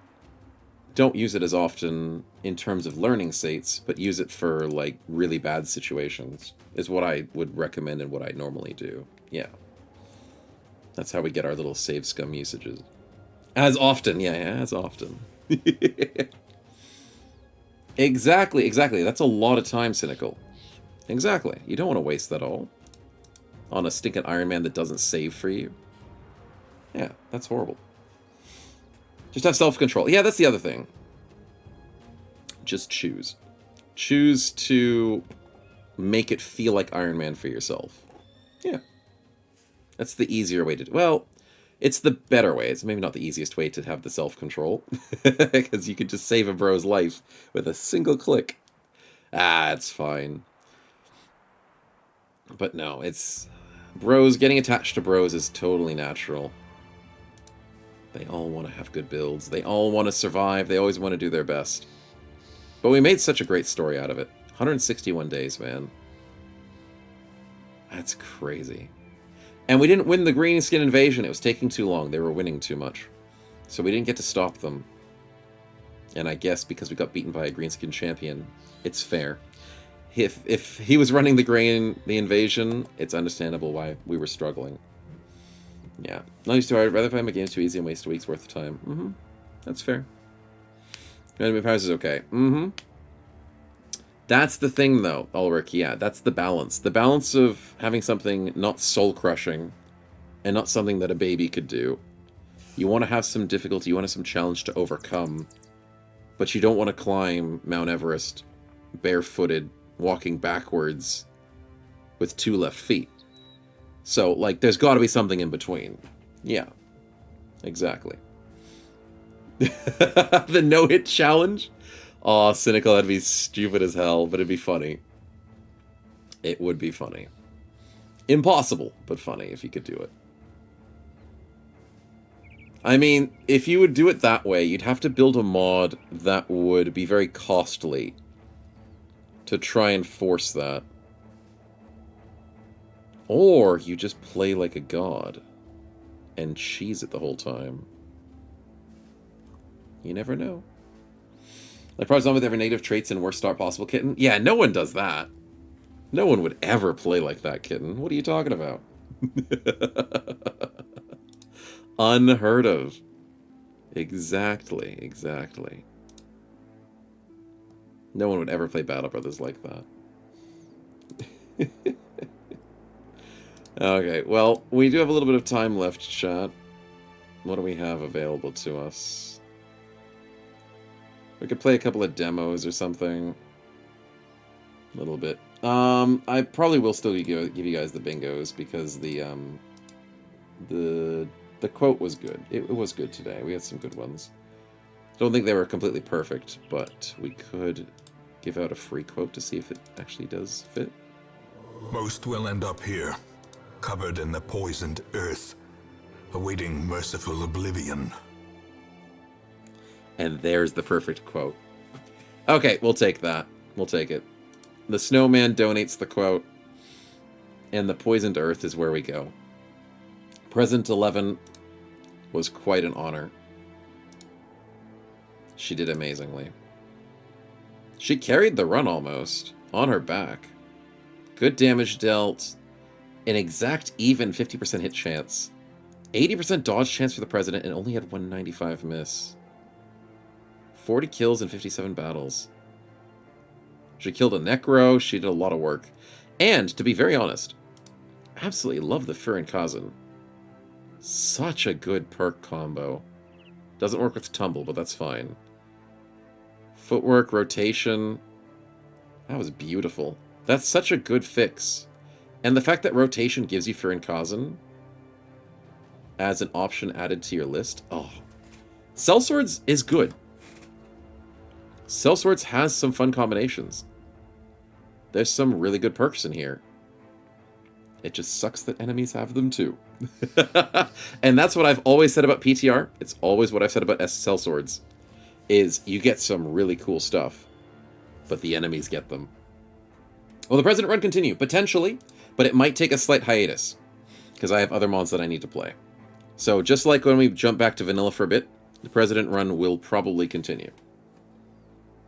don't use it as often in terms of learning states, but use it for, like, really bad situations, is what I would recommend and what I normally do. Yeah. That's how we get our little save scum usages. As often, yeah, as often. Exactly. That's a lot of time, Cynical. Exactly. You don't want to waste that all on a stinking Iron Man that doesn't save for you. Yeah, that's horrible. Just have self-control. Yeah, that's the other thing. Just choose. Choose to make it feel like Iron Man for yourself. Yeah. That's the easier way to do it. Well, it's the better way. It's maybe not the easiest way to have the self-control. Because you could just save a bro's life with a single click. It's fine. But no, it's... Bros, getting attached to bros is totally natural. They all want to have good builds. They all want to survive. They always want to do their best. But we made such a great story out of it. 161 days, man. That's crazy. And we didn't win the greenskin invasion. It was taking too long. They were winning too much. So we didn't get to stop them. And I guess because we got beaten by a greenskin champion, it's fair. If he was running the invasion, it's understandable why we were struggling. Yeah. Not used to. I'd rather play my games too easy and waste a week's worth of time. Mm-hmm. That's fair. Enemy powers is okay. Mm-hmm. That's the thing, though, Ulrich. Yeah, that's the balance. The balance of having something not soul-crushing and not something that a baby could do. You want to have some difficulty, you want to have some challenge to overcome, but you don't want to climb Mount Everest barefooted, walking backwards with 2 left feet. So, like, there's got to be something in between. Yeah, exactly. The no-hit challenge? Aw, cynical, that'd be stupid as hell, but it'd be funny. It would be funny. Impossible, but funny if you could do it. I mean, if you would do it that way, you'd have to build a mod that would be very costly to try and force that. Or you just play like a god and cheese it the whole time. You never know. Like, probably with every negative traits and worst start possible, kitten. Yeah, no one does that. No one would ever play like that, kitten. What are you talking about? Unheard of. Exactly, exactly. No one would ever play Battle Brothers like that. Okay, well, we do have a little bit of time left, chat. What do we have available to us? We could play a couple of demos or something. A little bit. I probably will still give you guys the bingos because the quote was good. It was good today. We had some good ones. Don't think they were completely perfect, but we could give out a free quote to see if it actually does fit. Most will end up here, covered in the poisoned earth, awaiting merciful oblivion. And there's the perfect quote. Okay, we'll take that. We'll take it. The snowman donates the quote, and the poisoned earth is where we go. President 11 was quite an honor. She did amazingly. She carried the run almost, on her back. Good damage dealt, an exact even 50% hit chance, 80% dodge chance for the president, and only had 195 miss. 40 kills in 57 battles. She killed a Necro, she did a lot of work. And, to be very honest, absolutely love the Furin Kazan. Such a good perk combo. Doesn't work with Tumble, but that's fine. Footwork, rotation. That was beautiful. That's such a good fix. And the fact that rotation gives you Furin Kazan as an option added to your list. Oh. Sellswords is good. Sellswords has some fun combinations. There's some really good perks in here. It just sucks that enemies have them too. And that's what I've always said about PTR. It's always what I've said about sellswords. Is you get some really cool stuff, but the enemies get them. Will the President run continue? Potentially, but it might take a slight hiatus, because I have other mods that I need to play. So just like when we jump back to vanilla for a bit, the President run will probably continue.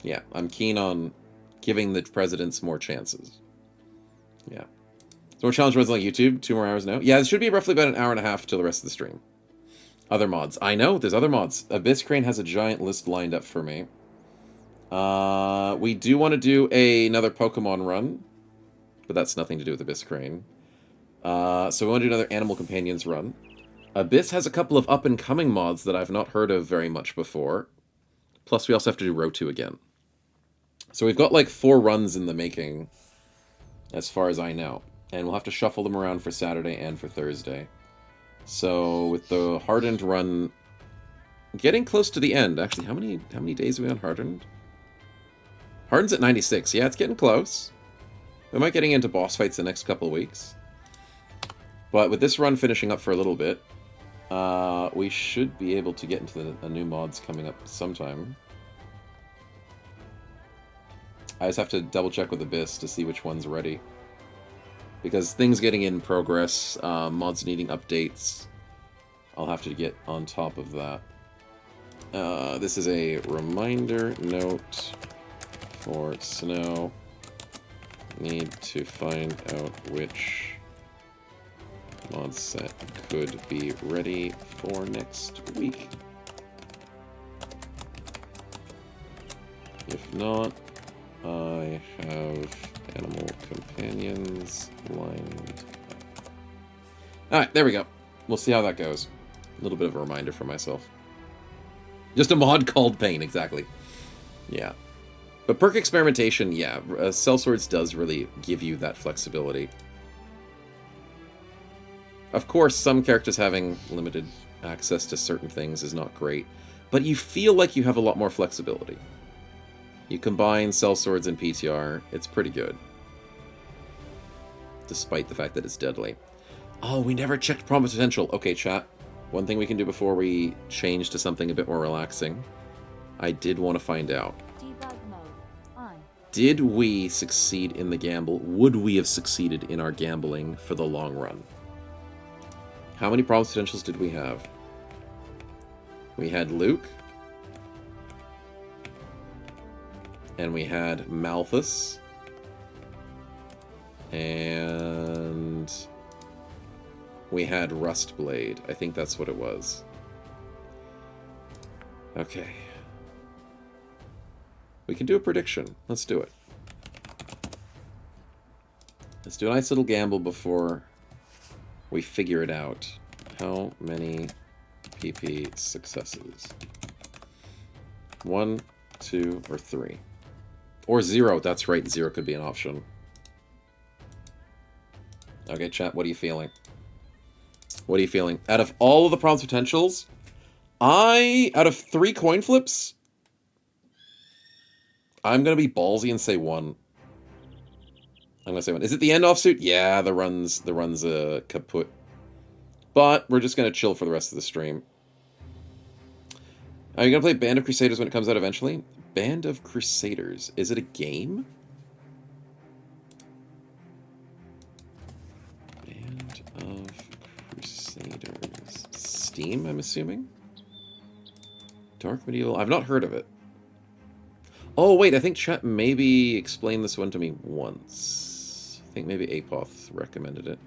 Yeah, I'm keen on giving the Presidents more chances. Yeah. So more challenge runs on YouTube, 2 more hours now. Yeah, it should be roughly about an hour and a half till the rest of the stream. Other mods. I know, there's other mods. Abyss Crane has a giant list lined up for me. We do want to do another Pokemon run, but that's nothing to do with Abyss Crane. So we want to do another Animal Companions run. Abyss has a couple of up-and-coming mods that I've not heard of very much before. Plus, we also have to do Row 2 again. So we've got like 4 runs in the making, as far as I know. And we'll have to shuffle them around for Saturday and for Thursday. So with the Hardened run getting close to the end. Actually, how many days are we on Hardened? Hardened's at 96. Yeah, it's getting close. We might getting into boss fights the next couple of weeks. But with this run finishing up for a little bit, we should be able to get into the new mods coming up sometime. I just have to double check with Abyss to see which one's ready. Because things getting in progress, mods needing updates, I'll have to get on top of that. This is a reminder note for Snow. Need to find out which mod set could be ready for next week. If not, I have animal companions lined up. Alright, there we go. We'll see how that goes. A little bit of a reminder for myself. Just a mod called Pain, exactly. Yeah. But perk experimentation, yeah. Sellswords does really give you that flexibility. Of course, some characters having limited access to certain things is not great, but you feel like you have a lot more flexibility. You combine sellswords and PTR, it's pretty good. Despite the fact that it's deadly. Oh, we never checked promise potential. Okay, chat. One thing we can do before we change to something a bit more relaxing. I did want to find out. Debug mode on. Did we succeed in the gamble? Would we have succeeded in our gambling for the long run? How many promise potentials did we have? We had Luke. And we had Malthus. And we had Rustblade. I think that's what it was. Okay. We can do a prediction. Let's do it. Let's do a nice little gamble before we figure it out. How many PP successes? 1, 2, or 3? Or 0. That's right. 0 could be an option. Okay, chat. What are you feeling? What are you feeling? Out of all of the promise potentials, out of 3 coin flips, I'm going to be ballsy and say 1. I'm going to say 1. Is it the end offsuit? Yeah, the run's kaput. But we're just going to chill for the rest of the stream. Are you going to play Band of Crusaders when it comes out eventually? Band of Crusaders. Is it a game? Band of Crusaders. Steam, I'm assuming? Dark Medieval. I've not heard of it. Oh, wait, I think chat maybe explained this one to me once. I think maybe Apoth recommended it.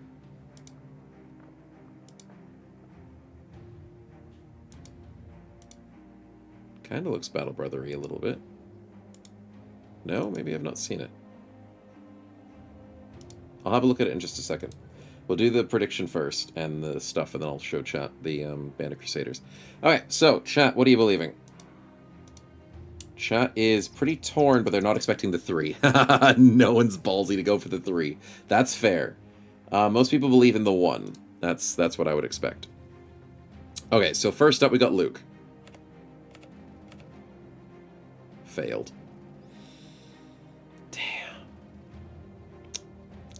Kind of looks Battle Brother-y a little bit. No, maybe I've not seen it. I'll have a look at it in just a second. We'll do the prediction first and the stuff, and then I'll show chat the Band of Crusaders. Alright, so, chat, what are you believing? Chat is pretty torn, but they're not expecting the 3. No one's ballsy to go for the 3. That's fair. Most people believe in the 1. That's what I would expect. Okay, so first up we got Luke. Failed. Damn.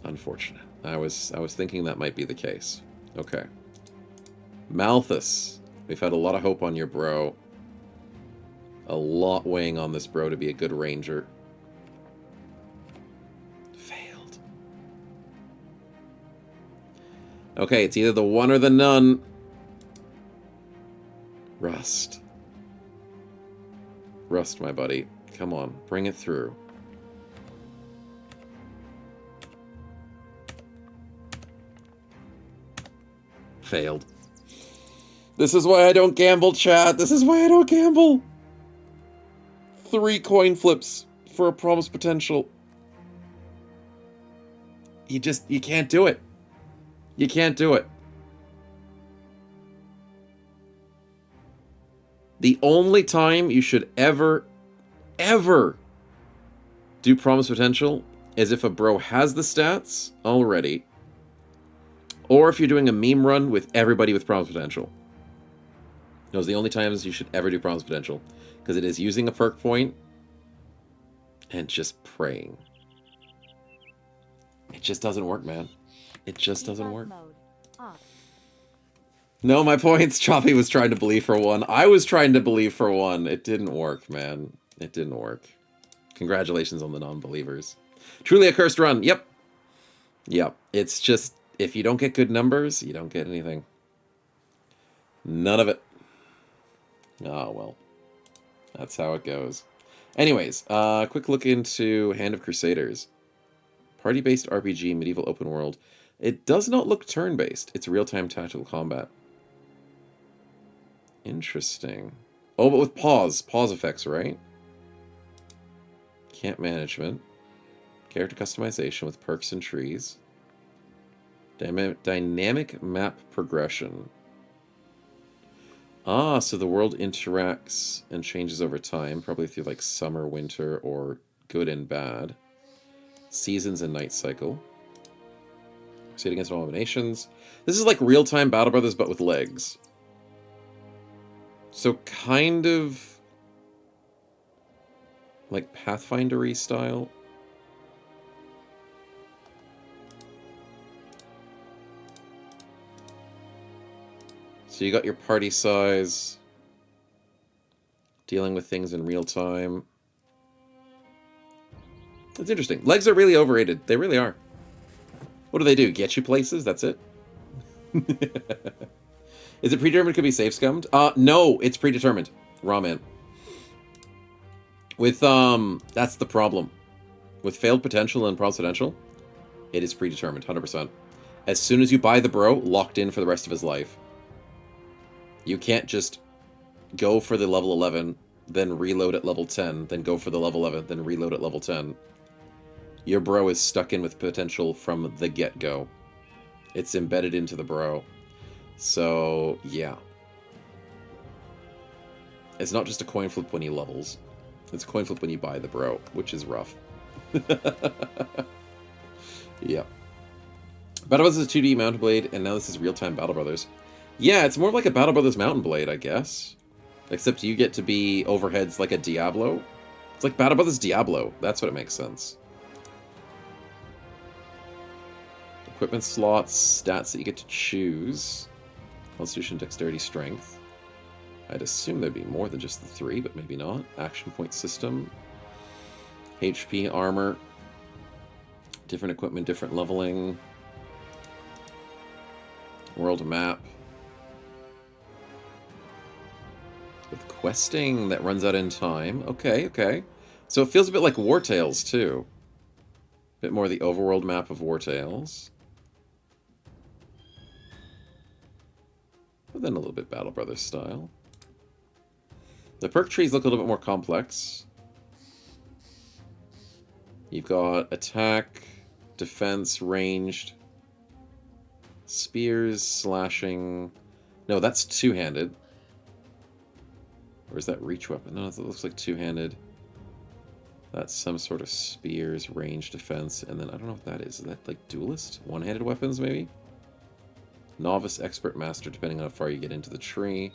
Unfortunate. I was thinking that might be the case. Okay. Malthus. We've had a lot of hope on your bro. A lot weighing on this bro to be a good ranger. Failed. Okay, it's either the 1 or the none. Rust. Rust, my buddy. Come on, bring it through. Failed. This is why I don't gamble, chat. This is why I don't gamble. 3 coin flips for a promise potential. You can't do it. You can't do it. The only time you should ever do promise potential is if a bro has the stats already, or if you're doing a meme run with everybody with promise potential. Those are the only times you should ever do promise potential, because it is using a perk point and just praying. It just doesn't work, man. It just doesn't work. Mode off. No, my points. Choppy was trying to believe for 1. I was trying to believe for 1. It didn't work, man. It didn't work. Congratulations on the non-believers. Truly a cursed run. Yep. Yeah, it's just, if you don't get good numbers, you don't get anything. None of it. Oh, well. That's how it goes. Anyways, quick look into Hand of Crusaders. Party-based RPG, medieval open world. It does not look turn-based. It's real-time tactical combat. Interesting. Oh, but with pause. Pause effects, right? Camp management. Character customization with perks and trees. Dynamic map progression. Ah, so the world interacts and changes over time, probably through like summer, winter, or good and bad. Seasons and night cycle. Succeed against all nations. This is like real-time Battle Brothers, but with legs. So kind of like Pathfinder-y style. So you got your party size, dealing with things in real time. It's interesting. Legs are really overrated. They really are. What do? Get you places? That's it? Is it predetermined? Could be safe scummed? No, it's predetermined. Raw man. With, that's the problem. With failed potential and potential, it is predetermined, 100%. As soon as you buy the bro, locked in for the rest of his life. You can't just go for the level 11, then reload at level 10, then go for the level 11, then reload at level 10. Your bro is stuck in with potential from the get-go. It's embedded into the bro. So, yeah. It's not just a coin flip when he levels. It's a coin flip when you buy the bro, which is rough. Yeah. Battle Brothers is a 2D Mountain Blade, and now this is real-time Battle Brothers. Yeah, it's more like a Battle Brothers Mountain Blade, I guess. Except you get to be overheads like a Diablo. It's like Battle Brothers Diablo. That's what it makes sense. Equipment slots, stats that you get to choose. Constitution, Dexterity, Strength. I'd assume there'd be more than just the 3, but maybe not. Action point system. HP, armor. Different equipment, different leveling. World map. With questing that runs out in time. Okay, okay. So it feels a bit like War Tales, too. A bit more the overworld map of War Tales. But then a little bit Battle Brothers style. The perk trees look a little bit more complex. You've got attack, defense, ranged, spears, slashing. No, that's two-handed. Or is that reach weapon? No, it looks like two-handed. That's some sort of spears, range, defense, and then I don't know what that is. Is that like duelist? One-handed weapons, maybe? Novice, expert, master, depending on how far you get into the tree.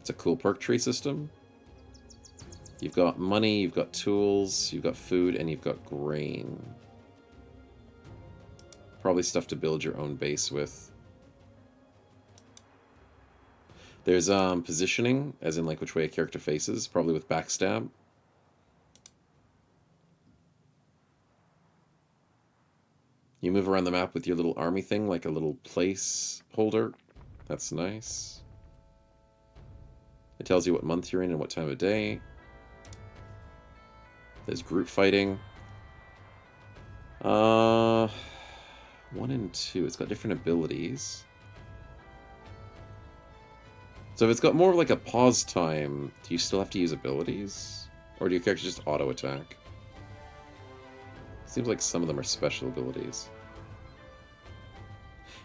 It's a cool perk tree system. You've got money, you've got tools, you've got food, and you've got grain. Probably stuff to build your own base with. There's positioning, as in like which way a character faces, probably with backstab. You move around the map with your little army thing, like a little place holder. That's nice. It tells you what month you're in and what time of day. There's group fighting. 1 and 2. It's got different abilities. So if it's got more of like a pause time, do you still have to use abilities? Or do your character just auto attack? Seems like some of them are special abilities.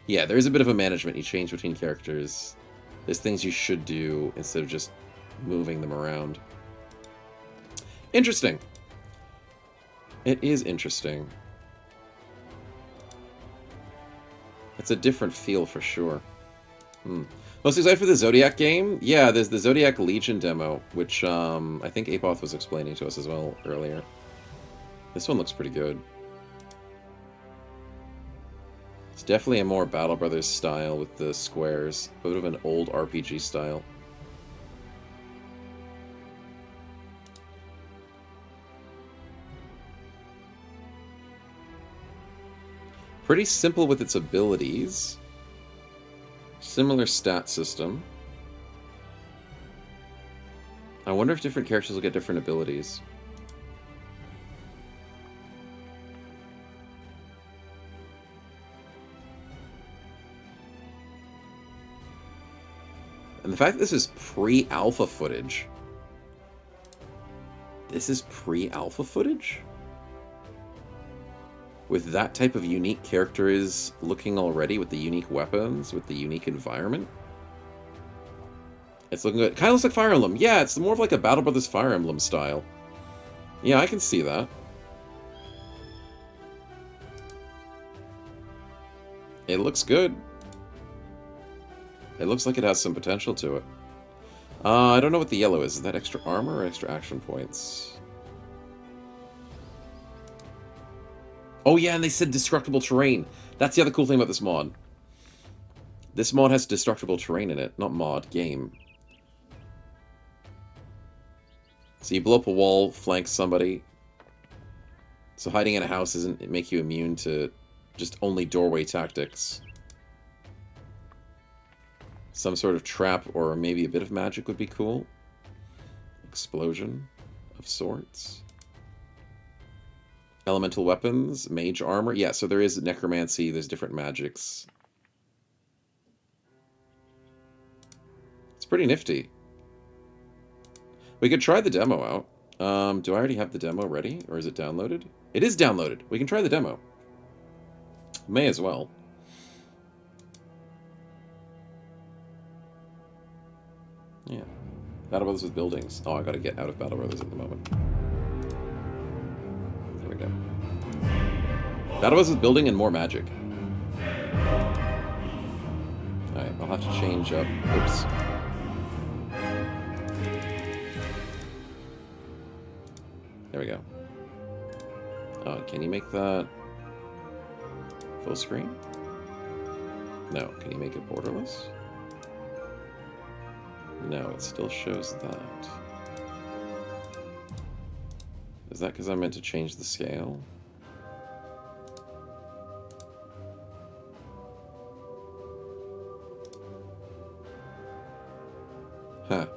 Yeah, there is a bit of a management. You change between characters. There's things you should do instead of just moving them around. Interesting. It is interesting. It's a different feel for sure. Most excited for the Zodiac game? Yeah, there's the Zodiac Legion demo, which I think Apoth was explaining to us as well earlier. This one looks pretty good. It's definitely a more Battle Brothers style with the squares. A bit of an old RPG style. Pretty simple with its abilities. Similar stat system. I wonder if different characters will get different abilities. And the fact that this is pre-alpha footage. This is pre-alpha footage? With that type of unique characters looking already, with the unique weapons, with the unique environment? It's looking good. Kind of looks like Fire Emblem. Yeah, it's more of like a Battle Brothers Fire Emblem style. Yeah, I can see that. It looks good. It looks like it has some potential to it. I don't know what the yellow is. Is that extra armor or extra action points? Oh yeah, and they said destructible terrain. That's the other cool thing about this mod. This mod has destructible terrain in it. Not mod, game. So you blow up a wall, flank somebody. So hiding in a house doesn't make you immune to just only doorway tactics. Some sort of trap or maybe a bit of magic would be cool. Explosion of sorts. Elemental weapons, mage armor. Yeah, so there is necromancy, there's different magics. It's pretty nifty. We could try the demo out. Do I already have the demo ready? Or is it downloaded? It is downloaded. We can try the demo. May as well. Yeah. Battle Brothers with buildings. Oh, I gotta get out of Battle Brothers at the moment. There we go. Battle Brothers with building and more magic. Alright, I'll have to change up. Oops. There we go. Can you make that full screen? No. Can you make it borderless? No, it still shows that. Is that because I meant to change the scale? Huh.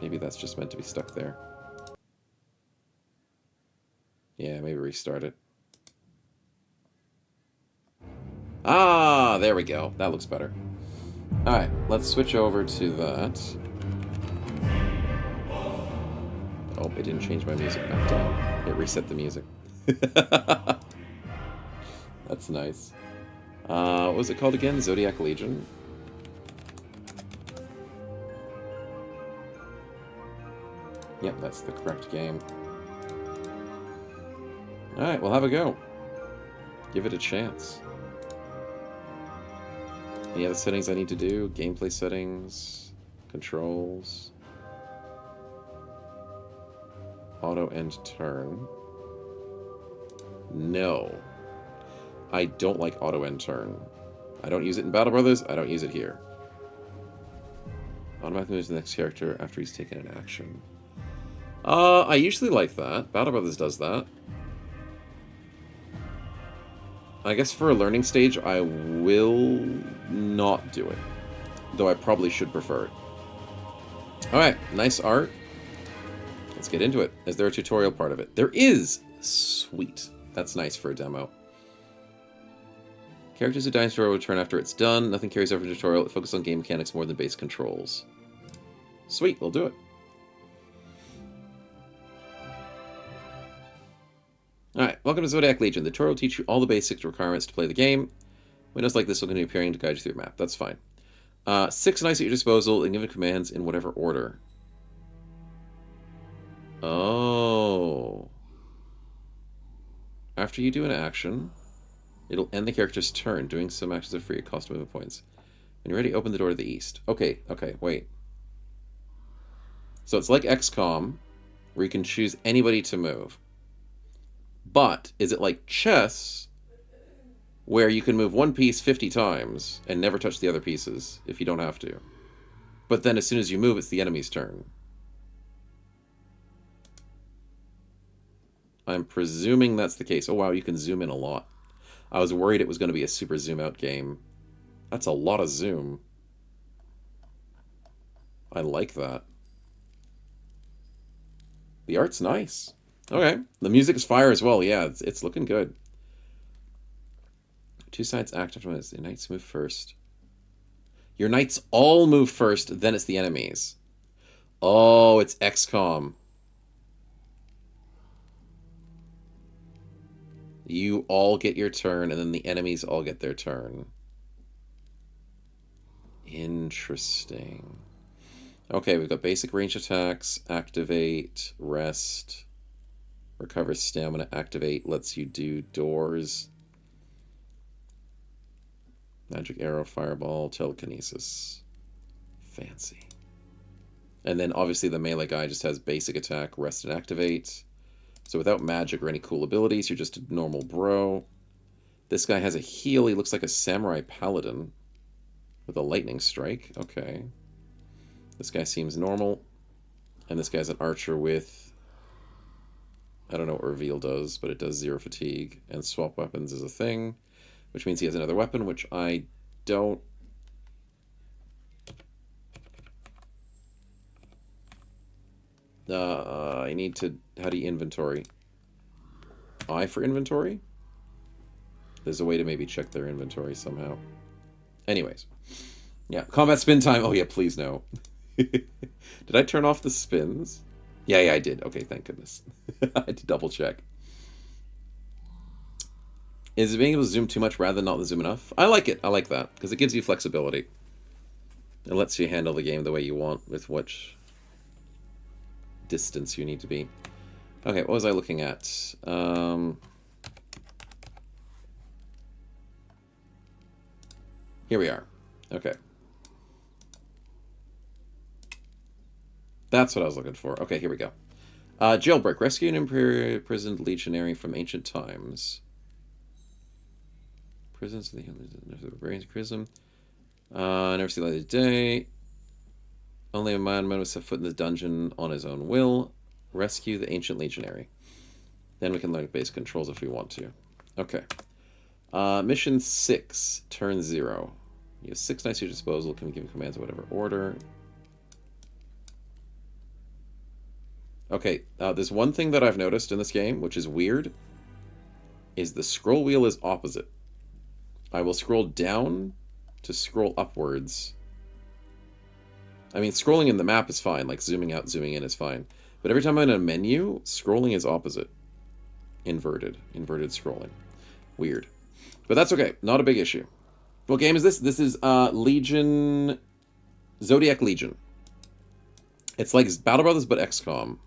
Maybe that's just meant to be stuck there. Yeah, maybe restart it. Ah, there we go. That looks better. Alright, let's switch over to that. Oh, it didn't change my music back down. It reset the music. That's nice. What was it called again? Zodiac Legion? Yep, that's the correct game. Alright, we'll have a go. Give it a chance. Any other settings I need to do? Gameplay settings, controls, auto end turn. No. I don't like auto end turn. I don't use it in Battle Brothers, I don't use it here. Automatically moves the next character after he's taken an action. I usually like that. Battle Brothers does that. I guess for a learning stage, I will not do it. Though I probably should prefer it. Alright, nice art. Let's get into it. Is there a tutorial part of it? There is! Sweet. That's nice for a demo. Characters who die in tutorial return after it's done. Nothing carries over to tutorial. It focuses on game mechanics more than base controls. Sweet, we'll do it. Alright, welcome to Zodiac Legion. The tutorial will teach you all the basic requirements to play the game. Windows like this will continue appearing to guide you through your map. That's fine. 6 knights at your disposal and given commands in whatever order. Oh. After you do an action, it'll end the character's turn. Doing some actions are free at cost of movement points. When you're ready, open the door to the east. Okay, wait. So it's like XCOM, where you can choose anybody to move. But, is it like chess, where you can move one piece 50 times and never touch the other pieces if you don't have to? But then as soon as you move, it's the enemy's turn. I'm presuming that's the case. Oh wow, you can zoom in a lot. I was worried it was going to be a super zoom out game. That's a lot of zoom. I like that. The art's nice. Okay. The music is fire as well. Yeah, it's looking good. 2 sides act after minutes. The knights move first. Your knights all move first, then it's the enemies. Oh, it's XCOM. You all get your turn, and then the enemies all get their turn. Interesting. Okay, we've got basic range attacks, activate, rest, recover stamina, activate, lets you do doors, magic arrow, fireball, telekinesis. Fancy. And then obviously the melee guy just has basic attack, rest, and activate. So without magic or any cool abilities, you're just a normal bro. This guy has a heal. He looks like a samurai paladin with a lightning strike. Okay. This guy seems normal. And this guy's an archer with... I don't know what reveal does, but it does 0 fatigue. And swap weapons is a thing, which means he has another weapon, which I don't... I need to... How do you inventory? I for inventory? There's a way to maybe check their inventory somehow. Anyways. Yeah, combat spin time. Oh yeah, please no. Did I turn off the spins? Yeah, I did. Okay, thank goodness. I had to double check. Is it being able to zoom too much rather than not zoom enough? I like it. I like that, because it gives you flexibility. It lets you handle the game the way you want with which distance you need to be. Okay, what was I looking at? Here we are. Okay. That's what I was looking for. Okay, here we go. Jailbreak. Rescue an imprisoned legionary from ancient times. Prisons of the brains prison. Never see the light of day. Only a madman will set foot in the dungeon on his own will. Rescue the ancient legionary. Then we can learn basic controls if we want to. Okay. Mission 6, turn 0. You have 6 knights at your disposal. Can give commands in whatever order. Okay, there's one thing that I've noticed in this game, which is weird, is the scroll wheel is opposite. I will scroll down to scroll upwards. I mean, scrolling in the map is fine, like zooming out, zooming in is fine. But every time I'm in a menu, scrolling is opposite. Inverted scrolling. Weird. But that's okay, not a big issue. What game is this? This is Legion... Zodiac Legion. It's like Battle Brothers, but XCOM.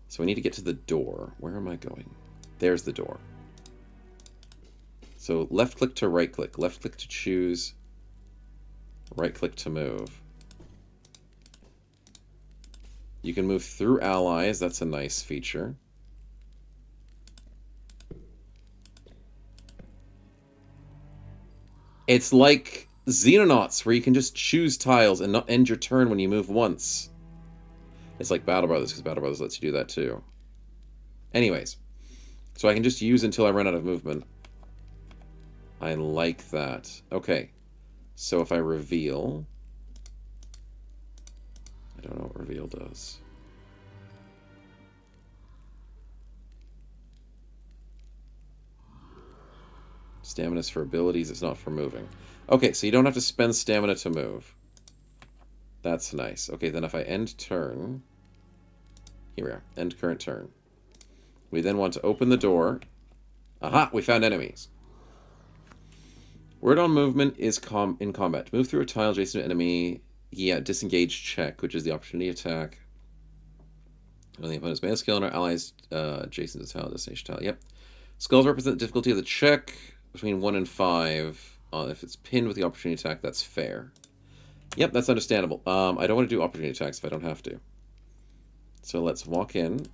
So we need to get to the door. Where am I going? There's the door. So left click to right click. Left click to choose. Right click to move. You can move through allies. That's a nice feature. It's like Xenonauts, where you can just choose tiles and not end your turn when you move once. It's like Battle Brothers, because Battle Brothers lets you do that too. Anyways, so I can just use until I run out of movement. I like that. Okay, so if I reveal... I don't know what reveal does. Stamina's for abilities, it's not for moving. Okay, so you don't have to spend stamina to move. That's nice. Okay, then if I end turn... Here we are. End current turn. We then want to open the door. Aha! We found enemies. Word on movement is in combat. Move through a tile adjacent to enemy. Yeah, disengage check, which is the opportunity attack. On the opponent's melee skill and our allies adjacent to tile, destination tile. Yep. Skulls represent the difficulty of the check between 1 and 5. If it's pinned with the opportunity attack, that's fair. Yep, that's understandable. I don't want to do opportunity attacks if I don't have to. So let's walk in.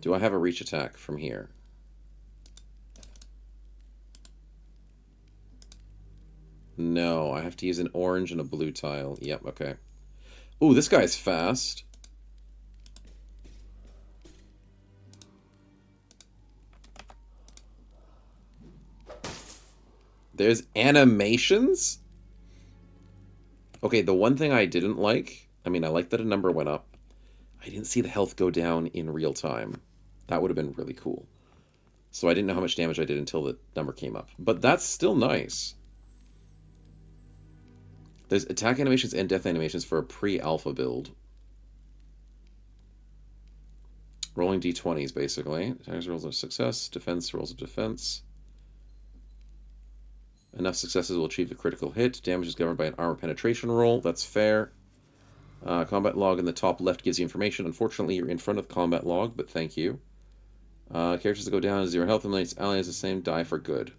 Do I have a reach attack from here? No, I have to use an orange and a blue tile. Yep, okay. Ooh, this guy's fast. There's animations? Okay, the one thing I didn't like, I mean, I like that a number went up. I didn't see the health go down in real time. That would have been really cool. So I didn't know how much damage I did until the number came up. But that's still nice. There's attack animations and death animations for a pre-alpha build. Rolling d20s, basically. Attack rolls of success, defense rolls of defense. Enough successes will achieve the critical hit. Damage is governed by an armor penetration roll. That's fair. Combat log in the top left gives you information. Unfortunately, you're in front of the combat log, but thank you. Characters that go down to 0 health and its allies the same die for good.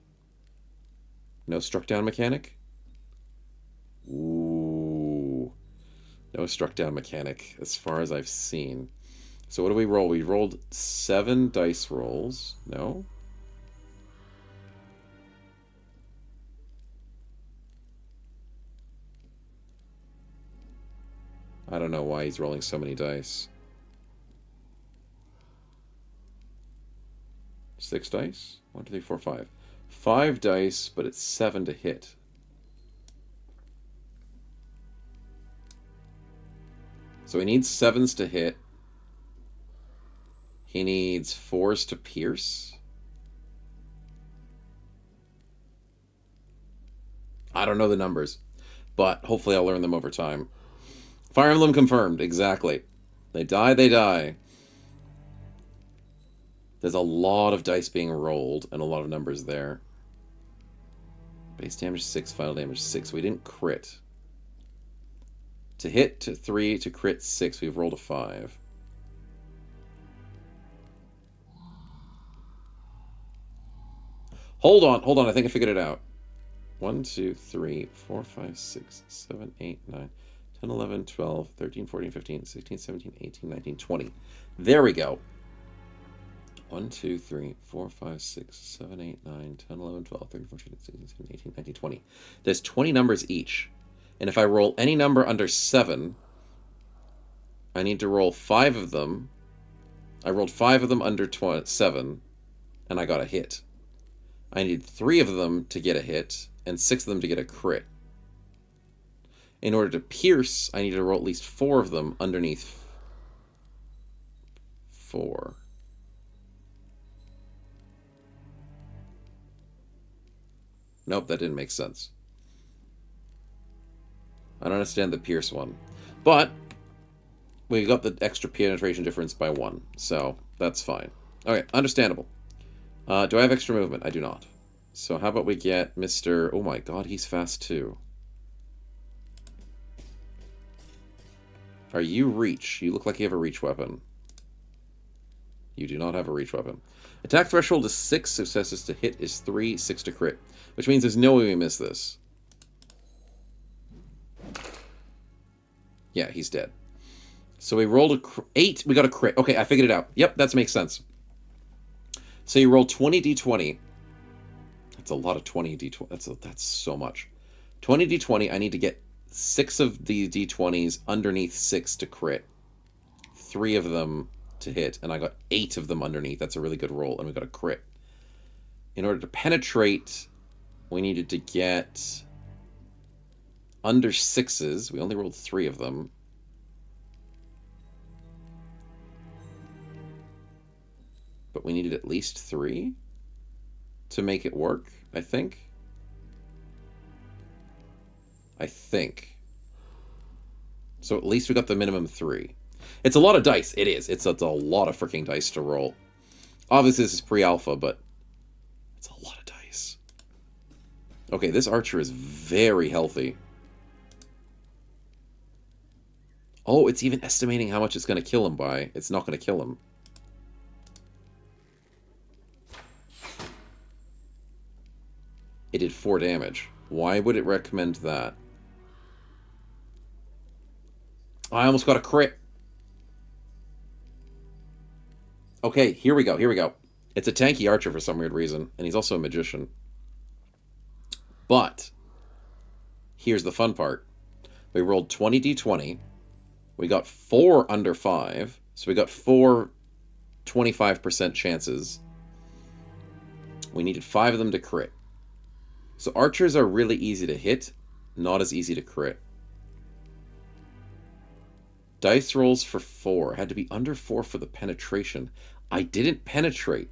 No struck down mechanic? Ooh. No struck down mechanic, as far as I've seen. So what do we roll? We rolled 7 dice rolls. No? I don't know why he's rolling so many dice. 6 dice? 1, 2, 3, 4, 5. 5 dice, but it's 7 to hit. So he needs 7s to hit. He needs 4s to pierce. I don't know the numbers, but hopefully I'll learn them over time. Fire Emblem confirmed, exactly. They die, they die. There's a lot of dice being rolled and a lot of numbers there. Base damage 6, final damage 6. We didn't crit. To hit, to 3, to crit 6. We've rolled a 5. Hold on. I think I figured it out. 1, 2, 3, 4, 5, 6, 7, 8, 9, 10, 11, 12, 13, 14, 15, 16, 17, 18, 19, 20. There we go. 1, 2, 3, 4, 5, 6, 7, 8, 9, 10, 11, 12, 13, 14, 15, 16, 17, 18, 19, 20. There's 20 numbers each. And if I roll any number under 7, I need to roll 5 of them. I rolled 5 of them under 7, and I got a hit. I need 3 of them to get a hit, and 6 of them to get a crit. In order to pierce, I need to roll at least 4 of them underneath 4. Nope, that didn't make sense. I don't understand the pierce one. But we got the extra penetration difference by 1, so that's fine. Okay, understandable. Do I have extra movement? I do not. So how about we get Mr. Oh my god, he's fast too. Are you reach? You look like you have a reach weapon. You do not have a reach weapon. Attack threshold is 6, successes to hit is 3, 6 to crit. Which means there's no way we miss this. Yeah, he's dead. So we rolled a 8, we got a crit. Okay, I figured it out. Yep, that makes sense. So you roll 20 d20. That's a lot of 20 d20. That's so much. 20 d20, I need to get 6 of the d20s underneath 6 to crit. 3 of them to hit, and I got 8 of them underneath. That's a really good roll, and we got a crit. In order to penetrate, we needed to get under 6s. We only rolled 3 of them. But we needed at least 3 to make it work, I think. So at least we got the minimum 3. It's a lot of dice. It is. It's a lot of freaking dice to roll. Obviously, this is pre-alpha, but it's a lot of dice. Okay, this archer is very healthy. Oh, it's even estimating how much it's going to kill him by. It's not going to kill him. It did 4 damage. Why would it recommend that? I almost got a crit. Okay, here we go. It's a tanky archer for some weird reason, and he's also a magician. But here's the fun part. We rolled 20 d20. We got 4 under 5, so we got 4 25% chances. We needed 5 of them to crit. So archers are really easy to hit, not as easy to crit. Dice rolls for 4. Had to be under 4 for the penetration. I didn't penetrate.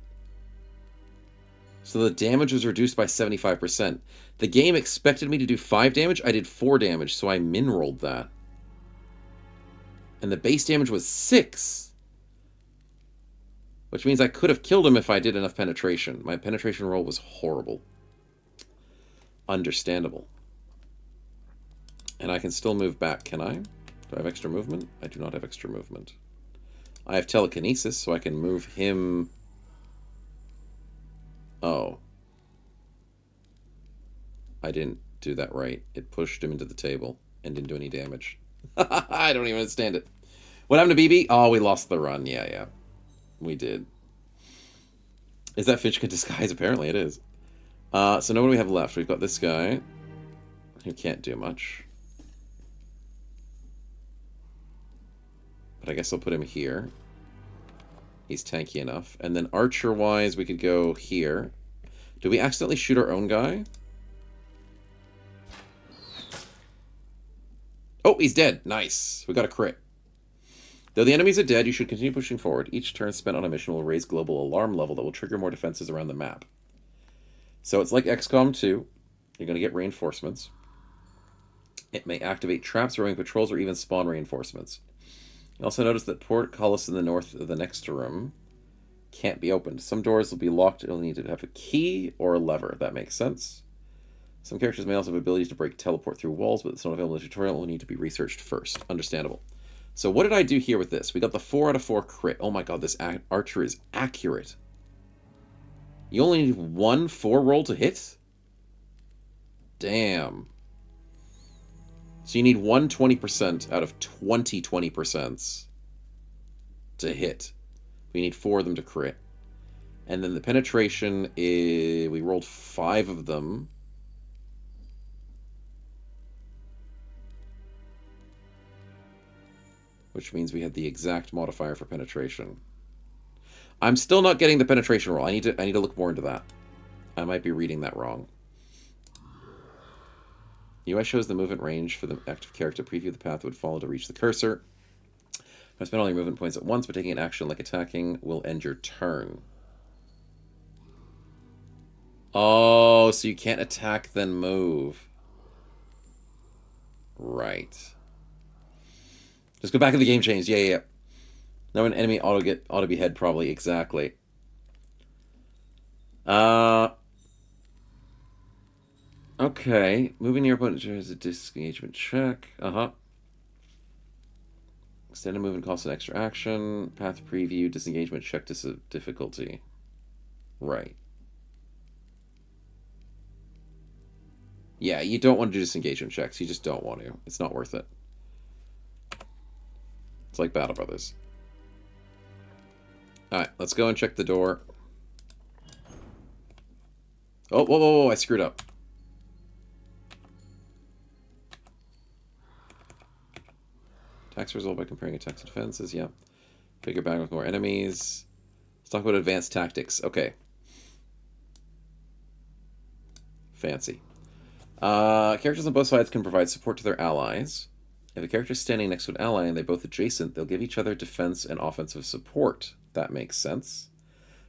So the damage was reduced by 75%. The game expected me to do 5 damage. I did 4 damage, so I min-rolled that. And the base damage was 6. Which means I could have killed him if I did enough penetration. My penetration roll was horrible. Understandable. And I can still move back, can I? Do I have extra movement? I do not have extra movement. I have telekinesis, so I can move him... Oh. I didn't do that right. It pushed him into the table and didn't do any damage. I don't even understand it. What happened to BB? Oh, we lost the run. Yeah. We did. Is that Fishka disguise? Apparently it is. So now what do we have left? We've got this guy who can't do much. But I guess I'll put him here. He's tanky enough. And then archer-wise, we could go here. Did we accidentally shoot our own guy? Oh, he's dead. Nice. We got a crit. Though the enemies are dead, you should continue pushing forward. Each turn spent on a mission will raise global alarm level that will trigger more defenses around the map. So it's like XCOM 2. You're going to get reinforcements. It may activate traps, roaming patrols, or even spawn reinforcements. You also notice that portcullis in the north of the next room can't be opened. Some doors will be locked. It'll need to have a key or a lever. That makes sense. Some characters may also have abilities to break teleport through walls, but it's not available in the tutorial. It will need to be researched first. Understandable. So what did I do here with this? We got the 4 out of 4 crit. Oh my god, this archer is accurate. You only need 1 4 roll to hit? Damn. So you need 120% out of 20 20% to hit. We need 4 of them to crit. And then the penetration is... we rolled 5 of them. Which means we had the exact modifier for penetration. I'm still not getting the penetration roll. I need to look more into that. I might be reading that wrong. UI shows the movement range for the active character. Preview the path would follow to reach the cursor. I spend all your movement points at once, but taking an action like attacking will end your turn. Oh, so you can't attack then move. Right. Just go back in the game change. Yeah. Now an enemy ought to be head probably. Exactly. Okay. Moving your opponent has a disengagement check. Extended movement costs an extra action. Path preview, disengagement check difficulty. Right. Yeah, you don't want to do disengagement checks. You just don't want to. It's not worth it. It's like Battle Brothers. Alright, let's go and check the door. Oh, whoa, I screwed up. Attacks resolved by comparing attacks to defenses, yeah. Bigger bag with more enemies. Let's talk about advanced tactics. Okay. Fancy. Characters on both sides can provide support to their allies. If a character is standing next to an ally and they're both adjacent, they'll give each other defense and offensive support. That makes sense.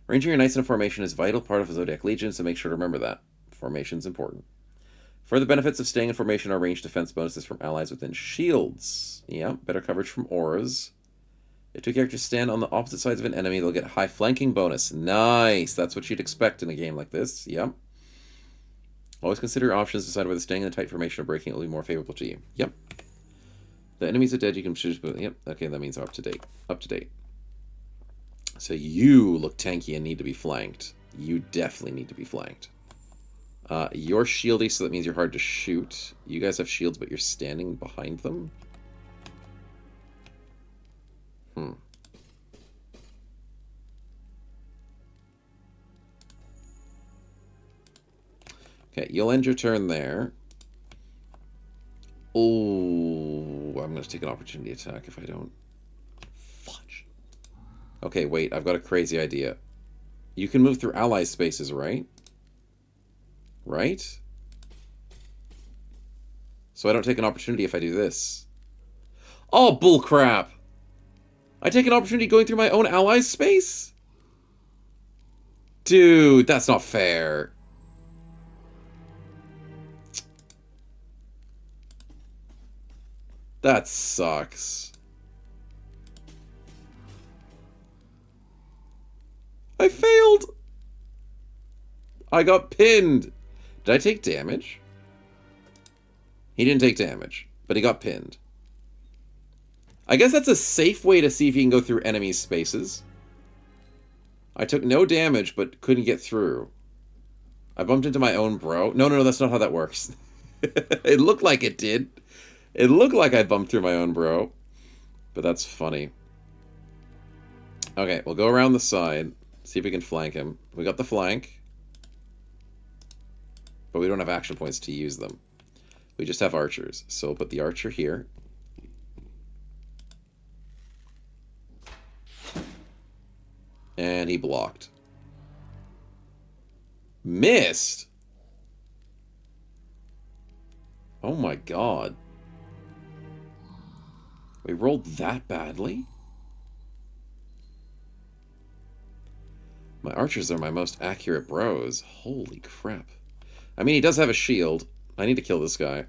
Arranging your knights in a formation is a vital part of a Zodiac Legion, so make sure to remember that. Formation's important. Further benefits of staying in formation are ranged defense bonuses from allies within shields. Yeah, better coverage from auras. If 2 characters stand on the opposite sides of an enemy, they'll get a high flanking bonus. Nice! That's what you'd expect in a game like this. Yep. Always consider your options, decide whether staying in a tight formation or breaking it will be more favorable to you. Yep. The enemies are dead, you can choose... Yep, okay, that means up to date. Up to date. So you look tanky and need to be flanked. You definitely need to be flanked. You're shieldy, so that means you're hard to shoot. You guys have shields, but you're standing behind them? Okay, you'll end your turn there. Oh, I'm going to take an opportunity attack if I don't. Fudge. Okay, wait, I've got a crazy idea. You can move through ally spaces, right? Right? So I don't take an opportunity if I do this. Oh, bullcrap! I take an opportunity going through my own ally's space? Dude, that's not fair. That sucks. I failed! I got pinned! Did I take damage? He didn't take damage, but he got pinned. I guess that's a safe way to see if you can go through enemy spaces. I took no damage, but couldn't get through. I bumped into my own bro. No, that's not how that works. It looked like it did. It looked like I bumped through my own bro. But that's funny. Okay, we'll go around the side. See if we can flank him. We got the flank. But we don't have action points to use them. We just have archers. So we'll put the archer here. And he blocked. Missed? Oh my god. We rolled that badly? My archers are my most accurate bros. Holy crap. I mean, he does have a shield. I need to kill this guy.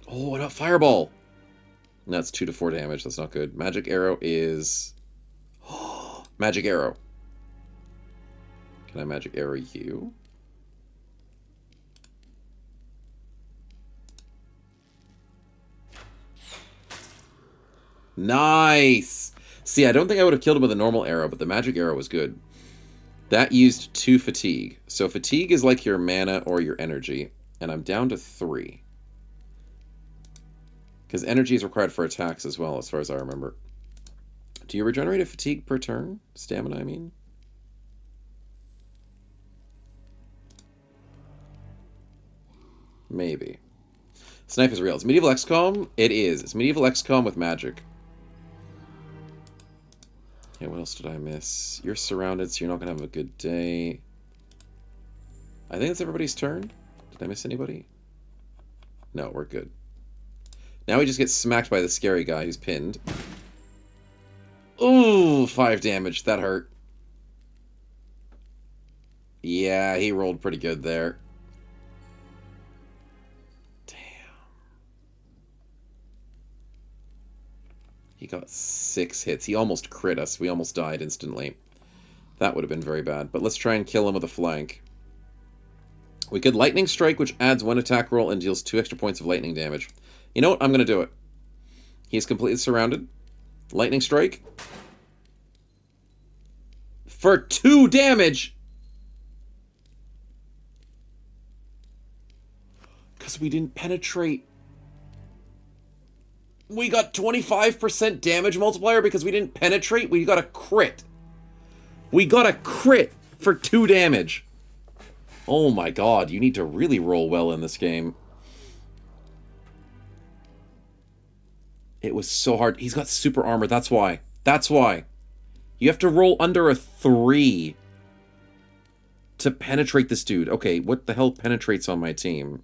Oh, what a fireball! And that's 2 to 4 damage. That's not good. Magic arrow is... magic arrow. Can I magic arrow you? Nice! See, I don't think I would have killed him with a normal arrow, but the magic arrow was good. That used 2 fatigue. So fatigue is like your mana or your energy. And I'm down to 3. Because energy is required for attacks as well, as far as I remember. Do you regenerate a fatigue per turn? Stamina, I mean? Maybe. Snipe is real. It's medieval XCOM? It is. It's medieval XCOM with magic. Okay, what else did I miss? You're surrounded, so you're not going to have a good day. I think it's everybody's turn. Did I miss anybody? No, we're good. Now we just get smacked by the scary guy who's pinned. Ooh, 5 damage. That hurt. Yeah, he rolled pretty good there. Damn. He got 6 hits. He almost crit us. We almost died instantly. That would have been very bad. But let's try and kill him with a flank. We could Lightning Strike, which adds 1 attack roll and deals 2 extra points of lightning damage. You know what? I'm going to do it. He's completely surrounded. Lightning Strike. For 2 damage! Because we didn't penetrate. We got 25% damage multiplier because we didn't penetrate. We got a crit. We got a crit for 2 damage. Oh my god, you need to really roll well in this game. It was so hard. He's got super armor, that's why. That's why. You have to roll under a 3 to penetrate this dude. Okay, what the hell penetrates on my team?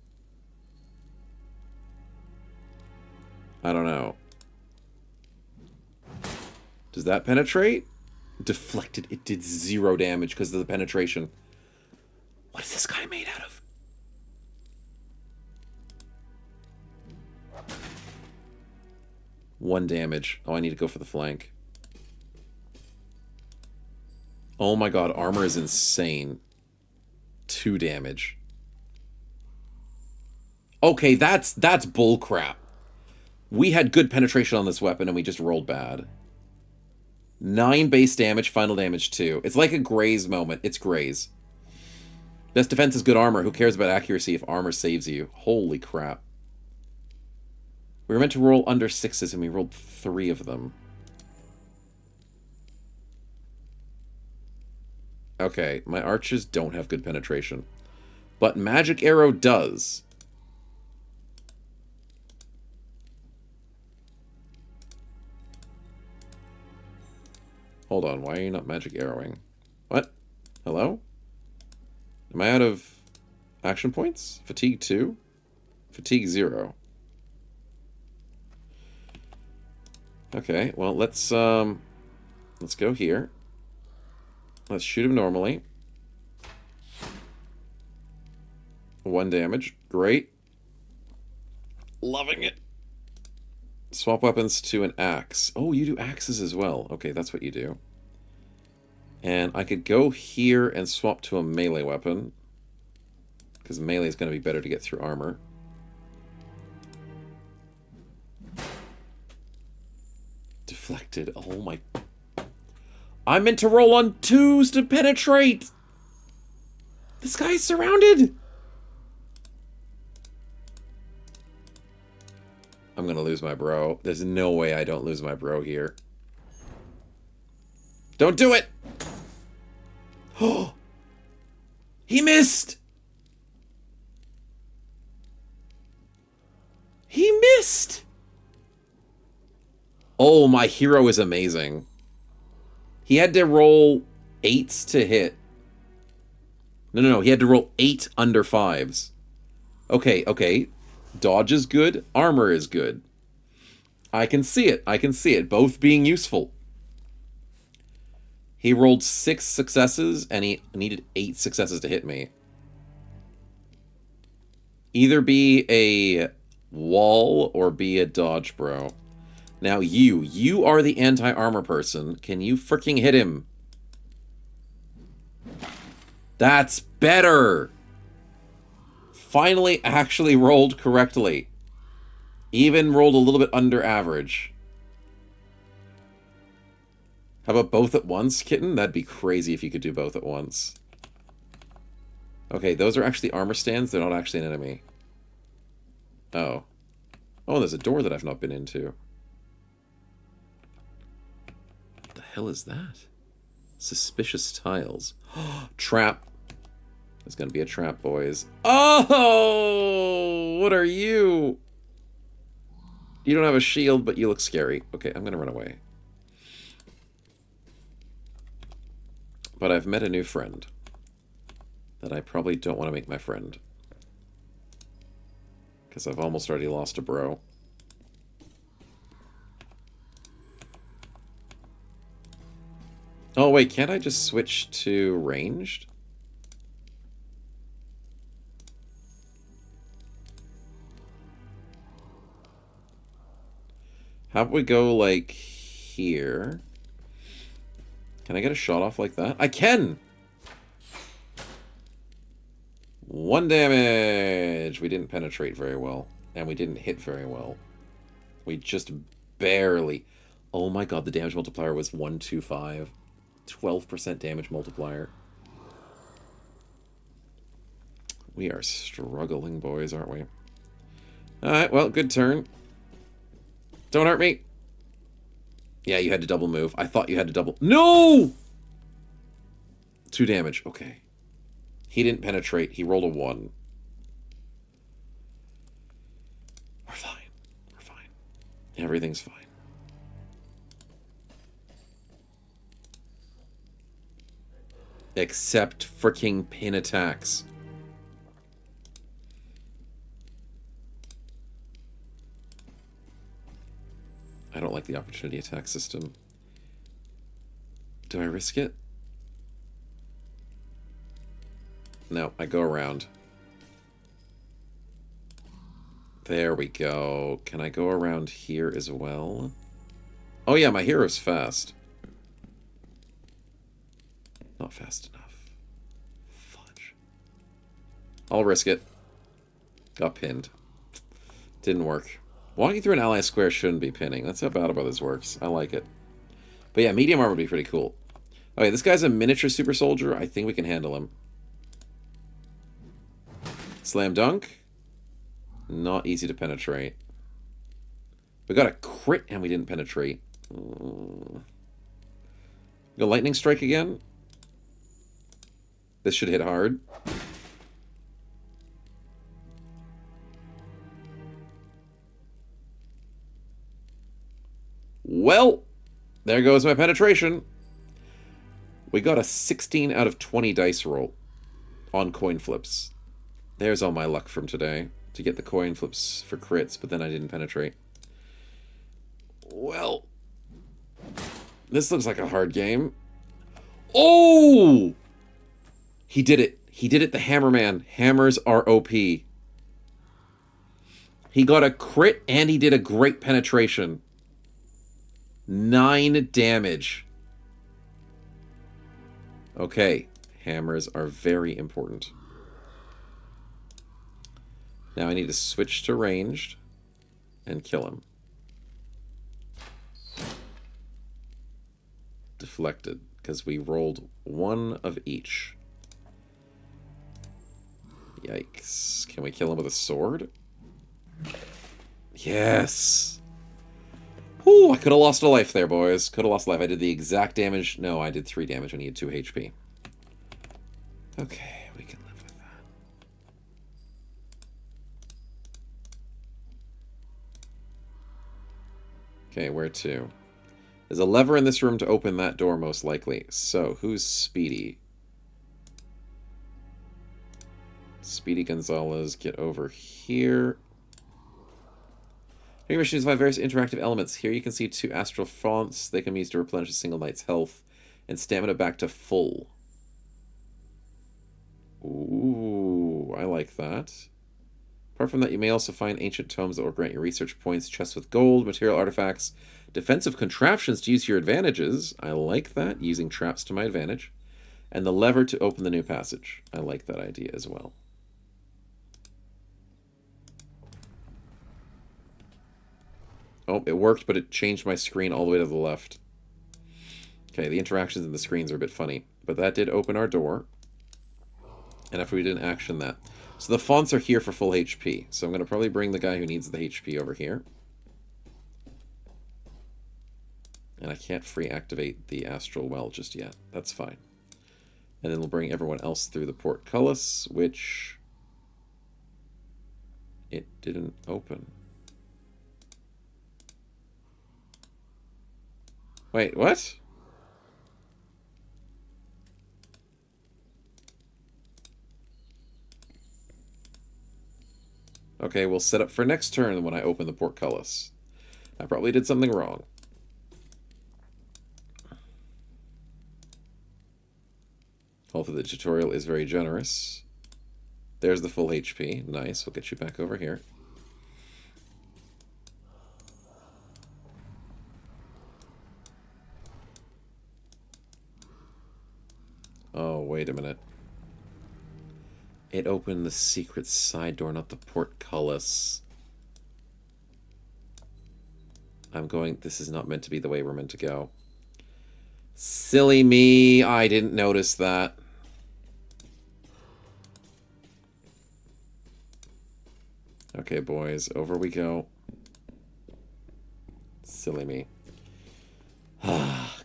I don't know. Does that penetrate? Deflected. It did 0 damage because of the penetration. What is this guy made out of? One damage. Oh, I need to go for the flank. Oh my god, armor is insane. 2 damage. Okay, that's bullcrap. We had good penetration on this weapon and we just rolled bad. 9 base damage, final damage 2. It's like a Graze moment. It's Graze. Best defense is good armor. Who cares about accuracy if armor saves you? Holy crap. We were meant to roll under 6s and we rolled 3 of them. Okay, my archers don't have good penetration. But Magic Arrow does. Hold on, why are you not Magic Arrowing? What? Hello? Am I out of action points? Fatigue 2? Fatigue 0. Okay, well, let's go here. Let's shoot him normally. 1 damage. Great. Loving it. Swap weapons to an axe. Oh, you do axes as well. Okay, that's what you do. And I could go here and swap to a melee weapon, because melee is going to be better to get through armor. Deflected. Oh my... I meant to roll on 2s to penetrate! This guy's surrounded! I'm gonna lose my bro. There's no way I don't lose my bro here. Don't do it! Oh! He missed! He missed! Oh, my hero is amazing. He had to roll 8s to hit. No. He had to roll 8 under 5s. Okay. Dodge is good. Armor is good. I can see it. Both being useful. He rolled 6 successes, and he needed 8 successes to hit me. Either be a wall or be a dodge, bro. Now you are the anti-armor person. Can you freaking hit him? That's better! Finally actually rolled correctly. Even rolled a little bit under average. How about both at once, kitten? That'd be crazy if you could do both at once. Okay, those are actually armor stands. They're not actually an enemy. Oh. Oh, there's a door that I've not been into. What the hell is that? Suspicious tiles. Trap. There's gonna be a trap, boys. Oh! What are you? You don't have a shield, but you look scary. Okay, I'm gonna run away. But I've met a new friend that I probably don't want to make my friend. Because I've almost already lost a bro. Oh, wait, can't I just switch to ranged? How about we go, like, here? Can I get a shot off like that? I can! 1 damage! We didn't penetrate very well. And we didn't hit very well. We just barely... Oh my god, the damage multiplier was 125. 12% damage multiplier. We are struggling, boys, aren't we? Alright, well, good turn. Don't hurt me! Yeah, you had to double move. I thought you had to double... No! 2 damage. Okay. He didn't penetrate. He rolled a 1. We're fine. We're fine. Everything's fine. Except freaking pin attacks. I don't like the opportunity attack system. Do I risk it? No, I go around. There we go. Can I go around here as well? Oh yeah, my hero's fast. Not fast enough. Fudge. I'll risk it. Got pinned. Didn't work. Walking through an ally square shouldn't be pinning. That's how Battle Brothers works. I like it. But yeah, medium armor would be pretty cool. Okay, this guy's a miniature super soldier. I think we can handle him. Slam dunk. Not easy to penetrate. We got a crit and we didn't penetrate. Go lightning strike again. This should hit hard. Well, there goes my penetration. We got a 16 out of 20 dice roll on coin flips. There's all my luck from today. to get the coin flips for crits, but then I didn't penetrate. Well, this looks like a hard game. Oh! He did it. He did it, the Hammerman. Hammers are OP. He got a crit and he did a great penetration. 9 damage. Okay, hammers are very important. Now I need to switch to ranged and kill him. Deflected, because we rolled 1 of each. Yikes. Can we kill him with a sword? Yes! Ooh, I could have lost a life there, boys. Could have lost a life. I did the exact damage. No, I did 3 damage when he had 2 HP. Okay, we can live with that. Okay, where to? There's a lever in this room to open that door, most likely. So, who's Speedy? Speedy Gonzalez, get over here. Your missions have various interactive elements. Here you can see 2 astral fonts. They can be used to replenish a single knight's health and stamina back to full. Ooh, I like that. Apart from that, you may also find ancient tomes that will grant you research points, chests with gold, material artifacts, defensive contraptions to use your advantages. I like that, using traps to my advantage. And the lever to open the new passage. I like that idea as well. Oh, it worked, but it changed my screen all the way to the left. Okay, the interactions in the screens are a bit funny. But that did open our door. And after we didn't action that. So the fonts are here for full HP. So I'm going to probably bring the guy who needs the HP over here. And I can't free activate the Astral Well just yet. That's fine. And then we'll bring everyone else through the portcullis, which it didn't open. Wait, what? Okay, we'll set up for next turn when I open the portcullis. I probably did something wrong. Hopefully the tutorial is very generous. There's the full HP. Nice, we'll get you back over here. Oh, wait a minute. It opened the secret side door, not the portcullis. I'm going... This is not meant to be the way we're meant to go. Silly me. I didn't notice that. Okay, boys. Over we go. Silly me.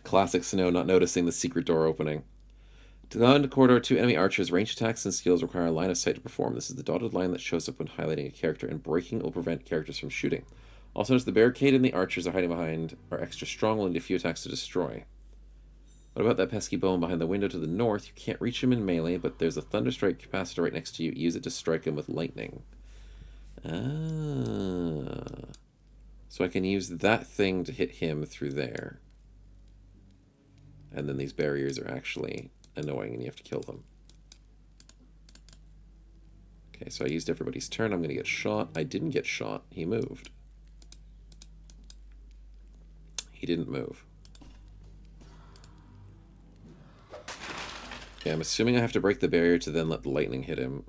Classic Snow, not noticing the secret door opening. To go into corridor, 2 enemy archers. Range attacks and skills require a line of sight to perform. This is the dotted line that shows up when highlighting a character, and breaking will prevent characters from shooting. Also notice the barricade and the archers are hiding behind are extra strong, will need a few attacks to destroy. What about that pesky bone behind the window to the north? You can't reach him in melee, but there's a Thunderstrike capacitor right next to you. Use it to strike him with lightning. Ah. So I can use that thing to hit him through there. And then these barriers are actually annoying and you have to kill them. Okay, so I used everybody's turn. I'm going to get shot. I didn't get shot. He moved. He didn't move. Okay, I'm assuming I have to break the barrier to then let the lightning hit him.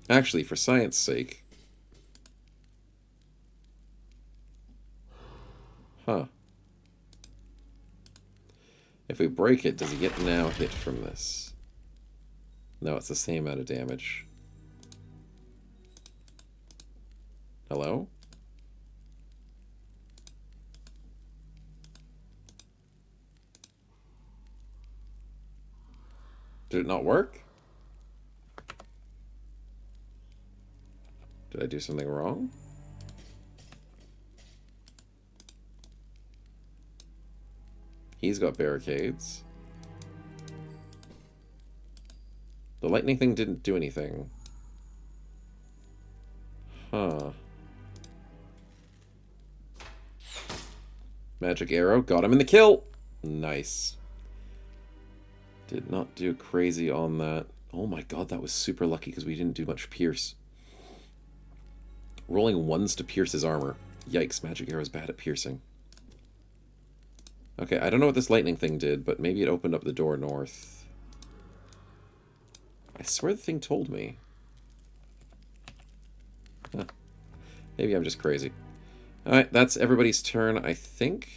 Actually, for science sake. Huh. If we break it, does he get now hit from this? No, it's the same amount of damage. Hello? Did it not work? Did I do something wrong? He's got barricades. The lightning thing didn't do anything. Huh. Magic arrow. Got him in the kill. Nice. Did not do crazy on that. Oh my god, that was super lucky because we didn't do much pierce. Rolling ones to pierce his armor. Yikes, magic arrow is bad at piercing. Okay, I don't know what this lightning thing did, but maybe it opened up the door north. I swear the thing told me. Huh. Maybe I'm just crazy. Alright, that's everybody's turn, I think.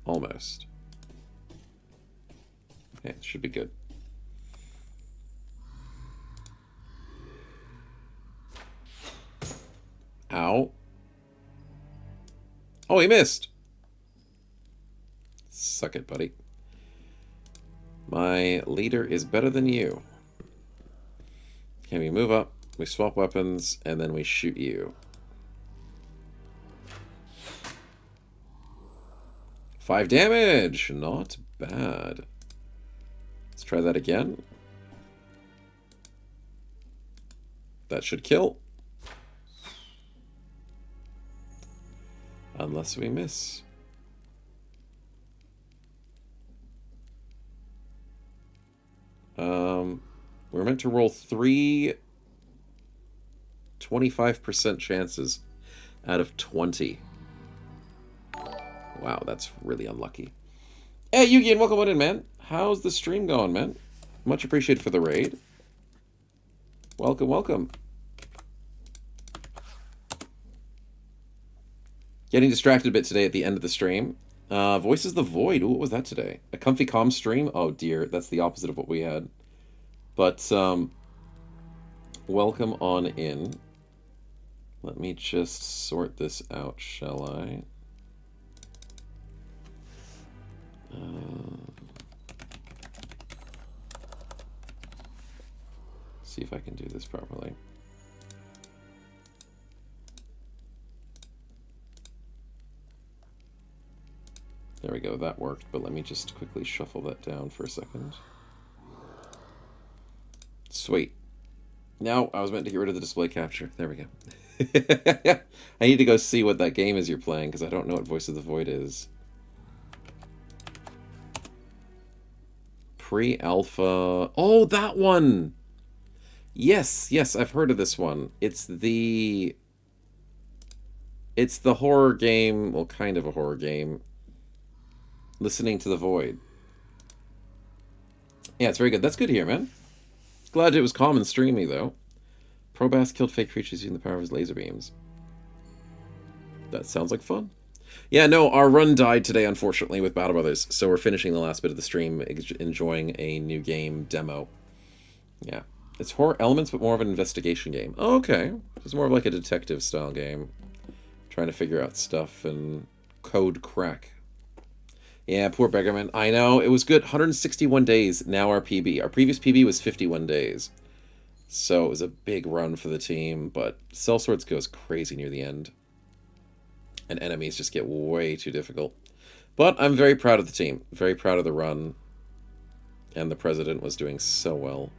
Almost. Okay, it should be good. Ow. Oh, he missed. Suck it, buddy. My leader is better than you. Okay, we move up, we swap weapons, and then we shoot you. 5 damage! Not bad. Let's try that again. That should kill. Unless we miss. We're meant to roll 3 25% chances out of 20. Wow, that's really unlucky. Hey, Yugi, welcome on in, man. How's the stream going, man? Much appreciated for the raid. Welcome, welcome. Getting distracted a bit today at the end of the stream. Voices the Void. Ooh, what was that today? A comfy comm stream? Oh dear, that's the opposite of what we had. But, welcome on in. Let me just sort this out, shall I? See if I can do this properly. There we go, that worked, but let me just quickly shuffle that down for a second. Sweet. Now, I was meant to get rid of the display capture. There we go. I need to go see what that game is you're playing, because I don't know what Voice of the Void is. Pre-alpha... Oh, that one! Yes, yes, I've heard of this one. It's the horror game, well, kind of a horror game. Listening to the Void. Yeah, it's very good. That's good to hear, man. Glad it was calm and streamy, though. Probass killed fake creatures using the power of his laser beams. That sounds like fun. Yeah, no, our run died today, unfortunately, with Battle Brothers, so we're finishing the last bit of the stream, enjoying a new game demo. Yeah. It's horror elements, but more of an investigation game. Oh, okay. It's more of like a detective-style game. Trying to figure out stuff and code crack. Yeah, poor Beggarman. I know, it was good. 161 days, now our PB. Our previous PB was 51 days. So it was a big run for the team, but Sellswords goes crazy near the end. And enemies just get way too difficult. But I'm very proud of the team. Very proud of the run. And the President was doing so well.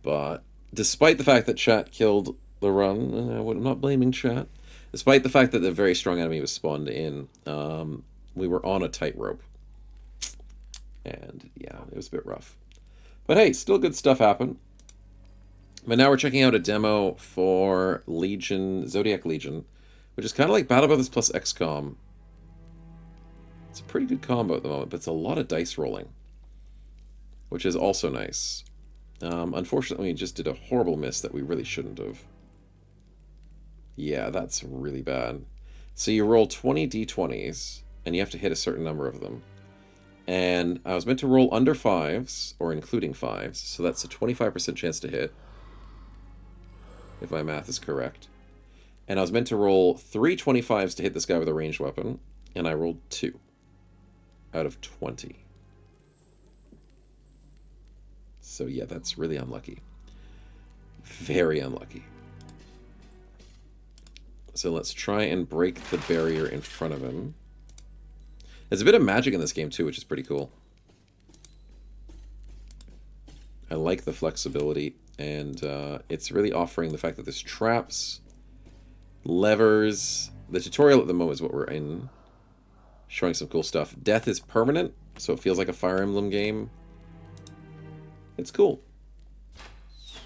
But despite the fact that chat killed the run, I'm not blaming chat. Despite the fact that the very strong enemy was spawned in, we were on a tightrope. And yeah, it was a bit rough. But hey, still good stuff happened. But now we're checking out a demo for Legion, Zodiac Legion, which is kind of like Battle Brothers plus XCOM. It's a pretty good combo at the moment, but it's a lot of dice rolling, which is also nice. Unfortunately, we just did a horrible miss that we really shouldn't have. Yeah, that's really bad. So you roll 20 d20s, and you have to hit a certain number of them. And I was meant to roll under 5s, or including 5s, so that's a 25% chance to hit, if my math is correct. And I was meant to roll 3 25s to hit this guy with a ranged weapon, and I rolled 2 out of 20. So yeah, that's really unlucky. Very unlucky. So let's try and break the barrier in front of him. There's a bit of magic in this game too, which is pretty cool. I like the flexibility, and it's really offering the fact that there's traps, levers. The tutorial at the moment is what we're in, showing some cool stuff. Death is permanent, so it feels like a Fire Emblem game. It's cool.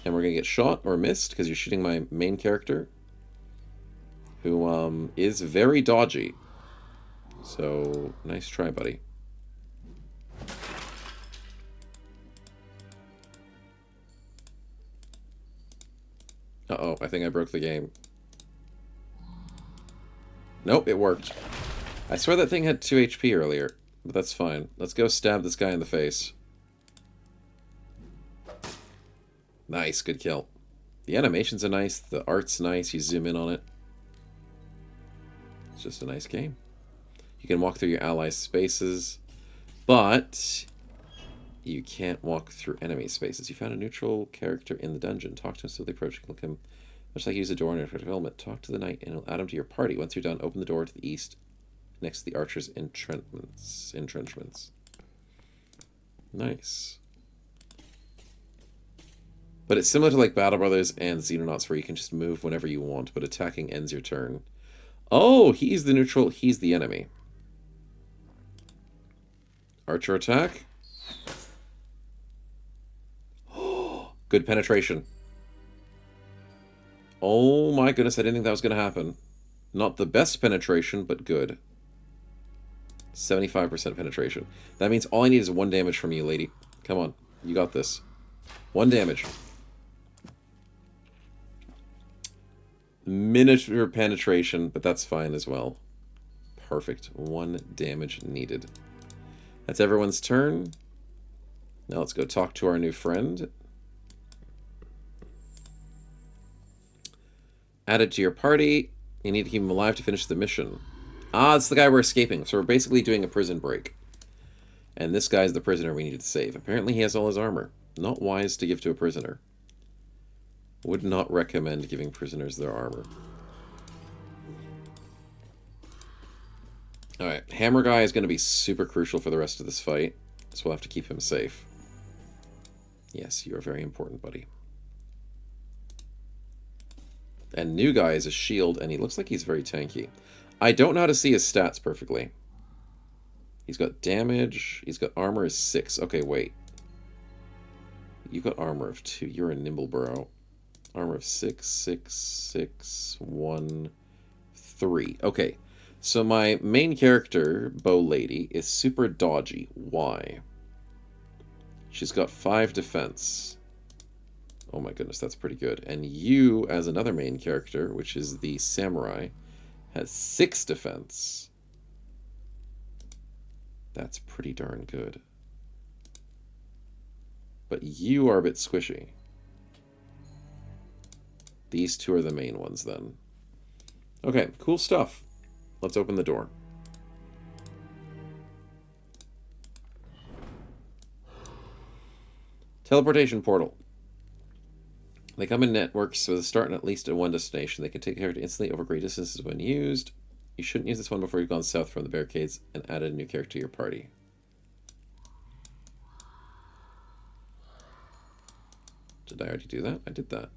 And we're going to get shot or missed because you're shooting my main character, who is very dodgy. So, nice try, buddy. Uh-oh, I think I broke the game. Nope, it worked. I swear that thing had 2 HP earlier, but that's fine. Let's go stab this guy in the face. Nice, good kill. The animations are nice, the art's nice, you zoom in on it. It's just a nice game. You can walk through your allies' spaces, but you can't walk through enemy spaces. You found a neutral character in the dungeon. Talk to him, slowly approach, click him. Much like you use a door in a critical element. Talk to the knight and it'll add him to your party. Once you're done, open the door to the east next to the archer's entrenchments. Nice. But it's similar to like Battle Brothers and Xenonauts, where you can just move whenever you want, but attacking ends your turn. Oh, he's the neutral, he's the enemy. Archer attack. Good penetration. Oh my goodness, I didn't think that was going to happen. Not the best penetration, but good. 75% penetration. That means all I need is 1 damage from you, lady. Come on, you got this. 1 damage. Miniature penetration, but that's fine as well. Perfect. 1 damage needed. That's everyone's turn. Now let's go talk to our new friend. Add it to your party. You need to keep him alive to finish the mission. Ah, it's the guy we're escaping. So we're basically doing a prison break. And this guy's the prisoner we needed to save. Apparently he has all his armor. Not wise to give to a prisoner. Would not recommend giving prisoners their armor. Alright, Hammer Guy is going to be super crucial for the rest of this fight. So we'll have to keep him safe. Yes, you are very important, buddy. And New Guy is a shield, and he looks like he's very tanky. I don't know how to see his stats perfectly. He's got damage. He's got armor is 6. Okay, wait. You got armor of 2. You're a nimble bro. Armor of 6, 6, 6, 1, 3. Okay, so my main character, Bow Lady, is super dodgy. Why? She's got 5 defense. Oh my goodness, that's pretty good. And you, as another main character, which is the Samurai, has 6 defense. That's pretty darn good. But you are a bit squishy. These two are the main ones, then. Okay, cool stuff. Let's open the door. Teleportation portal. They come in networks with a start and at least at one destination. They can take a character instantly over great distances when used. You shouldn't use this one before you've gone south from the barricades and added a new character to your party. Did I already do that? I did that.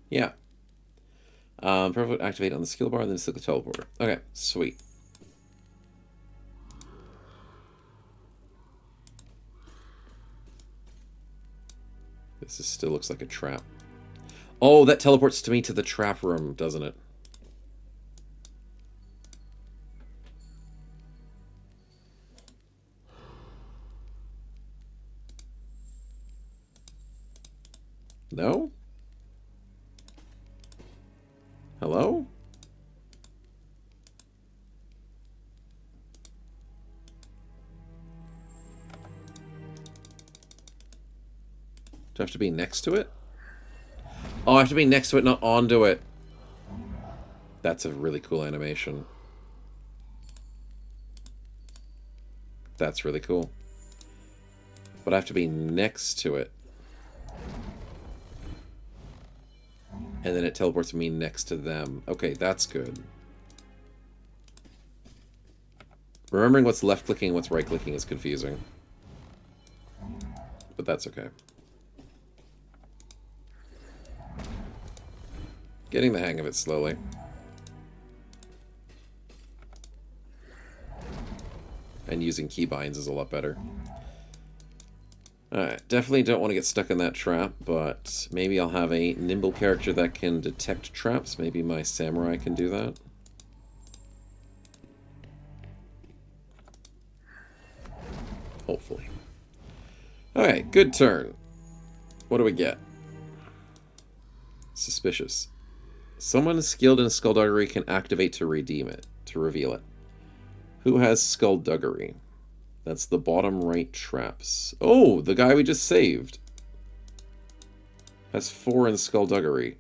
Yeah. Perfect. Activate on the skill bar and then select the teleporter. Okay, sweet. This still looks like a trap. Oh, that teleports to me to the trap room, doesn't it? No? Hello? Do I have to be next to it? Oh, I have to be next to it, not onto it. That's a really cool animation. That's really cool. But I have to be next to it. And then it teleports me next to them. Okay, that's good. Remembering what's left clicking and what's right clicking is confusing. But that's okay. Getting the hang of it slowly. And using keybinds is a lot better. Alright, definitely don't want to get stuck in that trap, but maybe I'll have a nimble character that can detect traps. Maybe my samurai can do that. Hopefully. Alright, good turn. What do we get? Suspicious. Someone skilled in skullduggery can activate to redeem it, to reveal it. Who has skullduggery? That's the bottom right traps. Oh, the guy we just saved has 4 in skullduggery.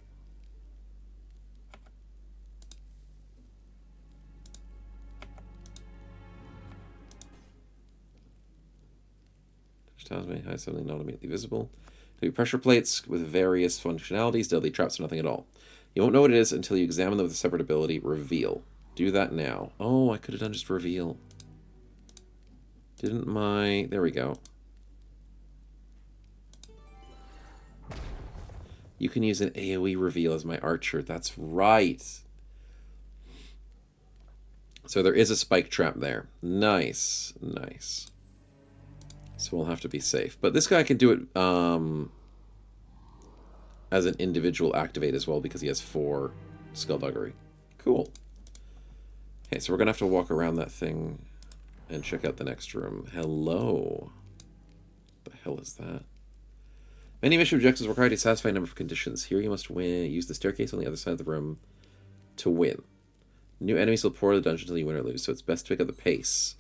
Which tells me has something not immediately visible. Could be pressure plates with various functionalities, deadly traps, or nothing at all. You won't know what it is until you examine them with a separate ability, reveal. Do that now. Oh, I could have done just reveal. Didn't my... There we go. You can use an AoE reveal as my archer. That's right. So there is a spike trap there. Nice. Nice. So we'll have to be safe. But this guy can do it as an individual activate as well because he has 4 skullduggery. Cool. Okay, so we're going to have to walk around that thing and check out the next room. Hello. What the hell is that? Many mission objectives require you to satisfy a number of conditions. Here you must use the staircase on the other side of the room to win. New enemies will pour the dungeon until you win or lose, so it's best to pick up the pace.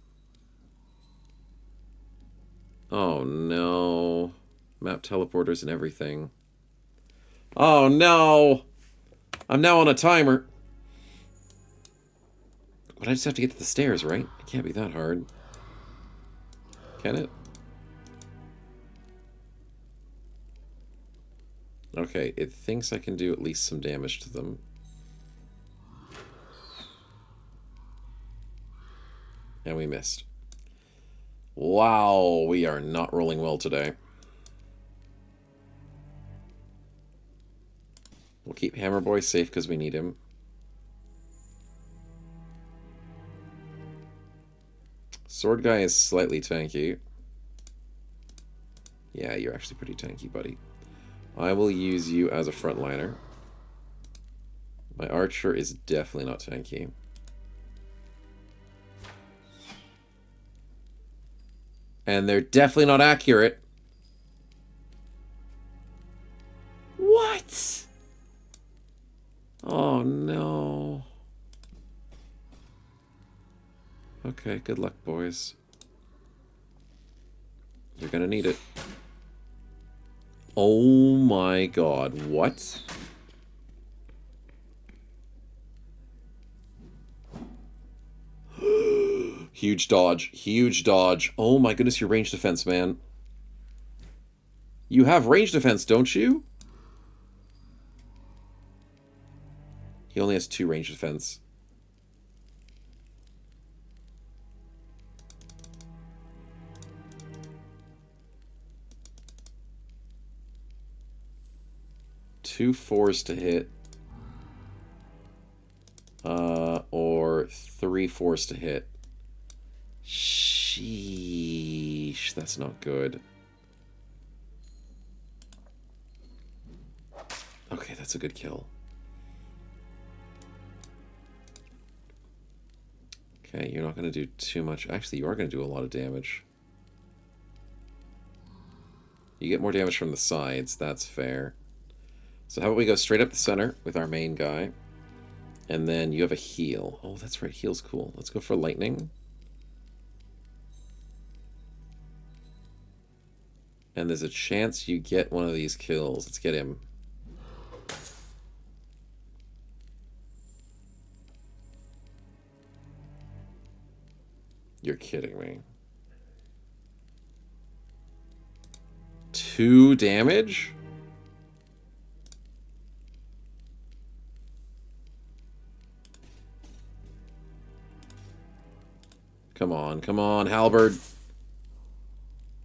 Oh no. Map teleporters and everything. Oh no! I'm now on a timer. But I just have to get to the stairs, right? It can't be that hard. Can it? Okay, it thinks I can do at least some damage to them. And we missed. Wow, we are not rolling well today. We'll keep Hammer Boy safe because we need him. Sword guy is slightly tanky. Yeah, you're actually pretty tanky, buddy. I will use you as a frontliner. My archer is definitely not tanky. And they're definitely not accurate. What? Oh no. Okay, good luck, boys. You're gonna need it. Oh my god, what? Huge dodge, huge dodge. Oh my goodness, your range defense, man. You have range defense, don't you? He only has 2 range defense. Two 4s to hit. Or 3 4s to hit. Sheesh, that's not good. Okay, that's a good kill. Okay, you're not going to do too much. Actually, you are going to do a lot of damage. You get more damage from the sides, that's fair. So how about we go straight up the center with our main guy. And then you have a heal. Oh, that's right, heal's cool. Let's go for lightning. And there's a chance you get one of these kills. Let's get him. You're kidding me. 2 damage? Come on, halberd.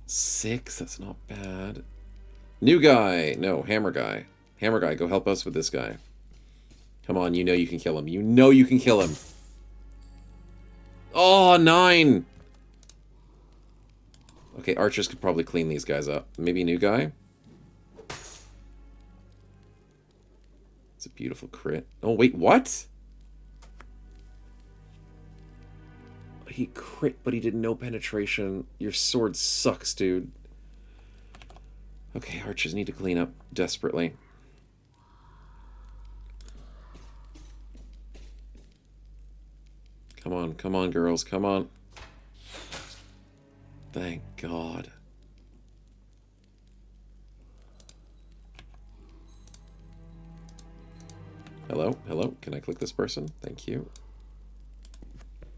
6, that's not bad. New guy. No, hammer guy. Hammer guy, go help us with this guy. Come on, you know you can kill him. You know you can kill him. Oh, 9! Okay, archers could probably clean these guys up. Maybe new guy? It's a beautiful crit. Oh, wait, what? He crit, but he did no penetration. Your sword sucks, dude. Okay, archers need to clean up desperately. Come on, girls, come on. Thank God. Hello? Hello? Can I click this person? Thank you.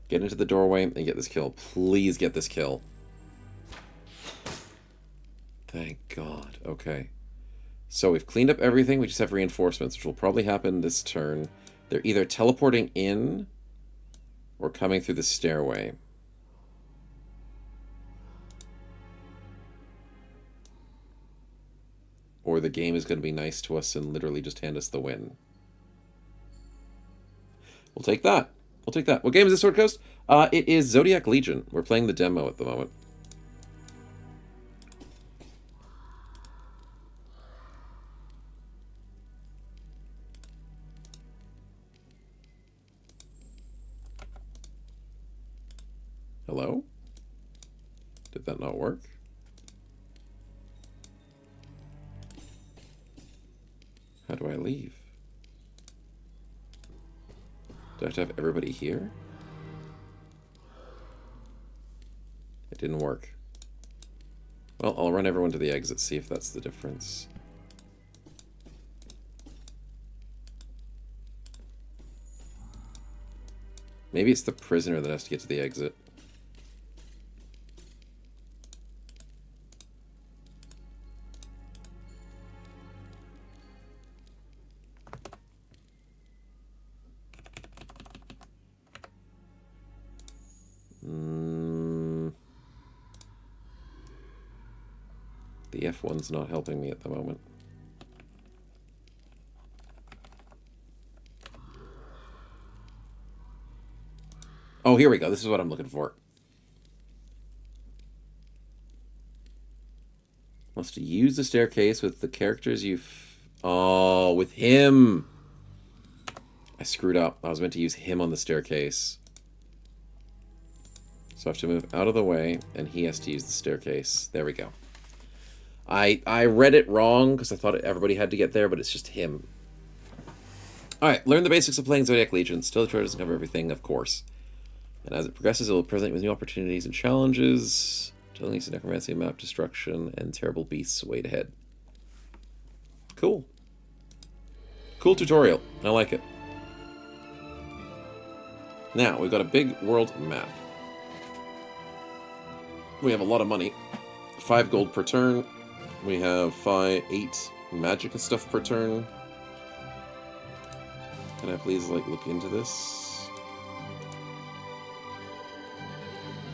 Get into the doorway and get this kill. Please get this kill. Thank God. Okay. So we've cleaned up everything. We just have reinforcements, which will probably happen this turn. They're either teleporting in or coming through the stairway. Or the game is going to be nice to us and literally just hand us the win. We'll take that. We'll take that. What game is this, Sword Coast? It is Zodiac Legion. We're playing the demo at the moment. Hello? Did that not work? How do I leave? Do I have to have everybody here? It didn't work. Well, I'll run everyone to the exit, see if that's the difference. Maybe it's the prisoner that has to get to the exit. The F1's not helping me at the moment. Oh, here we go. This is what I'm looking for. Must use the staircase with the characters you've... Oh, with him! I screwed up. I was meant to use him on the staircase. So I have to move out of the way, and he has to use the staircase. There we go. I read it wrong, because I thought everybody had to get there, but it's just him. Alright, learn the basics of playing Zodiac Legion. Still, the tutorial doesn't cover everything, of course. And as it progresses, it will present you with new opportunities and challenges. Telling you necromancy, map destruction, and terrible beasts wait ahead. Cool. Cool tutorial. I like it. Now, we've got a big world map. We have a lot of money. 5 gold per turn. We have 8 magicka stuff per turn. Can I please, like, look into this?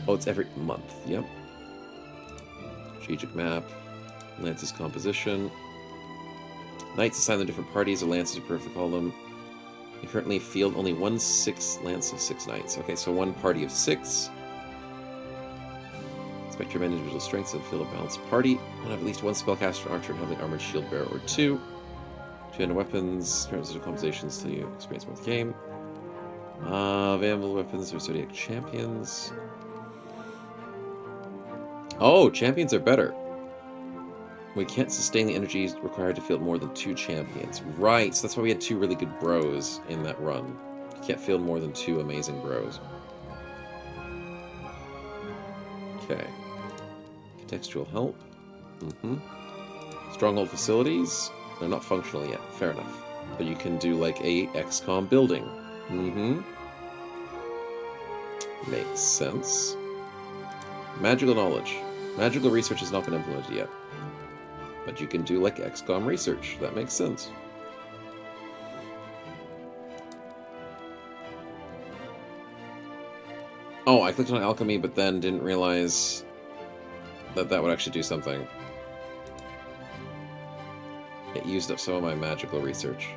Oh, it's every month. Yep. Strategic map. Lance's composition. Knights assigned to different parties or lances, you prefer to call them. You currently field only 1 6 lance of 6 knights. Okay, so 1 party of 6. Expect your individual strengths and field a balanced party. One have at least 1 spellcaster, archer, and heavily armored shield bearer, or 2. 200 weapons, terms of compensations till you experience more of the game. Available weapons or Zodiac champions. Oh, champions are better. We can't sustain the energy required to field more than 2 champions. Right, so that's why we had 2 really good bros in that run. You can't field more than 2 amazing bros. Okay. Contextual help. Stronghold facilities. They're not functional yet. Fair enough. But you can do like a XCOM building. Makes sense. Magical knowledge. Magical research has not been implemented yet. But you can do like XCOM research. That makes sense. Oh, I clicked on alchemy, but then didn't realize that that would actually do something. It used up some of my magical research.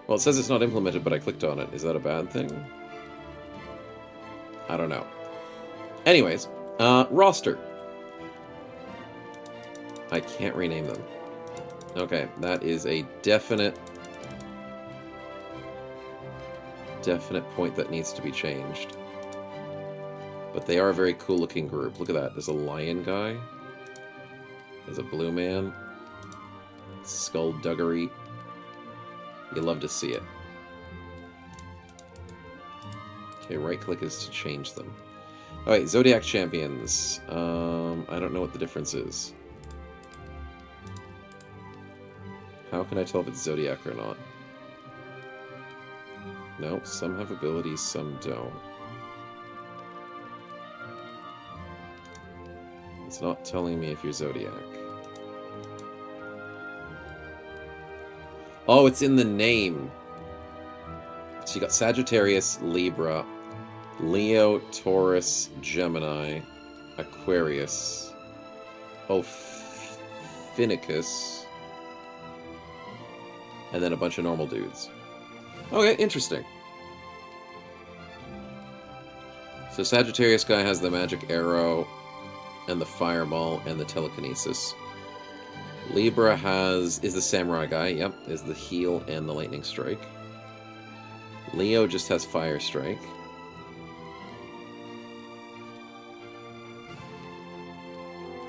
Well, it says it's not implemented, but I clicked on it. Is that a bad thing? I don't know. Anyways, roster. I can't rename them. Okay, that is a definite point that needs to be changed. But they are a very cool looking group. Look at that. There's a lion guy. There's a blue man. Skullduggery. You love to see it. Okay, right click is to change them. Alright, Zodiac Champions. I don't know what the difference is. How can I tell if it's Zodiac or not? No, some have abilities, some don't. It's not telling me if you're Zodiac. Oh, it's in the name. So you got Sagittarius, Libra, Leo, Taurus, Gemini, Aquarius, Ophiuchus, and then a bunch of normal dudes. Okay, interesting. So Sagittarius guy has the magic arrow, and the fireball, and the telekinesis. Libra is the samurai guy, yep, is the heal and the lightning strike. Leo just has fire strike.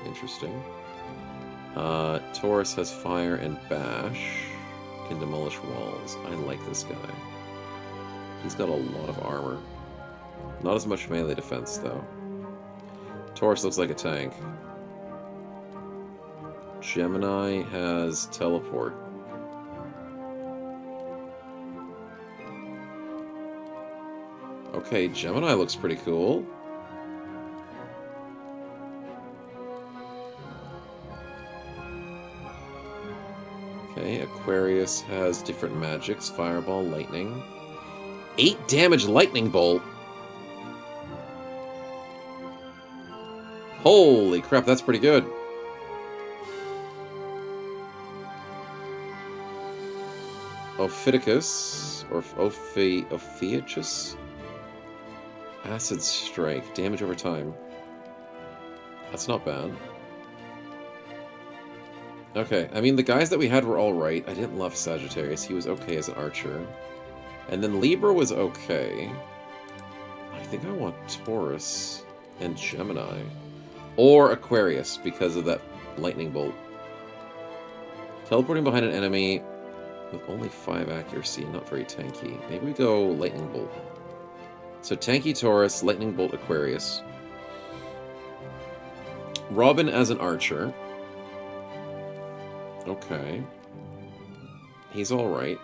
Interesting. Taurus has fire and bash. Can demolish walls. I like this guy. He's got a lot of armor. Not as much melee defense, though. Taurus looks like a tank. Gemini has teleport. Okay, Gemini looks pretty cool. Okay, Aquarius has different magics. Fireball, lightning. 8 damage lightning bolt? Holy crap, that's pretty good. Ophiuchus, or Ophiuchus? Acid Strike, damage over time. That's not bad. Okay, I mean, the guys that we had were alright. I didn't love Sagittarius. He was okay as an archer. And then Libra was okay. I think I want Taurus and Gemini. Or Aquarius, because of that lightning bolt. Teleporting behind an enemy with only 5 accuracy, not very tanky. Maybe we go lightning bolt. So tanky Taurus, lightning bolt Aquarius. Robin as an archer. Okay. He's alright.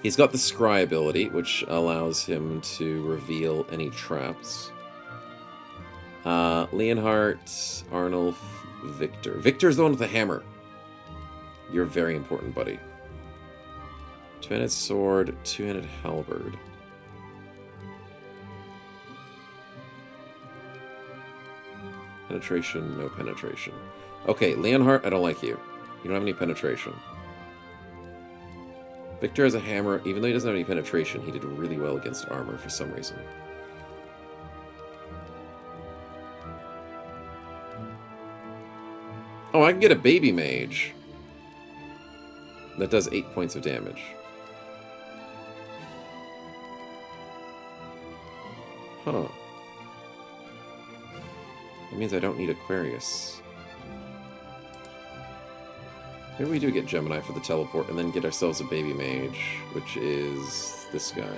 He's got the Scry ability, which allows him to reveal any traps. Leonhardt, Arnulf, Victor. Victor's the one with the hammer. You're very important, buddy. Two-handed sword, two-handed halberd. Penetration, no penetration. Okay, Leonhardt, I don't like you. You don't have any penetration. Victor has a hammer. Even though he doesn't have any penetration, he did really well against armor for some reason. Oh, I can get a baby mage. That does 8 points of damage. Huh. That means I don't need Aquarius. Maybe we do get Gemini for the teleport and then get ourselves a baby mage, which is this guy.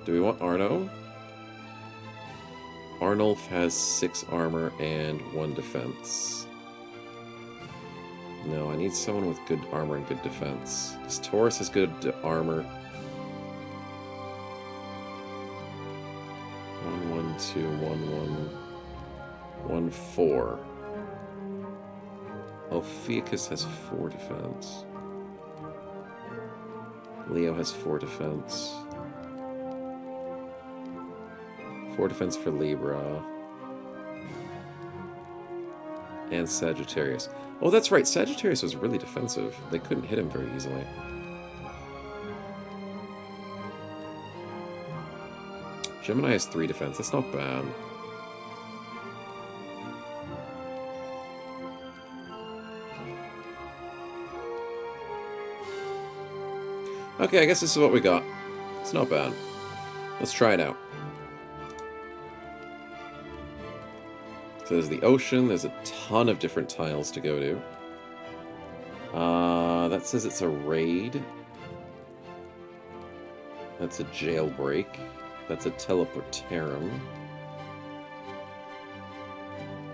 Do we want Arno? Arnulf has 6 armor and 1 defense. No, I need someone with good armor and good defense. Because Taurus has good armor. 1, 1, 2, 1, 1, 1, 4. Ophiuchus has 4 defense. Leo has 4 defense. 4 defense for Libra. And Sagittarius. Oh, that's right. Sagittarius was really defensive. They couldn't hit him very easily. Gemini has 3 defense. That's not bad. Okay, I guess this is what we got. It's not bad. Let's try it out. So there's the ocean. There's a ton of different tiles to go to. That says it's a raid. That's a jailbreak. That's a teleportarum.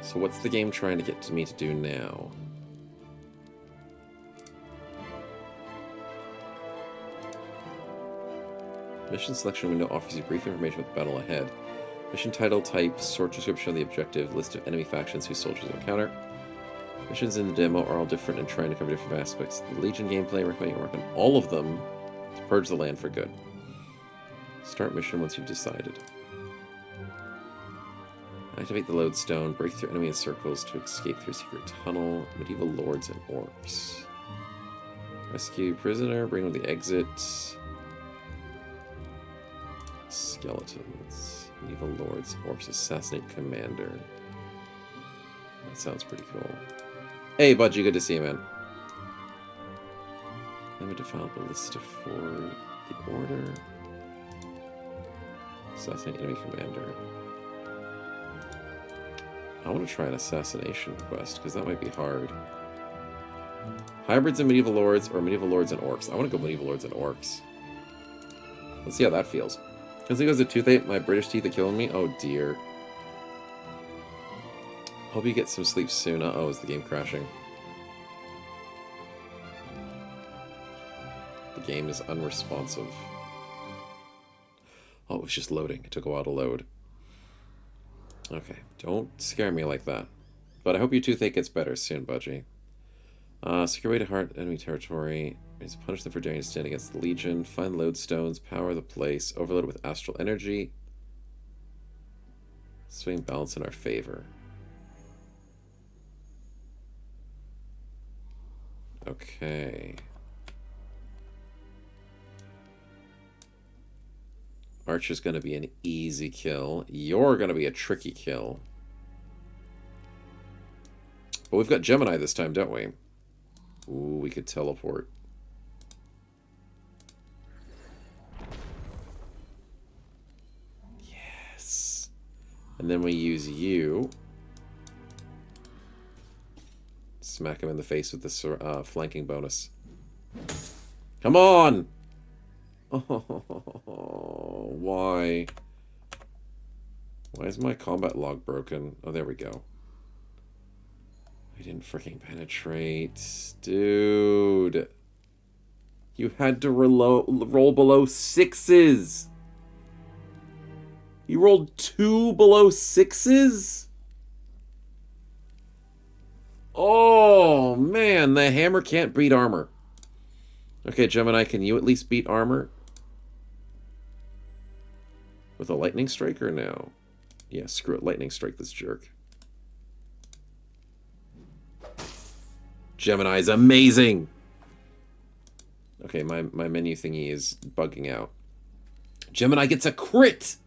So what's the game trying to get me to do now? Mission selection window offers you brief information about the battle ahead. Mission title, type, short description of the objective, list of enemy factions whose soldiers you encounter. Missions in the demo are all different and trying to cover different aspects of the Legion gameplay. I recommend you work on all of them to purge the land for good. Start mission once you've decided. Activate the lodestone, break through enemy circles to escape through a secret tunnel, medieval lords and orcs. Rescue prisoner, bring with the exit. Skeletons, medieval lords, orcs, assassinate commander. That sounds pretty cool. Hey, Budgie, good to see you, man. Have a defiled ballista for the order. Assassinate enemy commander. I want to try an assassination quest, because that might be hard. Hybrids and medieval lords, or medieval lords and orcs. I want to go medieval lords and orcs. Let's see how that feels. Because it goes to toothache, my British teeth are killing me. Oh dear. Hope you get some sleep soon. Uh-oh, is the game crashing? The game is unresponsive. Oh, it was just loading. It took a while to load. Okay, don't scare me like that. But I hope your toothache gets better soon, Budgie. Secure way to heart enemy territory. Is punish them for daring to stand against the Legion. Find lodestones. Power the place. Overload it with astral energy. Swing balance in our favor. Okay. Archer's going to be an easy kill. You're going to be a tricky kill. But we've got Gemini this time, don't we? Ooh, we could teleport. Yes. And then we use you. Smack him in the face with the flanking bonus. Come on! Oh, why? Why is my combat log broken? Oh, there we go. I didn't freaking penetrate. Dude. You had to roll below 6s. You rolled 2 below 6s? Oh, man. The hammer can't beat armor. Okay, Gemini, can you at least beat armor? With a lightning strike or no? Yeah, screw it. Lightning strike this jerk. Gemini's amazing! Okay, my menu thingy is bugging out. Gemini gets a crit!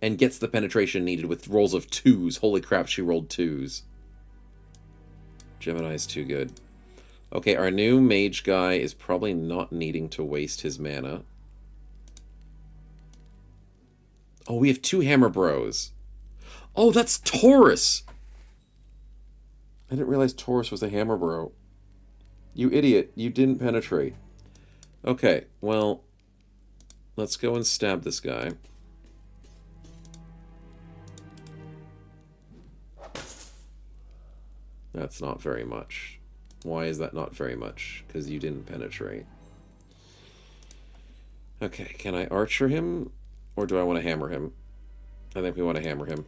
And gets the penetration needed with rolls of 2s. Holy crap, she rolled 2s. Gemini's too good. Okay, our new mage guy is probably not needing to waste his mana. Oh, we have 2 hammer bros. Oh, that's Taurus! I didn't realize Taurus was a hammer bro. You idiot, you didn't penetrate. Okay, well, let's go and stab this guy. That's not very much. Why is that not very much? Because you didn't penetrate. Okay, can I archer him? Or do I want to hammer him? I think we want to hammer him.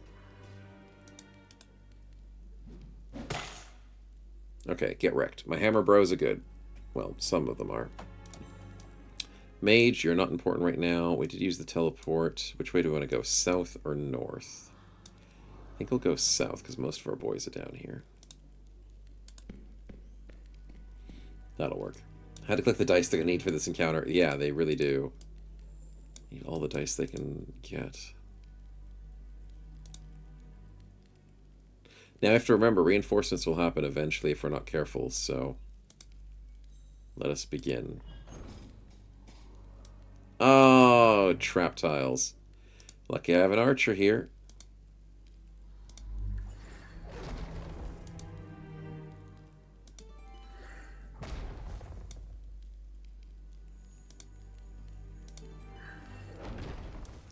Okay, get wrecked. My hammer bros are good. Well, some of them are. Mage, you're not important right now. We did use the teleport. Which way do we want to go? South or north? I think we'll go south, because most of our boys are down here. That'll work. How to click the dice they're going to need for this encounter. Yeah, they really do. Need all the dice they can get. Now, I have to remember, reinforcements will happen eventually if we're not careful, so... let us begin. Oh, trap tiles. Lucky I have an archer here.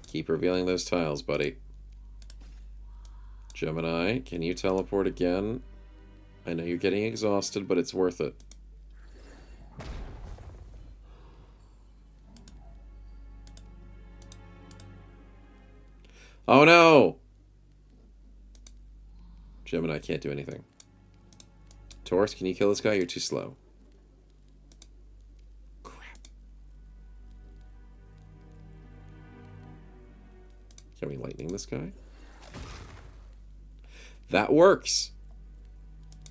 Keep revealing those tiles, buddy. Gemini, can you teleport again? I know you're getting exhausted, but it's worth it. Oh no! Gemini can't do anything. Taurus, can you kill this guy? You're too slow. Crap. Can we lightning this guy? That works!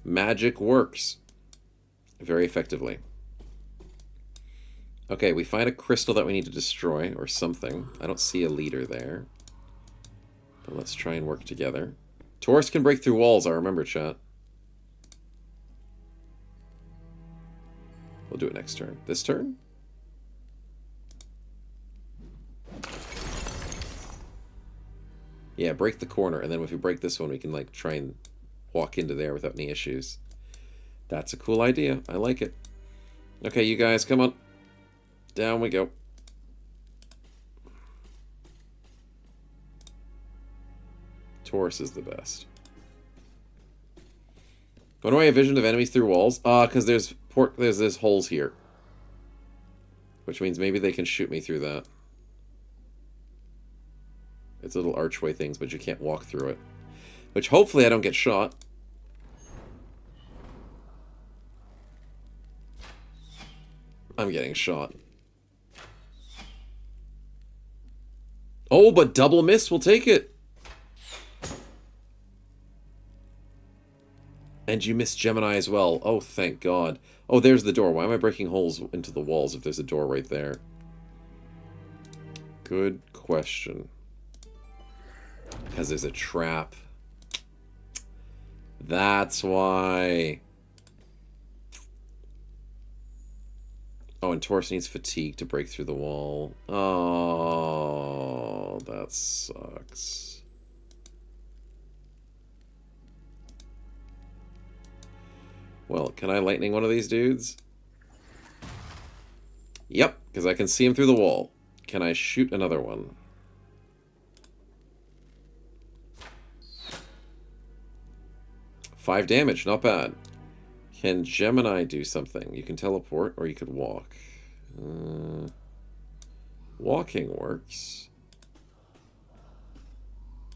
Magic works. Very effectively. Okay, we find a crystal that we need to destroy, or something. I don't see a leader there. But let's try and work together. Taurus can break through walls, I remember, chat. We'll do it next turn. This turn? Yeah, break the corner, and then if we break this one, we can, like, try and walk into there without any issues. That's a cool idea. I like it. Okay, you guys, come on. Down we go. Taurus is the best. When do I have vision of enemies through walls? Because there's holes here. Which means maybe they can shoot me through that. It's little archway things, but you can't walk through it. Which hopefully I don't get shot. I'm getting shot. Oh, but double miss, we'll take it. And you missed Gemini as well. Oh, thank God. Oh, there's the door. Why am I breaking holes into the walls if there's a door right there? Good question. Because there's a trap. That's why. Oh, and Taurus needs fatigue to break through the wall. Oh, that sucks. Well, can I lightning one of these dudes? Yep, because I can see him through the wall. Can I shoot another one? Five damage, not bad. Can Gemini do something? You can teleport, or you could walk. Walking works.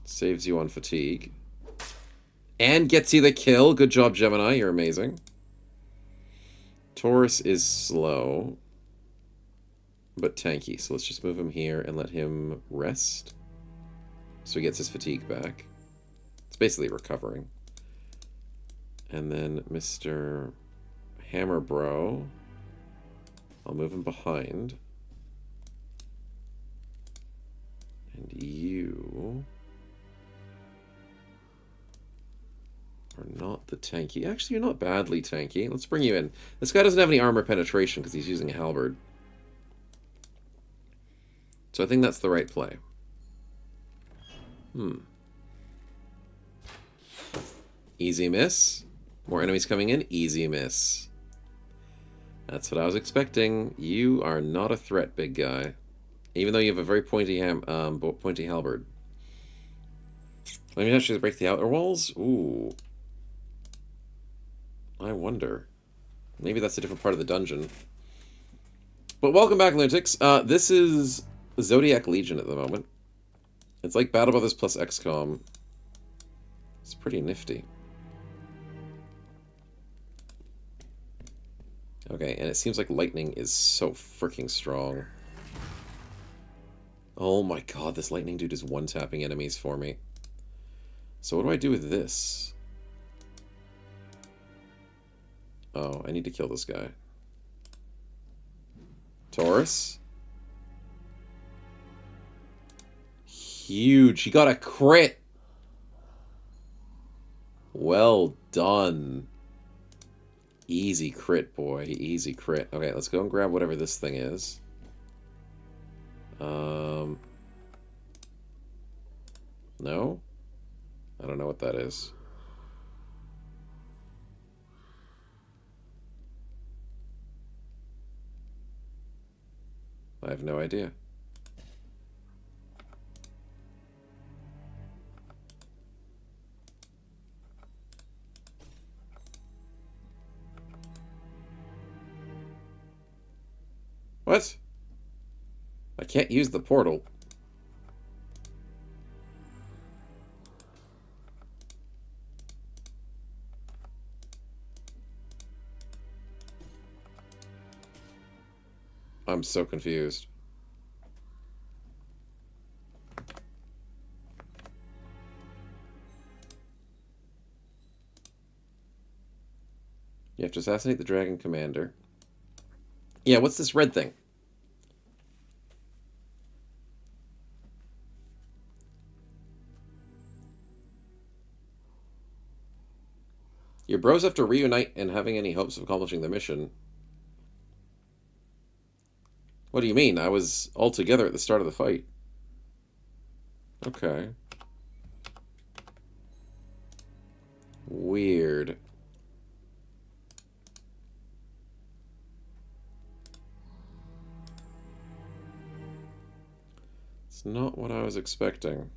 Saves you on fatigue. And gets you the kill. Good job, Gemini. You're amazing. Taurus is slow, but tanky. So let's just move him here and let him rest. So he gets his fatigue back. It's basically recovering. And then Mr. Hammer Bro, I'll move him behind. And you are not the tanky. Actually, you're not badly tanky. Let's bring you in. This guy doesn't have any armor penetration because he's using a halberd. So I think that's the right play. Easy miss. More enemies coming in. Easy miss. That's what I was expecting. You are not a threat, big guy. Even though you have a very pointy halberd. Let me actually break the outer walls. Ooh. I wonder. Maybe that's a different part of the dungeon. But welcome back, lunatics. This is Zodiac Legion at the moment. It's like Battle Brothers plus XCOM. It's pretty nifty. Okay, and it seems like lightning is so freaking strong. Oh my god, this lightning dude is one-tapping enemies for me. So what do I do with this? Oh, I need to kill this guy. Taurus? Huge. He got a crit! Well done. Easy crit, boy. Easy crit. Okay, let's go and grab whatever this thing is. No? I don't know what that is. I have no idea. What? I can't use the portal. I'm so confused. You have to assassinate the dragon commander. Yeah, what's this red thing? Your bros have to reunite and having any hopes of accomplishing the mission. What do you mean? I was all together at the start of the fight. Okay. Weird. It's not what I was expecting.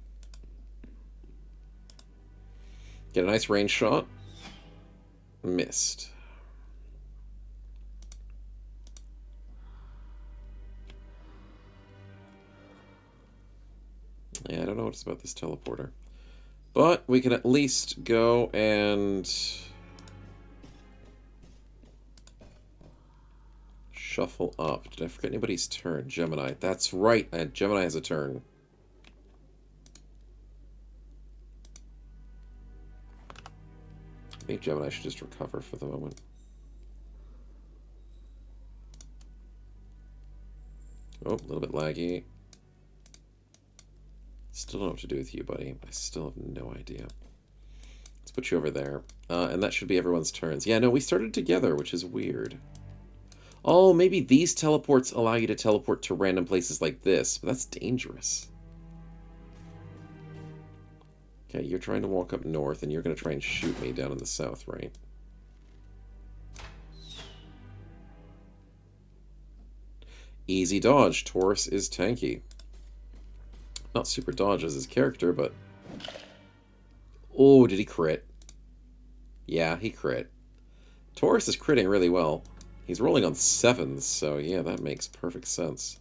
Get a nice range shot. Missed. Yeah, I don't know what's about this teleporter. But we can at least go and shuffle up. Did I forget anybody's turn? Gemini. That's right. Gemini has a turn. I think Gemini should just recover for the moment. Oh, a little bit laggy. Still don't know what to do with you, buddy. I still have no idea. Let's put you over there. And that should be everyone's turns. Yeah, no, we started together, which is weird. Oh, maybe these teleports allow you to teleport to random places like this, but that's dangerous. Okay, you're trying to walk up north, and you're going to try and shoot me down in the south, right? Easy dodge. Taurus is tanky. Not super dodge as his character, but... Oh, did he crit? Yeah, he crit. Taurus is critting really well. He's rolling on 7s, so yeah, that makes perfect sense.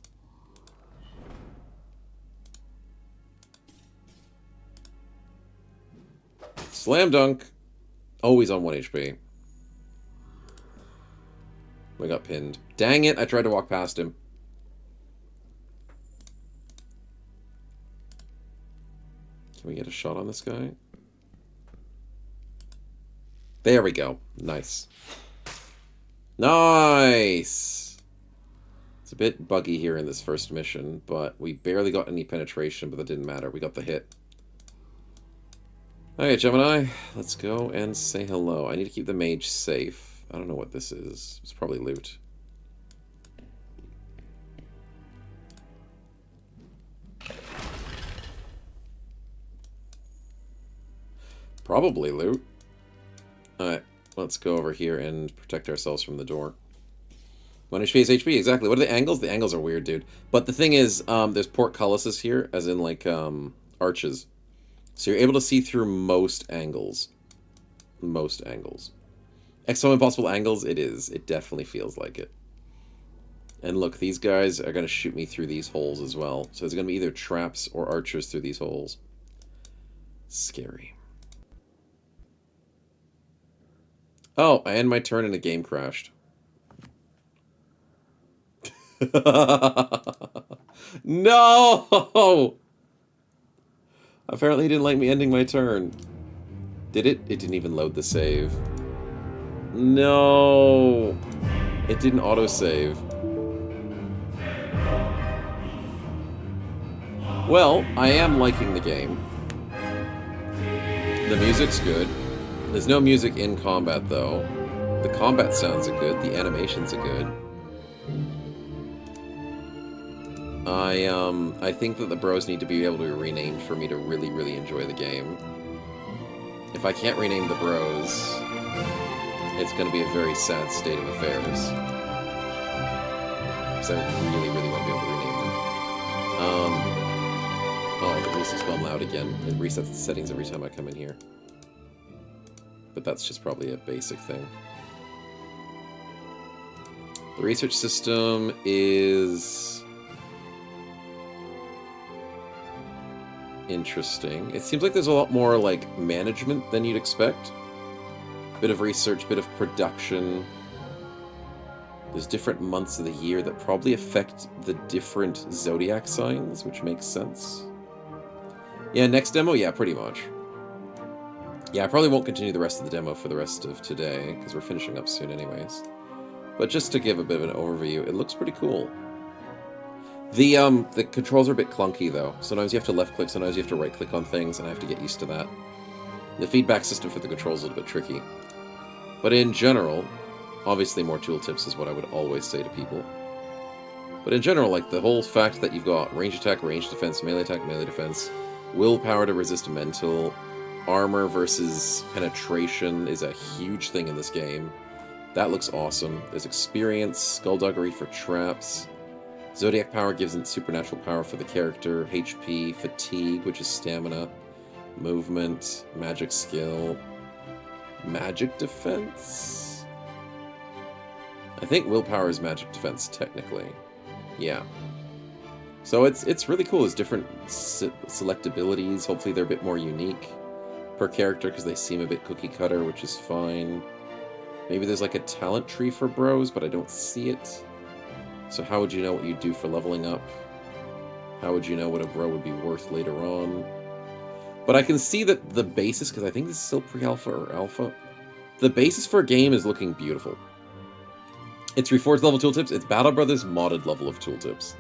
Slam dunk! Oh, he's on 1 HP. We got pinned. Dang it, I tried to walk past him. Can we get a shot on this guy? There we go. Nice. Nice! It's a bit buggy here in this first mission, but we barely got any penetration, but that didn't matter. We got the hit. Okay, Gemini, let's go and say hello. I need to keep the mage safe. I don't know what this is. It's probably loot. Probably loot. Alright, let's go over here and protect ourselves from the door. 1 HP is HP, exactly. What are the angles? The angles are weird, dude. But the thing is, there's portcullises here, as in, like, arches. So you're able to see through most angles. Most angles. XO impossible angles? It is. It definitely feels like it. And look, these guys are going to shoot me through these holes as well. So there's going to be either traps or archers through these holes. Scary. Oh, and my turn and the game crashed. No! Apparently he didn't like me ending my turn. Did it? It didn't even load the save. No! It didn't autosave. Well, I am liking the game. The music's good. There's no music in combat, though. The combat sounds are good. The animations are good. I think that the bros need to be able to be renamed for me to really, really enjoy the game. If I can't rename the bros, it's going to be a very sad state of affairs. Because I really, really want to be able to rename them. Oh, the music's gone loud again. It resets the settings every time I come in here. But that's just probably a basic thing. The research system is interesting. It seems like there's a lot more, like, management than you'd expect. Bit of research, bit of production. There's different months of the year that probably affect the different zodiac signs, which makes sense. Yeah, next demo? Yeah, pretty much. Yeah, I probably won't continue the rest of the demo for the rest of today, because we're finishing up soon anyways. But just to give a bit of an overview, it looks pretty cool. The controls are a bit clunky, though. Sometimes you have to left-click, sometimes you have to right-click on things, and I have to get used to that. The feedback system for the controls is a little bit tricky. But in general, obviously more tooltips is what I would always say to people. But in general, like, the whole fact that you've got range attack, range defense, melee attack, melee defense, willpower to resist mental, armor versus penetration is a huge thing in this game. That looks awesome. There's experience, skullduggery for traps, zodiac power gives it supernatural power for the character, HP, fatigue, which is stamina, movement, magic skill, magic defense? I think willpower is magic defense, technically. Yeah. So it's really cool. There's different select abilities. Hopefully they're a bit more unique per character because they seem a bit cookie cutter, which is fine. Maybe there's like a talent tree for bros, but I don't see it. So how would you know what you'd do for leveling up? How would you know what a bro would be worth later on? But I can see that the basis, because I think this is still pre-alpha or alpha, the basis for a game is looking beautiful. It's Reforged level tooltips. It's Battle Brothers modded level of tooltips.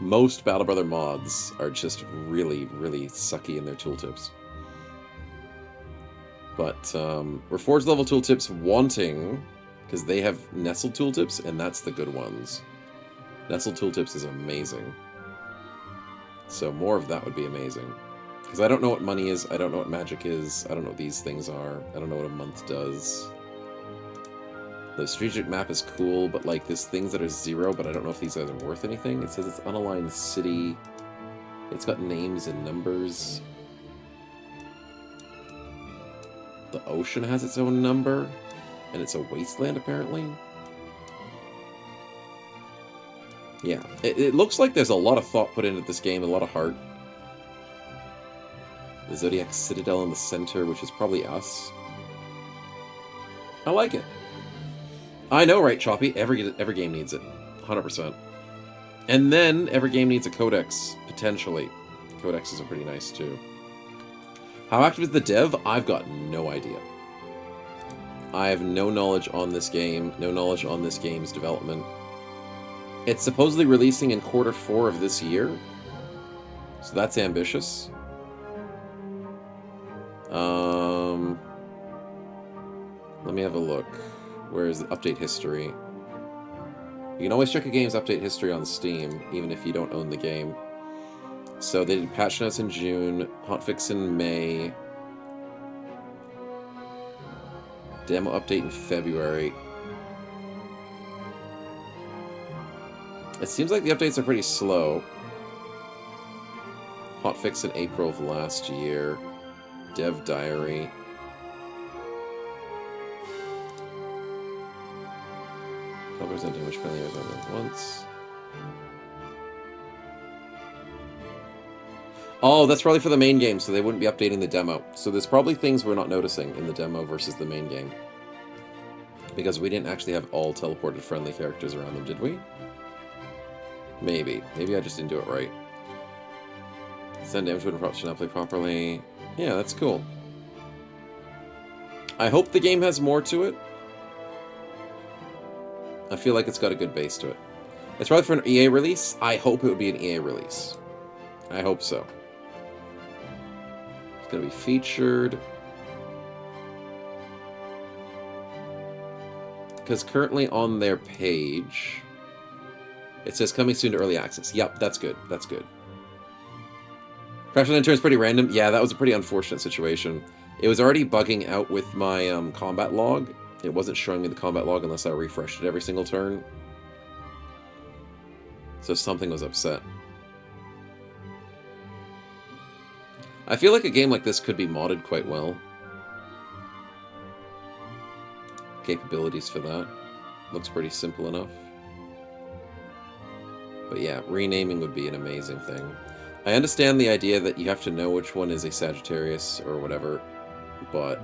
Most Battle Brother mods are just really, really sucky in their tooltips. But Reforged level tooltips wanting, because they have nestled tooltips, and that's the good ones. Nestled tooltips is amazing. So more of that would be amazing. Because I don't know what money is, I don't know what magic is, I don't know what these things are, I don't know what a month does. The strategic map is cool, but like there's things that are 0, but I don't know if these are worth anything. It says it's unaligned city. It's got names and numbers. The ocean has its own number, and it's a wasteland apparently. Yeah, it looks like there's a lot of thought put into this game, a lot of heart. The Zodiac Citadel in the center, which is probably us. I like it. I know, right, Choppy? Every game needs it. 100%. And then every game needs a codex, potentially. Codexes are pretty nice, too. How active is the dev? I've got no idea. I have no knowledge on this game, no knowledge on this game's development. It's supposedly releasing in Q4 of this year, so that's ambitious. Let me have a look. Where is the update history? You can always check a game's update history on Steam, even if you don't own the game. So they did patch notes in June, hotfix in May, demo update in February. It seems like the updates are pretty slow. Hotfix in April of last year. Dev diary. Representing which friendly areas are once. Oh, that's probably for the main game, so they wouldn't be updating the demo. So there's probably things we're not noticing in the demo versus the main game. Because we didn't actually have all teleported friendly characters around them, did we? Maybe. Maybe I just didn't do it right. Send damage when props should not play properly. Yeah, that's cool. I hope the game has more to it. I feel like it's got a good base to it. It's probably for an EA release. I hope it would be an EA release. I hope so. It's going to be featured. Because currently on their page, it says coming soon to early access. Yep, that's good. That's good. Crash and Enter is pretty random. Yeah, that was a pretty unfortunate situation. It was already bugging out with my combat log. It wasn't showing me the combat log unless I refreshed it every single turn. So something was upset. I feel like a game like this could be modded quite well. Capabilities for that. Looks pretty simple enough. But yeah, renaming would be an amazing thing. I understand the idea that you have to know which one is a Sagittarius or whatever, but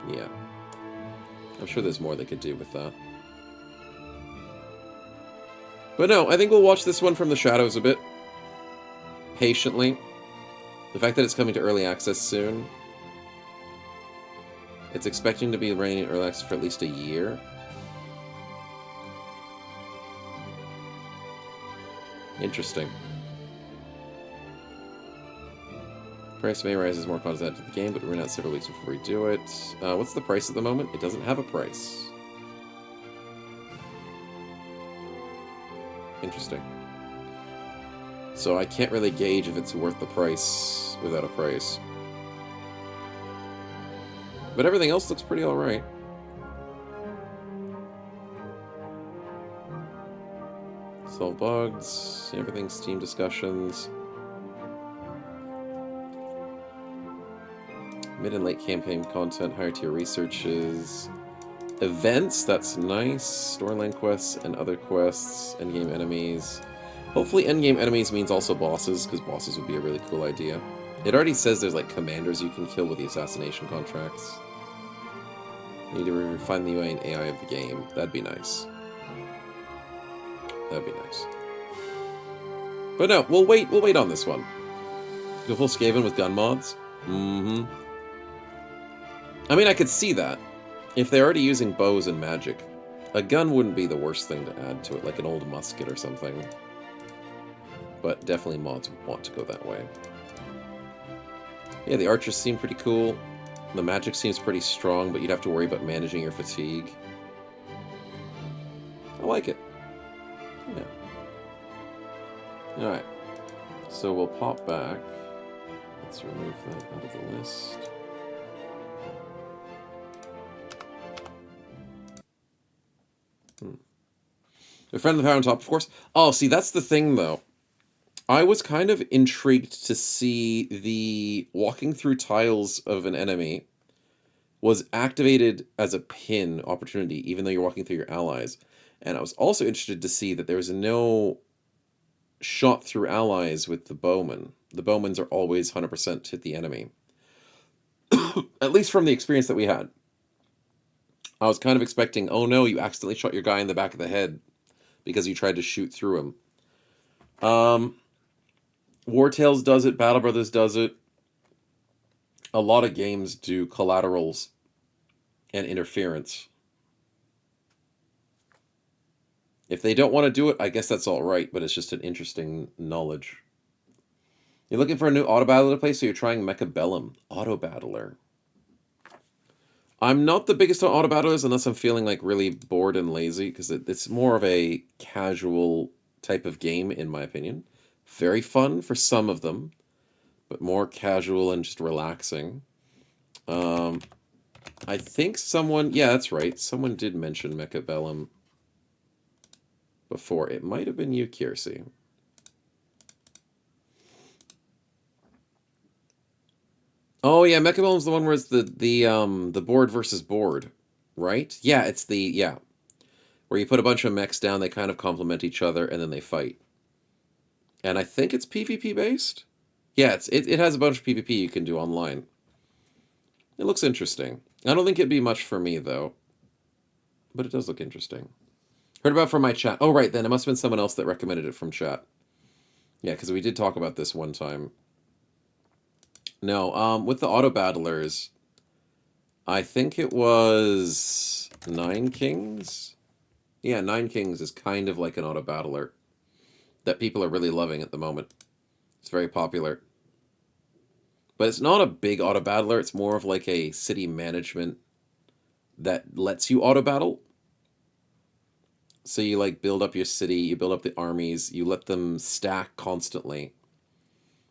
yeah. I'm sure there's more they could do with that. But no, I think we'll watch this one from the shadows a bit. Patiently. The fact that it's coming to early access soon. It's expecting to be running in early access for at least a year. Interesting. Price may rise as more content to the game, but we're not several weeks before we do it. What's the price at the moment? It doesn't have a price. Interesting. So I can't really gauge if it's worth the price without a price. But everything else looks pretty alright. Solve bugs, everything's team discussions. Mid and late campaign content, higher tier researches. Events, that's nice. Storyline quests and other quests, endgame enemies. Hopefully endgame enemies means also bosses, because bosses would be a really cool idea. It already says there's like commanders you can kill with the assassination contracts. You need to refine the UI and AI of the game. That'd be nice. That'd be nice. But no, we'll wait on this one. Go full Skaven with gun mods? Mm-hmm. I mean, I could see that. If they're already using bows and magic, a gun wouldn't be the worst thing to add to it, like an old musket or something. But definitely mods would want to go that way. Yeah, the archers seem pretty cool. The magic seems pretty strong, but you'd have to worry about managing your fatigue. I like it. Yeah. Alright. So we'll pop back. Let's remove that out of the list. A friend of the power on top, of course. Oh, see, that's the thing, though. I was kind of intrigued to see the walking through tiles of an enemy was activated as a pin opportunity, even though you're walking through your allies. And I was also interested to see that there was no shot through allies with the bowmen. The bowmans are always 100% hit the enemy. At least from the experience that we had. I was kind of expecting, oh no, you accidentally shot your guy in the back of the head because you tried to shoot through him. War Tales does it, Battle Brothers does it. A lot of games do collaterals and interference. If they don't want to do it, I guess that's all right, but it's just an interesting knowledge. You're looking for a new auto battler to play, so you're trying Mechabellum. Auto battler. I'm not the biggest on auto battlers unless I'm feeling like really bored and lazy, because it's more of a casual type of game, in my opinion. Very fun for some of them, but more casual and just relaxing. I think someone... Yeah, that's right. Someone did mention Mechabellum before. It might have been you, Kiersey. Oh yeah, Mechabellum's the one where it's the board versus board, right? Yeah, it's where you put a bunch of mechs down, they kind of complement each other, and then they fight. And I think it's PvP based. Yeah, it has a bunch of PvP you can do online. It looks interesting. I don't think it'd be much for me though, but it does look interesting. Heard about it from my chat. Oh, right, then it must have been someone else that recommended it from chat. Yeah, because we did talk about this one time. No, with the auto battlers, I think it was Nine Kings. Yeah, Nine Kings is kind of like an auto battler that people are really loving at the moment. It's very popular. But it's not a big auto battler, it's more of like a city management that lets you auto battle. So you like build up your city, you build up the armies, you let them stack constantly.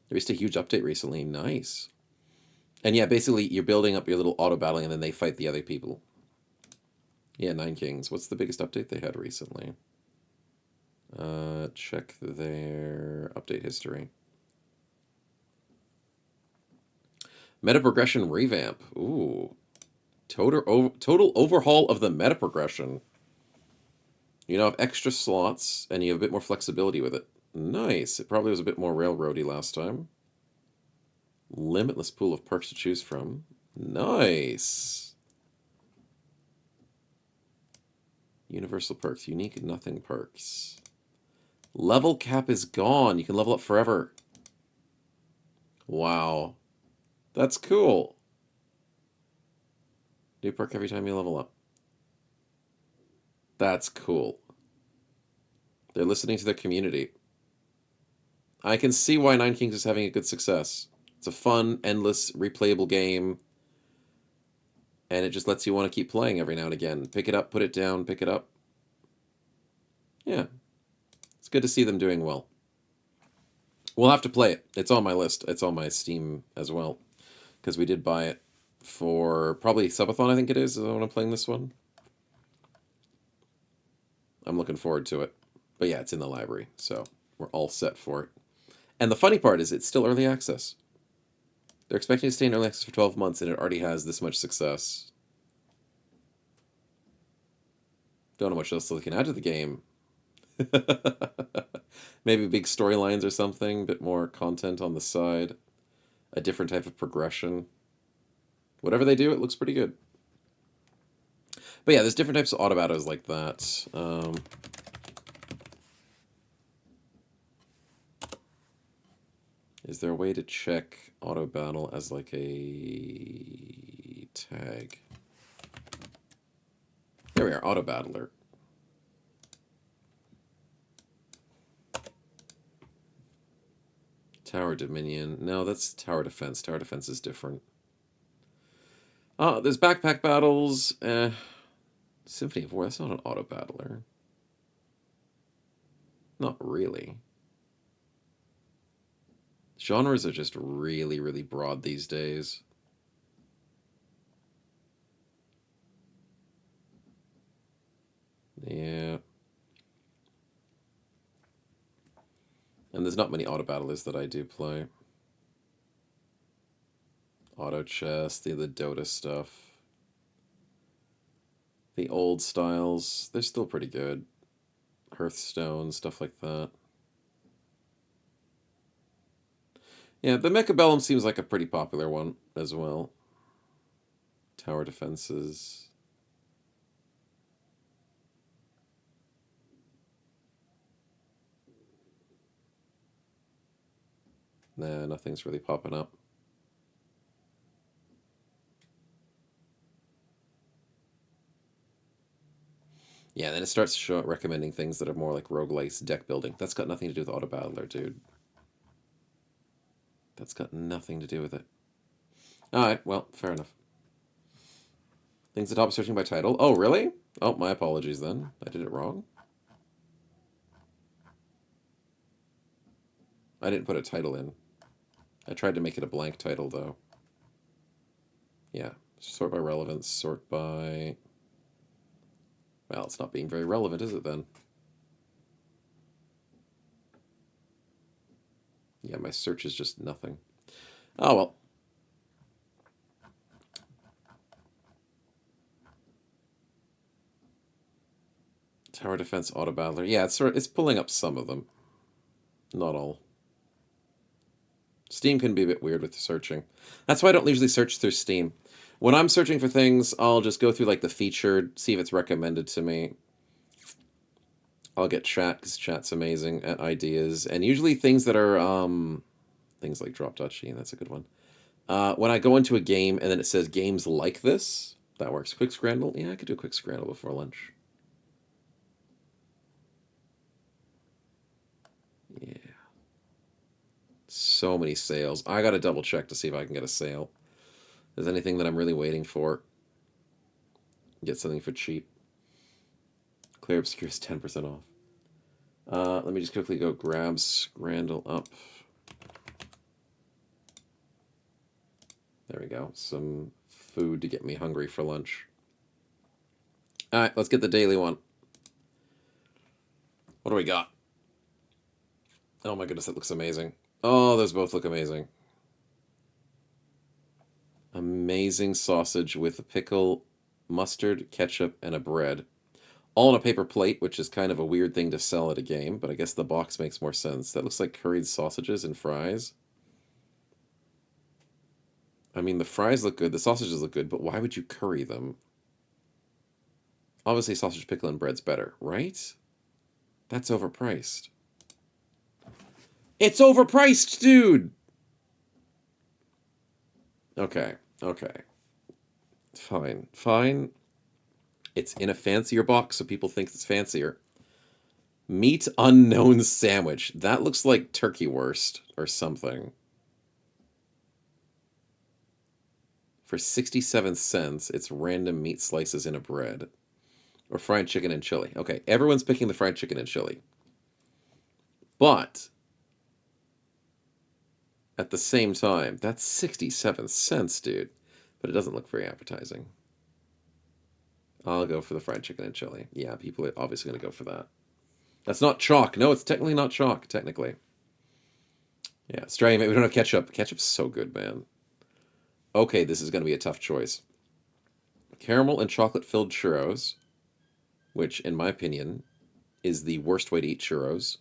There was a huge update recently. Nice. And yeah, basically you're building up your little auto battling and then they fight the other people. Yeah, Nine Kings. What's the biggest update they had recently? Check their update history. Meta progression revamp. Ooh. Total overhaul of the meta progression. You now have extra slots, and you have a bit more flexibility with it. Nice. It probably was a bit more railroady last time. Limitless pool of perks to choose from. Nice. Universal perks. Unique nothing perks. Level cap is gone. You can level up forever. Wow. That's cool. New perk every time you level up. That's cool. They're listening to their community. I can see why Nine Kings is having a good success. It's a fun, endless, replayable game. And it just lets you want to keep playing every now and again. Pick it up, put it down, pick it up. Yeah. It's good to see them doing well. We'll have to play it. It's on my list. It's on my Steam as well. Because we did buy it for probably Subathon, I think it is when I'm playing this one. I'm looking forward to it. But yeah, it's in the library, so we're all set for it. And the funny part is it's still early access. They're expecting to stay in early access for 12 months, and it already has this much success. Don't know much else they can add to the game. Maybe big storylines or something, a bit more content on the side, a different type of progression. Whatever they do, it looks pretty good. But yeah, there's different types of auto battles like that. Is there a way to check auto battle as like a tag? There we are, auto battler. Tower Dominion. No, that's Tower Defense. Tower Defense is different. There's backpack battles. Symphony of War. That's not an auto battler. Not really. Genres are just really, really broad these days. Yeah. And there's not many auto battlers that I do play. Auto chess, the Dota stuff. The old styles, they're still pretty good. Hearthstone, stuff like that. Yeah, the Mechabellum seems like a pretty popular one as well. Tower defenses. Nah, nothing's really popping up. Yeah, then it starts recommending things that are more like roguelikes, deck building. That's got nothing to do with Auto Battler, dude. That's got nothing to do with it. Alright, well, fair enough. Things at top searching by title. Oh, really? Oh, my apologies then. I did it wrong. I didn't put a title in. I tried to make it a blank title, though. Yeah. Sort by relevance, sort by... Well, it's not being very relevant, is it, then? Yeah, my search is just nothing. Oh, well. Tower Defense Auto Battler. Yeah, it's pulling up some of them. Not all. Steam can be a bit weird with the searching. That's why I don't usually search through Steam. When I'm searching for things, I'll just go through like the featured, see if it's recommended to me. I'll get chat because chat's amazing at ideas, and usually things that are things like Drop Dutchy. That's a good one. When I go into a game and then it says games like this, that works. Quick Scramble. Yeah, I could do a quick Scramble before lunch. Yeah. So many sales. I gotta double check to see if I can get a sale. If there's anything that I'm really waiting for. Get something for cheap. Clear Obscure is 10% off. Let me just quickly go grab Scrandle up. There we go. Some food to get me hungry for lunch. Alright, let's get the daily one. What do we got? Oh my goodness, that looks amazing. Oh, those both look amazing. Amazing sausage with a pickle, mustard, ketchup, and a bread. All on a paper plate, which is kind of a weird thing to sell at a game, but I guess the box makes more sense. That looks like curried sausages and fries. I mean, the fries look good, the sausages look good, but why would you curry them? Obviously, sausage, pickle, and bread's better, right? That's overpriced. It's overpriced, dude! Okay, okay. Fine, fine. It's in a fancier box, so people think it's fancier. Meat unknown sandwich. That looks like turkey wurst or something. For 67 cents, it's random meat slices in a bread. Or fried chicken and chili. Okay, everyone's picking the fried chicken and chili. But at the same time, that's 67 cents, dude. But it doesn't look very appetizing. I'll go for the fried chicken and chili. Yeah, people are obviously going to go for that. That's not chalk. No, it's technically not chalk, technically. Yeah, Australia, we don't have ketchup. Ketchup's so good, man. Okay, this is going to be a tough choice. Caramel and chocolate-filled churros, which, in my opinion, is the worst way to eat churros.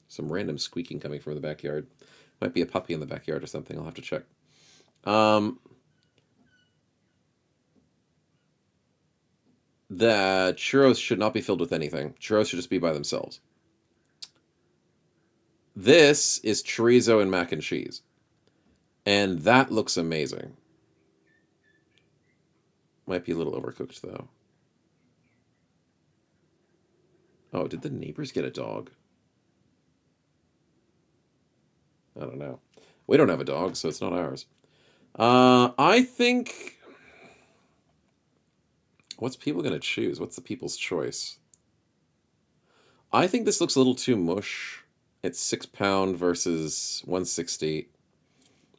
Some random squeaking coming from the backyard. Might be a puppy in the backyard or something. I'll have to check. The churros should not be filled with anything. Churros should just be by themselves. This is chorizo and mac and cheese. And that looks amazing. Might be a little overcooked, though. Oh, did the neighbors get a dog? I don't know. We don't have a dog, so it's not ours. I think... What's people going to choose? What's the people's choice? I think this looks a little too mush. It's £6 versus 160.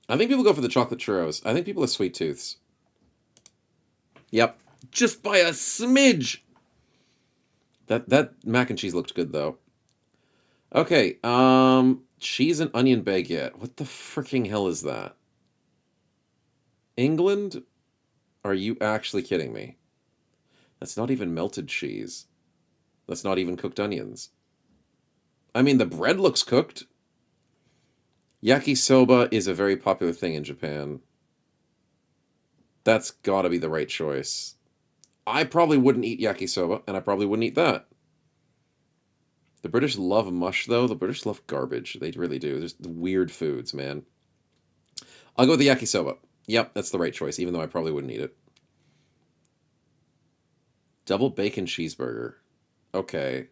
I think people go for the chocolate churros. I think people are sweet tooths. Yep. Just by a smidge. That mac and cheese looked good, though. Okay, cheese and onion baguette. What the freaking hell is that? England? Are you actually kidding me? That's not even melted cheese. That's not even cooked onions. I mean, the bread looks cooked. Yakisoba is a very popular thing in Japan. That's gotta be the right choice. I probably wouldn't eat yakisoba, and I probably wouldn't eat that. The British love mush, though. The British love garbage. They really do. There's weird foods, man. I'll go with the yakisoba. Yep, that's the right choice, even though I probably wouldn't eat it. Double bacon cheeseburger. Okay.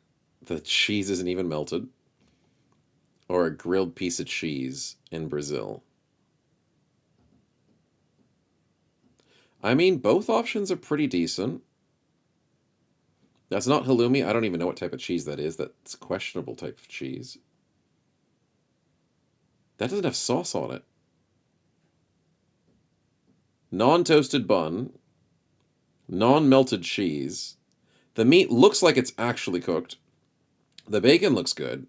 The cheese isn't even melted. Or a grilled piece of cheese in Brazil. I mean, both options are pretty decent. That's not halloumi. I don't even know what type of cheese that is. That's a questionable type of cheese. That doesn't have sauce on it. Non-toasted bun. Non-melted cheese. The meat looks like it's actually cooked. The bacon looks good.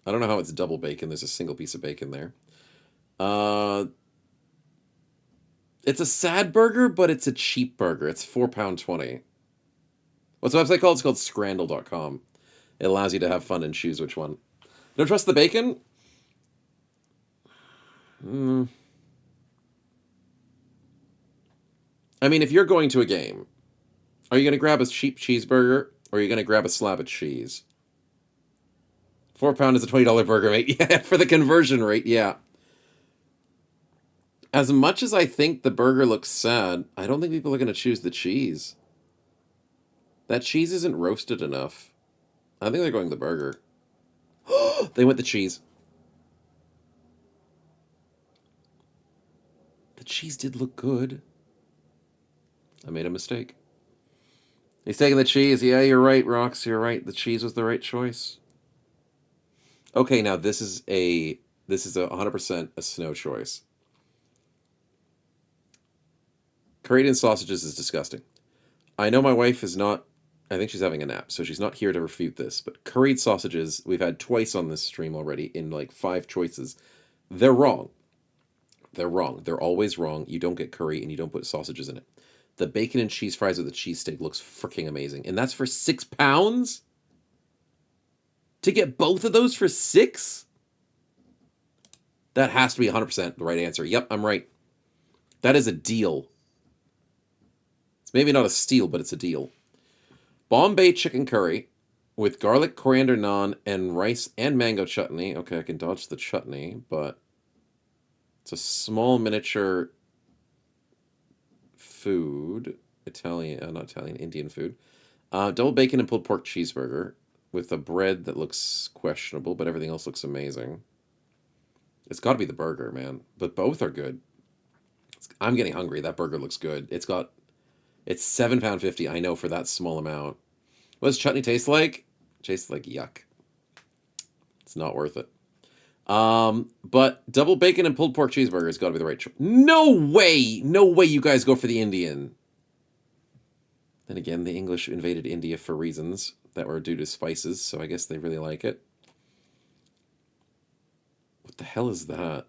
I don't know how it's double bacon. There's a single piece of bacon there. It's a sad burger, but it's a cheap burger. It's £4.20. What's the website called? It's called Scrandle.com. It allows you to have fun and choose which one. Don't trust the bacon? I mean, if you're going to a game, are you going to grab a cheap cheeseburger or are you going to grab a slab of cheese? £4 is a $20 burger, mate. Yeah, for the conversion rate, yeah. As much as I think the burger looks sad, I don't think people are going to choose the cheese. That cheese isn't roasted enough. I think they're going the burger. They went the cheese. The cheese did look good. I made a mistake. He's taking the cheese. Yeah, you're right, Rox. You're right. The cheese was the right choice. Okay, now this is a 100% a snow choice. Canadian sausages is disgusting. I know my wife is not. I think she's having a nap, so she's not here to refute this. But curried sausages, we've had twice on this stream already in like 5 choices. They're wrong. They're wrong. They're always wrong. You don't get curry and you don't put sausages in it. The bacon and cheese fries with the cheesesteak looks freaking amazing. And that's for £6? To get both of those for 6? That has to be 100% the right answer. Yep, I'm right. That is a deal. It's maybe not a steal, but it's a deal. Bombay chicken curry with garlic, coriander naan, and rice and mango chutney. Okay, I can dodge the chutney, but it's a small miniature food. Italian, not Italian, Indian food. Double bacon and pulled pork cheeseburger with a bread that looks questionable, but everything else looks amazing. It's got to be the burger, man. But both are good. I'm getting hungry. That burger looks good. It's £7.50, I know, for that small amount. What does chutney taste like? It tastes like yuck. It's not worth it. But double bacon and pulled pork cheeseburger has got to be the right choice. No way! No way you guys go for the Indian. Then again, the English invaded India for reasons that were due to spices, so I guess they really like it. What the hell is that?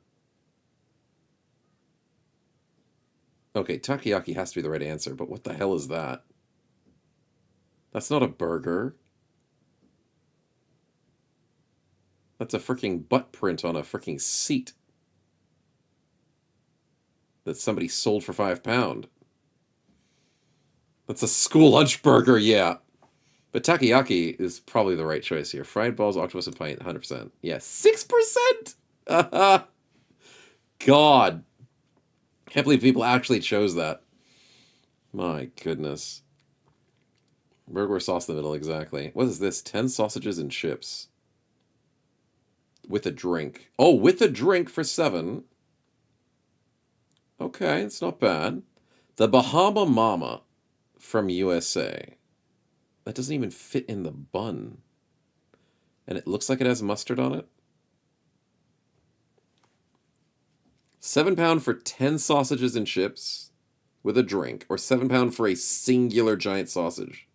Okay, takoyaki has to be the right answer, but what the hell is that? That's not a burger. That's a freaking butt print on a freaking seat that somebody sold for £5. That's a school lunch burger, yeah. But takoyaki is probably the right choice here. Fried balls, octopus, and pint, 100%. Yeah, 6%? God. Can't believe people actually chose that. My goodness. Burger sauce in the middle, exactly. What is this? 10 sausages and chips. With a drink. Oh, with a drink for 7. Okay, it's not bad. The Bahama Mama from USA. That doesn't even fit in the bun. And it looks like it has mustard on it. £7 for 10 sausages and chips with a drink, or £7 for a singular giant sausage.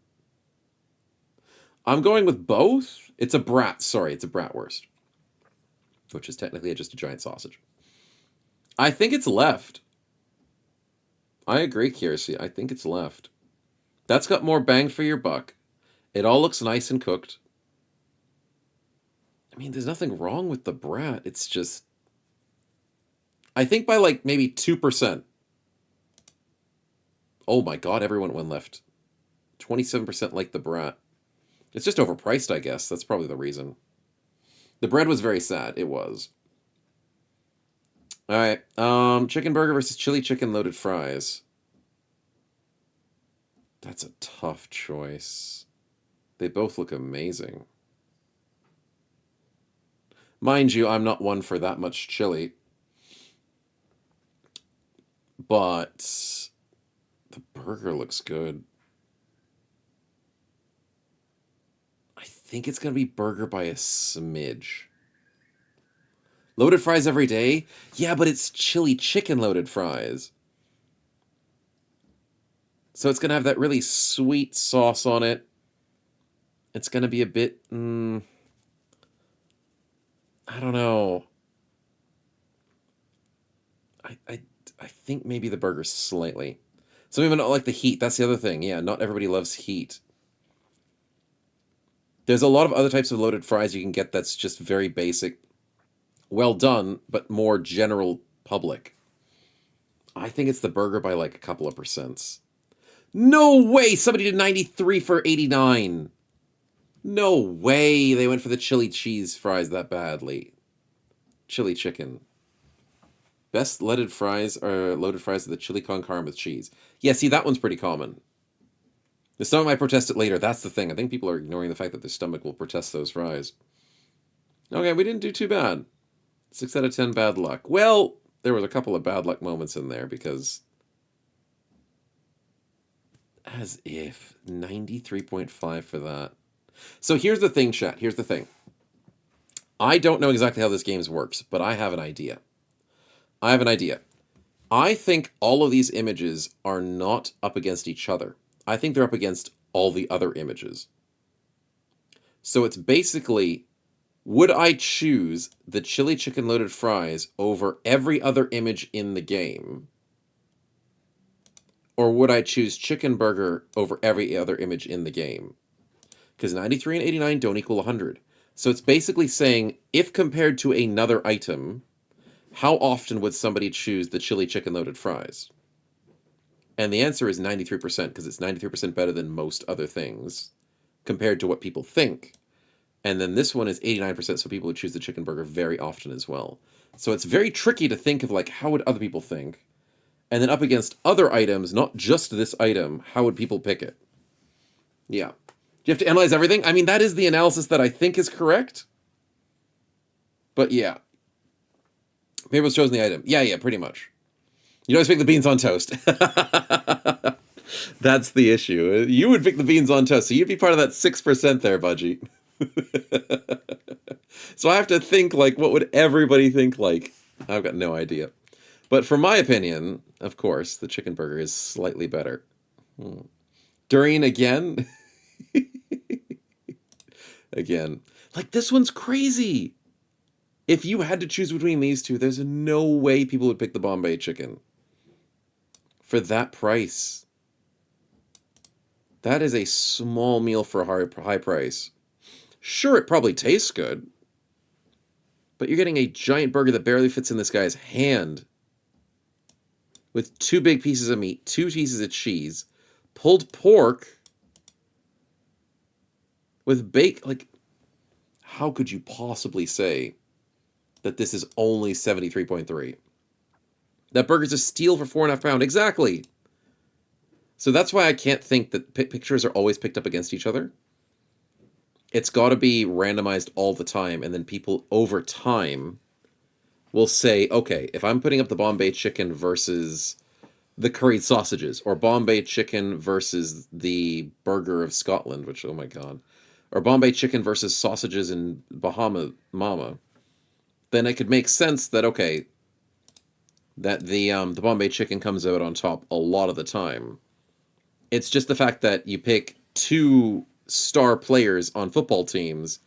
I'm going with both. It's a bratwurst, which is technically just a giant sausage. I think it's left. I agree, Kiersey. I think it's left. That's got more bang for your buck. It all looks nice and cooked. I mean, there's nothing wrong with the brat. It's just... I think by like maybe 2%. Oh my god, everyone went left. 27% like the brat. It's just overpriced, I guess. That's probably the reason. The bread was very sad. It was. Alright. Chicken burger versus chili chicken loaded fries. That's a tough choice. They both look amazing. Mind you, I'm not one for that much chili. But the burger looks good. I think it's going to be burger by a smidge. Loaded fries every day? Yeah, but it's chili chicken loaded fries. So it's going to have that really sweet sauce on it. It's going to be a bit... I don't know. I think maybe the burger slightly. Some people don't like the heat. That's the other thing. Yeah, not everybody loves heat. There's a lot of other types of loaded fries you can get that's just very basic. Well done, but more general public. I think it's the burger by like a couple of percents. No way! Somebody did 93 for 89. No way they went for the chili cheese fries that badly. Chili chicken. Best loaded fries are the chili con carne with cheese. Yeah, see, that one's pretty common. The stomach might protest it later. That's the thing. I think people are ignoring the fact that their stomach will protest those fries. Okay, we didn't do too bad. 6 out of 10 bad luck. Well, there was a couple of bad luck moments in there because... As if. 93.5 for that. So here's the thing, chat. Here's the thing. I don't know exactly how this game works, but I have an idea. I think all of these images are not up against each other. I think they're up against all the other images. So it's basically, would I choose the chili chicken loaded fries over every other image in the game? Or would I choose chicken burger over every other image in the game? Because 93 and 89 don't equal 100. So it's basically saying, if compared to another item, how often would somebody choose the chili chicken loaded fries? And the answer is 93%, because it's 93% better than most other things, compared to what people think. And then this one is 89%, so people would choose the chicken burger very often as well. So it's very tricky to think of, like, how would other people think? And then up against other items, not just this item, how would people pick it? Yeah. Do you have to analyze everything? I mean, that is the analysis that I think is correct. But yeah. People's chosen the item. Yeah, pretty much. You always pick the beans on toast. That's the issue. You would pick the beans on toast, so you'd be part of that 6% there, Budgie. So I have to think, like, what would everybody think like? I've got no idea. But for my opinion, of course, the chicken burger is slightly better. Durian again? Again. Like, this one's crazy. If you had to choose between these two, there's no way people would pick the Bombay chicken. For that price. That is a small meal for a high price. Sure, it probably tastes good. But you're getting a giant burger that barely fits in this guy's hand. With 2 big pieces of meat, 2 pieces of cheese, pulled pork, with bacon. Like, how could you possibly say that this is only 73.3? That burger's a steal for £4.5. Exactly. So that's why I can't think that pictures are always picked up against each other. It's got to be randomized all the time, and then people over time will say, okay, if I'm putting up the Bombay chicken versus the curried sausages, or Bombay chicken versus the burger of Scotland, which, oh my god, or Bombay chicken versus sausages in Bahama Mama, then it could make sense that, okay, that the Bombay chicken comes out on top a lot of the time. It's just the fact that you pick 2 star players on football teams,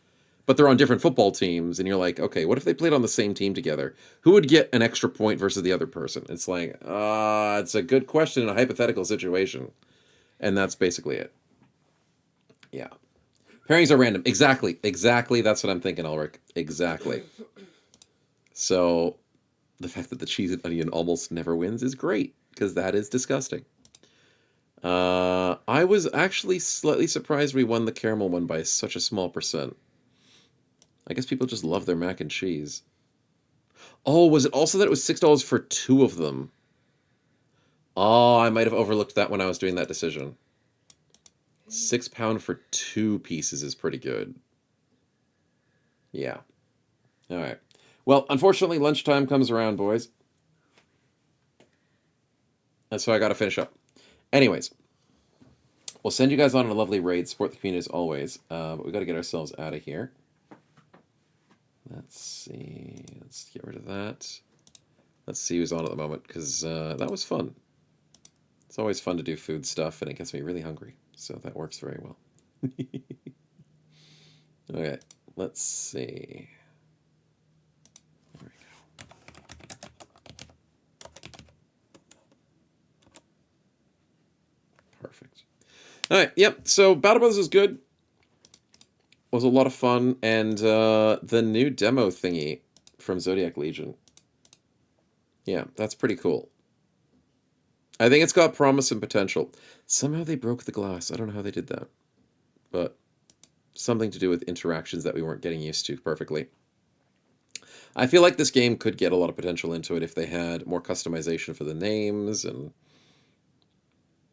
but they're on different football teams, and you're like, okay, what if they played on the same team together? Who would get an extra point versus the other person? It's like, it's a good question in a hypothetical situation. And that's basically it. Yeah. Pairings are random. Exactly. That's what I'm thinking, Ulrich. Exactly. So, the fact that the cheese and onion almost never wins is great, because that is disgusting. I was actually slightly surprised we won the caramel one by such a small percent. I guess people just love their mac and cheese. Oh, was it also that it was $6 for 2 of them? Oh, I might have overlooked that when I was doing that decision. £6 for 2 pieces is pretty good. Yeah. All right. Well, unfortunately, lunchtime comes around, boys. And so I got to finish up. Anyways, we'll send you guys on a lovely raid. Support the community as always. But we got to get ourselves out of here. Let's see. Let's get rid of that. Let's see who's on at the moment, because that was fun. It's always fun to do food stuff, and it gets me really hungry. So that works very well. Okay, let's see. There we go. Perfect. All right, yep, so Battle Brothers is good. Was a lot of fun, and the new demo thingy from Zodiac Legion. Yeah, that's pretty cool. I think it's got promise and potential. Somehow they broke the glass. I don't know how they did that. But something to do with interactions that we weren't getting used to perfectly. I feel like this game could get a lot of potential into it if they had more customization for the names and a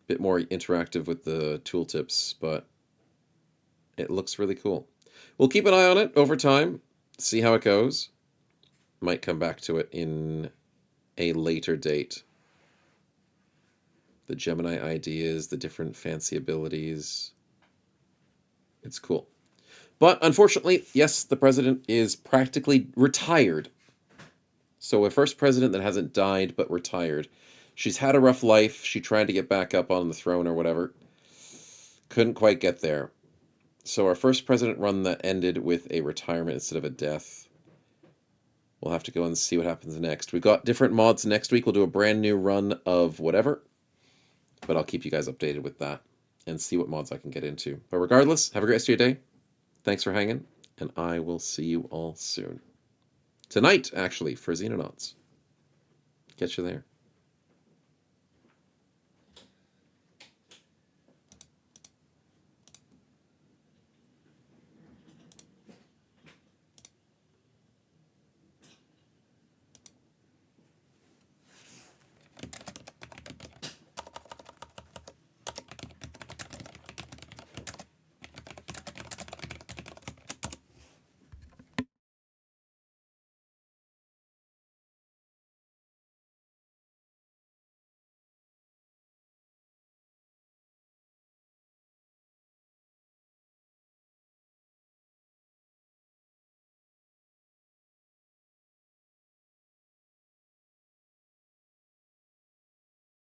bit more interactive with the tooltips, but it looks really cool. We'll keep an eye on it over time, see how it goes. Might come back to it in a later date. The Gemini ideas, the different fancy abilities. It's cool. But unfortunately, yes, the president is practically retired. So a first president that hasn't died but retired. She's had a rough life. She tried to get back up on the throne or whatever. Couldn't quite get there. So our first president run that ended with a retirement instead of a death. We'll have to go and see what happens next. We've got different mods next week. We'll do a brand new run of whatever. But I'll keep you guys updated with that and see what mods I can get into. But regardless, have a great rest of your day. Thanks for hanging, and I will see you all soon. Tonight, actually, for Xenonauts. Catch you there.